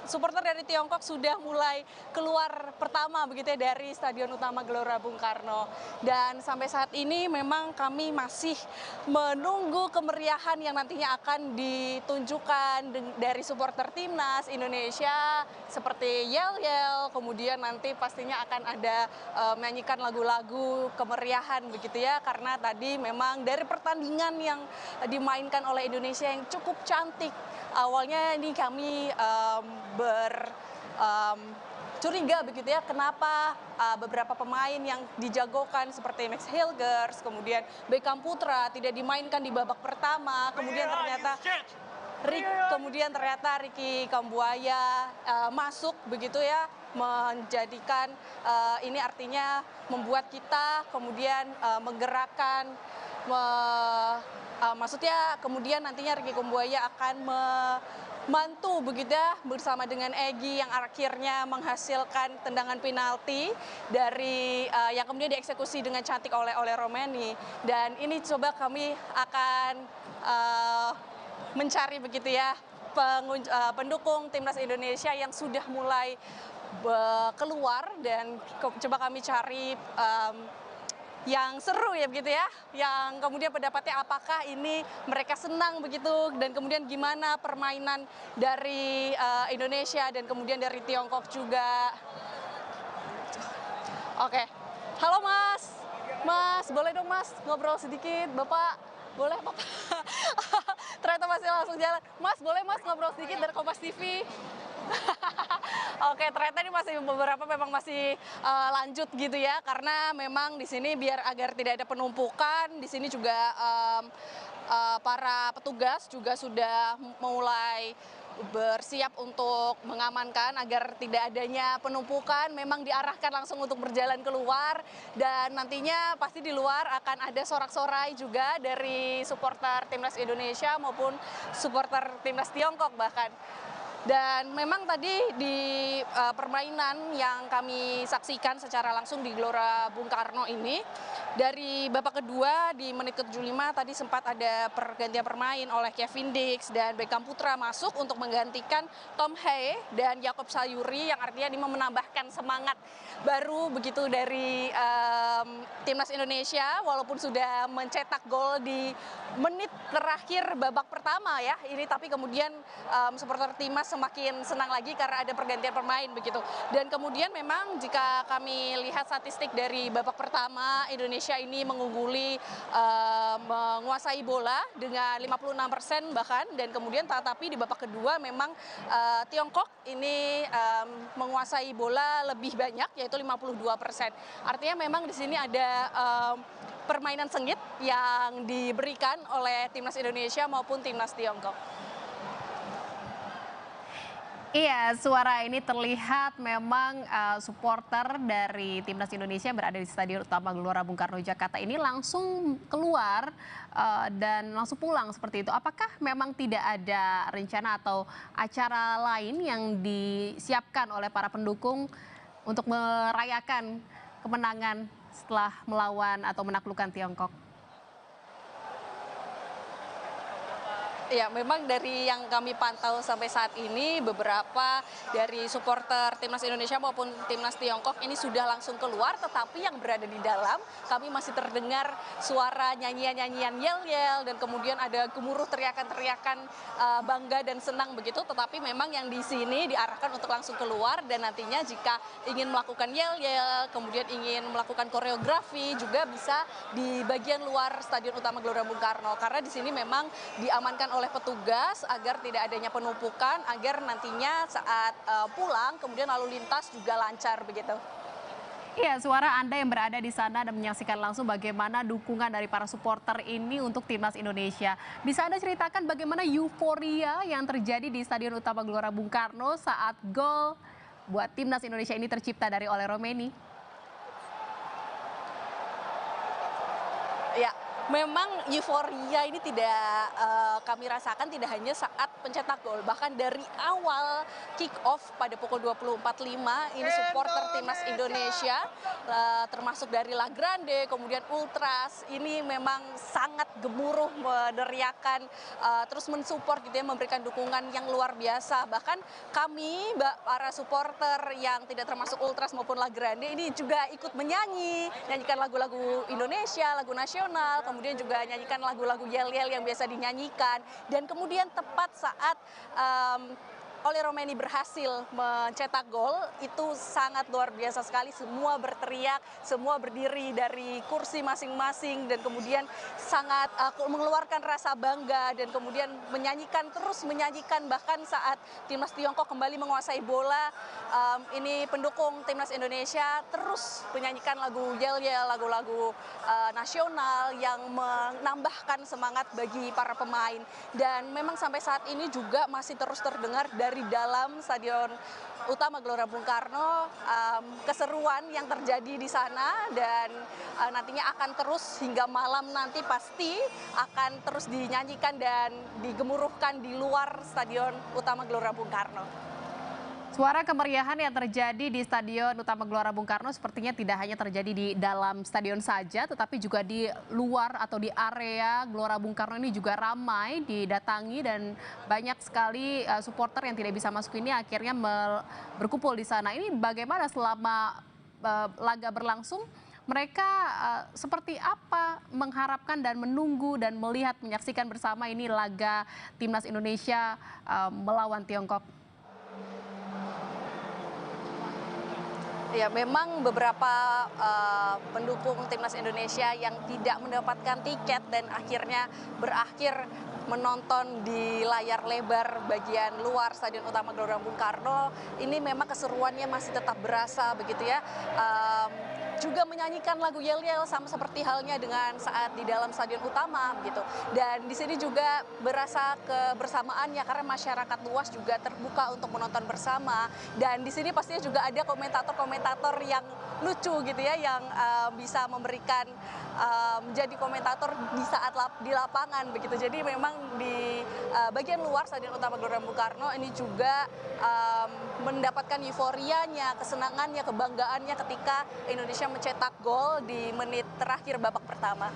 supporter dari Tiongkok sudah mulai keluar pertama begitu ya dari Stadion Utama Gelora Bung Karno. Dan sampai saat ini memang kami masih menunggu kemeriahan yang nantinya akan ditunjukkan dari supporter timnas Indonesia seperti yel-yel, kemudian nanti pastinya akan ada menyanyikan lagu-lagu kemeriahan begitu ya, karena tadi memang dari pertandingan yang dimainkan oleh Indonesia yang cukup cantik. Awalnya ini kami curiga begitu ya, kenapa beberapa pemain yang dijagokan seperti Max Hilgers, kemudian Beckham Putra tidak dimainkan di babak pertama, kemudian ternyata Ricky Kambuaya masuk begitu ya, menjadikan ini artinya membuat kita kemudian menggerakkan maksudnya kemudian nantinya Ricky Kambuaya akan membantu begitu ya bersama dengan Egy yang akhirnya menghasilkan tendangan penalti dari yang kemudian dieksekusi dengan cantik oleh Romeni. Dan ini coba kami akan mencari begitu ya pendukung timnas Indonesia yang sudah mulai keluar, dan coba kami cari yang seru ya begitu ya, yang kemudian pendapatnya apakah ini mereka senang begitu, dan kemudian gimana permainan dari Indonesia dan kemudian dari Tiongkok juga. Oke, halo Mas, boleh dong Mas ngobrol sedikit, Bapak, boleh Bapak? Ternyata masih langsung jalan. Mas, boleh Mas ngobrol sedikit dari Kompas TV? Oke, ternyata ini masih beberapa memang masih lanjut gitu ya, karena memang di sini biar agar tidak ada penumpukan, di sini juga para petugas juga sudah mulai bersiap untuk mengamankan agar tidak adanya penumpukan. Memang diarahkan langsung untuk berjalan keluar, dan nantinya pasti di luar akan ada sorak-sorai juga dari supporter timnas Indonesia maupun supporter timnas Tiongkok bahkan. Dan memang tadi di permainan yang kami saksikan secara langsung di Gelora Bung Karno ini, dari babak kedua di menit ke-75 tadi sempat ada pergantian permain oleh Kevin Dix dan Beckham Putra masuk untuk menggantikan Tom Haye dan Jakob Sayuri, yang artinya ini menambahkan semangat baru begitu dari timnas Indonesia, walaupun sudah mencetak gol di menit terakhir babak pertama ya ini, tapi kemudian supporter timnas semakin senang lagi karena ada pergantian pemain begitu. Dan kemudian memang jika kami lihat statistik dari babak pertama, Indonesia ini mengungguli menguasai bola dengan 56% bahkan, dan kemudian tetapi di babak kedua memang Tiongkok ini menguasai bola lebih banyak yaitu 52%. Artinya memang di sini ada permainan sengit yang diberikan oleh timnas Indonesia maupun timnas Tiongkok. Iya, suara ini terlihat memang supporter dari timnas Indonesia yang berada di Stadion Utama Gelora Bung Karno Jakarta ini langsung keluar dan langsung pulang seperti itu. Apakah memang tidak ada rencana atau acara lain yang disiapkan oleh para pendukung untuk merayakan kemenangan setelah melawan atau menaklukkan Tiongkok? Ya, memang dari yang kami pantau sampai saat ini, beberapa dari supporter timnas Indonesia maupun timnas Tiongkok ini sudah langsung keluar, tetapi yang berada di dalam kami masih terdengar suara nyanyian-nyanyian yel-yel, dan kemudian ada gemuruh teriakan-teriakan bangga dan senang begitu. Tetapi memang yang di sini diarahkan untuk langsung keluar, dan nantinya jika ingin melakukan yel-yel, kemudian ingin melakukan koreografi juga bisa di bagian luar Stadion Utama Gelora Bung Karno, karena di sini memang diamankan oleh petugas agar tidak adanya penumpukan, agar nantinya saat pulang kemudian lalu lintas juga lancar begitu. Iya, suara Anda yang berada di sana dan menyaksikan langsung bagaimana dukungan dari para supporter ini untuk timnas Indonesia. Bisa Anda ceritakan bagaimana euforia yang terjadi di Stadion Utama Gelora Bung Karno saat gol buat timnas Indonesia ini tercipta dari Ole Romeni? Ya, memang euforia ini tidak kami rasakan tidak hanya saat pencetak gol, bahkan dari awal kick off pada pukul 20.45 ini supporter timnas Indonesia termasuk dari La Grande kemudian Ultras ini memang sangat gemuruh meneriakan terus mensupport gitu ya, memberikan dukungan yang luar biasa. Bahkan kami para supporter yang tidak termasuk Ultras maupun La Grande ini juga ikut menyanyikan lagu-lagu Indonesia, lagu nasional, kemudian juga nyanyikan lagu-lagu yel-yel yang biasa dinyanyikan. Dan kemudian tepat saat Ole Romeni berhasil mencetak gol, itu sangat luar biasa sekali. Semua berteriak, semua berdiri dari kursi masing-masing, dan kemudian sangat mengeluarkan rasa bangga, dan kemudian terus menyanyikan bahkan saat timnas Tiongkok kembali menguasai bola. Ini pendukung timnas Indonesia terus menyanyikan lagu yel-yel, lagu-lagu nasional yang menambahkan semangat bagi para pemain. Dan memang sampai saat ini juga masih terus terdengar dari dalam Stadion Utama Gelora Bung Karno keseruan yang terjadi di sana, dan nantinya akan terus hingga malam nanti pasti akan terus dinyanyikan dan digemuruhkan di luar Stadion Utama Gelora Bung Karno. Suara kemeriahan yang terjadi di Stadion Utama Gelora Bung Karno sepertinya tidak hanya terjadi di dalam stadion saja, tetapi juga di luar atau di area Gelora Bung Karno ini juga ramai didatangi dan banyak sekali supporter yang tidak bisa masuk ini akhirnya berkumpul di sana. Ini bagaimana selama laga berlangsung? Mereka seperti apa mengharapkan dan menunggu dan melihat menyaksikan bersama ini laga Timnas Indonesia melawan Tiongkok? Ya, memang beberapa pendukung Timnas Indonesia yang tidak mendapatkan tiket dan akhirnya berakhir menonton di layar lebar bagian luar Stadion Utama Gelora Bung Karno, ini memang keseruannya masih tetap berasa begitu ya. Juga menyanyikan lagu Yel-Yel sama seperti halnya dengan saat di dalam stadion utama gitu. Dan di sini juga berasa kebersamaannya karena masyarakat luas juga terbuka untuk menonton bersama. Dan di sini pastinya juga ada komentator-komentator yang lucu gitu ya, yang bisa memberikan menjadi komentator di saat di lapangan begitu. Jadi memang di bagian luar Stadion Utama Gelora Bung Karno ini juga mendapatkan euforianya, kesenangannya, kebanggaannya ketika Indonesia mencetak gol di menit terakhir babak pertama.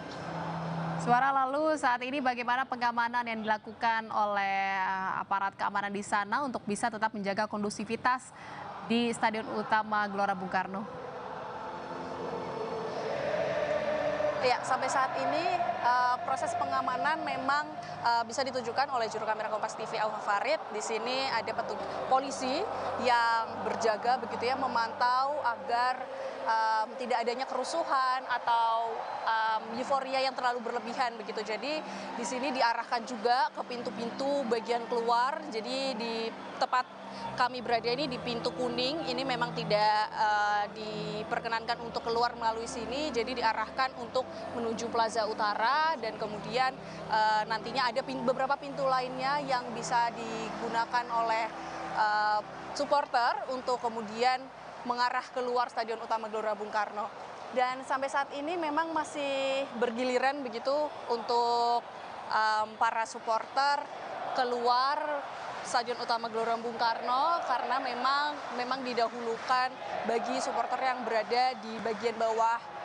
Suara, lalu saat ini bagaimana pengamanan yang dilakukan oleh aparat keamanan di sana untuk bisa tetap menjaga kondusivitas di Stadion Utama Gelora Bung Karno? Ya, sampai saat ini proses pengamanan memang bisa ditujukan oleh juru kamera Kompas TV Aufa Farid. Di sini ada polisi yang berjaga begitu ya, memantau agar tidak adanya kerusuhan atau euforia yang terlalu berlebihan begitu. Jadi di sini diarahkan juga ke pintu-pintu bagian keluar. Jadi di tepat kami berada ini di pintu kuning, ini memang tidak diperkenankan untuk keluar melalui sini, jadi diarahkan untuk menuju Plaza Utara dan kemudian nantinya ada beberapa pintu lainnya yang bisa digunakan oleh supporter untuk kemudian mengarah keluar Stadion Utama Gelora Bung Karno. Dan sampai saat ini memang masih bergiliran begitu untuk para supporter keluar Stadion Utama Gelora Bung Karno karena memang didahulukan bagi supporter yang berada di bagian bawah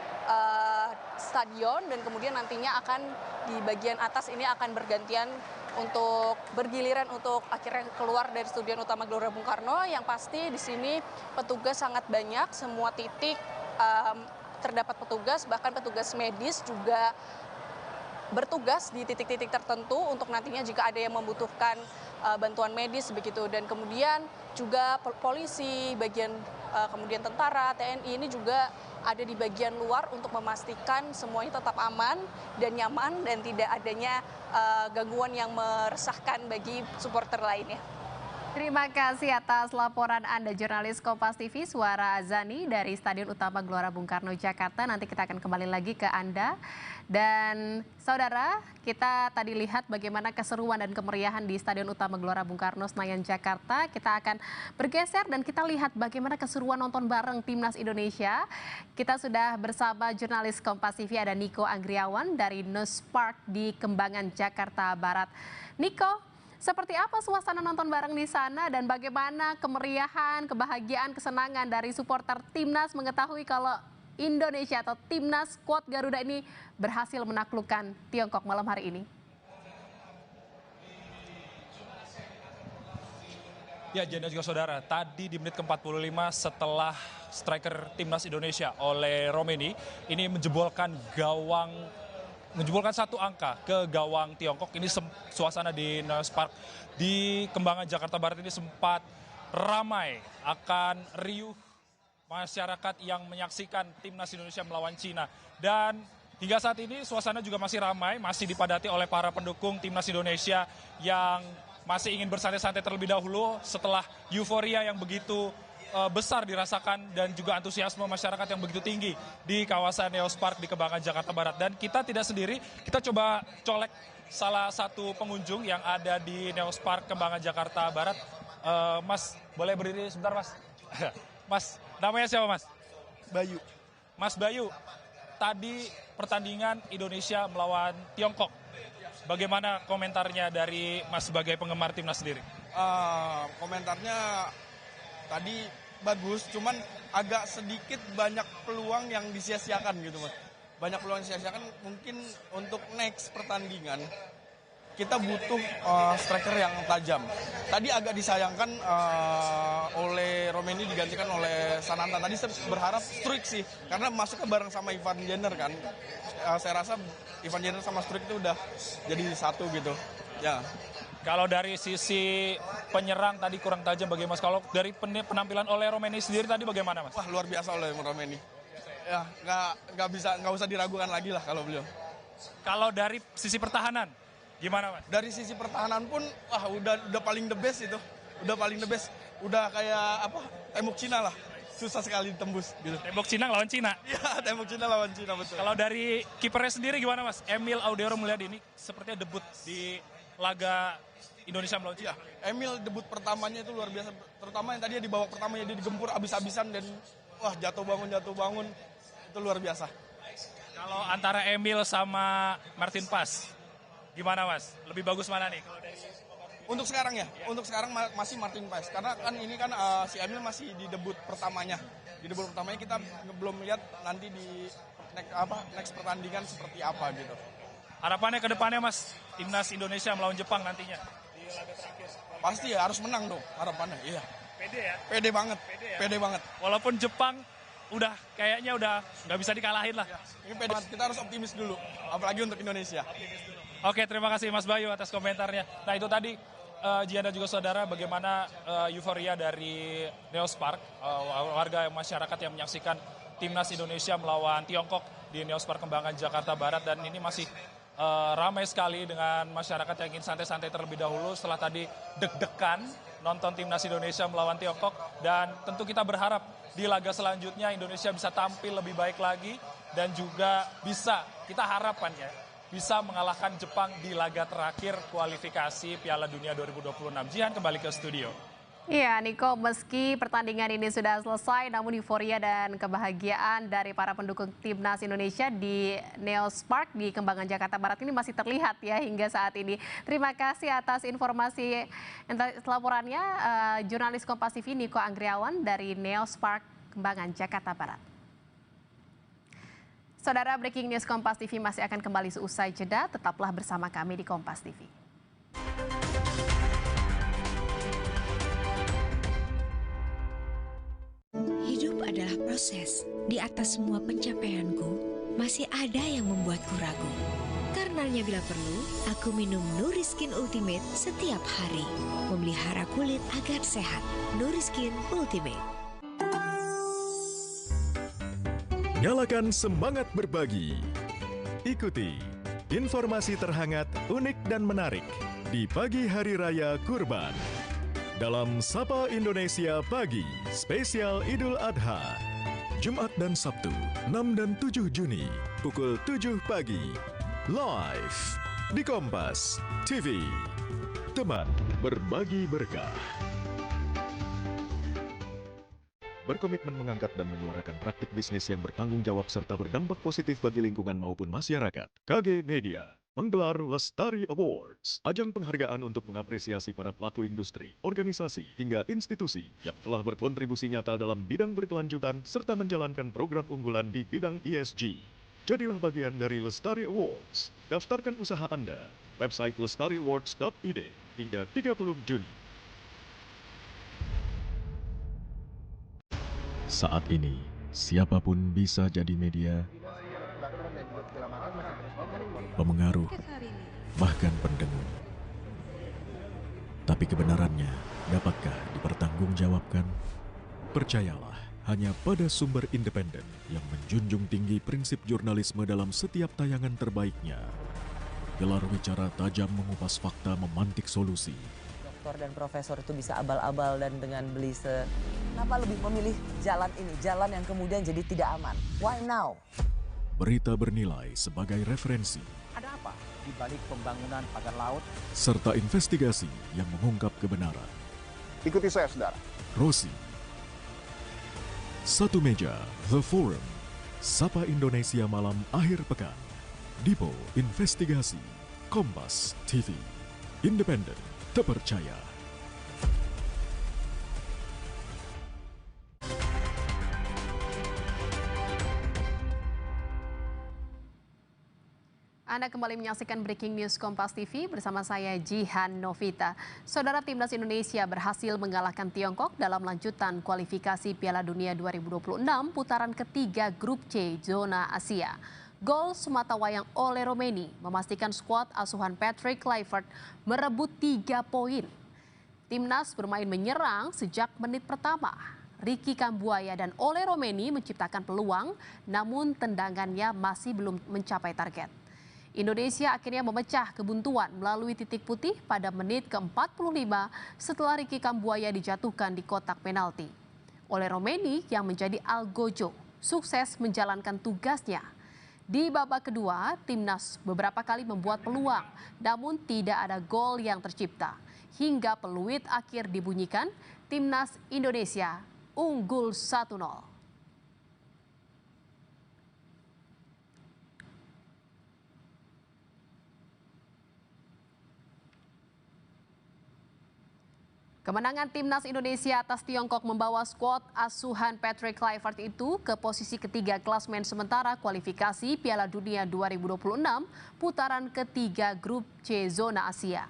stadion dan kemudian nantinya akan di bagian atas ini akan bergantian untuk bergiliran untuk akhirnya keluar dari Stadion Utama Gelora Bung Karno. Yang pasti di sini petugas sangat banyak, semua titik terdapat petugas, bahkan petugas medis juga bertugas di titik-titik tertentu untuk nantinya jika ada yang membutuhkan bantuan medis begitu. Dan kemudian juga polisi, kemudian tentara, TNI ini juga ada di bagian luar untuk memastikan semuanya tetap aman dan nyaman dan tidak adanya gangguan yang meresahkan bagi supporter lainnya. Terima kasih atas laporan Anda, jurnalis Kompas TV Suara Azani dari Stadion Utama Gelora Bung Karno, Jakarta. Nanti kita akan kembali lagi ke Anda. Dan saudara, kita tadi lihat bagaimana keseruan dan kemeriahan di Stadion Utama Gelora Bung Karno, Senayan, Jakarta. Kita akan bergeser dan kita lihat bagaimana keseruan nonton bareng Timnas Indonesia. Kita sudah bersama jurnalis Kompas TV, ada Niko Anggriawan dari News Park di Kembangan, Jakarta Barat. Niko, seperti apa suasana nonton bareng di sana dan bagaimana kemeriahan, kebahagiaan, kesenangan dari supporter Timnas mengetahui kalau Indonesia atau Timnas skuad Garuda ini berhasil menaklukkan Tiongkok malam hari ini? Ya, Jen dan juga saudara, tadi di menit ke-45 setelah striker Timnas Indonesia oleh Romeni ini menjebolkan satu angka ke gawang Tiongkok. Ini suasana di News Park di Kembangan, Jakarta Barat ini sempat ramai akan riuh masyarakat yang menyaksikan Timnas Indonesia melawan Cina. Dan hingga saat ini suasana juga masih ramai, masih dipadati oleh para pendukung Timnas Indonesia yang masih ingin bersantai-santai terlebih dahulu setelah euforia yang begitu besar dirasakan dan juga antusiasme masyarakat yang begitu tinggi di kawasan News Park di Kembangan, Jakarta Barat. Dan kita tidak sendiri, kita coba colek salah satu pengunjung yang ada di News Park Kembangan, Jakarta Barat. Mas, boleh berdiri sebentar, Mas? Mas, namanya siapa, Mas? Bayu. Mas Bayu, tadi pertandingan Indonesia melawan Tiongkok. Bagaimana komentarnya dari Mas sebagai penggemar Timnas sendiri? Komentarnya Tadi bagus, cuman agak sedikit banyak peluang yang disia-siakan gitu Mas. Banyak peluang yang disia-siakan, mungkin untuk next pertandingan kita butuh striker yang tajam. Tadi agak disayangkan oleh Romeni digantikan oleh Sananta. Tadi saya berharap Struijk sih, karena masuknya bareng sama Ivan Jenner kan. Saya rasa Ivan Jenner sama Struijk itu udah jadi satu gitu. Ya. Kalau dari sisi penyerang tadi kurang tajam bagaimana Mas? Kalau dari penampilan oleh Romeni sendiri tadi bagaimana Mas? Wah, luar biasa oleh Romeni. Ya, nggak usah diragukan lagi lah kalau beliau. Kalau dari sisi pertahanan gimana Mas? Dari sisi pertahanan pun wah udah paling the best itu. Udah paling the best. Udah kayak apa? Tembok Cina lah. Susah sekali ditembus gitu. Tembok Cina lawan Cina. Iya, tembok Cina lawan Cina betul. Kalau dari kipernya sendiri gimana Mas? Emil Audero melihat ini sepertinya debut di laga Indonesia melawan Cina. Emil debut pertamanya itu luar biasa. Terutama yang tadi di babak pertamanya dia digempur abis-abisan dan wah jatuh bangun itu luar biasa. Kalau antara Emil sama Martin Pas gimana Mas? Lebih bagus mana nih? Untuk sekarang ya, untuk sekarang masih Martin Paes. Karena kan ini kan si Emil masih di debut pertamanya. Di debut pertamanya kita belum lihat nanti di next pertandingan seperti apa gitu. Harapannya ke depannya Mas, timnas Indonesia melawan Jepang nantinya di laga terakhir. Pasti ya harus menang dong harapannya. Iya. Pede ya? Pede banget. Pede banget. Walaupun Jepang kayaknya udah nggak bisa dikalahin lah. Ya, ini pede banget. Kita harus optimis dulu, apalagi untuk Indonesia. Oke, terima kasih Mas Bayu atas komentarnya. Nah itu tadi Jian dan juga saudara bagaimana euforia dari Neospark, warga masyarakat yang menyaksikan timnas Indonesia melawan Tiongkok di Neospark Kembangan Jakarta Barat, dan ini masih ramai sekali dengan masyarakat yang ingin santai-santai terlebih dahulu setelah tadi deg-degan nonton timnas Indonesia melawan Tiongkok, dan tentu kita berharap di laga selanjutnya Indonesia bisa tampil lebih baik lagi dan juga kita harapannya bisa mengalahkan Jepang di laga terakhir kualifikasi Piala Dunia 2026. Jihan kembali ke studio. Iya, Niko, meski pertandingan ini sudah selesai, namun euforia dan kebahagiaan dari para pendukung timnas Indonesia di Neospark di Kembangan Jakarta Barat ini masih terlihat ya hingga saat ini. Terima kasih atas informasi laporannya jurnalis Kompas TV Niko Anggriawan dari Neospark Kembangan Jakarta Barat. Saudara, breaking news Kompas TV masih akan kembali seusai jeda. Tetaplah bersama kami di Kompas TV. Hidup adalah proses. Di atas semua pencapaianku, masih ada yang membuatku ragu. Karenanya bila perlu, aku minum Nuriskin Ultimate setiap hari. Memelihara kulit agar sehat. Nuriskin Ultimate. Nyalakan semangat berbagi. Ikuti informasi terhangat, unik dan menarik di pagi hari raya Kurban. Dalam Sapa Indonesia Pagi, spesial Idul Adha. Jumat dan Sabtu, 6 dan 7 Juni, pukul 7 pagi. Live di Kompas TV. Teman berbagi berkah. Berkomitmen mengangkat dan menyuarakan praktik bisnis yang bertanggung jawab serta berdampak positif bagi lingkungan maupun masyarakat. KG Media menggelar Lestari Awards, ajang penghargaan untuk mengapresiasi para pelaku industri, organisasi, hingga institusi yang telah berkontribusi nyata dalam bidang berkelanjutan serta menjalankan program unggulan di bidang ESG. Jadilah bagian dari Lestari Awards. Daftarkan usaha Anda. Website lestariawards.id hingga 30 Juni. Saat ini, siapapun bisa jadi media, pemengaruh, bahkan pendengung. Tapi kebenarannya, dapatkah dipertanggungjawabkan? Percayalah, hanya pada sumber independen yang menjunjung tinggi prinsip jurnalisme dalam setiap tayangan terbaiknya. Gelar bicara tajam mengupas fakta, memantik solusi. Doktor dan profesor itu bisa abal-abal dan dengan beli kenapa lebih memilih jalan ini, jalan yang kemudian jadi tidak aman? Why now? Berita bernilai sebagai referensi. Ada apa di balik pembangunan pagar laut? Serta investigasi yang mengungkap kebenaran. Ikuti saya, saudara. Rosi. Satu meja, The Forum. Sapa Indonesia malam akhir pekan. Dipo Investigasi. Kompas TV. Independen, terpercaya. Anda kembali menyaksikan Breaking News Kompas TV bersama saya Jihan Novita. Saudara, Timnas Indonesia berhasil mengalahkan Tiongkok dalam lanjutan kualifikasi Piala Dunia 2026 putaran ketiga Grup C Zona Asia. Gol sematawayang oleh Romeni memastikan skuad asuhan Patrick Kluivert merebut 3 poin. Timnas bermain menyerang sejak menit pertama. Ricky Kambuaya dan Ole Romeni menciptakan peluang, namun tendangannya masih belum mencapai target. Indonesia akhirnya memecah kebuntuan melalui titik putih pada menit ke-45 setelah Ricky Kambuaya dijatuhkan di kotak penalti. Ole Romeni yang menjadi algojo sukses menjalankan tugasnya. Di babak kedua, Timnas beberapa kali membuat peluang, namun tidak ada gol yang tercipta. Hingga peluit akhir dibunyikan, Timnas Indonesia unggul 1-0. Kemenangan Timnas Indonesia atas Tiongkok membawa skuad asuhan Patrick Kluivert itu ke posisi ketiga klasmen sementara kualifikasi Piala Dunia 2026 putaran ketiga Grup C Zona Asia.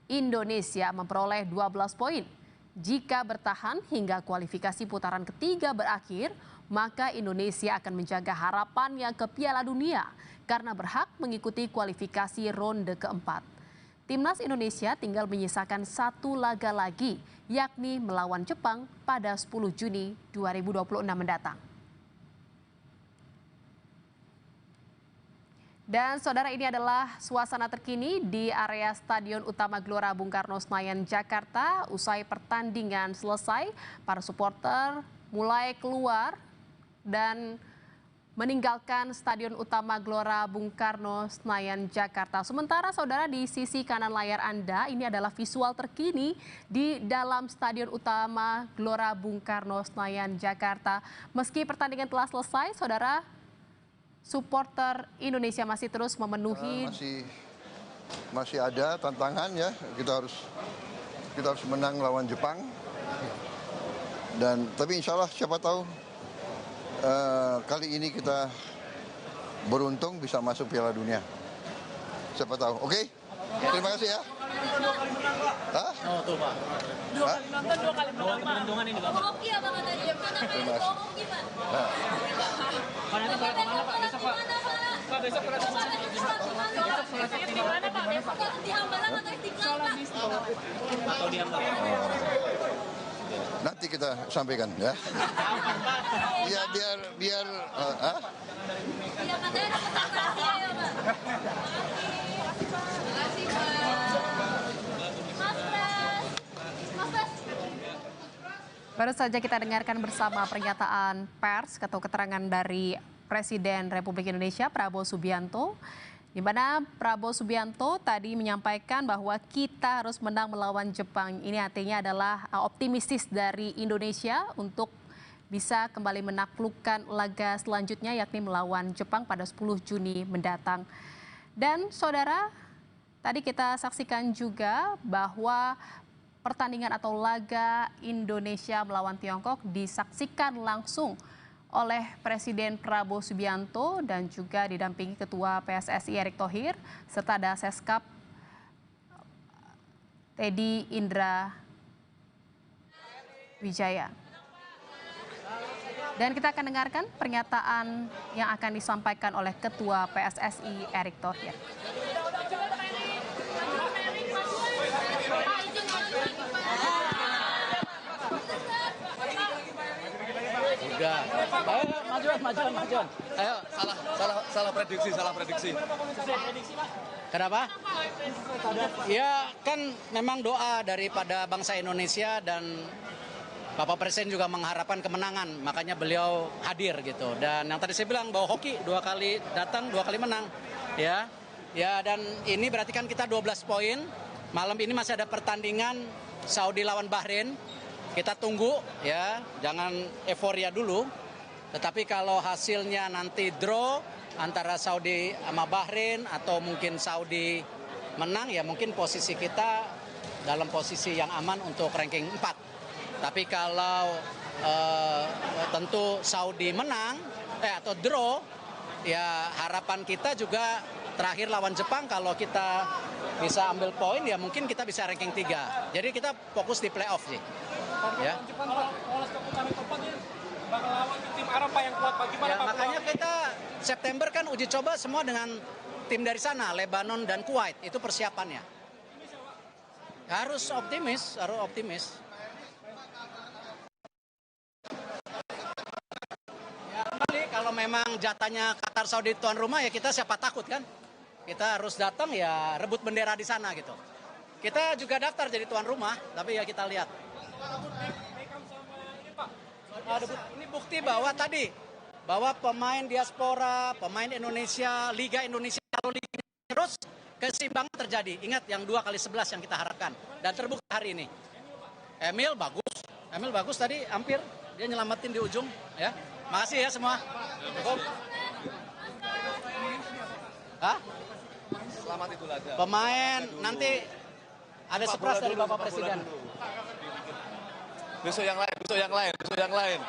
Indonesia memperoleh 12 poin. Jika bertahan hingga kualifikasi putaran ketiga berakhir, maka Indonesia akan menjaga harapannya ke Piala Dunia karena berhak mengikuti kualifikasi ronde keempat. Timnas Indonesia tinggal menyisakan 1 laga lagi, yakni melawan Jepang pada 10 Juni 2026 mendatang. Dan saudara, ini adalah suasana terkini di area Stadion Utama Gelora Bung Karno Senayan, Jakarta. Usai pertandingan selesai, para supporter mulai keluar dan meninggalkan Stadion Utama Gelora Bung Karno Senayan, Jakarta. Sementara saudara, di sisi kanan layar Anda, ini adalah visual terkini di dalam Stadion Utama Gelora Bung Karno Senayan, Jakarta. Meski pertandingan telah selesai, saudara, supporter Indonesia masih terus memenuhi. Masih ada tantangan ya. Kita harus menang lawan Jepang. Tapi insya Allah siapa tahu kali ini kita beruntung bisa masuk Piala Dunia. Siapa tahu. Oke? Terima kasih ya. Hah? Oh, tuh Pak. 2 kali nonton, 2 kali menang, Pak. Keuntungan ini, Pak. Hoki apa katanya? Terima kasih. Pak, nanti balik kemana, Pak? Besok, Pak. Pak, besok berada di mana? Besok di mana, Pak? Besok di Hambalang atau Istiqlal, Pak? Atau di Hambalang. Nanti kita sampaikan ya. Iya, biar Iya, katanya ada pesan rahasia ya, Pak. Terima kasih, Pak. Baru saja kita dengarkan bersama pernyataan pers atau keterangan dari Presiden Republik Indonesia Prabowo Subianto, di mana Prabowo Subianto tadi menyampaikan bahwa kita harus menang melawan Jepang. Ini artinya adalah optimistis dari Indonesia untuk bisa kembali menaklukkan laga selanjutnya, yakni melawan Jepang pada 10 Juni mendatang. Dan saudara, tadi kita saksikan juga bahwa pertandingan atau laga Indonesia melawan Tiongkok disaksikan langsung oleh Presiden Prabowo Subianto dan juga didampingi Ketua PSSI Erick Thohir serta Daseskap Teddy Indra Wijaya. Dan kita akan dengarkan pernyataan yang akan disampaikan oleh Ketua PSSI Erick Thohir. Udah. Ayo, majuan. Ayo, salah prediksi. Kenapa? Ya kan memang doa daripada bangsa Indonesia dan Bapak Presiden juga mengharapkan kemenangan, makanya beliau hadir gitu. Dan yang tadi saya bilang bahwa hoki 2 kali datang, 2 kali menang, ya. Ya, dan ini berarti kan kita 12 poin. Malam ini masih ada pertandingan Saudi lawan Bahrain. Kita tunggu ya, jangan euforia dulu. Tetapi kalau hasilnya nanti draw antara Saudi sama Bahrain atau mungkin Saudi menang, ya mungkin posisi kita dalam posisi yang aman untuk ranking 4. Tapi kalau tentu Saudi menang atau draw, ya harapan kita juga terakhir lawan Jepang kalau kita bisa ambil poin ya mungkin kita bisa ranking 3. Jadi kita fokus di playoff sih. Ya. Jepang Pak, lolos ke putaran keempat ya, bakal lawan tim Arab Pak yang kuat Pak. Gimana Ya, Pak? makanya kita September kan uji coba semua dengan tim dari sana, Lebanon dan Kuwait. Itu persiapannya. Harus optimis, harus optimis. Ya, kembali kalau memang jatahnya Qatar Saudi tuan rumah ya kita siapa takut kan? Kita harus datang ya rebut bendera di sana gitu. Kita juga daftar jadi tuan rumah, tapi ya kita lihat. Ini bukti bahwa bahwa pemain diaspora, pemain Indonesia, Liga Indonesia kalau Liga terus keseimbangan terjadi. Ingat yang 2x11 yang kita harapkan dan terbukti hari ini. Emil bagus tadi hampir dia nyelamatin di ujung ya. Makasih ya semua. Cukup. Hah? Selamat Idul Adha. Pemain nanti ada surprise dari Bapak Presiden. Besok yang lain.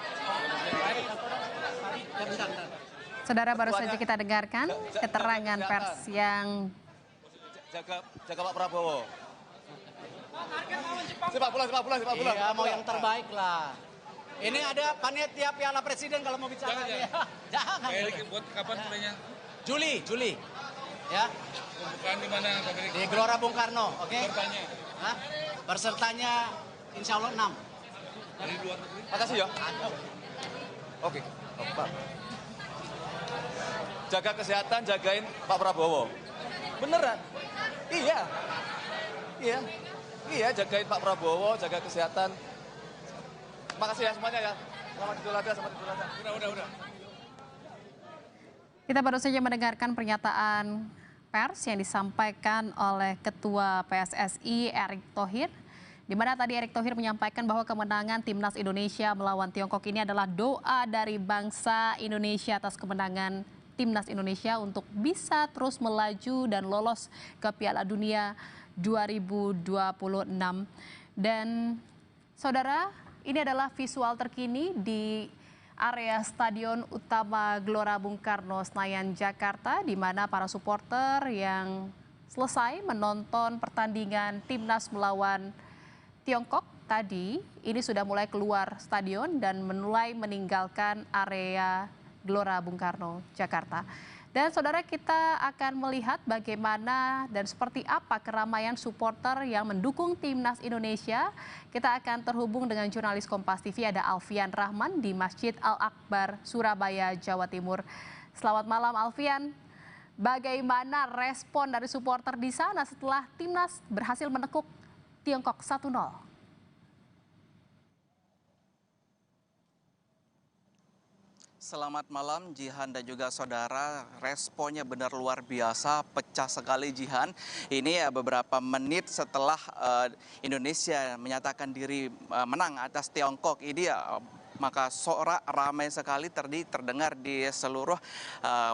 Saudara, baru saja kita dengarkan keterangan pers yang Jaga Pak Prabowo. Sepak bola. Iya, mau yang terbaik lah. Ini ada panitia Piala Presiden kalau mau bicara. Jangan. Buat kapan mulainya? Juli. Ya. Pembukaan di mana Pak Erik? Di Gelora Bung Karno, oke? Pesertanya? Hah? Pesertanya insya Allah 6. Dari luar negeri? Makasih ya. Oke. Pak. Jaga kesehatan, jagain Pak Prabowo. Beneran? Iya, jagain Pak Prabowo, jaga kesehatan. Makasih ya semuanya ya. Selamat Idul Adha, selamat Idul Adha. Udah. kita baru saja mendengarkan pernyataan pers yang disampaikan oleh Ketua PSSI Erick Thohir, di mana tadi Erick Thohir menyampaikan bahwa kemenangan Timnas Indonesia melawan Tiongkok ini adalah doa dari bangsa Indonesia atas kemenangan Timnas Indonesia untuk bisa terus melaju dan lolos ke Piala Dunia 2026. Dan saudara, ini adalah visual terkini di area Stadion Utama Gelora Bung Karno, Senayan, Jakarta, di mana para supporter yang selesai menonton pertandingan Timnas melawan Tiongkok tadi, ini sudah mulai keluar stadion dan mulai meninggalkan area Gelora Bung Karno, Jakarta. Dan saudara, kita akan melihat bagaimana dan seperti apa keramaian supporter yang mendukung Timnas Indonesia. Kita akan terhubung dengan jurnalis Kompas TV, ada Alfian Rahman di Masjid Al-Akbar, Surabaya, Jawa Timur. Selamat malam Alfian. Bagaimana respon dari supporter di sana setelah Timnas berhasil menekuk Tiongkok 1-0? Selamat malam Jihan dan juga saudara, responnya benar luar biasa, pecah sekali Jihan. Ini ya beberapa menit setelah Indonesia menyatakan diri menang atas Tiongkok, ini ya maka sorak ramai sekali terdengar di seluruh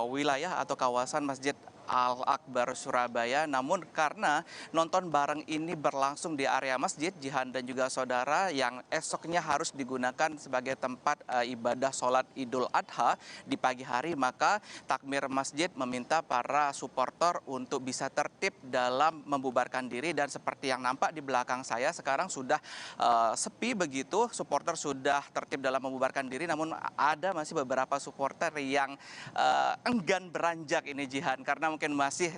wilayah atau kawasan Masjid Al-Akbar Surabaya. Namun karena nonton bareng ini berlangsung di area masjid, Jihan dan juga saudara, yang esoknya harus digunakan sebagai tempat ibadah sholat Idul Adha di pagi hari, maka takmir masjid meminta para supporter untuk bisa tertib dalam membubarkan diri. Dan seperti yang nampak di belakang saya sekarang sudah sepi begitu, supporter sudah tertib dalam membubarkan diri. Namun ada masih beberapa supporter yang enggan beranjak ini Jihan, karena mungkin masih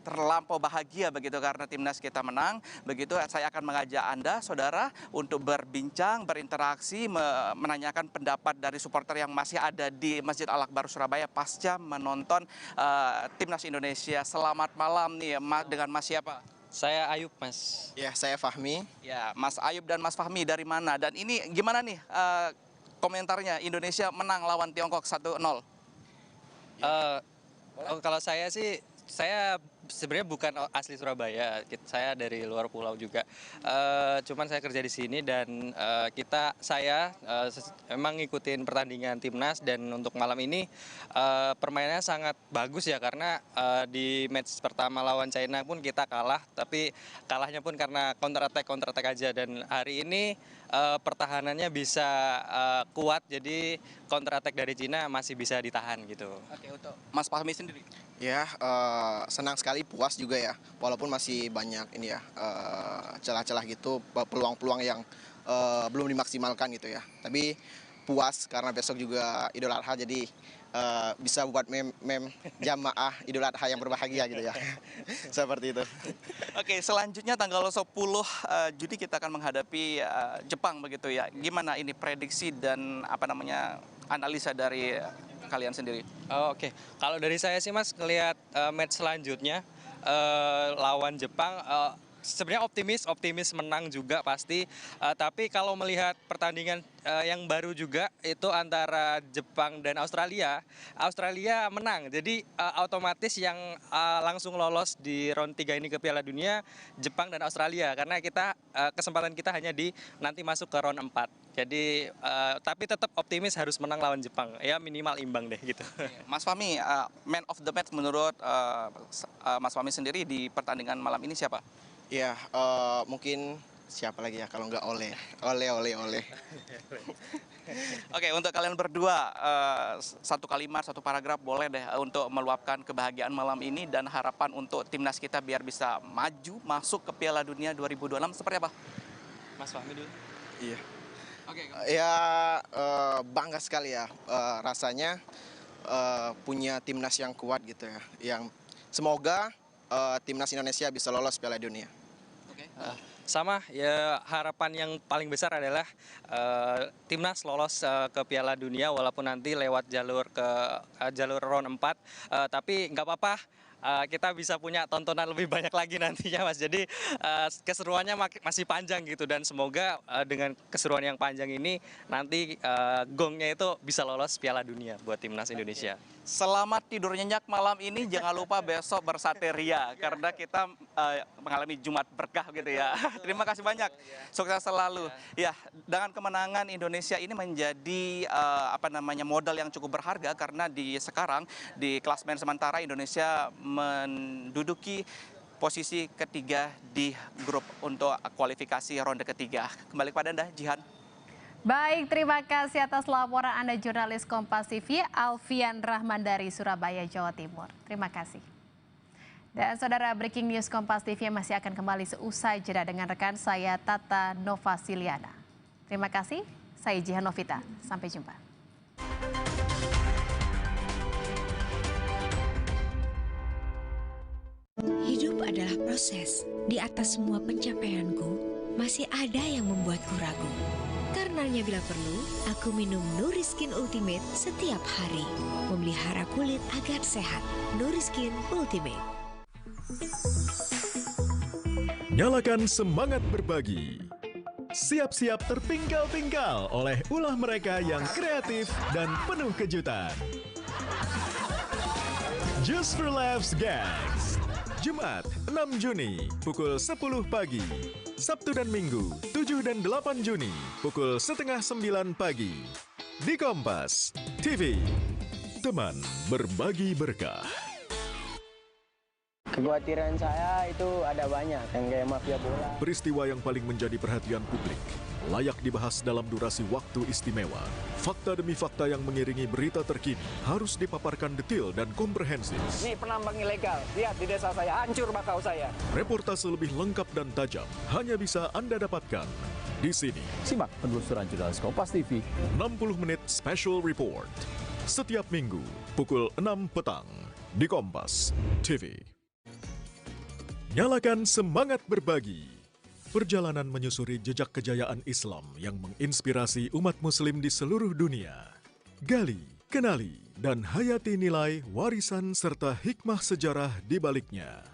terlampau bahagia begitu karena timnas kita menang. Begitu saya akan mengajak Anda saudara untuk berbincang, berinteraksi, menanyakan pendapat dari supporter yang masih ada di Masjid Al-Akbar Surabaya pasca menonton timnas Indonesia. Selamat malam nih dengan Mas siapa? Saya Ayub, Mas. Ya, saya Fahmi. Ya, Mas Ayub dan Mas Fahmi dari mana? Dan ini gimana nih komentarnya Indonesia menang lawan Tiongkok 1-0? Kalau saya sih, saya sebenarnya bukan asli Surabaya, saya dari luar pulau juga. Cuman saya kerja di sini dan saya memang ngikutin pertandingan timnas, dan untuk malam ini permainannya sangat bagus ya, karena di match pertama lawan China pun kita kalah, tapi kalahnya pun karena counter attack aja. Dan hari ini pertahanannya bisa kuat, jadi counter attack dari Cina masih bisa ditahan gitu. Oke, untuk Mas Fahmi sendiri? Ya, senang sekali, puas juga ya. Walaupun masih banyak ini ya celah-celah gitu, peluang-peluang yang belum dimaksimalkan gitu ya. Tapi puas karena besok juga Idul Adha, jadi bisa buat mem jamaah Idul Adha yang berbahagia gitu ya. Seperti itu. Oke, selanjutnya tanggal 10 Juni kita akan menghadapi Jepang begitu ya. Gimana ini prediksi dan analisa dari kalian sendiri? Oke, kalau dari saya sih Mas, ngelihat match selanjutnya lawan Jepang, sebenarnya optimis menang juga pasti. Tapi kalau melihat pertandingan yang baru juga itu antara Jepang dan Australia menang. Jadi otomatis yang langsung lolos di round 3 ini ke Piala Dunia Jepang dan Australia, karena kesempatan kita hanya di nanti masuk ke round 4. Jadi tapi tetap optimis harus menang lawan Jepang. Ya minimal imbang deh gitu. Mas Fahmi, man of the match menurut Mas Fahmi sendiri di pertandingan malam ini siapa? Ya, mungkin siapa lagi ya kalau nggak Ole. Oke, untuk kalian berdua, satu kalimat, satu paragraf boleh deh untuk meluapkan kebahagiaan malam ini dan harapan untuk timnas kita biar bisa maju masuk ke Piala Dunia 2026 seperti apa? Mas Fahmi dulu. Iya. Ya, bangga sekali ya rasanya punya timnas yang kuat gitu ya. Yang semoga timnas Indonesia bisa lolos Piala Dunia. Sama ya, harapan yang paling besar adalah timnas lolos ke Piala Dunia walaupun nanti lewat jalur round 4, tapi nggak apa-apa. Kita bisa punya tontonan lebih banyak lagi nantinya Mas. Jadi keseruannya masih panjang gitu, dan semoga dengan keseruan yang panjang ini nanti gongnya itu bisa lolos Piala Dunia buat timnas Indonesia. Selamat tidur nyenyak malam ini, jangan lupa besok bersate ria karena kita mengalami Jumat berkah gitu ya. Terima kasih banyak, sukses selalu. Ya, dengan kemenangan Indonesia ini menjadi modal yang cukup berharga karena sekarang di klasmen sementara Indonesia menduduki posisi ketiga di grup untuk kualifikasi ronde ketiga. Kembali kepada Anda, Jihan. Baik, terima kasih atas laporan Anda jurnalis Kompas TV, Alfian Rahman dari Surabaya, Jawa Timur. Terima kasih. Dan saudara, breaking news Kompas TV masih akan kembali seusai jeda dengan rekan saya Tata Nova Siliana. Terima kasih, saya Jihan Novita. Sampai jumpa. Hidup adalah proses. Di atas semua pencapaianku, masih ada yang membuatku ragu. Karenanya bila perlu, aku minum Nuriskin Ultimate setiap hari. Memelihara kulit agar sehat. Nuriskin Ultimate. Nyalakan semangat berbagi. Siap-siap terpingkal-pingkal oleh ulah mereka yang kreatif dan penuh kejutan. Just for Laughs Gags. Jumat 6 Juni pukul 10 pagi. Sabtu dan Minggu 7 dan 8 Juni pukul setengah 9 pagi. Di Kompas TV. Teman berbagi berkah. Kekhawatiran saya itu ada banyak, yang kayak mafia bola. Peristiwa yang paling menjadi perhatian publik, layak dibahas dalam durasi waktu istimewa. Fakta demi fakta yang mengiringi berita terkini harus dipaparkan detail dan komprehensif. Nih penambang ilegal, lihat di desa saya, hancur bakau saya. Reportase lebih lengkap dan tajam hanya bisa Anda dapatkan di sini. Simak penelusuran jurnalis Kompas TV. 60 menit special report. Setiap minggu pukul 6 petang di Kompas TV. Nyalakan semangat berbagi. Perjalanan menyusuri jejak kejayaan Islam yang menginspirasi umat muslim di seluruh dunia. Gali, kenali, dan hayati nilai, warisan, serta hikmah sejarah di baliknya.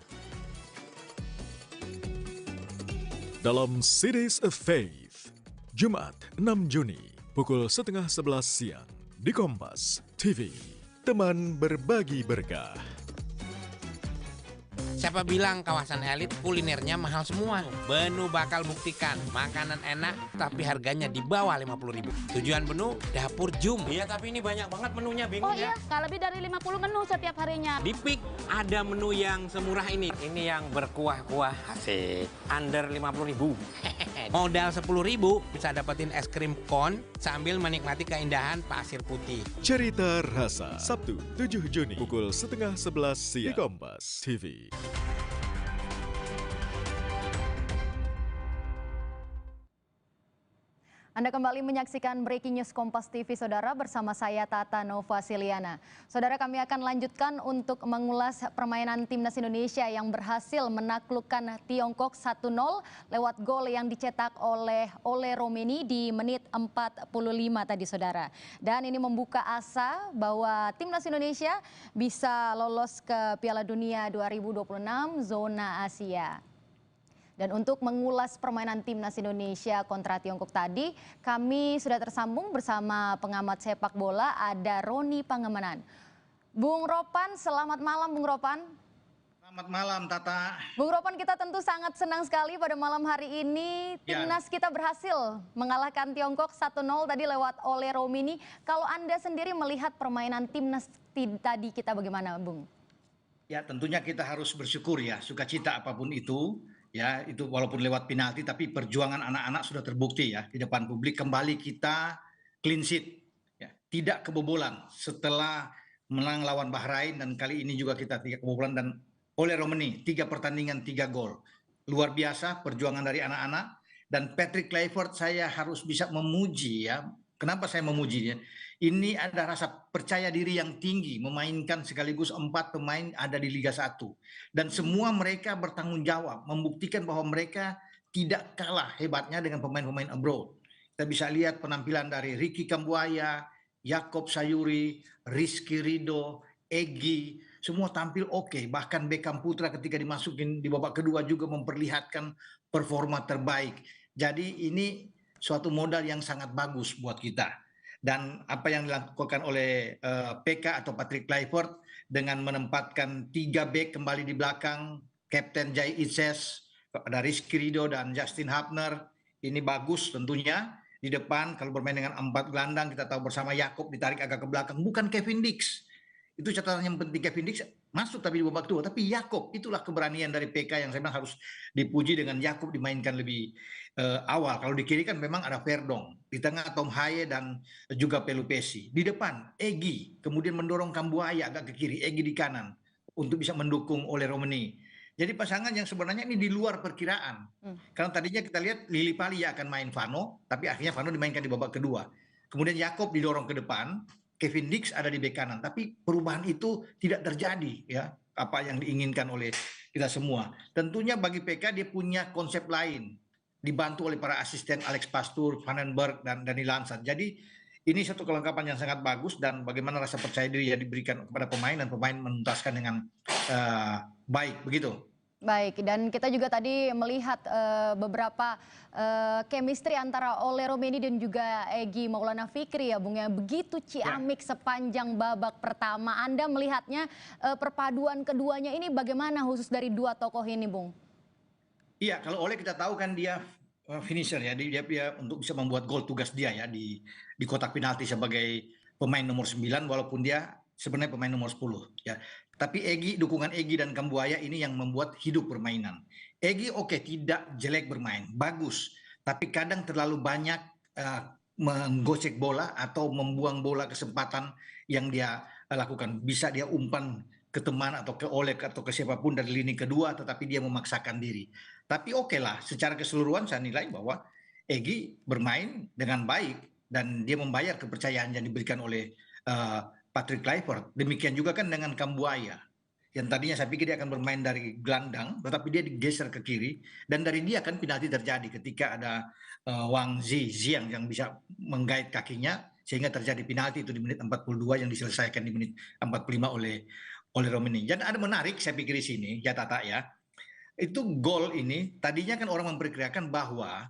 Dalam Cities of Faith, Jumat 6 Juni, pukul setengah 11 siang, di Kompas TV. Teman berbagi berkah. Siapa bilang kawasan elit kulinernya mahal semua? Benu bakal buktikan makanan enak tapi harganya di bawah 50.000. Tujuan Benu, dapur Jum. Iya, tapi ini banyak banget menunya, bingung ya. Nggak lebih dari 50 menu setiap harinya. Di Pik ada menu yang semurah ini. Ini yang berkuah-kuah, asik. Under 50.000. Modal 10.000 bisa dapetin es krim kon sambil menikmati keindahan pasir putih. Cerita Rasa, Sabtu 7 Juni pukul 10:30 siang di Kompas TV. Anda kembali menyaksikan Breaking News Kompas TV, Saudara, bersama saya Tata Nova Siliana. Saudara, kami akan lanjutkan untuk mengulas permainan Timnas Indonesia yang berhasil menaklukkan Tiongkok 1-0 lewat gol yang dicetak oleh Ole Romeni di menit 45 tadi, Saudara. Dan ini membuka asa bahwa Timnas Indonesia bisa lolos ke Piala Dunia 2026 zona Asia. Dan untuk mengulas permainan Timnas Indonesia kontra Tiongkok tadi, kami sudah tersambung bersama pengamat sepak bola, ada Roni Pangemanan. Bung Ropan, selamat malam Bung Ropan. Selamat malam Tata. Bung Ropan, kita tentu sangat senang sekali pada malam hari ini Timnas kita berhasil mengalahkan Tiongkok 1-0 tadi lewat Ole Romeni. Kalau Anda sendiri melihat permainan Timnas tadi kita bagaimana, Bung? Ya, tentunya kita harus bersyukur ya, sukacita apapun itu. Ya, itu walaupun lewat penalti, tapi perjuangan anak-anak sudah terbukti ya di depan publik. Kembali kita clean sheet, ya, tidak kebobolan setelah menang lawan Bahrain, dan kali ini juga kita tidak kebobolan. Dan Ole Romeni 3 pertandingan 3 gol, luar biasa perjuangan dari anak-anak. Dan Patrick Kluivert saya harus bisa memuji ya. Kenapa saya memujinya? Ini ada rasa percaya diri yang tinggi, memainkan sekaligus 4 pemain ada di Liga 1. Dan semua mereka bertanggung jawab, membuktikan bahwa mereka tidak kalah hebatnya dengan pemain-pemain abroad. Kita bisa lihat penampilan dari Ricky Kambuaya, Yaakob Sayuri, Rizky Ridho, Egy, semua tampil oke. Bahkan Beckham Putra ketika dimasukin di babak kedua juga memperlihatkan performa terbaik. Jadi ini suatu modal yang sangat bagus buat kita. Dan apa yang dilakukan oleh PK atau Patrick Kluivert dengan menempatkan 3 bek kembali di belakang, Kapten Jai Itzes, ada Rizky Ridho dan Justin Hubner, ini bagus tentunya. Di depan kalau bermain dengan 4 gelandang, kita tahu bersama Yaakob ditarik agak ke belakang, bukan Kevin Dix. Itu catatan yang penting, Kevin Dix masuk tapi di babak kedua, tapi Yaakob, itulah keberanian dari PK yang saya bilang harus dipuji dengan Yaakob dimainkan lebih awal. Kalau di kiri kan memang ada Verdong, di tengah Tom Haye dan juga Pelupesi. Di depan Egy, kemudian mendorong Kambuaya agak ke kiri, Egy di kanan untuk bisa mendukung Ole Romeni. Jadi pasangan yang sebenarnya ini di luar perkiraan. Karena tadinya kita lihat Lili Pali akan main Vano, tapi akhirnya Vano dimainkan di babak kedua. Kemudian Yaakob didorong ke depan, Kevin Dix ada di bek kanan, tapi perubahan itu tidak terjadi ya, apa yang diinginkan oleh kita semua. Tentunya bagi PK dia punya konsep lain, dibantu oleh para asisten Alex Pastur, Vandenberg dan Dani Lansan. Jadi ini satu kelengkapan yang sangat bagus, dan bagaimana rasa percaya diri yang diberikan kepada pemain, dan pemain menuntaskan dengan baik begitu. Baik, dan kita juga tadi melihat beberapa chemistry antara Ole Romeni dan juga Egy Maulana Fikri ya Bung, ya begitu ciamik sepanjang babak pertama. Anda melihatnya perpaduan keduanya ini bagaimana khusus dari 2 tokoh ini, Bung? Iya, kalau Ole kita tahu kan dia finisher ya, dia untuk bisa membuat gol, tugas dia ya di kotak penalti sebagai pemain nomor 9, walaupun dia sebenarnya pemain nomor 10 ya. Tapi Egy, dukungan Egy dan Kambuaya ini yang membuat hidup permainan. Egy oke, tidak jelek bermain, bagus. Tapi kadang terlalu banyak menggocek bola atau membuang bola kesempatan yang dia lakukan. Bisa dia umpan ke teman atau ke Ole atau ke siapapun dari lini kedua, tetapi dia memaksakan diri. Tapi oke lah, secara keseluruhan saya nilai bahwa Egy bermain dengan baik dan dia membayar kepercayaan yang diberikan oleh Patrick Kluivert. Demikian juga kan dengan Kambuaya, yang tadinya saya pikir dia akan bermain dari gelandang, tetapi dia digeser ke kiri, dan dari dia kan penalti terjadi ketika ada Wang Zhijiang yang bisa menggait kakinya sehingga terjadi penalti itu di menit 42 yang diselesaikan di menit 45 oleh Romeni. Dan ada menarik saya pikir di sini ya Tata ya, itu gol ini tadinya kan orang memperkirakan bahwa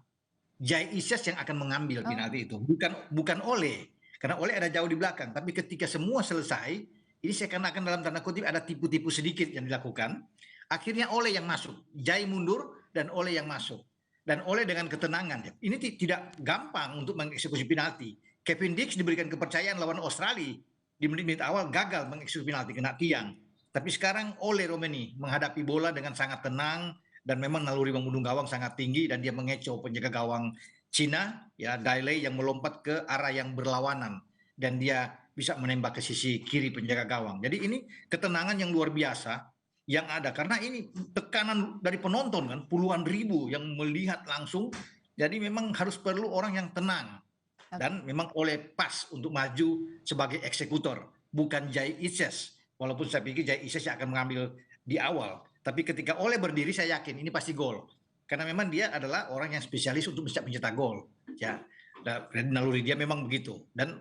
Jai Ises yang akan mengambil penalti itu, bukan Ole. Karena Ole ada jauh di belakang, tapi ketika semua selesai, ini seakan-akan dalam tanda kutip ada tipu-tipu sedikit yang dilakukan. Akhirnya Ole yang masuk, Jai mundur dan Ole yang masuk. Dan Ole dengan ketenangan. Ini tidak gampang untuk mengeksekusi penalti. Kevin Dix diberikan kepercayaan lawan Australia. Di menit-menit awal gagal mengeksekusi penalti, kena tiang. Tapi sekarang Ole Romeni menghadapi bola dengan sangat tenang dan memang naluri membunuh gawang sangat tinggi dan dia mengecoh penjaga gawang Cina ya Dai Lei yang melompat ke arah yang berlawanan dan dia bisa menembak ke sisi kiri penjaga gawang. Jadi ini ketenangan yang luar biasa yang ada karena ini tekanan dari penonton kan puluhan ribu yang melihat langsung. Jadi memang harus perlu orang yang tenang dan memang oleh pas untuk maju sebagai eksekutor bukan Jai Ises. Walaupun saya pikir Jai Ises yang akan mengambil di awal, tapi ketika Ole berdiri saya yakin ini pasti gol. Karena memang dia adalah orang yang spesialis untuk bisa mencetak gol, ya. Dan naluri dia memang begitu dan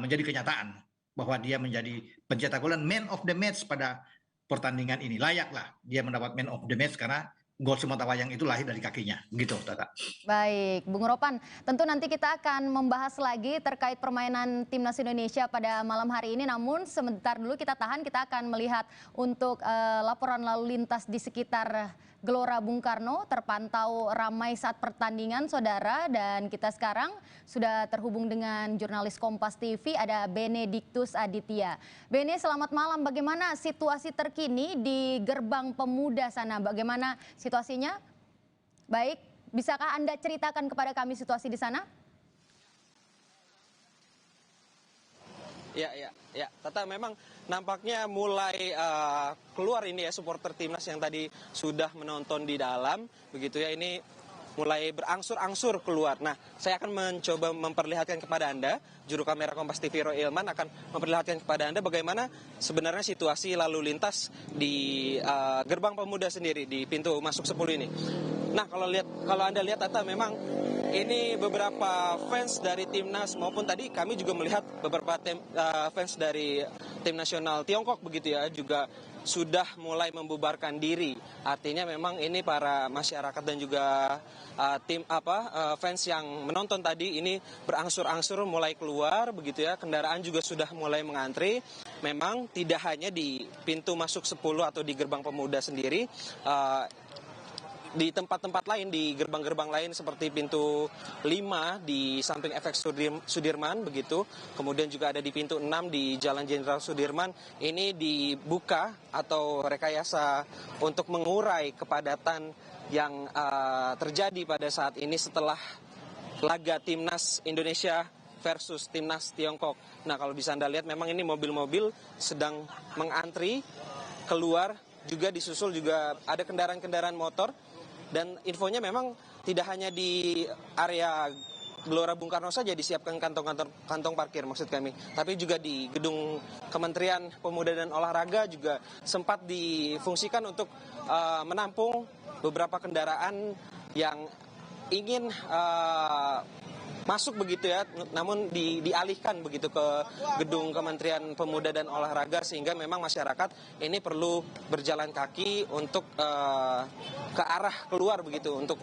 menjadi kenyataan bahwa dia menjadi pencetak gol dan man of the match pada pertandingan ini. Layaklah dia mendapat man of the match karena gol Sematawayang itu lahir dari kakinya, begitu Tata. Baik, Bung Ropan, tentu nanti kita akan membahas lagi terkait permainan Timnas Indonesia pada malam hari ini. Namun sebentar dulu kita tahan, kita akan melihat untuk laporan lalu lintas di sekitar Gelora Bung Karno terpantau ramai saat pertandingan, saudara. Dan kita sekarang sudah terhubung dengan jurnalis Kompas TV, ada Benediktus Aditya. Bene, selamat malam. Bagaimana situasi terkini di Gerbang Pemuda sana? Bagaimana situasinya? Baik, bisakah Anda ceritakan kepada kami situasi di sana? Ya, Tata, memang nampaknya mulai keluar ini ya supporter timnas yang tadi sudah menonton di dalam, begitu ya, ini mulai berangsur-angsur keluar. Nah, saya akan mencoba memperlihatkan kepada Anda, juru kamera Kompas TV Roy Ilman akan memperlihatkan kepada Anda bagaimana sebenarnya situasi lalu lintas di Gerbang Pemuda sendiri di pintu masuk 10 ini. Nah, kalau Anda lihat Tata, memang ini beberapa fans dari timnas maupun tadi kami juga melihat beberapa fans dari tim nasional Tiongkok begitu ya juga sudah mulai membubarkan diri. Artinya memang ini para masyarakat dan juga fans yang menonton tadi ini berangsur-angsur mulai keluar begitu ya. Kendaraan juga sudah mulai mengantri. Memang tidak hanya di pintu masuk 10 atau di Gerbang Pemuda sendiri, di tempat-tempat lain, di gerbang-gerbang lain seperti pintu 5 di samping FX Sudirman begitu, kemudian juga ada di pintu 6 di Jalan Jenderal Sudirman, ini dibuka atau rekayasa untuk mengurai kepadatan yang terjadi pada saat ini setelah laga Timnas Indonesia versus Timnas Tiongkok. Nah, kalau bisa Anda lihat memang ini mobil-mobil sedang mengantri keluar, juga disusul juga ada kendaraan-kendaraan motor. Dan infonya memang tidak hanya di area Gelora Bung Karno saja disiapkan kantong parkir maksud kami, tapi juga di gedung Kementerian Pemuda dan Olahraga juga sempat difungsikan untuk menampung beberapa kendaraan yang ingin masuk begitu ya, namun dialihkan begitu ke gedung Kementerian Pemuda dan Olahraga sehingga memang masyarakat ini perlu berjalan kaki untuk ke arah keluar begitu untuk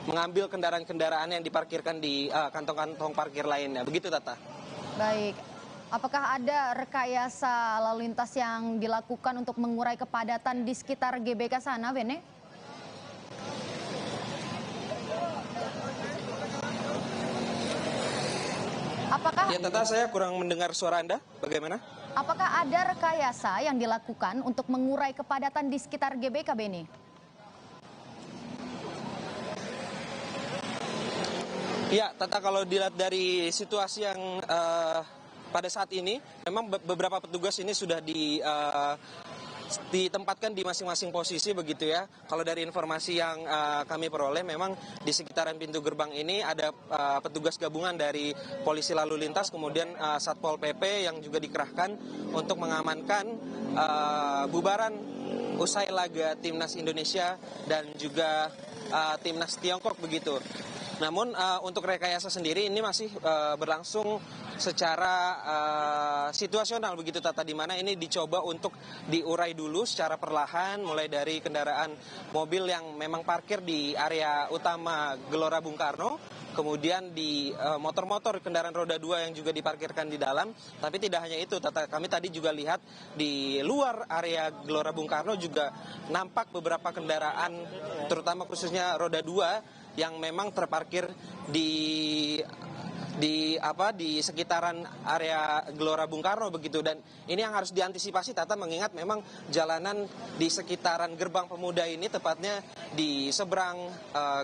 mengambil kendaraan-kendaraan yang diparkirkan di kantong-kantong parkir lainnya. Begitu Tata. Baik. Apakah ada rekayasa lalu lintas yang dilakukan untuk mengurai kepadatan di sekitar GBK sana, Bene? Apakah ya Tata, saya kurang mendengar suara Anda, bagaimana? Apakah ada rekayasa yang dilakukan untuk mengurai kepadatan di sekitar GBK, Beni? Ya Tata, kalau dilihat dari situasi yang pada saat ini, memang beberapa petugas ini sudah ditempatkan di masing-masing posisi begitu ya. Kalau dari informasi yang kami peroleh, memang di sekitaran pintu gerbang ini ada petugas gabungan dari polisi lalu lintas, kemudian Satpol PP yang juga dikerahkan untuk mengamankan bubaran usai laga Timnas Indonesia dan juga Timnas Tiongkok begitu. Namun untuk rekayasa sendiri ini masih berlangsung secara situasional begitu Tata, di mana ini dicoba untuk diurai dulu secara perlahan, mulai dari kendaraan mobil yang memang parkir di area utama Gelora Bung Karno, kemudian di motor-motor kendaraan roda 2 yang juga diparkirkan di dalam. Tapi tidak hanya itu Tata, kami tadi juga lihat di luar area Gelora Bung Karno juga nampak beberapa kendaraan terutama khususnya roda 2 yang memang terparkir di di sekitaran area Gelora Bung Karno begitu, dan ini yang harus diantisipasi Tata, mengingat memang jalanan di sekitaran Gerbang Pemuda ini, tepatnya di seberang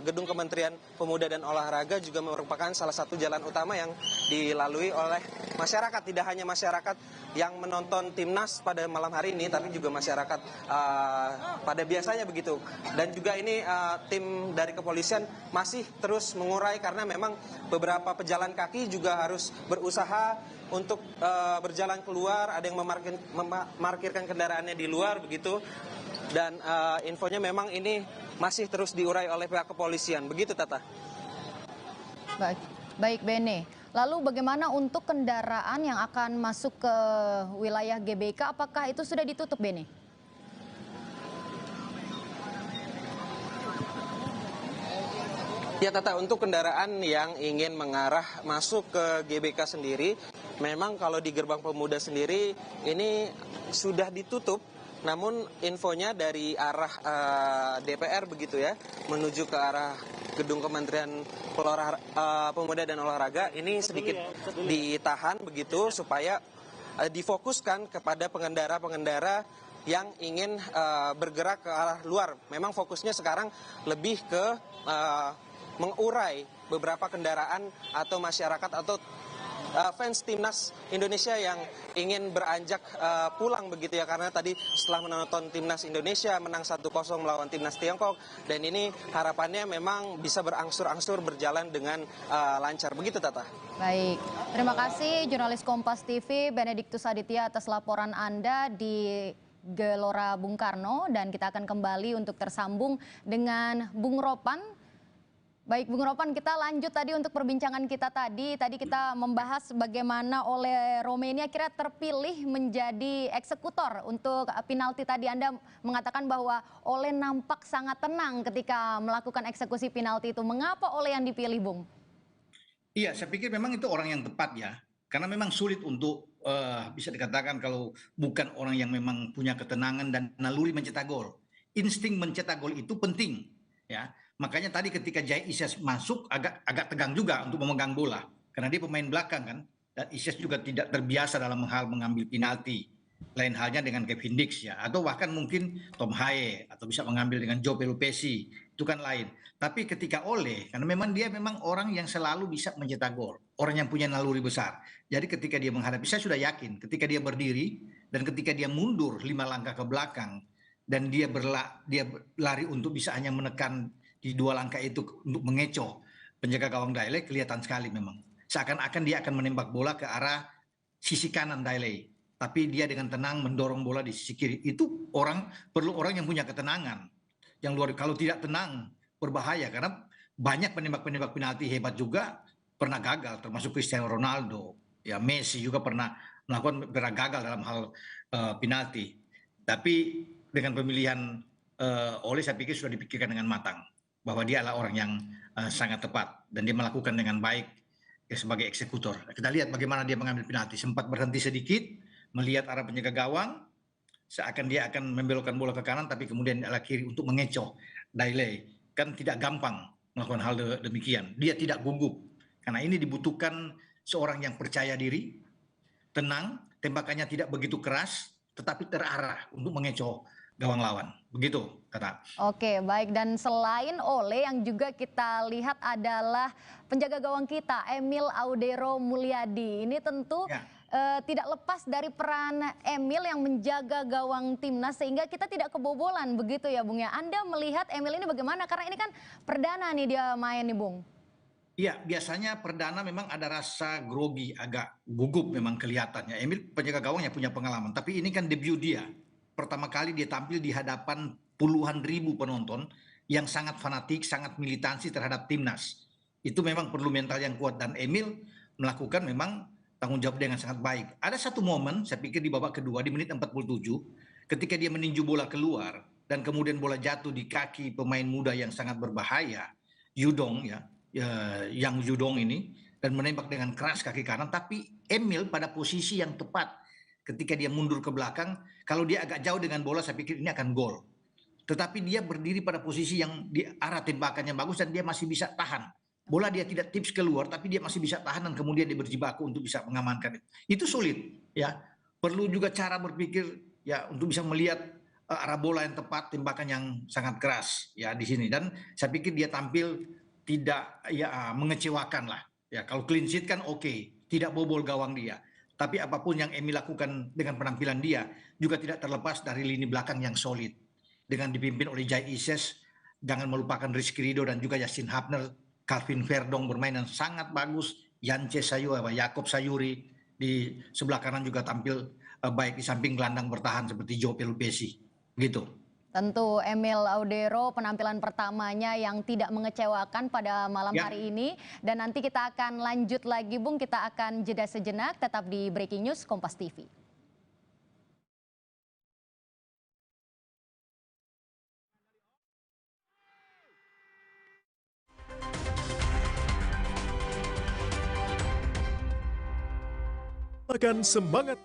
gedung Kementerian Pemuda dan Olahraga, juga merupakan salah satu jalan utama yang dilalui oleh masyarakat. Tidak hanya masyarakat yang menonton timnas pada malam hari ini, tapi juga masyarakat pada biasanya begitu. Dan juga ini tim dari kepolisian masih terus mengurai, karena memang beberapa pejalan kaki juga harus berusaha untuk berjalan keluar, ada yang memarkirkan kendaraannya di luar begitu. Dan infonya memang ini masih terus diurai oleh pihak kepolisian. Begitu, Tata. Baik Bene. Lalu bagaimana untuk kendaraan yang akan masuk ke wilayah GBK, apakah itu sudah ditutup, Bene? Ya Tata, untuk kendaraan yang ingin mengarah masuk ke GBK sendiri, memang kalau di Gerbang Pemuda sendiri ini sudah ditutup. Namun infonya dari arah DPR begitu ya, menuju ke arah gedung Kementerian Pemuda dan Olahraga ini sedikit ditahan begitu, supaya difokuskan kepada pengendara-pengendara yang ingin bergerak ke arah luar. Memang fokusnya sekarang lebih ke mengurai beberapa kendaraan atau masyarakat atau fans timnas Indonesia yang ingin beranjak pulang begitu ya, karena tadi setelah menonton timnas Indonesia menang 1-0 melawan timnas Tiongkok, dan ini harapannya memang bisa berangsur-angsur berjalan dengan lancar. Begitu, Tata. Baik, terima kasih jurnalis Kompas TV Benediktus Aditya atas laporan Anda di Gelora Bung Karno, dan kita akan kembali untuk tersambung dengan Bung Ropan. Baik Bung Ropan, kita lanjut tadi untuk perbincangan kita tadi. Tadi kita membahas bagaimana Ole Romeni akhirnya terpilih menjadi eksekutor untuk penalti. Tadi Anda mengatakan bahwa Ole nampak sangat tenang ketika melakukan eksekusi penalti itu. Mengapa Ole yang dipilih, Bung? Iya, saya pikir memang itu orang yang tepat ya. Karena memang sulit untuk bisa dikatakan kalau bukan orang yang memang punya ketenangan dan naluri mencetak gol. Insting mencetak gol itu penting ya. Makanya tadi ketika Jai Isyas masuk agak tegang juga untuk memegang bola. Karena dia pemain belakang kan. Dan Isyas juga tidak terbiasa dalam hal mengambil penalti. Lain halnya dengan Kevin Dix ya. Atau bahkan mungkin Tom Haye. Atau bisa mengambil dengan Joe Pelupesi. Itu kan lain. Tapi ketika Ole, karena memang dia memang orang yang selalu bisa mencetak gol. Orang yang punya naluri besar. Jadi ketika dia menghadapi, saya sudah yakin. Ketika dia berdiri dan ketika dia mundur 5 langkah ke belakang. Dan dia lari untuk bisa hanya menekan di 2 langkah itu untuk mengecoh penjaga gawang Dailey, kelihatan sekali memang. Seakan-akan dia akan menembak bola ke arah sisi kanan Dailey. Tapi dia dengan tenang mendorong bola di sisi kiri. Itu perlu orang yang punya ketenangan. Yang luar, kalau tidak tenang berbahaya. Karena banyak penembak-penembak penalti hebat juga pernah gagal. Termasuk Cristiano Ronaldo. Ya, Messi juga pernah gagal dalam hal penalti. Tapi dengan pemilihan Ole, saya pikir sudah dipikirkan dengan matang. Bahwa dia adalah orang yang sangat tepat dan dia melakukan dengan baik ya, sebagai eksekutor. Kita lihat bagaimana dia mengambil penalti. Sempat berhenti sedikit, melihat arah penjaga gawang, seakan dia akan membelokkan bola ke kanan, tapi kemudian arah kiri untuk mengecoh Dailey. Kan tidak gampang melakukan hal demikian. Dia tidak gugup, karena ini dibutuhkan seorang yang percaya diri, tenang, tembakannya tidak begitu keras, tetapi terarah untuk mengecoh gawang lawan. Begitu, Tata. Oke, baik. Dan selain Ole, yang juga kita lihat adalah penjaga gawang kita, Emil Audero Mulyadi. Ini tentu tidak lepas dari peran Emil yang menjaga gawang timnas, sehingga kita tidak kebobolan begitu ya, Bung ya. Anda melihat Emil ini bagaimana? Karena ini kan perdana nih dia main nih, Bung. Iya, biasanya perdana memang ada rasa grogi, agak gugup memang kelihatannya. Emil penjaga gawangnya punya pengalaman, tapi ini kan debut dia. Pertama kali dia tampil di hadapan puluhan ribu penonton yang sangat fanatik, sangat militansi terhadap timnas. Itu memang perlu mental yang kuat, dan Emil melakukan memang tanggung jawab dengan sangat baik. Ada satu momen, saya pikir di babak kedua di menit 47, ketika dia meninju bola keluar dan kemudian bola jatuh di kaki pemain muda yang sangat berbahaya, Yudong ya, Yang Yudong ini, dan menembak dengan keras kaki kanan, tapi Emil pada posisi yang tepat. Ketika dia mundur ke belakang, kalau dia agak jauh dengan bola, saya pikir ini akan gol. Tetapi dia berdiri pada posisi yang di arah tembakannya bagus dan dia masih bisa tahan Bola dia tidak tips keluar, tapi dia masih bisa tahan dan kemudian dia berjibaku untuk bisa mengamankan itu. Itu sulit, ya. Perlu juga cara berpikir, ya, untuk bisa melihat arah bola yang tepat, tembakan yang sangat keras, ya, di sini. Dan saya pikir dia tampil tidak, ya, mengecewakan lah. Ya, kalau clean sheet kan oke, tidak bobol gawang dia. Tapi apapun yang Emi lakukan dengan penampilan dia juga tidak terlepas dari lini belakang yang solid. Dengan dipimpin oleh Jai Ises, jangan melupakan Rizky Ridho dan juga Yasin Hapner, Calvin Verdong bermain yang sangat bagus, Yance Sayuri, Yakob Sayuri di sebelah kanan juga tampil baik di samping gelandang bertahan seperti Joe Pelupesi. Gitu. Tentu Emil Audero penampilan pertamanya yang tidak mengecewakan pada malam hari ini. Dan nanti kita akan lanjut lagi Bung, kita akan jeda sejenak, tetap di Breaking News Kompas TV. Akan semangat